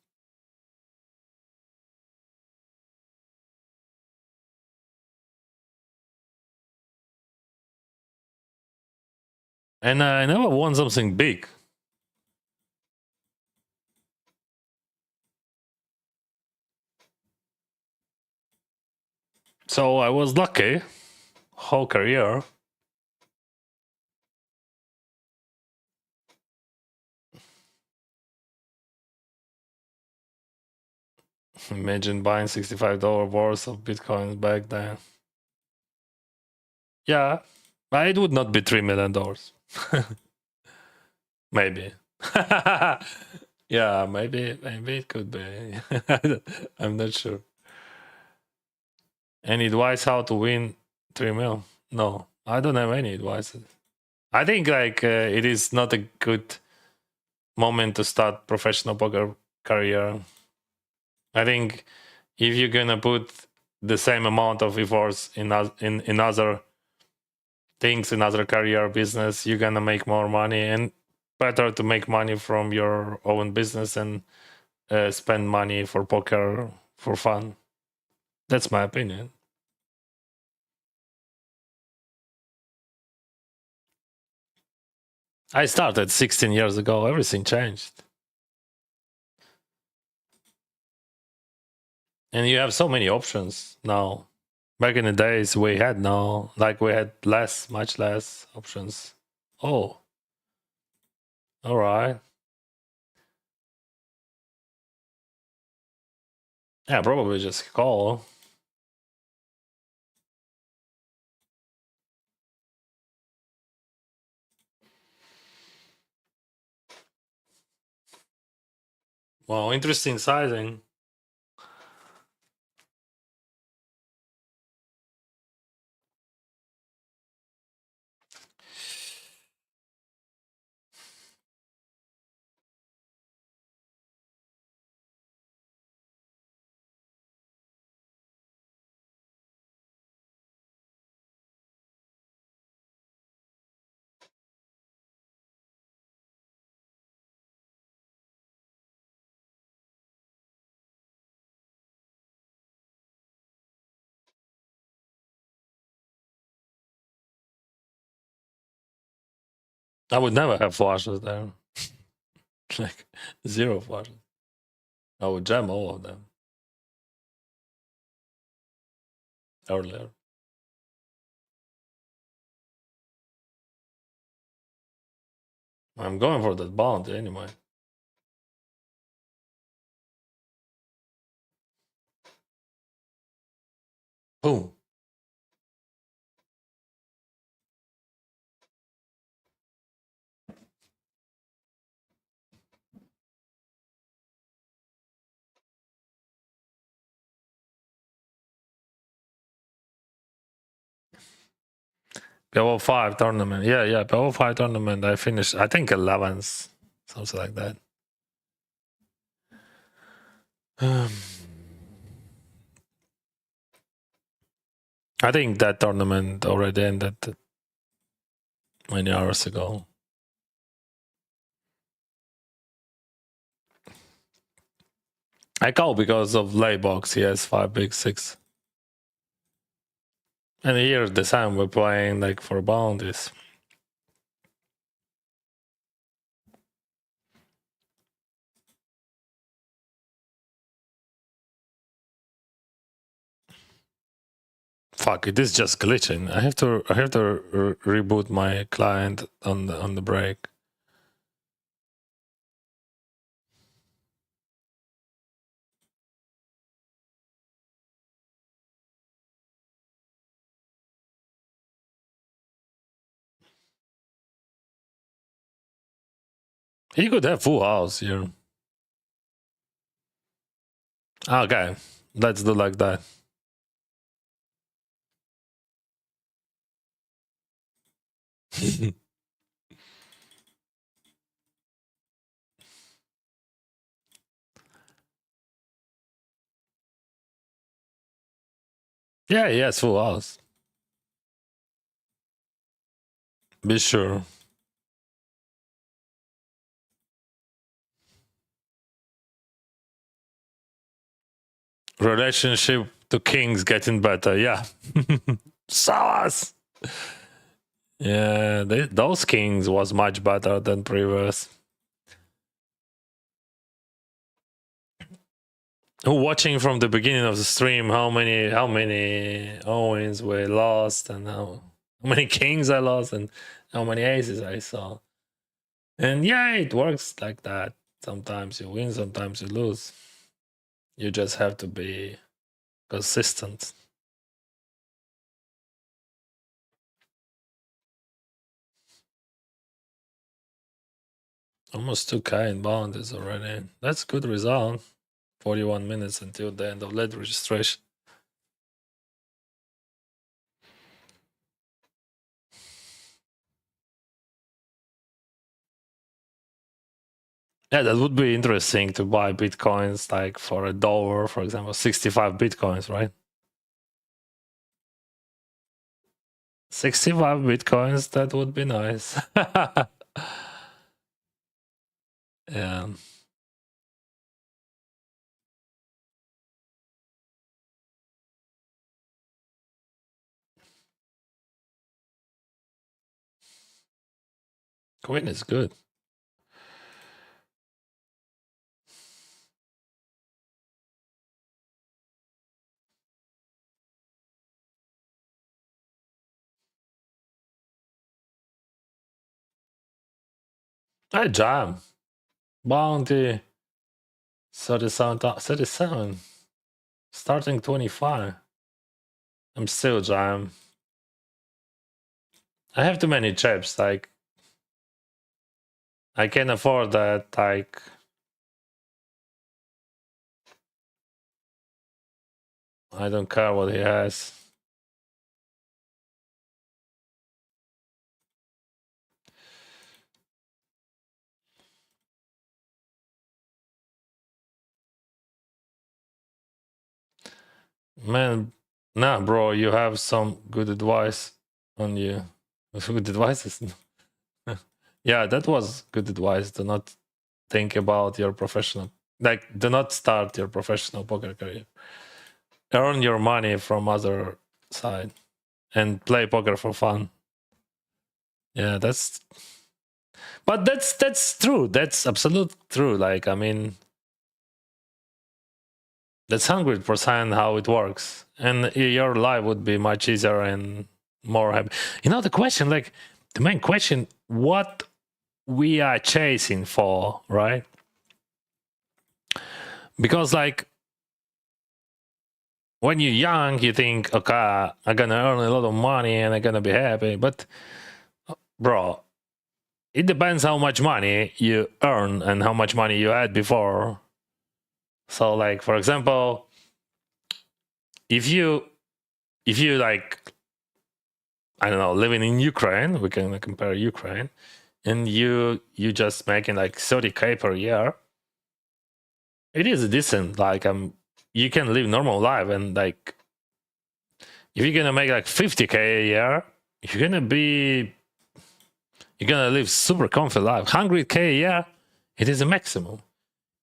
A: And I never won something big. So I was lucky whole career. Imagine buying $65 worth of Bitcoins back then. Yeah, But it would not be $3 million. Maybe. Yeah, maybe it could be. I'm not sure. Any advice how to win 3 mil? No, I don't have any advice. I think like it is not a good moment to start professional poker career. I think if you're gonna put the same amount of efforts in other things, in other career business, you're gonna make more money, and better to make money from your own business and spend money for poker for fun. That's my opinion. I started 16 years ago. Everything changed. And you have so many options now. Back in the days, we had much less options. Oh, all right. Yeah, probably just call. Well, interesting sizing. I would never have flushes there. Like 0 flushes. I would jam all of them earlier. I'm going for that bounty anyway. Boom. Level 5 tournament. Yeah, level 5 tournament. I finished, I think, 11th, something like that. I think that tournament already ended many hours ago. I call because of laybox. He has 5 big 6. And here the time we're playing like for bounties. Fuck, it is just glitching. I have to reboot my client on the break. He could have full house here. Okay, let's do like that. Yeah, he has full house. Be sure. Relationship to kings getting better. Yeah. Sawas. Yeah, those kings was much better than previous. Watching from the beginning of the stream, how many Owens we lost, and how many kings I lost, and how many aces I saw. And yeah, it works like that. Sometimes you win, sometimes you lose. You just have to be consistent. Almost 2K in bounties already. That's a good result. 41 minutes until the end of lead registration. Yeah, that would be interesting to buy bitcoins like for $1, for example, 65 bitcoins, right? 65 bitcoins, that would be nice. Yeah. Queen is good. I jam. Bounty 37. Starting 25. I'm still jam. I have too many chips. Like, I can afford that. Like, I don't care what he has. Man, nah, bro, you have some good advice on you. Good advices. Yeah, that was good advice. Do not think about your professional, like, do not start your professional poker career. Earn your money from other side and play poker for fun. Yeah, but that's true. That's absolute true. Like, I mean, that's 100% how it works, and your life would be much easier and more happy. You know, the question, like, the main question, what we are chasing for, right? Because, like, when you're young, you think, okay, I'm gonna earn a lot of money and I'm gonna be happy. But, bro, it depends how much money you earn and how much money you had before. So, like, for example, if you like, I don't know, living in Ukraine, we can compare Ukraine, and you just making like 30K per year, it is decent. Like, you can live normal life, and like, if you're gonna make like 50K a year, you're gonna live super comfy life. 100K a year, it is a maximum.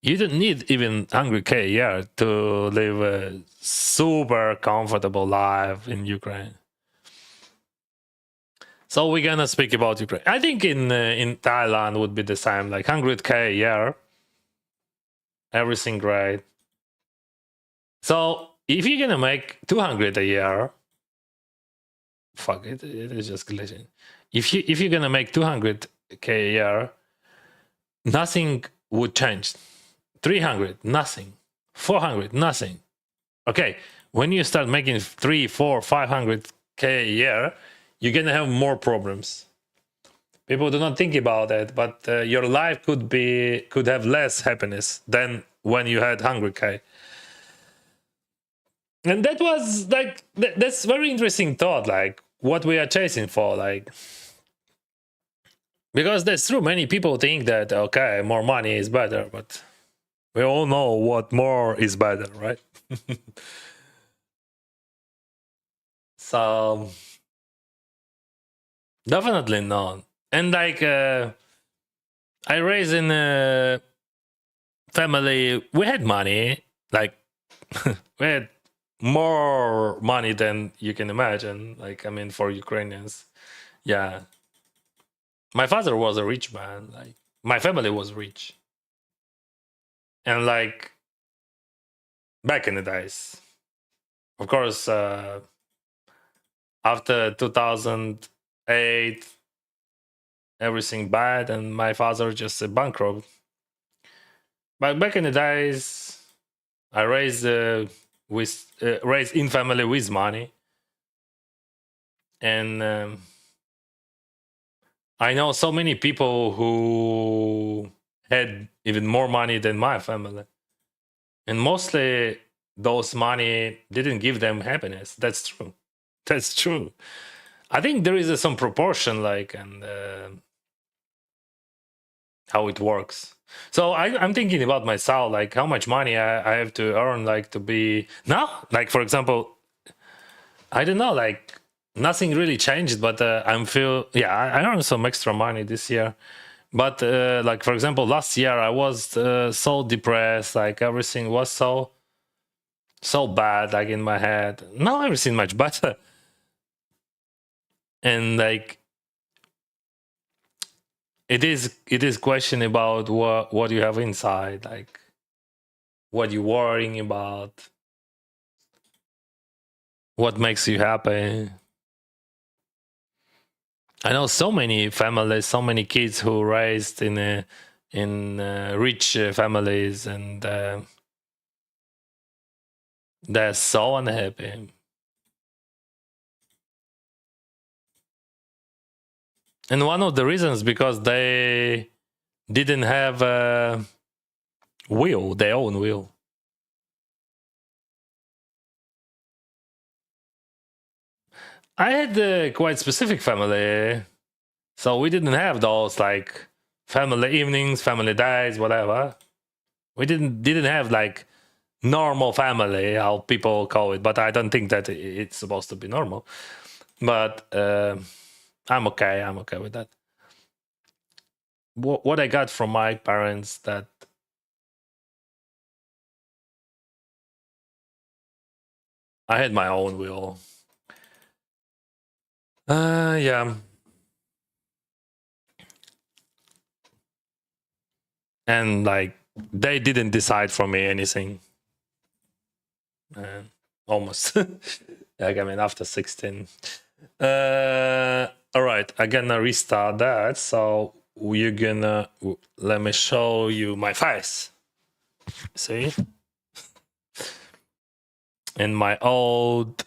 A: You don't need even 100K a year to live a super comfortable life in Ukraine. So we're gonna speak about Ukraine. I think in Thailand would be the same, like 100K a year, everything great. So if you're gonna make 200 a year, fuck it, it is just glitching. If you're gonna make 200K a year, nothing would change. 300, nothing. 400, nothing. Okay, when you start making 3, 4, 500K a year, you're gonna have more problems. People do not think about that, but your life could have less happiness than when you had 100K. And that was like, that's very interesting thought, like what we are chasing for, like, because that's true. Many people think that, okay, more money is better, but we all know what more is better, right? So definitely not. And like, I raised in a family, we had money, like, we had more money than you can imagine. Like, I mean, for Ukrainians, yeah. My father was a rich man. Like, my family was rich, and like, back in the days, of course, after 2008, everything bad, and my father just bankrupt. But back in the days, I raised raised in family with money, and I know so many people who had even more money than my family, and mostly those money didn't give them happiness. That's true. That's true. I think there is some proportion, like, and how it works. So I'm thinking about myself, like how much money I have to earn, like to be now. Like for example, I don't know, like nothing really changed, but I'm feel yeah I earned some extra money this year. But like for example, last year I was so depressed, like everything was so bad, like in my head. Now everything much better, and like it is question about what you have inside, like what you're worrying about, what makes you happy. I know so many families, so many kids who raised in rich families, and they're so unhappy. And one of the reasons because they didn't have a will, their own will. I had a quite specific family, so we didn't have those like family evenings, family days, whatever. We didn't have like normal family, how people call it, but I don't think that it's supposed to be normal. But I'm okay. I'm okay with that. What I got from my parents, that I had my own will. Yeah. And like they didn't decide for me anything. Almost. Like I mean, after 16. All right, I'm gonna restart that. So you're gonna let me show you my face. See, in my old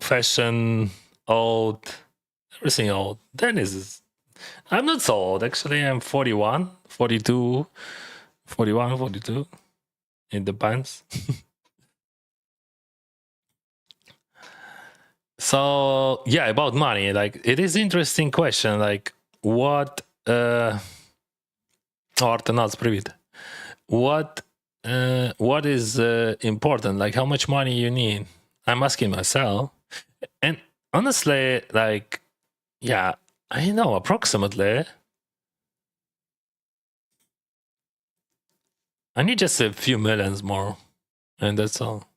A: fashion, old everything old. Dennis is. I'm not so old actually. I'm 41, 42, 41, 42. It depends. So yeah, about money, like it is interesting question. Like what Artenas, привет. What is important? Like how much money you need? I'm asking myself. And honestly, like yeah, I know approximately. I need just a few millions more, and that's all.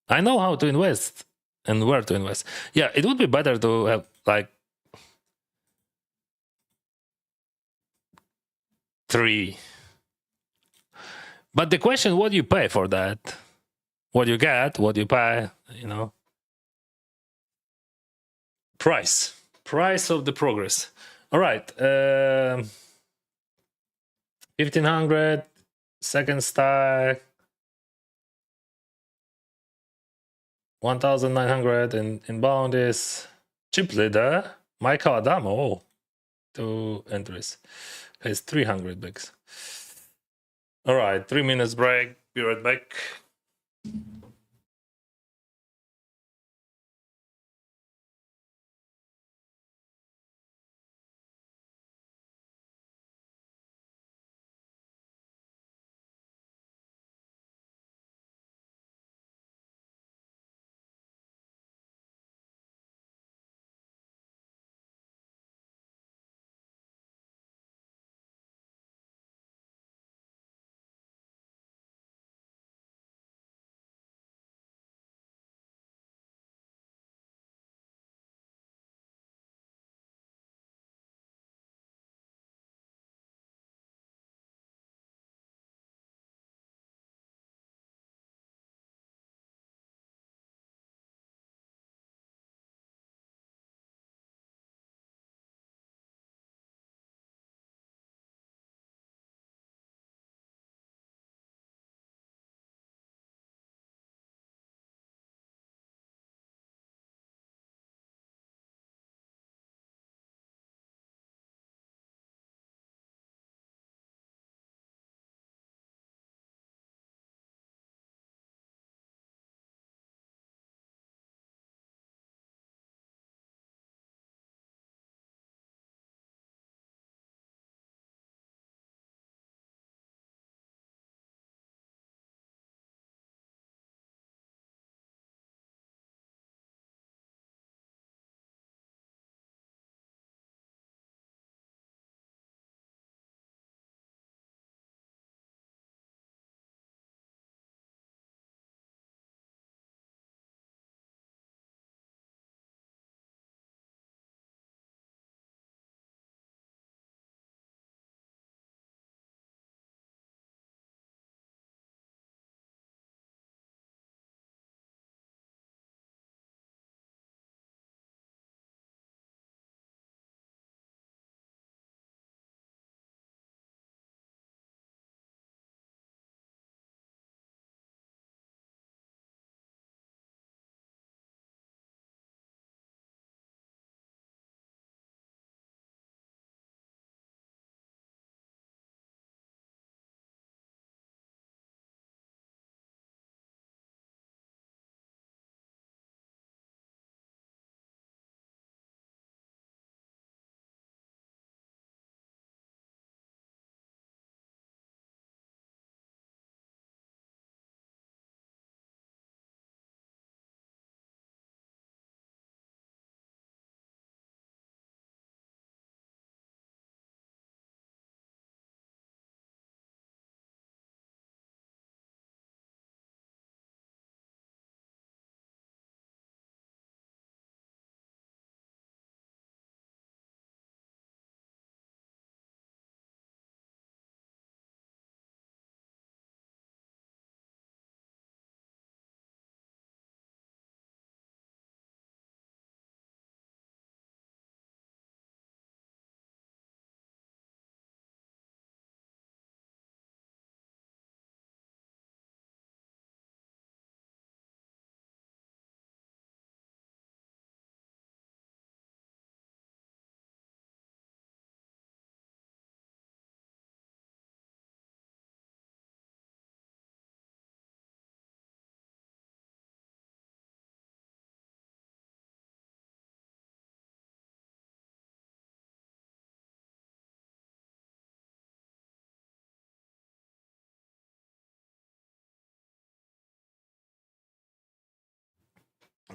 A: I know how to invest and where to invest. Yeah, it would be better to have like 3. But the question, what do you pay for that? What you get, what you pay, you know. Price of the progress. All right. 1500, second stack, 1900 in bound is cheaply there. Michael Adamo, 2 entries. Has 300 bigs. All right, 3 minutes break. Be right back.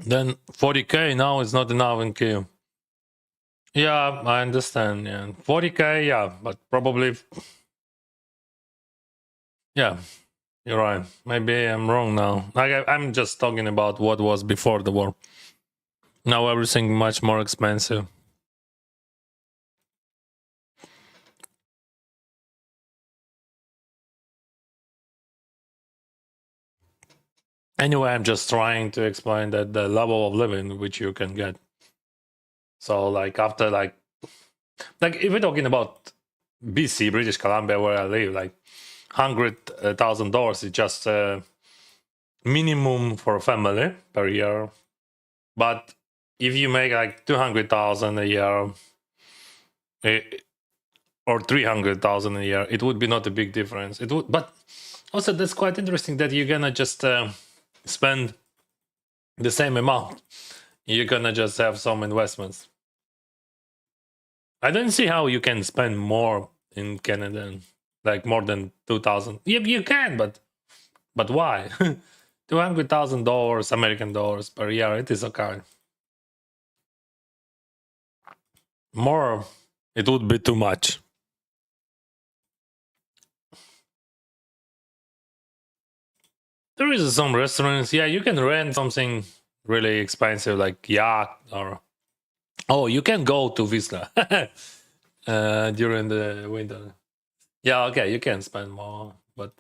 A: Then 40K now is not enough in Kyiv. Yeah, I understand. Yeah, 40K. Yeah, but probably. Yeah, you're right. Maybe I'm wrong now. I'm just talking about what was before the war. Now everything much more expensive. Anyway, I'm just trying to explain that the level of living which you can get. So like after like if we're talking about BC, British Columbia, where I live, like $100,000 is just minimum for a family per year. But if you make like 200,000 a year or 300,000 a year, it would be not a big difference. It would, but also that's quite interesting that you're gonna just spend the same amount. You're gonna just have some investments. I don't see how you can spend more in Canada, like more than 2,000. Yeah, you can, but why? $200,000 American dollars per year. It is okay. More, it would be too much. There is some restaurants. Yeah, you can rent something really expensive like yacht or you can go to Whistler during the winter. Yeah, okay, you can spend more, but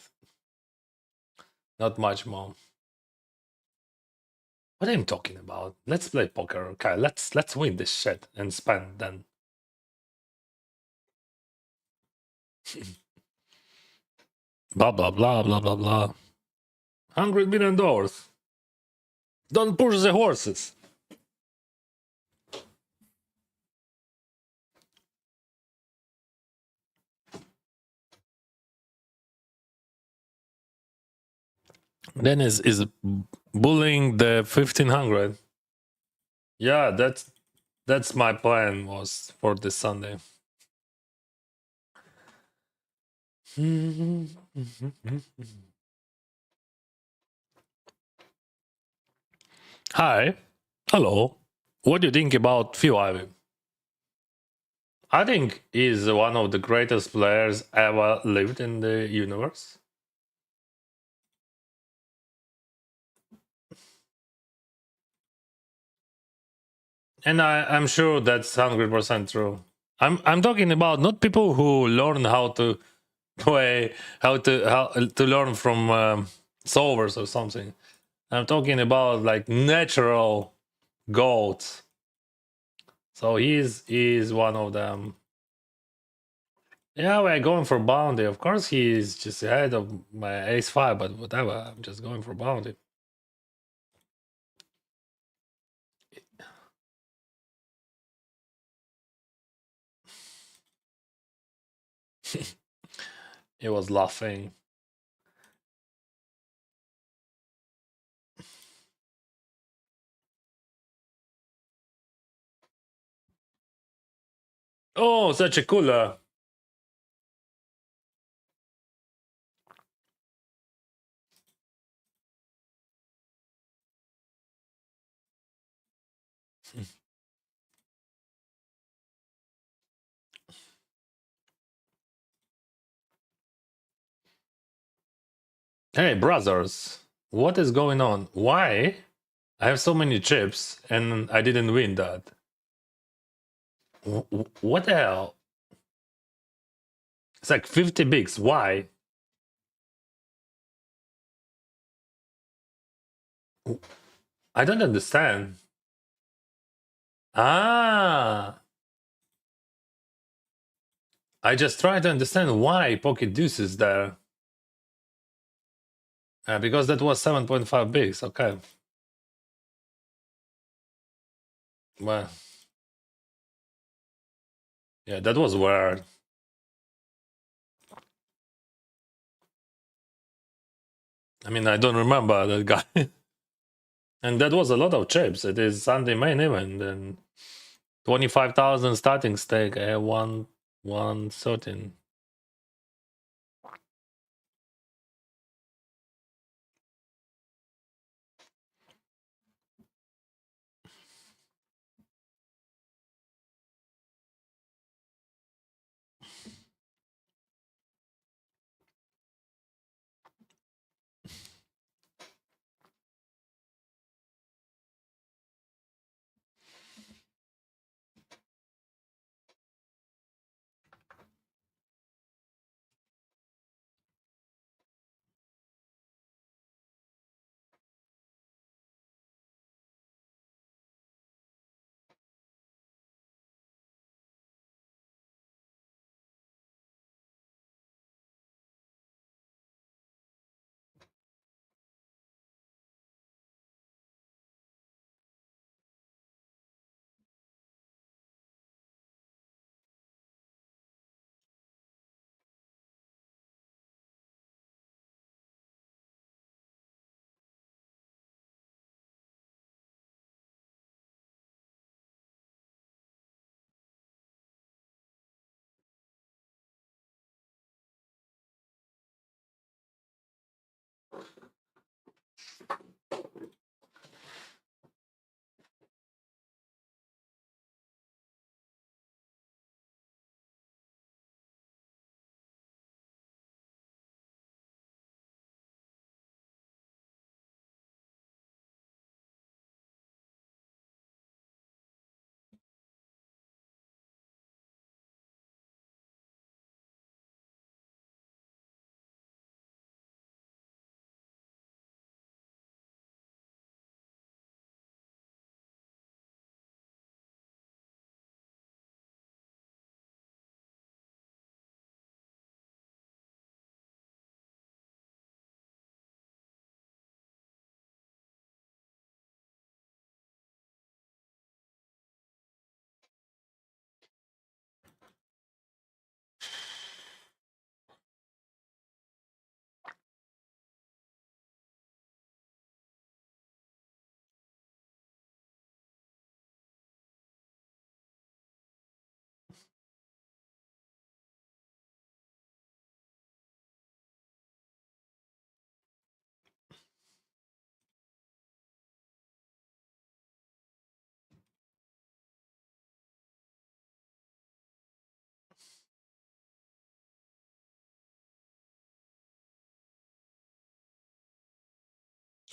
A: not much more. What am I talking about? Let's play poker. Okay, let's win this shit and spend then. Blah blah blah blah blah blah. $100 million. Don't push the horses. Then is bullying the 1500. Yeah, that's my plan was for this Sunday. Hi. Hello. What do you think about Phil Ivey? I think he's one of the greatest players ever lived in the universe. And I'm sure that's 100% true. I'm talking about not people who learn how to play, how to learn from solvers or something. I'm talking about like natural goats. So he's one of them. Yeah, we're going for bounty. Of course, he's just ahead of my ace-5, but whatever. I'm just going for bounty. He was laughing. Oh, such a cooler. Hey, brothers, what is going on? Why I have so many chips and I didn't win that? What the hell? It's like 50 bigs. Why? I don't understand. Ah, I just try to understand why Pocket Deuce is there. Because that was 7.5 bigs. Okay. Well, yeah, that was weird. I mean, I don't remember that guy. And that was a lot of chips. It is Sunday main event and 25,000 starting stake. I have 113.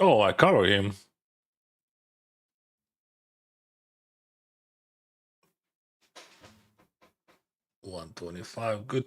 A: Oh, I cover him. $125, good.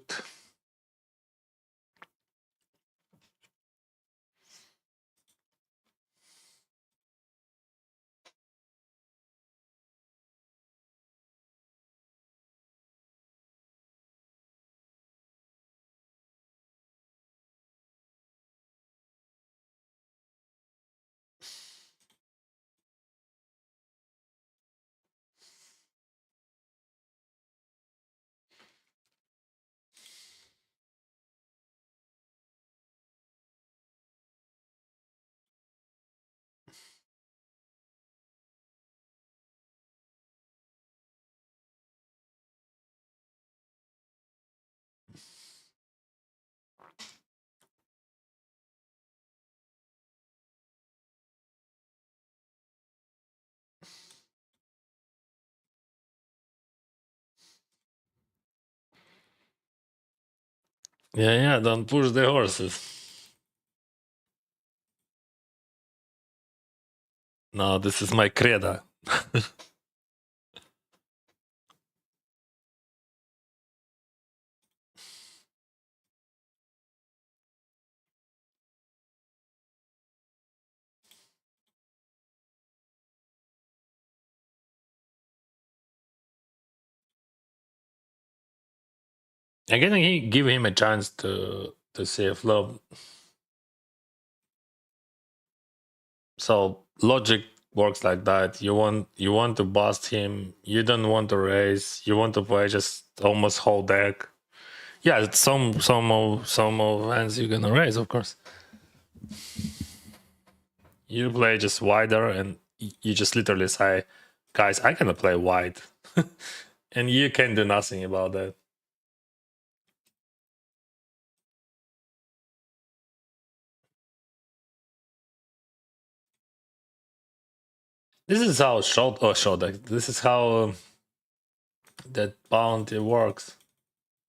A: Yeah, don't push the horses. No, this is my credo. Again, he give him a chance to save love. So logic works like that. You want to bust him. You don't want to raise. You want to play just almost whole deck. Yeah, some of hands you're gonna raise, of course. You play just wider, and you just literally say, "Guys, I cannot play wide," and you can do nothing about that. This is how short deck. This is how that bounty works.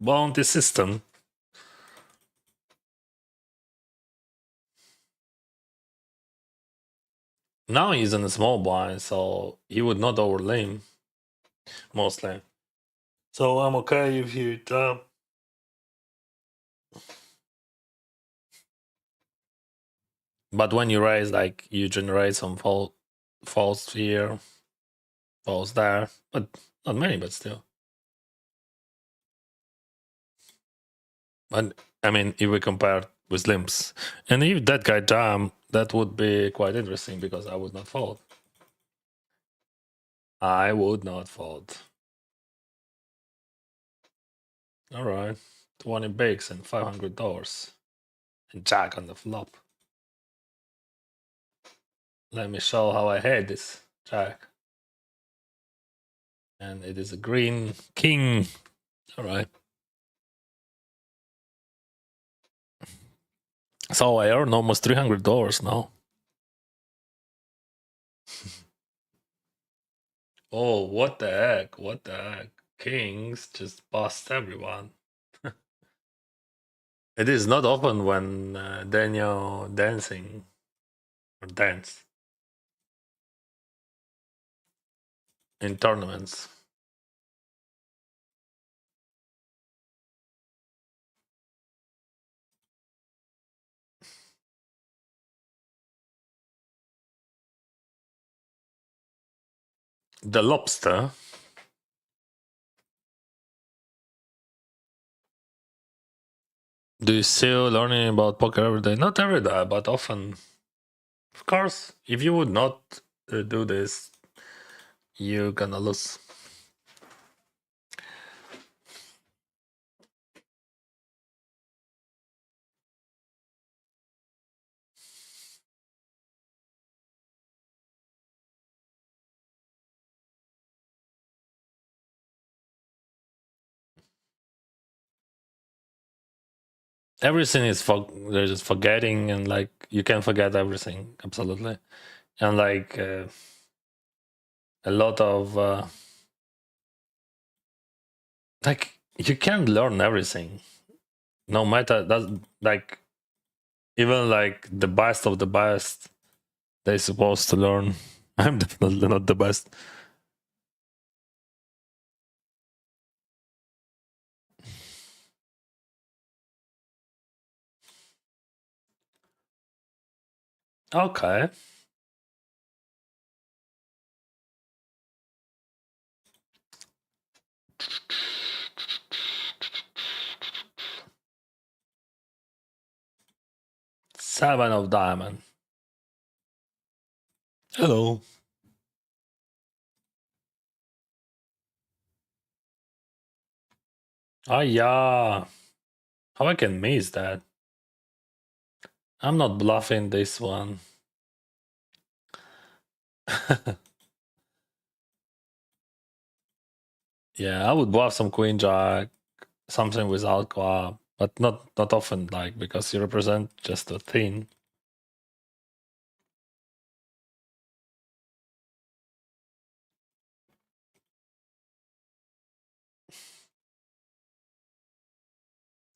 A: Bounty system. Now he's in a small blind, so he would not overlay mostly. So I'm okay if you jump. But when you raise, like, you generate some false here, false there, but not many, but still. But I mean, if we compare with limps, and if that guy jump, that would be quite interesting because I would not fold. I would not fold. All right, 20 bigs and $500, and jack on the flop. Let me show how I hate this jack. And it is a green king. All right. So I earn almost $300 now. Oh, what the heck? What the heck? Kings just bust everyone. It is not often when Daniel dancing or dance in tournaments. The lobster. Do you still learning about poker every day? Not every day, but often. Of course, if you would not do this, you're gonna lose. Everything is they're just forgetting, and like you can forget everything absolutely, and like a lot of like you can learn everything, no matter that, like even like the best of the best they're supposed to learn. I'm definitely not the best. Okay. Seven of diamond. Hello. Oh yeah. How I can miss that? I'm not bluffing this one. Yeah, I would bluff some queen jack, something with alcohol, but not often, like, because you represent just a thin.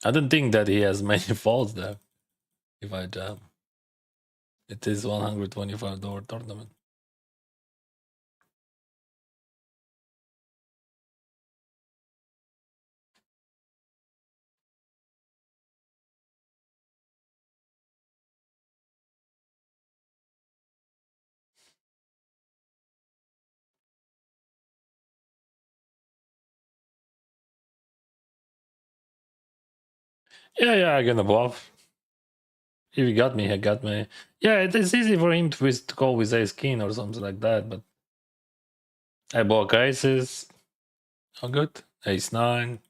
A: I don't think that he has many faults there. If I jam, it is $125 tournament. Yeah, I'm gonna bluff. If he got me, he got me. Yeah, it's easy for him to call with ace king or something like that, but I block aces. Oh, good. Ace nine.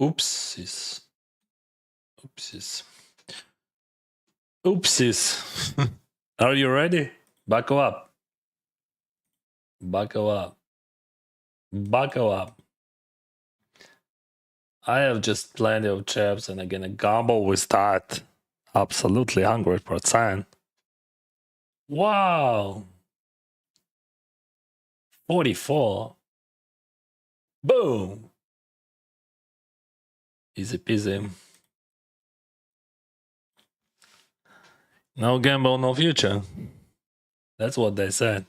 A: Oopsies. Oopsies. Oopsies. Are you ready? Buckle up. Buckle up. Buckle up. I have just plenty of chips and I'm gonna gamble with that. Absolutely 100%. Wow. 44. Boom. Easy peasy. No gamble, no future. That's what they said.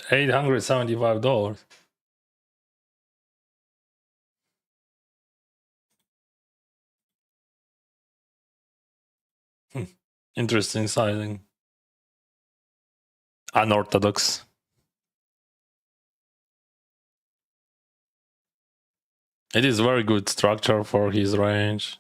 A: $875. Interesting sizing. Unorthodox. It is very good structure for his range.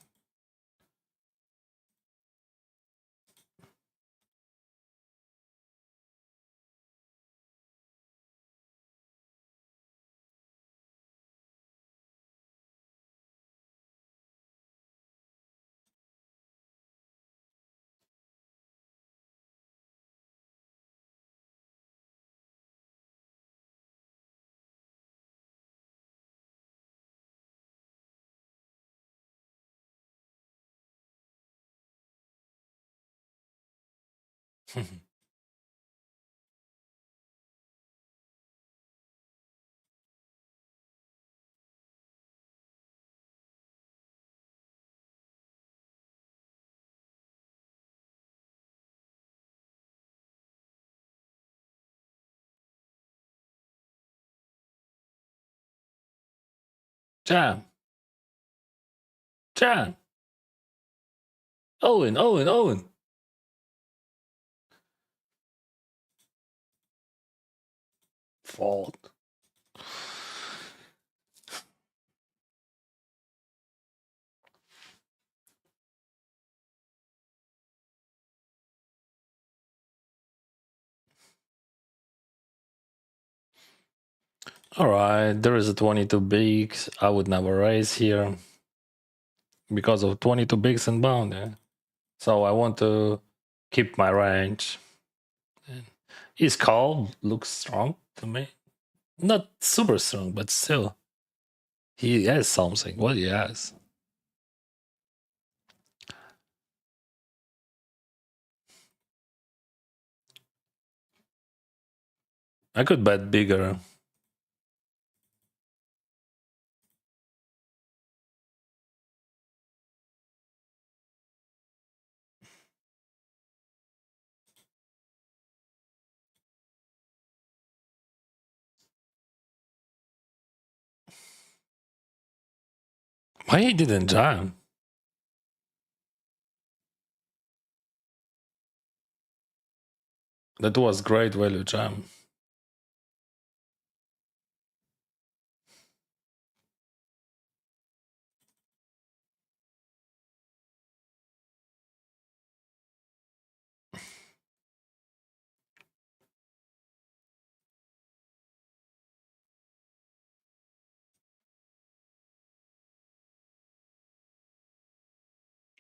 A: Jam, jam. Owen, Owen, Owen. Fault. All right, there is a 22 bigs. I would never raise here because of 22 bigs and bound. Yeah? So I want to keep my range. His call looks strong to me. Not super strong, but still. He has something. What he has. I could bet bigger. Why he didn't jam? That was great value jam.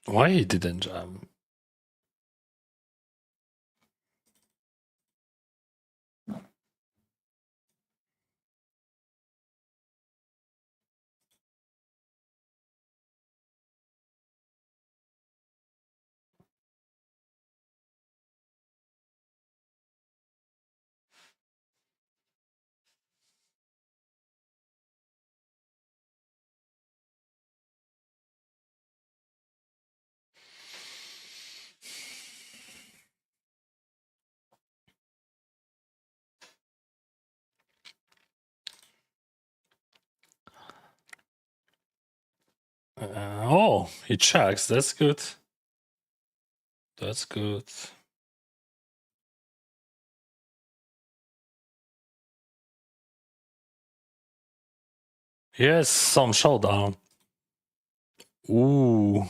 A: Why he didn't jam? Oh, he checks. That's good. That's good. He has some showdown. Ooh.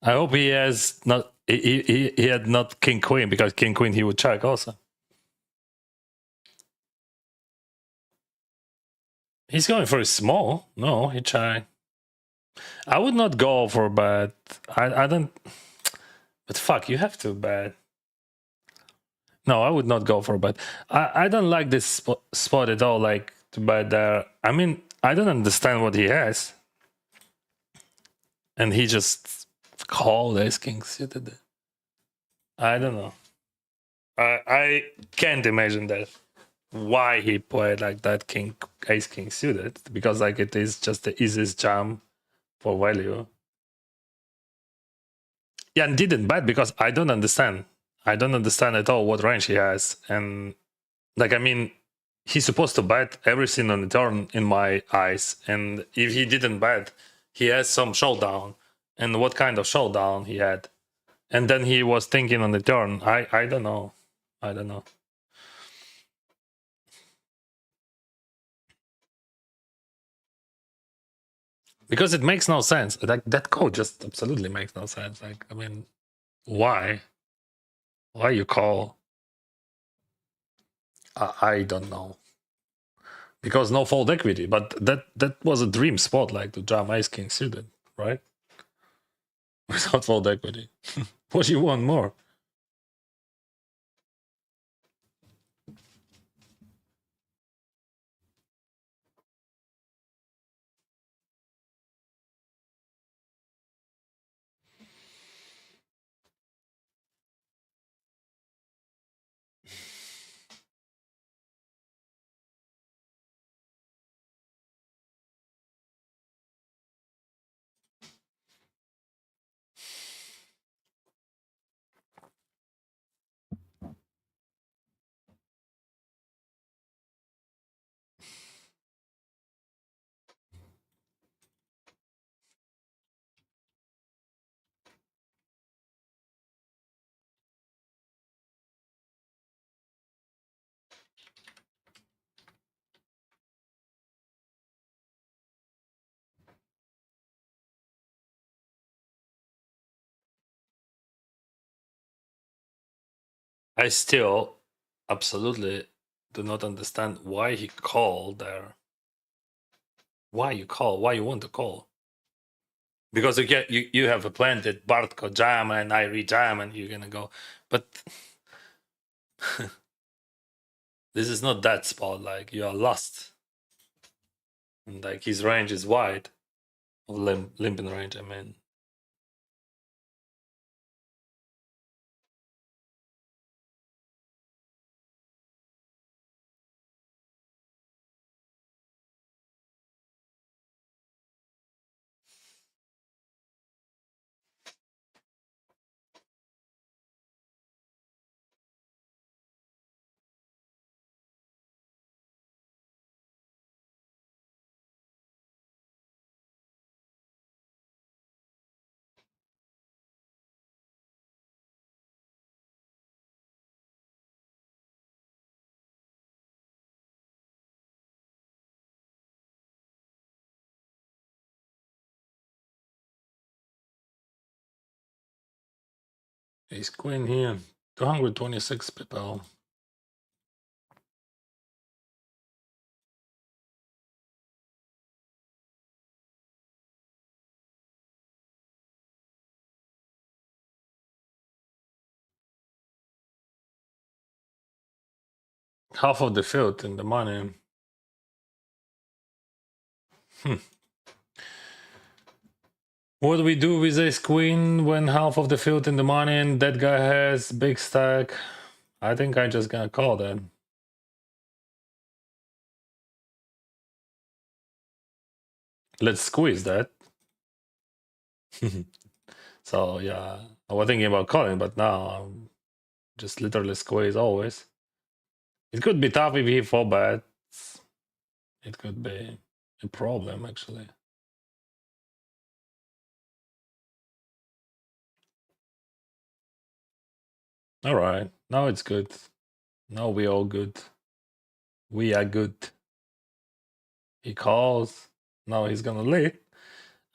A: I hope he has not. He had not king queen, because king queen he would check also. He's going for a small. No, he check. I would not go for bet. I don't. But fuck, you have to bet. No, I would not go for bet. I don't like this spot at all. Like to bet there. I mean, I don't understand what he has, and he just called ace king suited. I don't know. I can't imagine that. Why he played like that king ace king suited, because like it is just the easiest jam for value. Yeah, and didn't bet because I don't understand. I don't understand at all what range he has. And like, I mean, he's supposed to bet everything on the turn in my eyes. And if he didn't bet, he has some showdown. And what kind of showdown he had? And then he was thinking on the turn. I don't know. I don't know. Because it makes no sense. Like that code just absolutely makes no sense. Like, I mean, why? Why you call? I don't know. Because no fold equity, but that was a dream spot, like to jam ace king suited, right? Without fold equity. What do you want more? I still absolutely do not understand why he called there. Why you call? Why you want to call? Because you have a plan that Bartko jam and I re-jam and you're gonna go. But this is not that spot. Like you are lost. And like his range is wide. Limping range, I mean. Ace queen here. 226 people. Half of the field in the money. What do we do with ace queen when half of the field in the money and that guy has big stack? I think I'm just gonna call that. Let's squeeze that. So yeah, I was thinking about calling, but now I'm just literally squeeze always. It could be tough if he 4 bets. It could be a problem actually. All right, now it's good. Now we all good. We are good. He calls. Now he's gonna lead.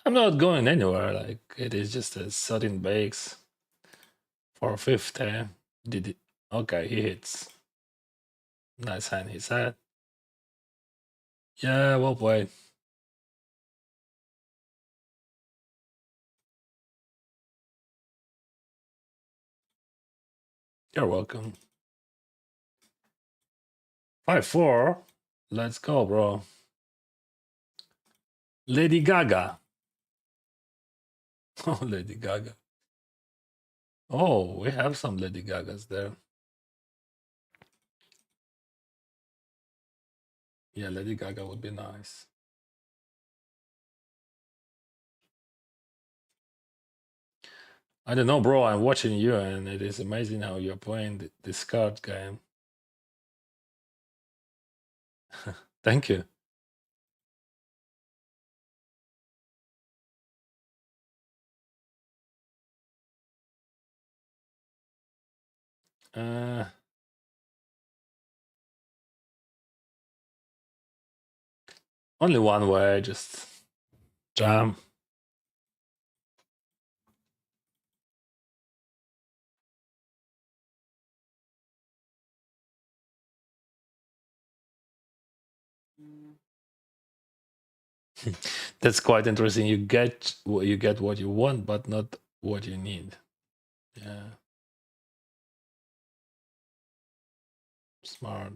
A: I'm not going anywhere. Like it is just a sudden bakes for 50. Did it? Okay, he hits. Nice hand he said. Yeah, well played. You're welcome. 5-4. Let's go, bro. Lady Gaga. Oh, Lady Gaga. Oh, we have some Lady Gagas there. Yeah, Lady Gaga would be nice. I don't know, bro. I'm watching you, and it is amazing how you're playing this card game. Thank you. Uh, only one way, just jam. That's quite interesting. You get what you want, but not what you need. Yeah, smart.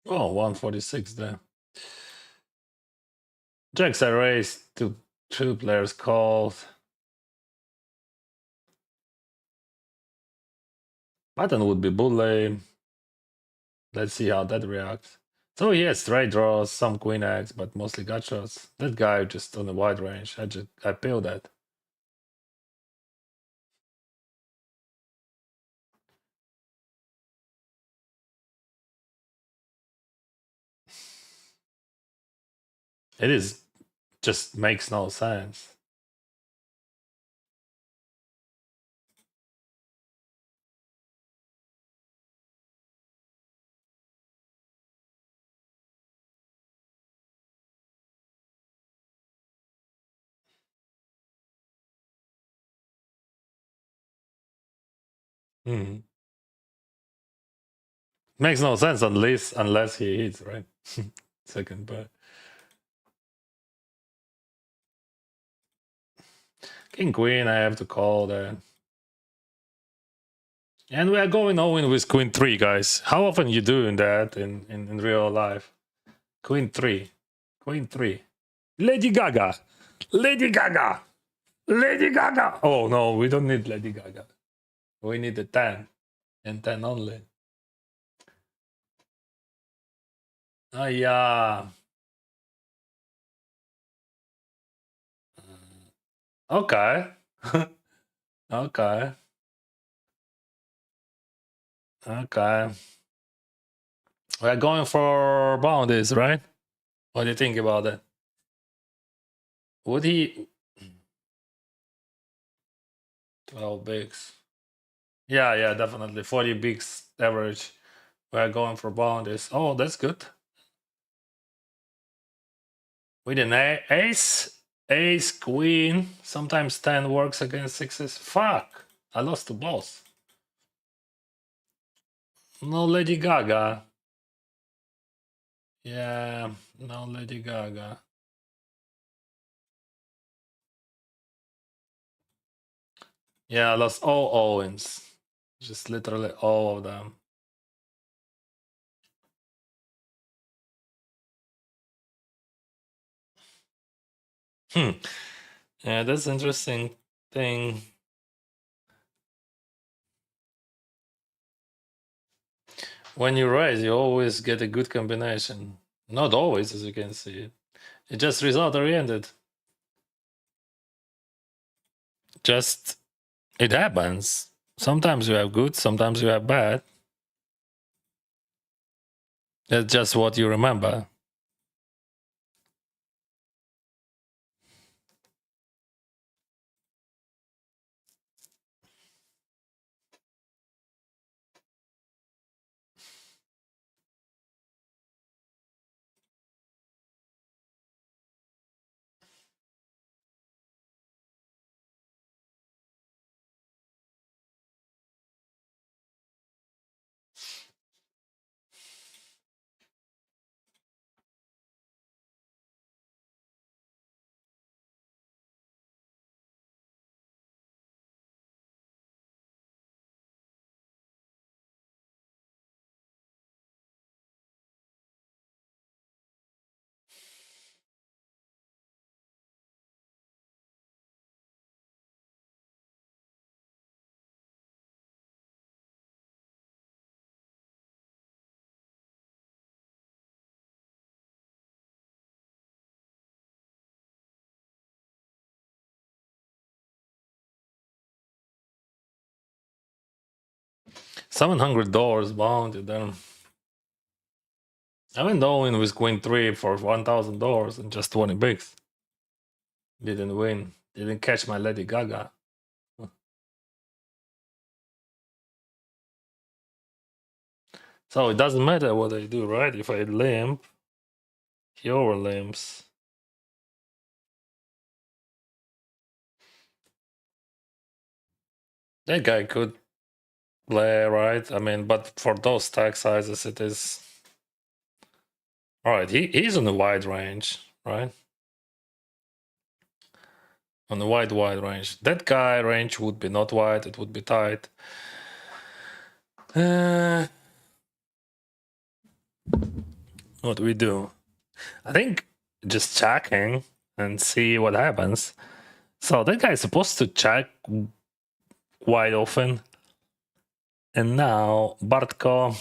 A: Oh, 146 there. Jacks are raised. Two players called. Button would be bully. Let's see how that reacts. So he has straight draws, some queen X, but mostly gut shots. That guy just on the wide range. I peeled that. It is just makes no sense. Mhm. Makes no sense unless he hits, right? Second pair. King Queen, I have to call that. And we are going all in with Queen 3, guys. How often you doing that in real life? Queen 3. Queen 3. Lady Gaga. Lady Gaga. Lady Gaga. Oh no, we don't need Lady Gaga. We need a 10. And 10 only. Oh yeah. Okay. Okay. Okay. We're going for bounties, right? What do you think about that? Would he 12 bigs? Yeah, definitely. 40 bigs average. We're going for bounties. Oh, that's good. With an ace, queen. Sometimes 10 works against sixes. Fuck! I lost to both. No Lady Gaga. Yeah, no Lady Gaga. Yeah, I lost all Owens. Just literally all of them. Yeah, that's interesting thing. When you raise, you always get a good combination. Not always, as you can see. It's just result oriented. Just it happens. Sometimes you have good, sometimes you have bad. That's just what you remember. $700 bounty then. I went all in with Queen 3 for $1,000 and just 20 bigs. Didn't win. Didn't catch my Lady Gaga. So it doesn't matter what I do, right? If I limp, he overlimps. That guy could play, right? I mean, but for those stack sizes, it is. All right, he's on the wide range, right? On the wide range. That guy range would be not wide, it would be tight. What do we do? I think just checking and see what happens. So that guy is supposed to check wide often. And now Bartko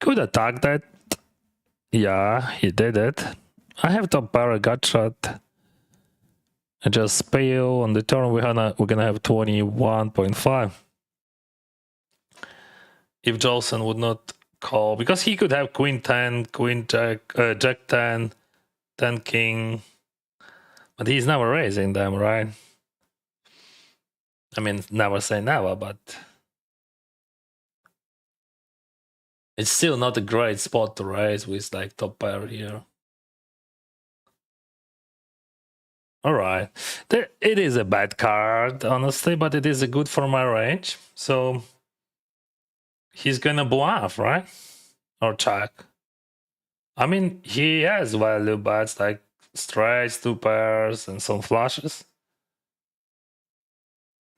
A: could attack that Yeah, he did it. I have top pair gut shot. I just spill on the turn. We're gonna have 21.5. If Jolson would not call, because he could have queen 10, queen jack, jack 10, 10 king, but he's never raising them, right? I mean, never say never, but it's still not a great spot to raise with like top pair here. All right, it is a bad card, honestly, but it is a good for my range. So he's gonna bluff, right? Or check. I mean, he has value bets like straights, two pairs, and some flushes.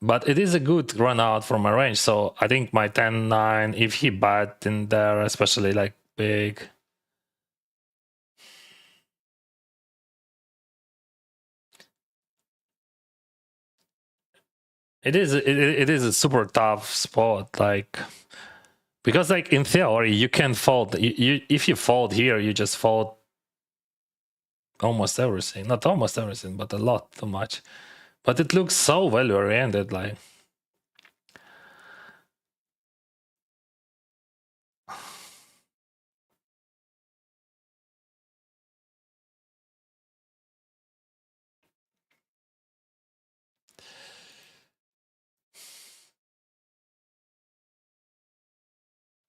A: But it is a good run out from my range. So I think my 10-9, if he bet in there, especially like big. It is a super tough spot, like, because like in theory you can fold. If you fold here, you just fold almost everything. Not almost everything, but a lot too much. But it looks so value oriented, like.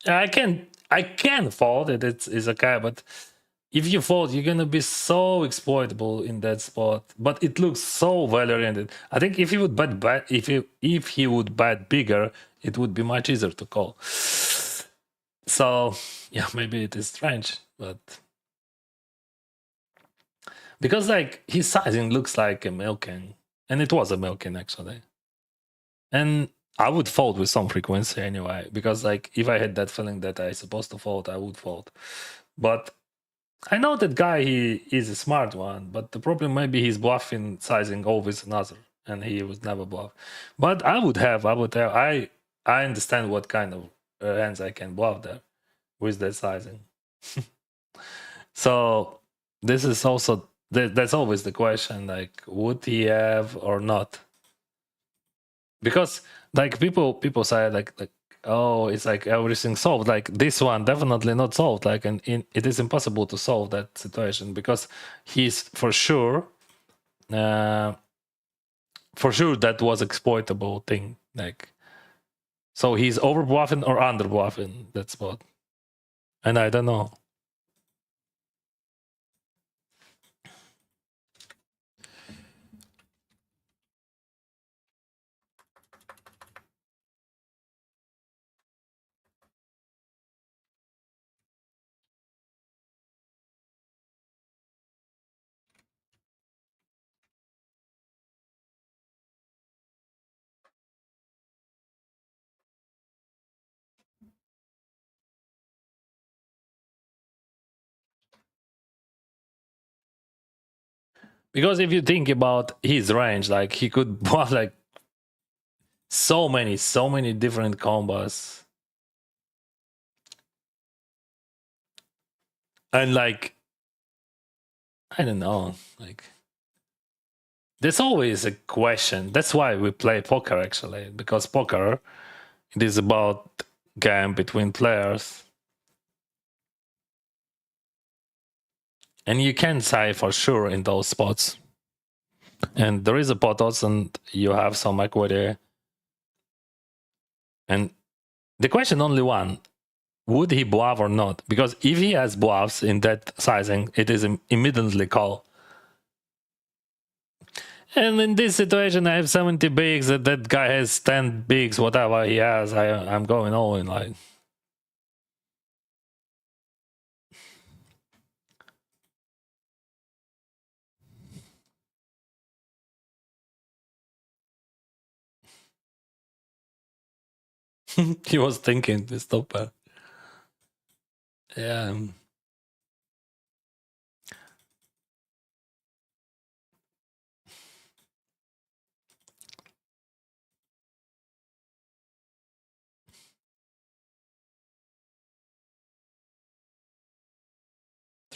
A: I can fold it. It's okay, but if you fold, you're gonna be so exploitable in that spot. But it looks so value oriented. I think if he would bet if he would bet bigger, it would be much easier to call. So yeah, maybe it is strange, but because like his sizing looks like a milking, and it was a milking actually, and I would fold with some frequency anyway, because like if I had that feeling that I supposed to fold, I would fold. But I know that guy, he is a smart one, but the problem maybe he's bluffing sizing always another, and he was never bluff. But I understand what kind of hands I can bluff there with that sizing. So this is also that's always the question, like would he have or not? Because like people say like oh, it's like everything solved. Like this one definitely not solved. Like and it is impossible to solve that situation, because he's uh, for sure that was exploitable thing. Like, so he's over bluffing or under bluffing that spot, and I don't know. Because if you think about his range, like he could bluff like so many different combos, and like I don't know, like there's always a question. That's why we play poker actually, because poker, it is about game between players, and you can say for sure in those spots. And there is a pot odds, and you have some equity. And the question only one: would he bluff or not? Because if he has bluffs in that sizing, it is immediately call. And in this situation, I have 70 bigs. That guy has 10 bigs, whatever he has. I'm going all in. Like, he was thinking to stop her. Yeah.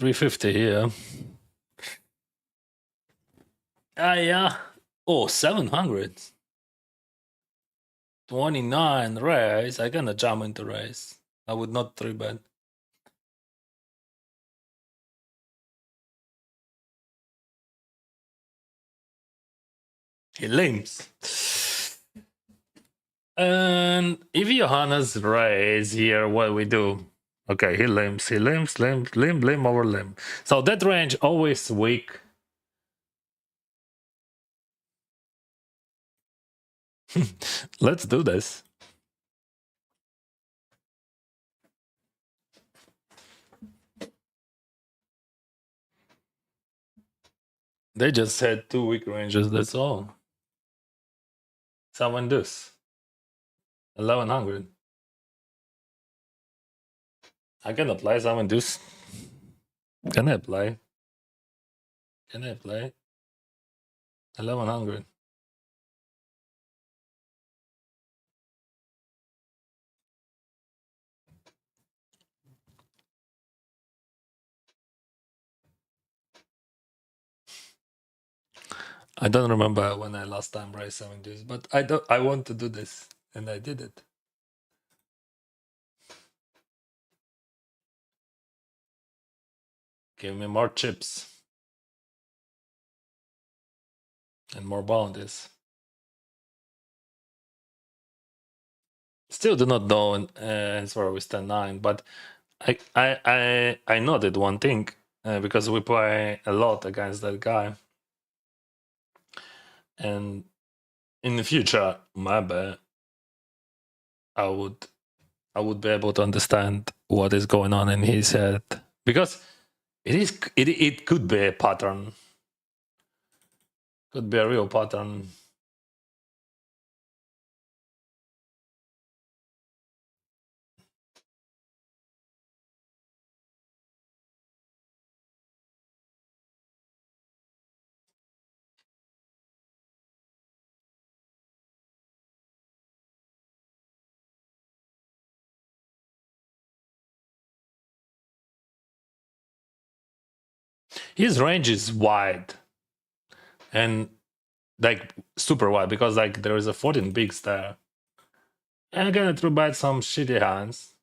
A: 350 here. Yeah. Oh, 700. 29 raise. I gonna jump into raise. I would not 3-bet. He limps. And if Johannes raise here, what we do? Okay, he limps, limp over limp. So that range always weak. Let's do this. They just had 2 weak ranges, that's all. Someone does. 1100. I can apply someone does. Can I apply? Can I apply? 1100. I don't remember when I last time raised 7 deuce, but I want to do this, and I did it. Give me more chips. And more bounties. Still do not know as far with 10-9, but I noted one thing because we play a lot against that guy, and in the future, maybe I would be able to understand what is going on in his head, because it could be a pattern, could be a real pattern. His range is wide, and like super wide, because like there is a 14 bigs there. And I'm gonna throw back some shitty hands.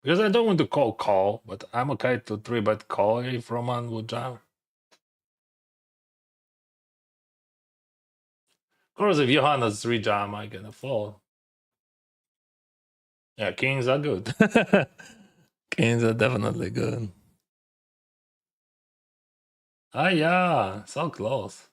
A: Because I don't want to call, but I'm okay to 3-bet call if Roman would jam. Of course, if Johannes 3-jam, I'm gonna fall. Yeah, kings are good. Kings are definitely good. Ah, yeah, so close.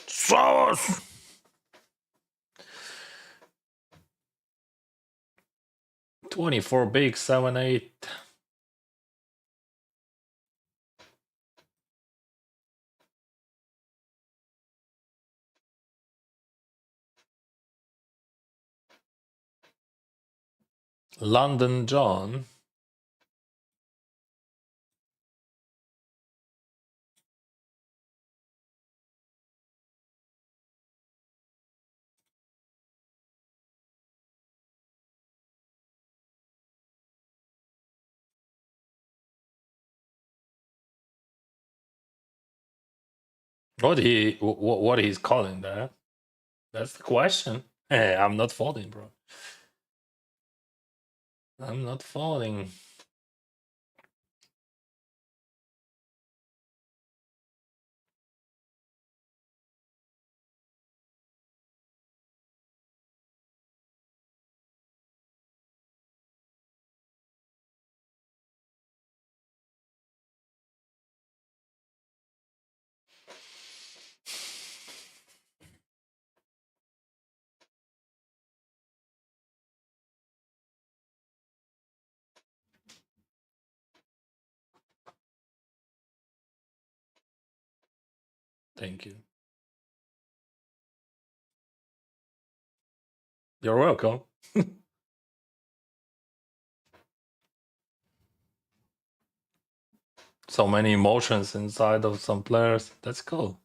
A: Sauce! $24 big, 7-8. London John. What he's calling there? That's the question. Hey, I'm not folding, bro. I'm not folding. Thank you. You're welcome. So many emotions inside of some players. That's cool.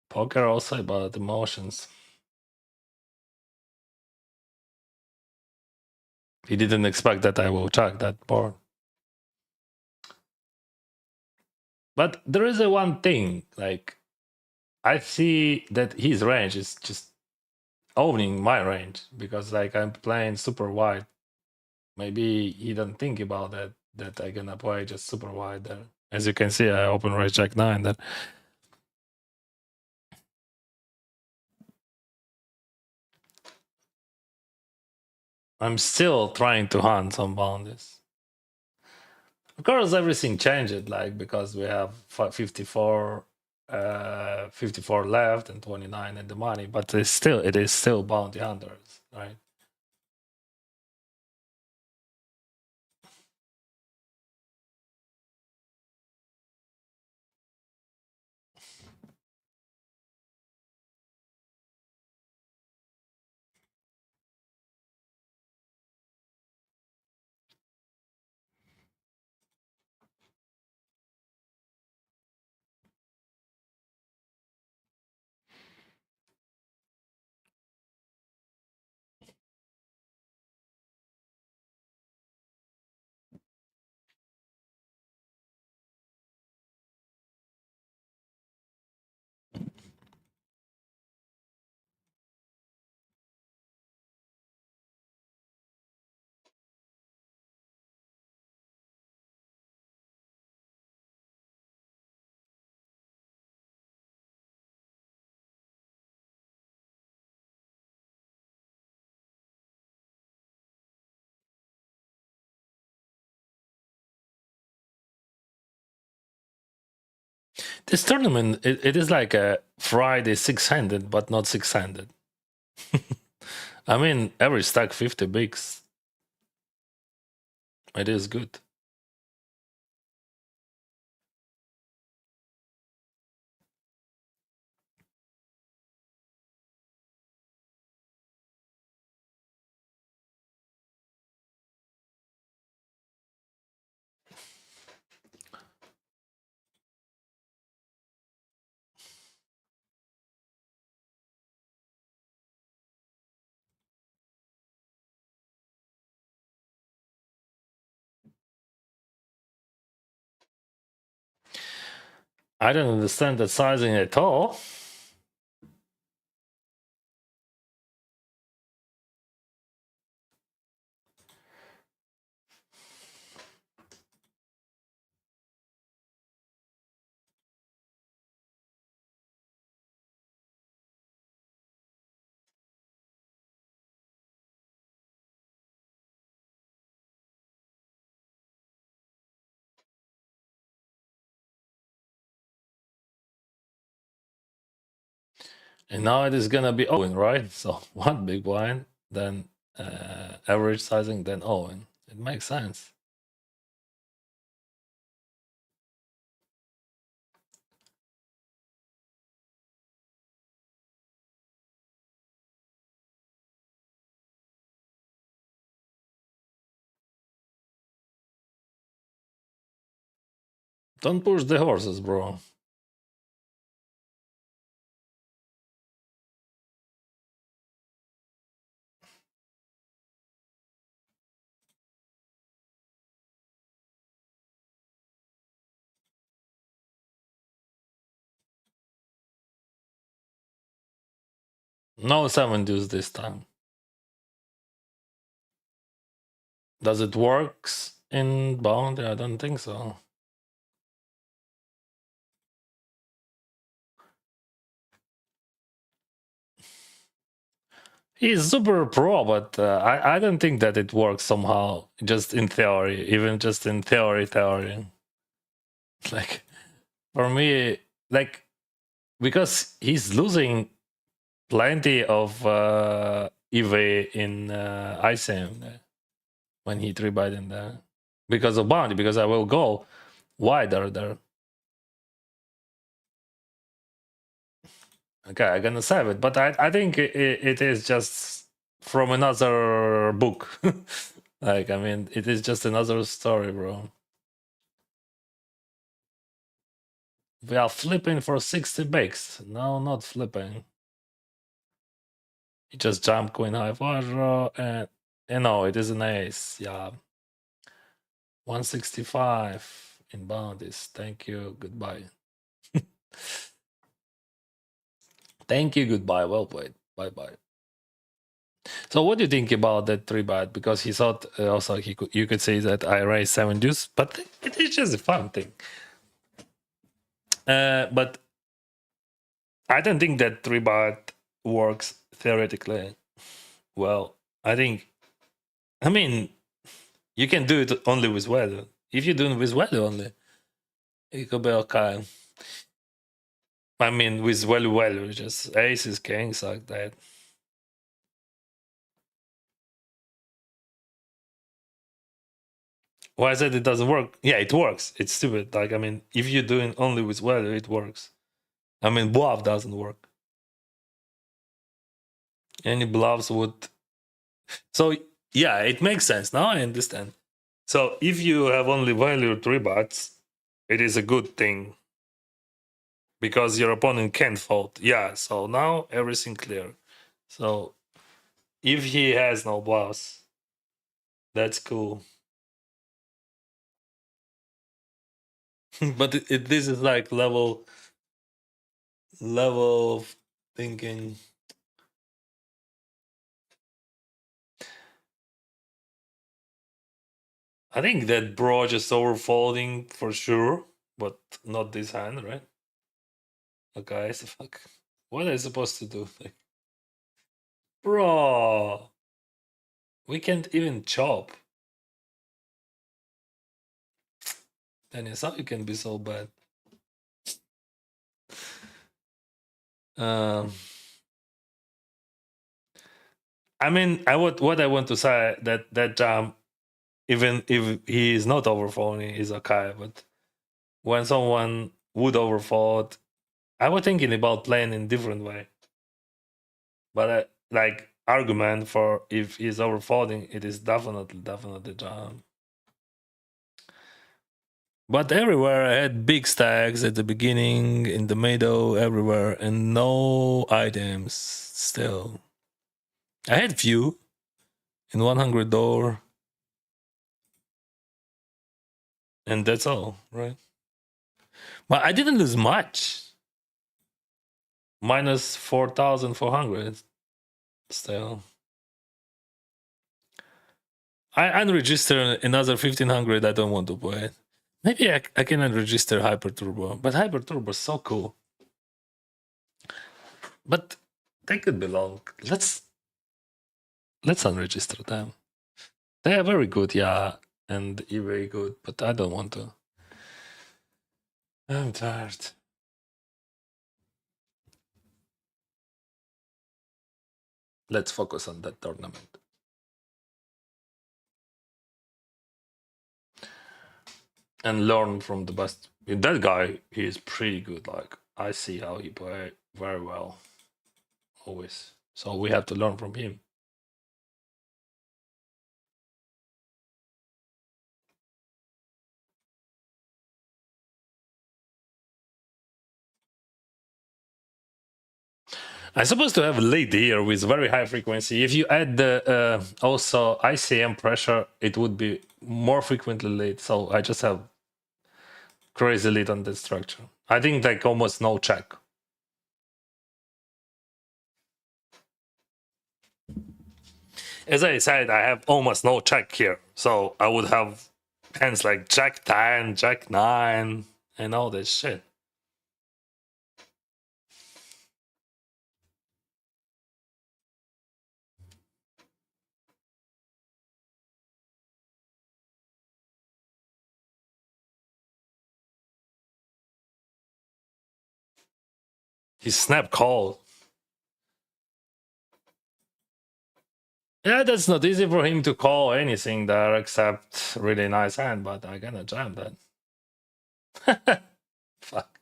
A: Poker also about emotions. He didn't expect that I will check that board. But there is a one thing, like I see that his range is just owning my range because like I'm playing super wide. Maybe he don't think about that I gonna play just super wide there. As you can see, I open raise jack 9 there. I'm still trying to hunt some bounties. Of course, everything changed, like because we have 54, 54 left and 29 in the money, but it is still bounty hunters, right? This tournament, it is like a Friday 6-handed, but not 6-handed. I mean, every stack 50 bigs. It is good. I don't understand the sizing at all. And now it is gonna be Owen, right? So one big blind, then average sizing, then Owen. It makes sense. Don't push the horses, bro. No 7 deuce this time. Does it works in bounty? I don't think so. He's super pro, but I don't think that it works somehow. Just in theory, even just in theory. Like for me, like because he's losing plenty of EV in ISAM when he 3-bet in there because of bounty. Because I will go wider there. Okay, I'm gonna save it, but I think it is just from another book. Like, I mean, it is just another story, bro. We are flipping for 60 bigs. No, not flipping. He just jumped queen high flush draw and no, it is an ace. Yeah. 165 in bounties. Thank you. Goodbye. Thank you. Goodbye. Well played. Bye bye. So what do you think about that 3-bet? Because he thought also you could say that I raised 7 deuce, but it is just a fun thing. But I don't think that 3-bet works theoretically well. I mean, you can do it only with weather. If you do it with weather only, it could be okay. I mean, with value, just aces, kings, like that. Why I said it doesn't work? Yeah, it works. It's stupid. Like, I mean, if you're doing only with weather, it works. I mean, bluff doesn't work. Any bluffs would. So yeah, it makes sense. Now I understand. So if you have only value 3-bets, it is a good thing because your opponent can't fold. Yeah. So now everything clear. So if he has no bluffs, that's cool. But this is like level of thinking. I think that bro just overfolding for sure, but not this hand, right? Okay, so fuck. What am I supposed to do? Like, bro, we can't even chop. Dennis, how you can be so bad? Um, I mean, what I want to say that jump, even if he is not overfolding, is okay. But when someone would overfold, I was thinking about playing in different way. But like argument for if he's overfolding, it is definitely jump. But everywhere I had big stacks at the beginning, in the middle, everywhere, and no items still. I had few in $100, and that's all, right? But I didn't lose much. Minus 4,400 still. I unregister another 1,500. I don't want to play it. Maybe I can unregister Hyper Turbo, but Hyper Turbo is so cool. But they could belong. Let's unregister them. They are very good, yeah, and very good, but I don't want to. I'm tired. Let's focus on that tournament. And learn from the best. That guy, he is pretty good. Like, I see how he play very well. Always. So we have to learn from him. I'm supposed to have a lead here with very high frequency. If you add the also ICM pressure, it would be more frequently lead. So I just have crazy lead on this structure. I think like almost no check. As I said, I have almost no check here. So I would have hands like Jack 10, Jack 9, and all this shit. He snap call. Yeah, that's not easy for him to call anything there except really nice hand, but I gonna jam that. Fuck.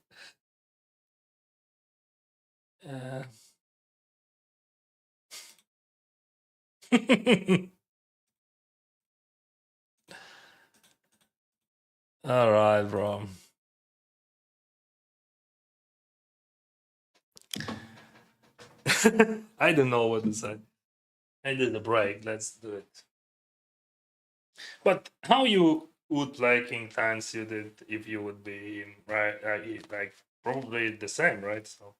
A: Yeah. All right, bro. I don't know what to say. I did a break. Let's do it. But how you would like in times you did if you would be in, right? Like probably the same, right? So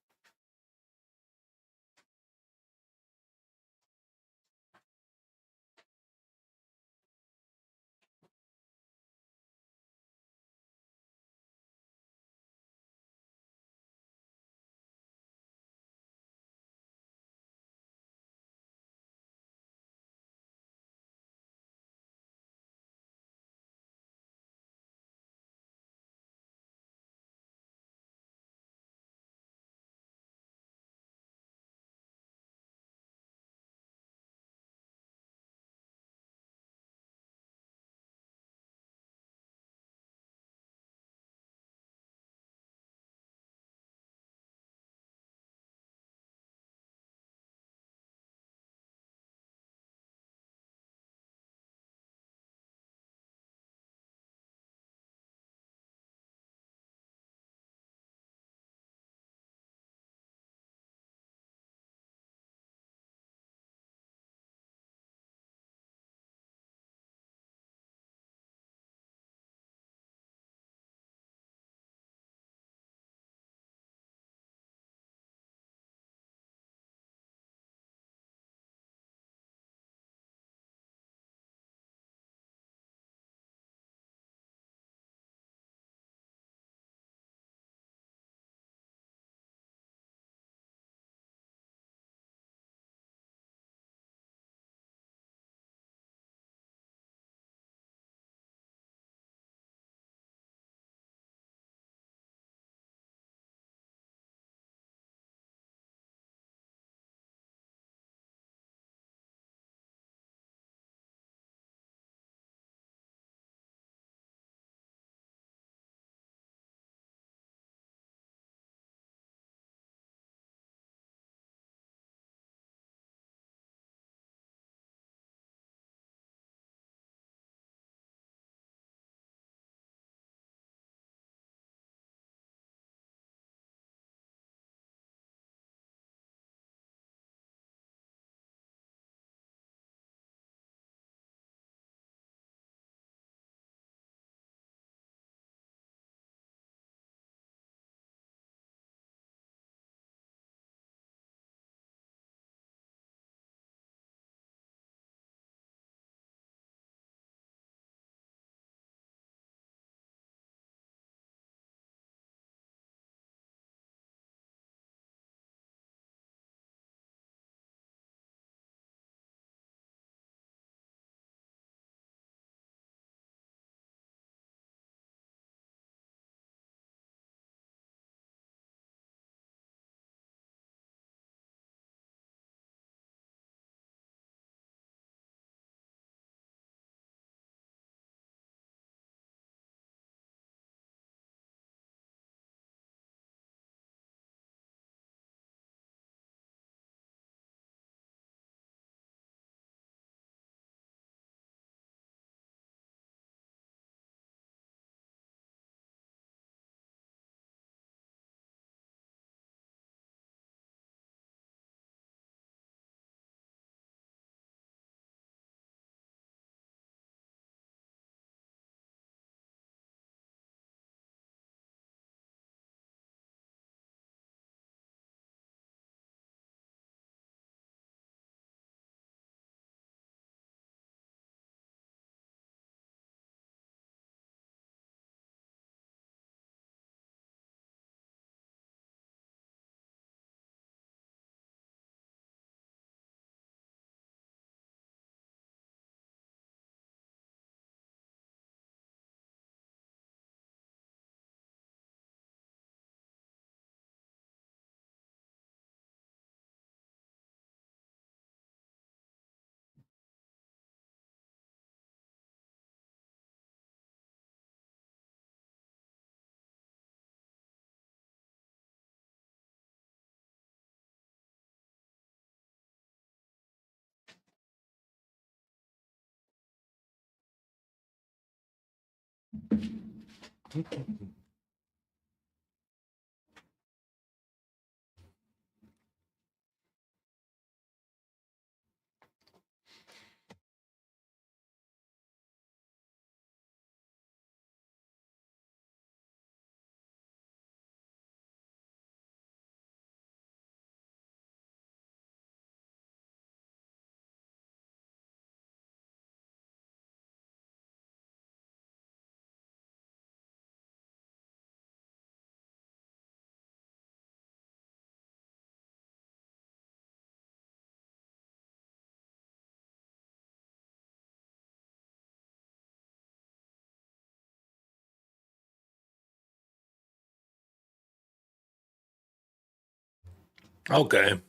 A: Okay.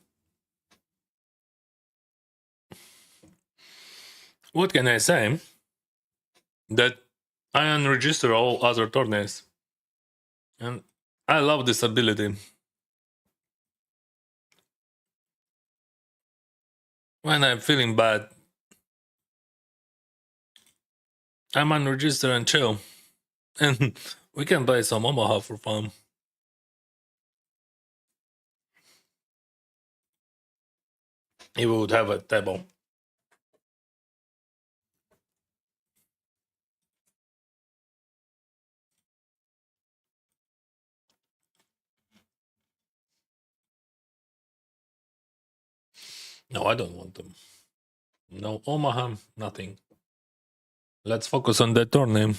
A: What can I say? That I unregister all other tourneys. And I love this ability. When I'm feeling bad, I'm unregistered and chill. And we can play some Omaha for fun. He would have a table. No, I don't want them. No Omaha, nothing. Let's focus on that tournament.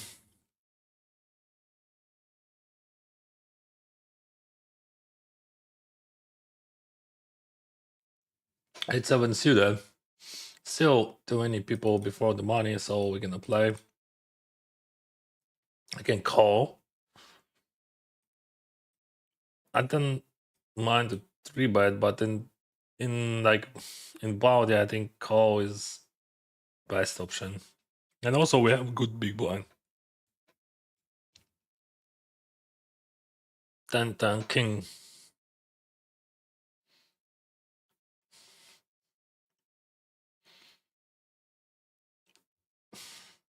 A: It's 7 suited. Still too many people before the money, so we're gonna play. I can call. I don't mind the 3-bet, but in like in bounty, I think call is best option. And also we have good big blind. 10 king.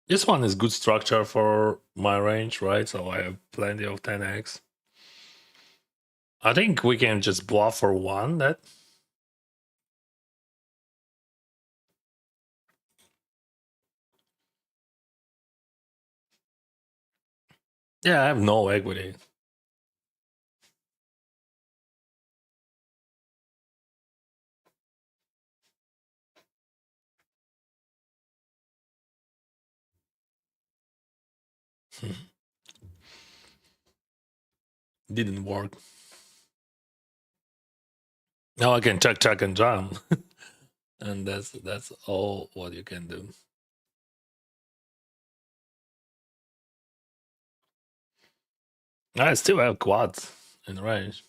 A: This one is good structure for my range, right? So I have plenty of 10x. I think we can just bluff for one. That yeah, I have no equity. Didn't work. Now I can check and jam. And that's all what you can do. I still have quads in range.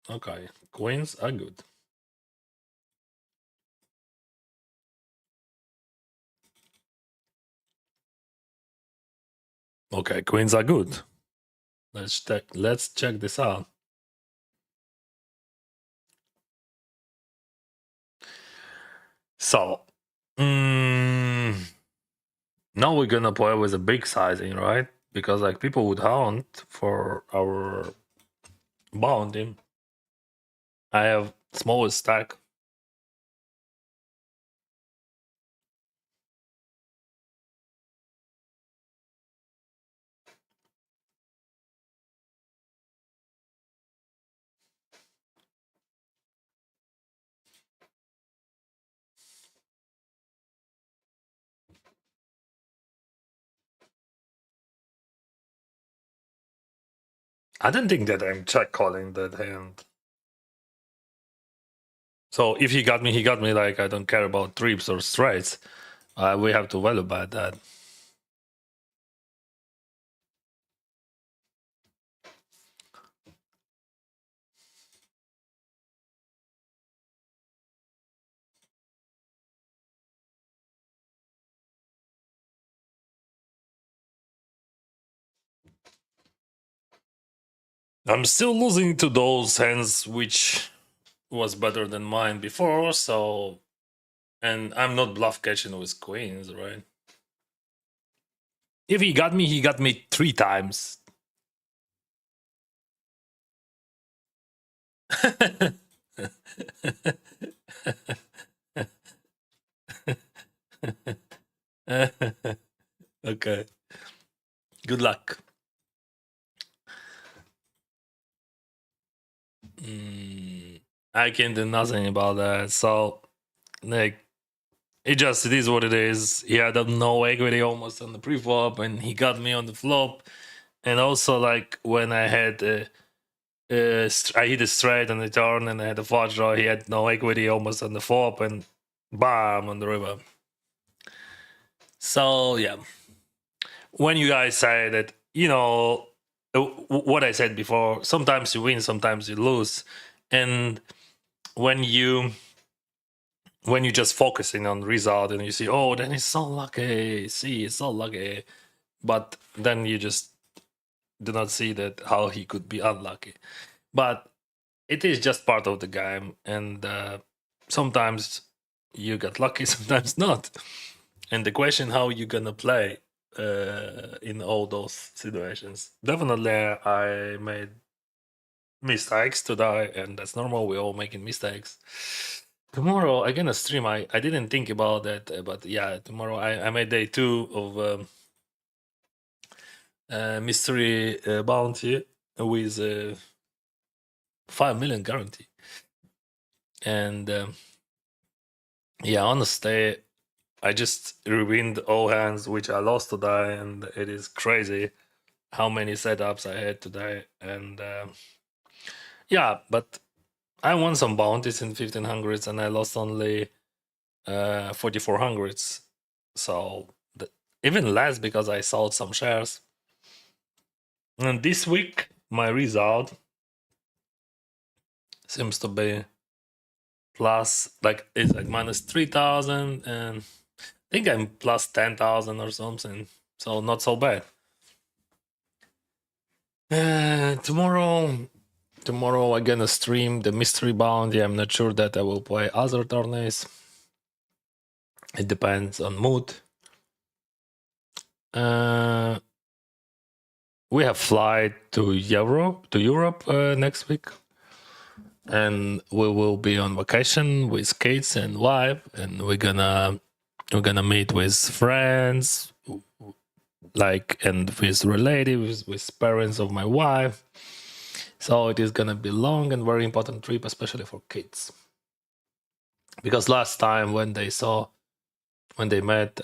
A: Okay, queens are good. Okay, queens are good. Let's check this out. So, now we're gonna play with a big sizing, right? Because like people would hunt for our bounty. I have smallest stack. I don't think that I'm check calling that hand. So if he got me, he got me. Like I don't care about trips or straights. We have to value bet that. I'm still losing to those hands, which was better than mine before. So, and I'm not bluff catching with queens, right? If he got me 3 times. Okay. Good luck. I can do nothing about that. So, like, it is what it is. He had no equity almost on the pre-flop, and he got me on the flop. And also, like when I had, I hit a straight on the turn, and I had a flush draw. He had no equity almost on the flop, and bam on the river. So yeah, when you guys say that, what I said before, sometimes you win, sometimes you lose. And when you just focusing on result and you see, oh, then it's so lucky, it's so lucky, but then you just do not see that how he could be unlucky. But it is just part of the game, and sometimes you get lucky, sometimes not. And the question how you gonna play in all those situations. Definitely, I made mistakes today, and that's normal. We're all making mistakes. Tomorrow I gonna stream. I didn't think about that, but yeah, tomorrow I made day 2 of mystery bounty with 5 million guarantee. And yeah, honestly, I just ruined all hands, which I lost today, and it is crazy how many setups I had today. And yeah, but I won some bounties in 1500s, and I lost only 4400s. So even less because I sold some shares. And this week, my result seems to be plus, like it's like minus 3000, and I think I'm plus 10,000 or something. So not so bad. Tomorrow I'm gonna stream the mystery bounty. I'm not sure that I will play other tourneys. It depends on mood. We have flight to Europe next week, and we will be on vacation with kids and wife, and we're gonna meet with friends, like, and with relatives, with parents of my wife. So it is gonna be long and very important trip, especially for kids, because last time when they met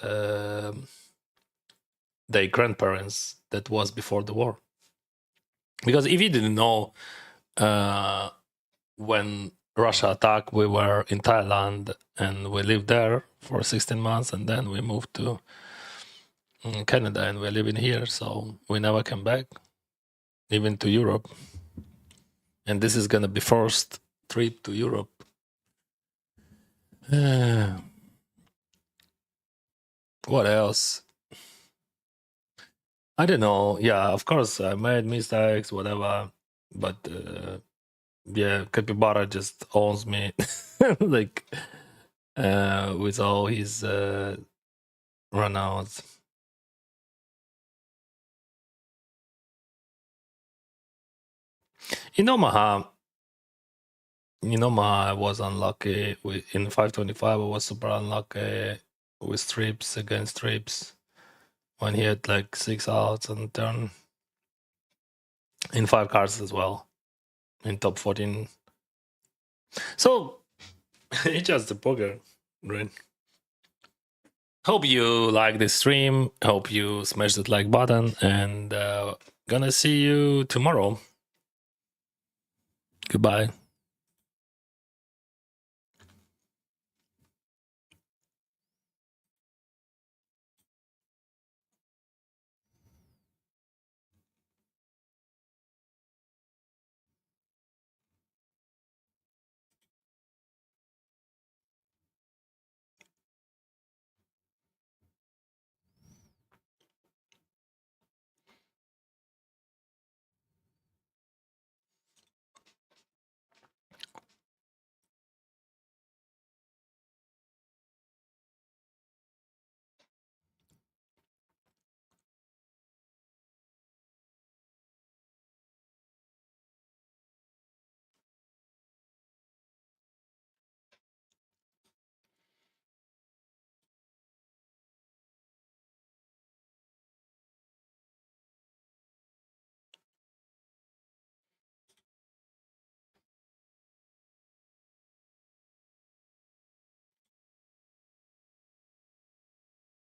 A: their grandparents, that was before the war. Because if you didn't know, when Russia attacked, we were in Thailand and we lived there for 16 months, and then we moved to Canada and we're living here. So we never came back, even to Europe. And this is gonna be first trip to Europe. What else? I don't know. Yeah, of course I made mistakes, whatever. But yeah, Capybara just owns me, like with all his runouts. In Omaha, I was unlucky in 525. I was super unlucky with strips against strips when he had like 6 outs on turn. In 5 cards as well, in top 14. So it's just the poker, right? Hope you like this stream. Hope you smash that like button, and gonna see you tomorrow. Goodbye.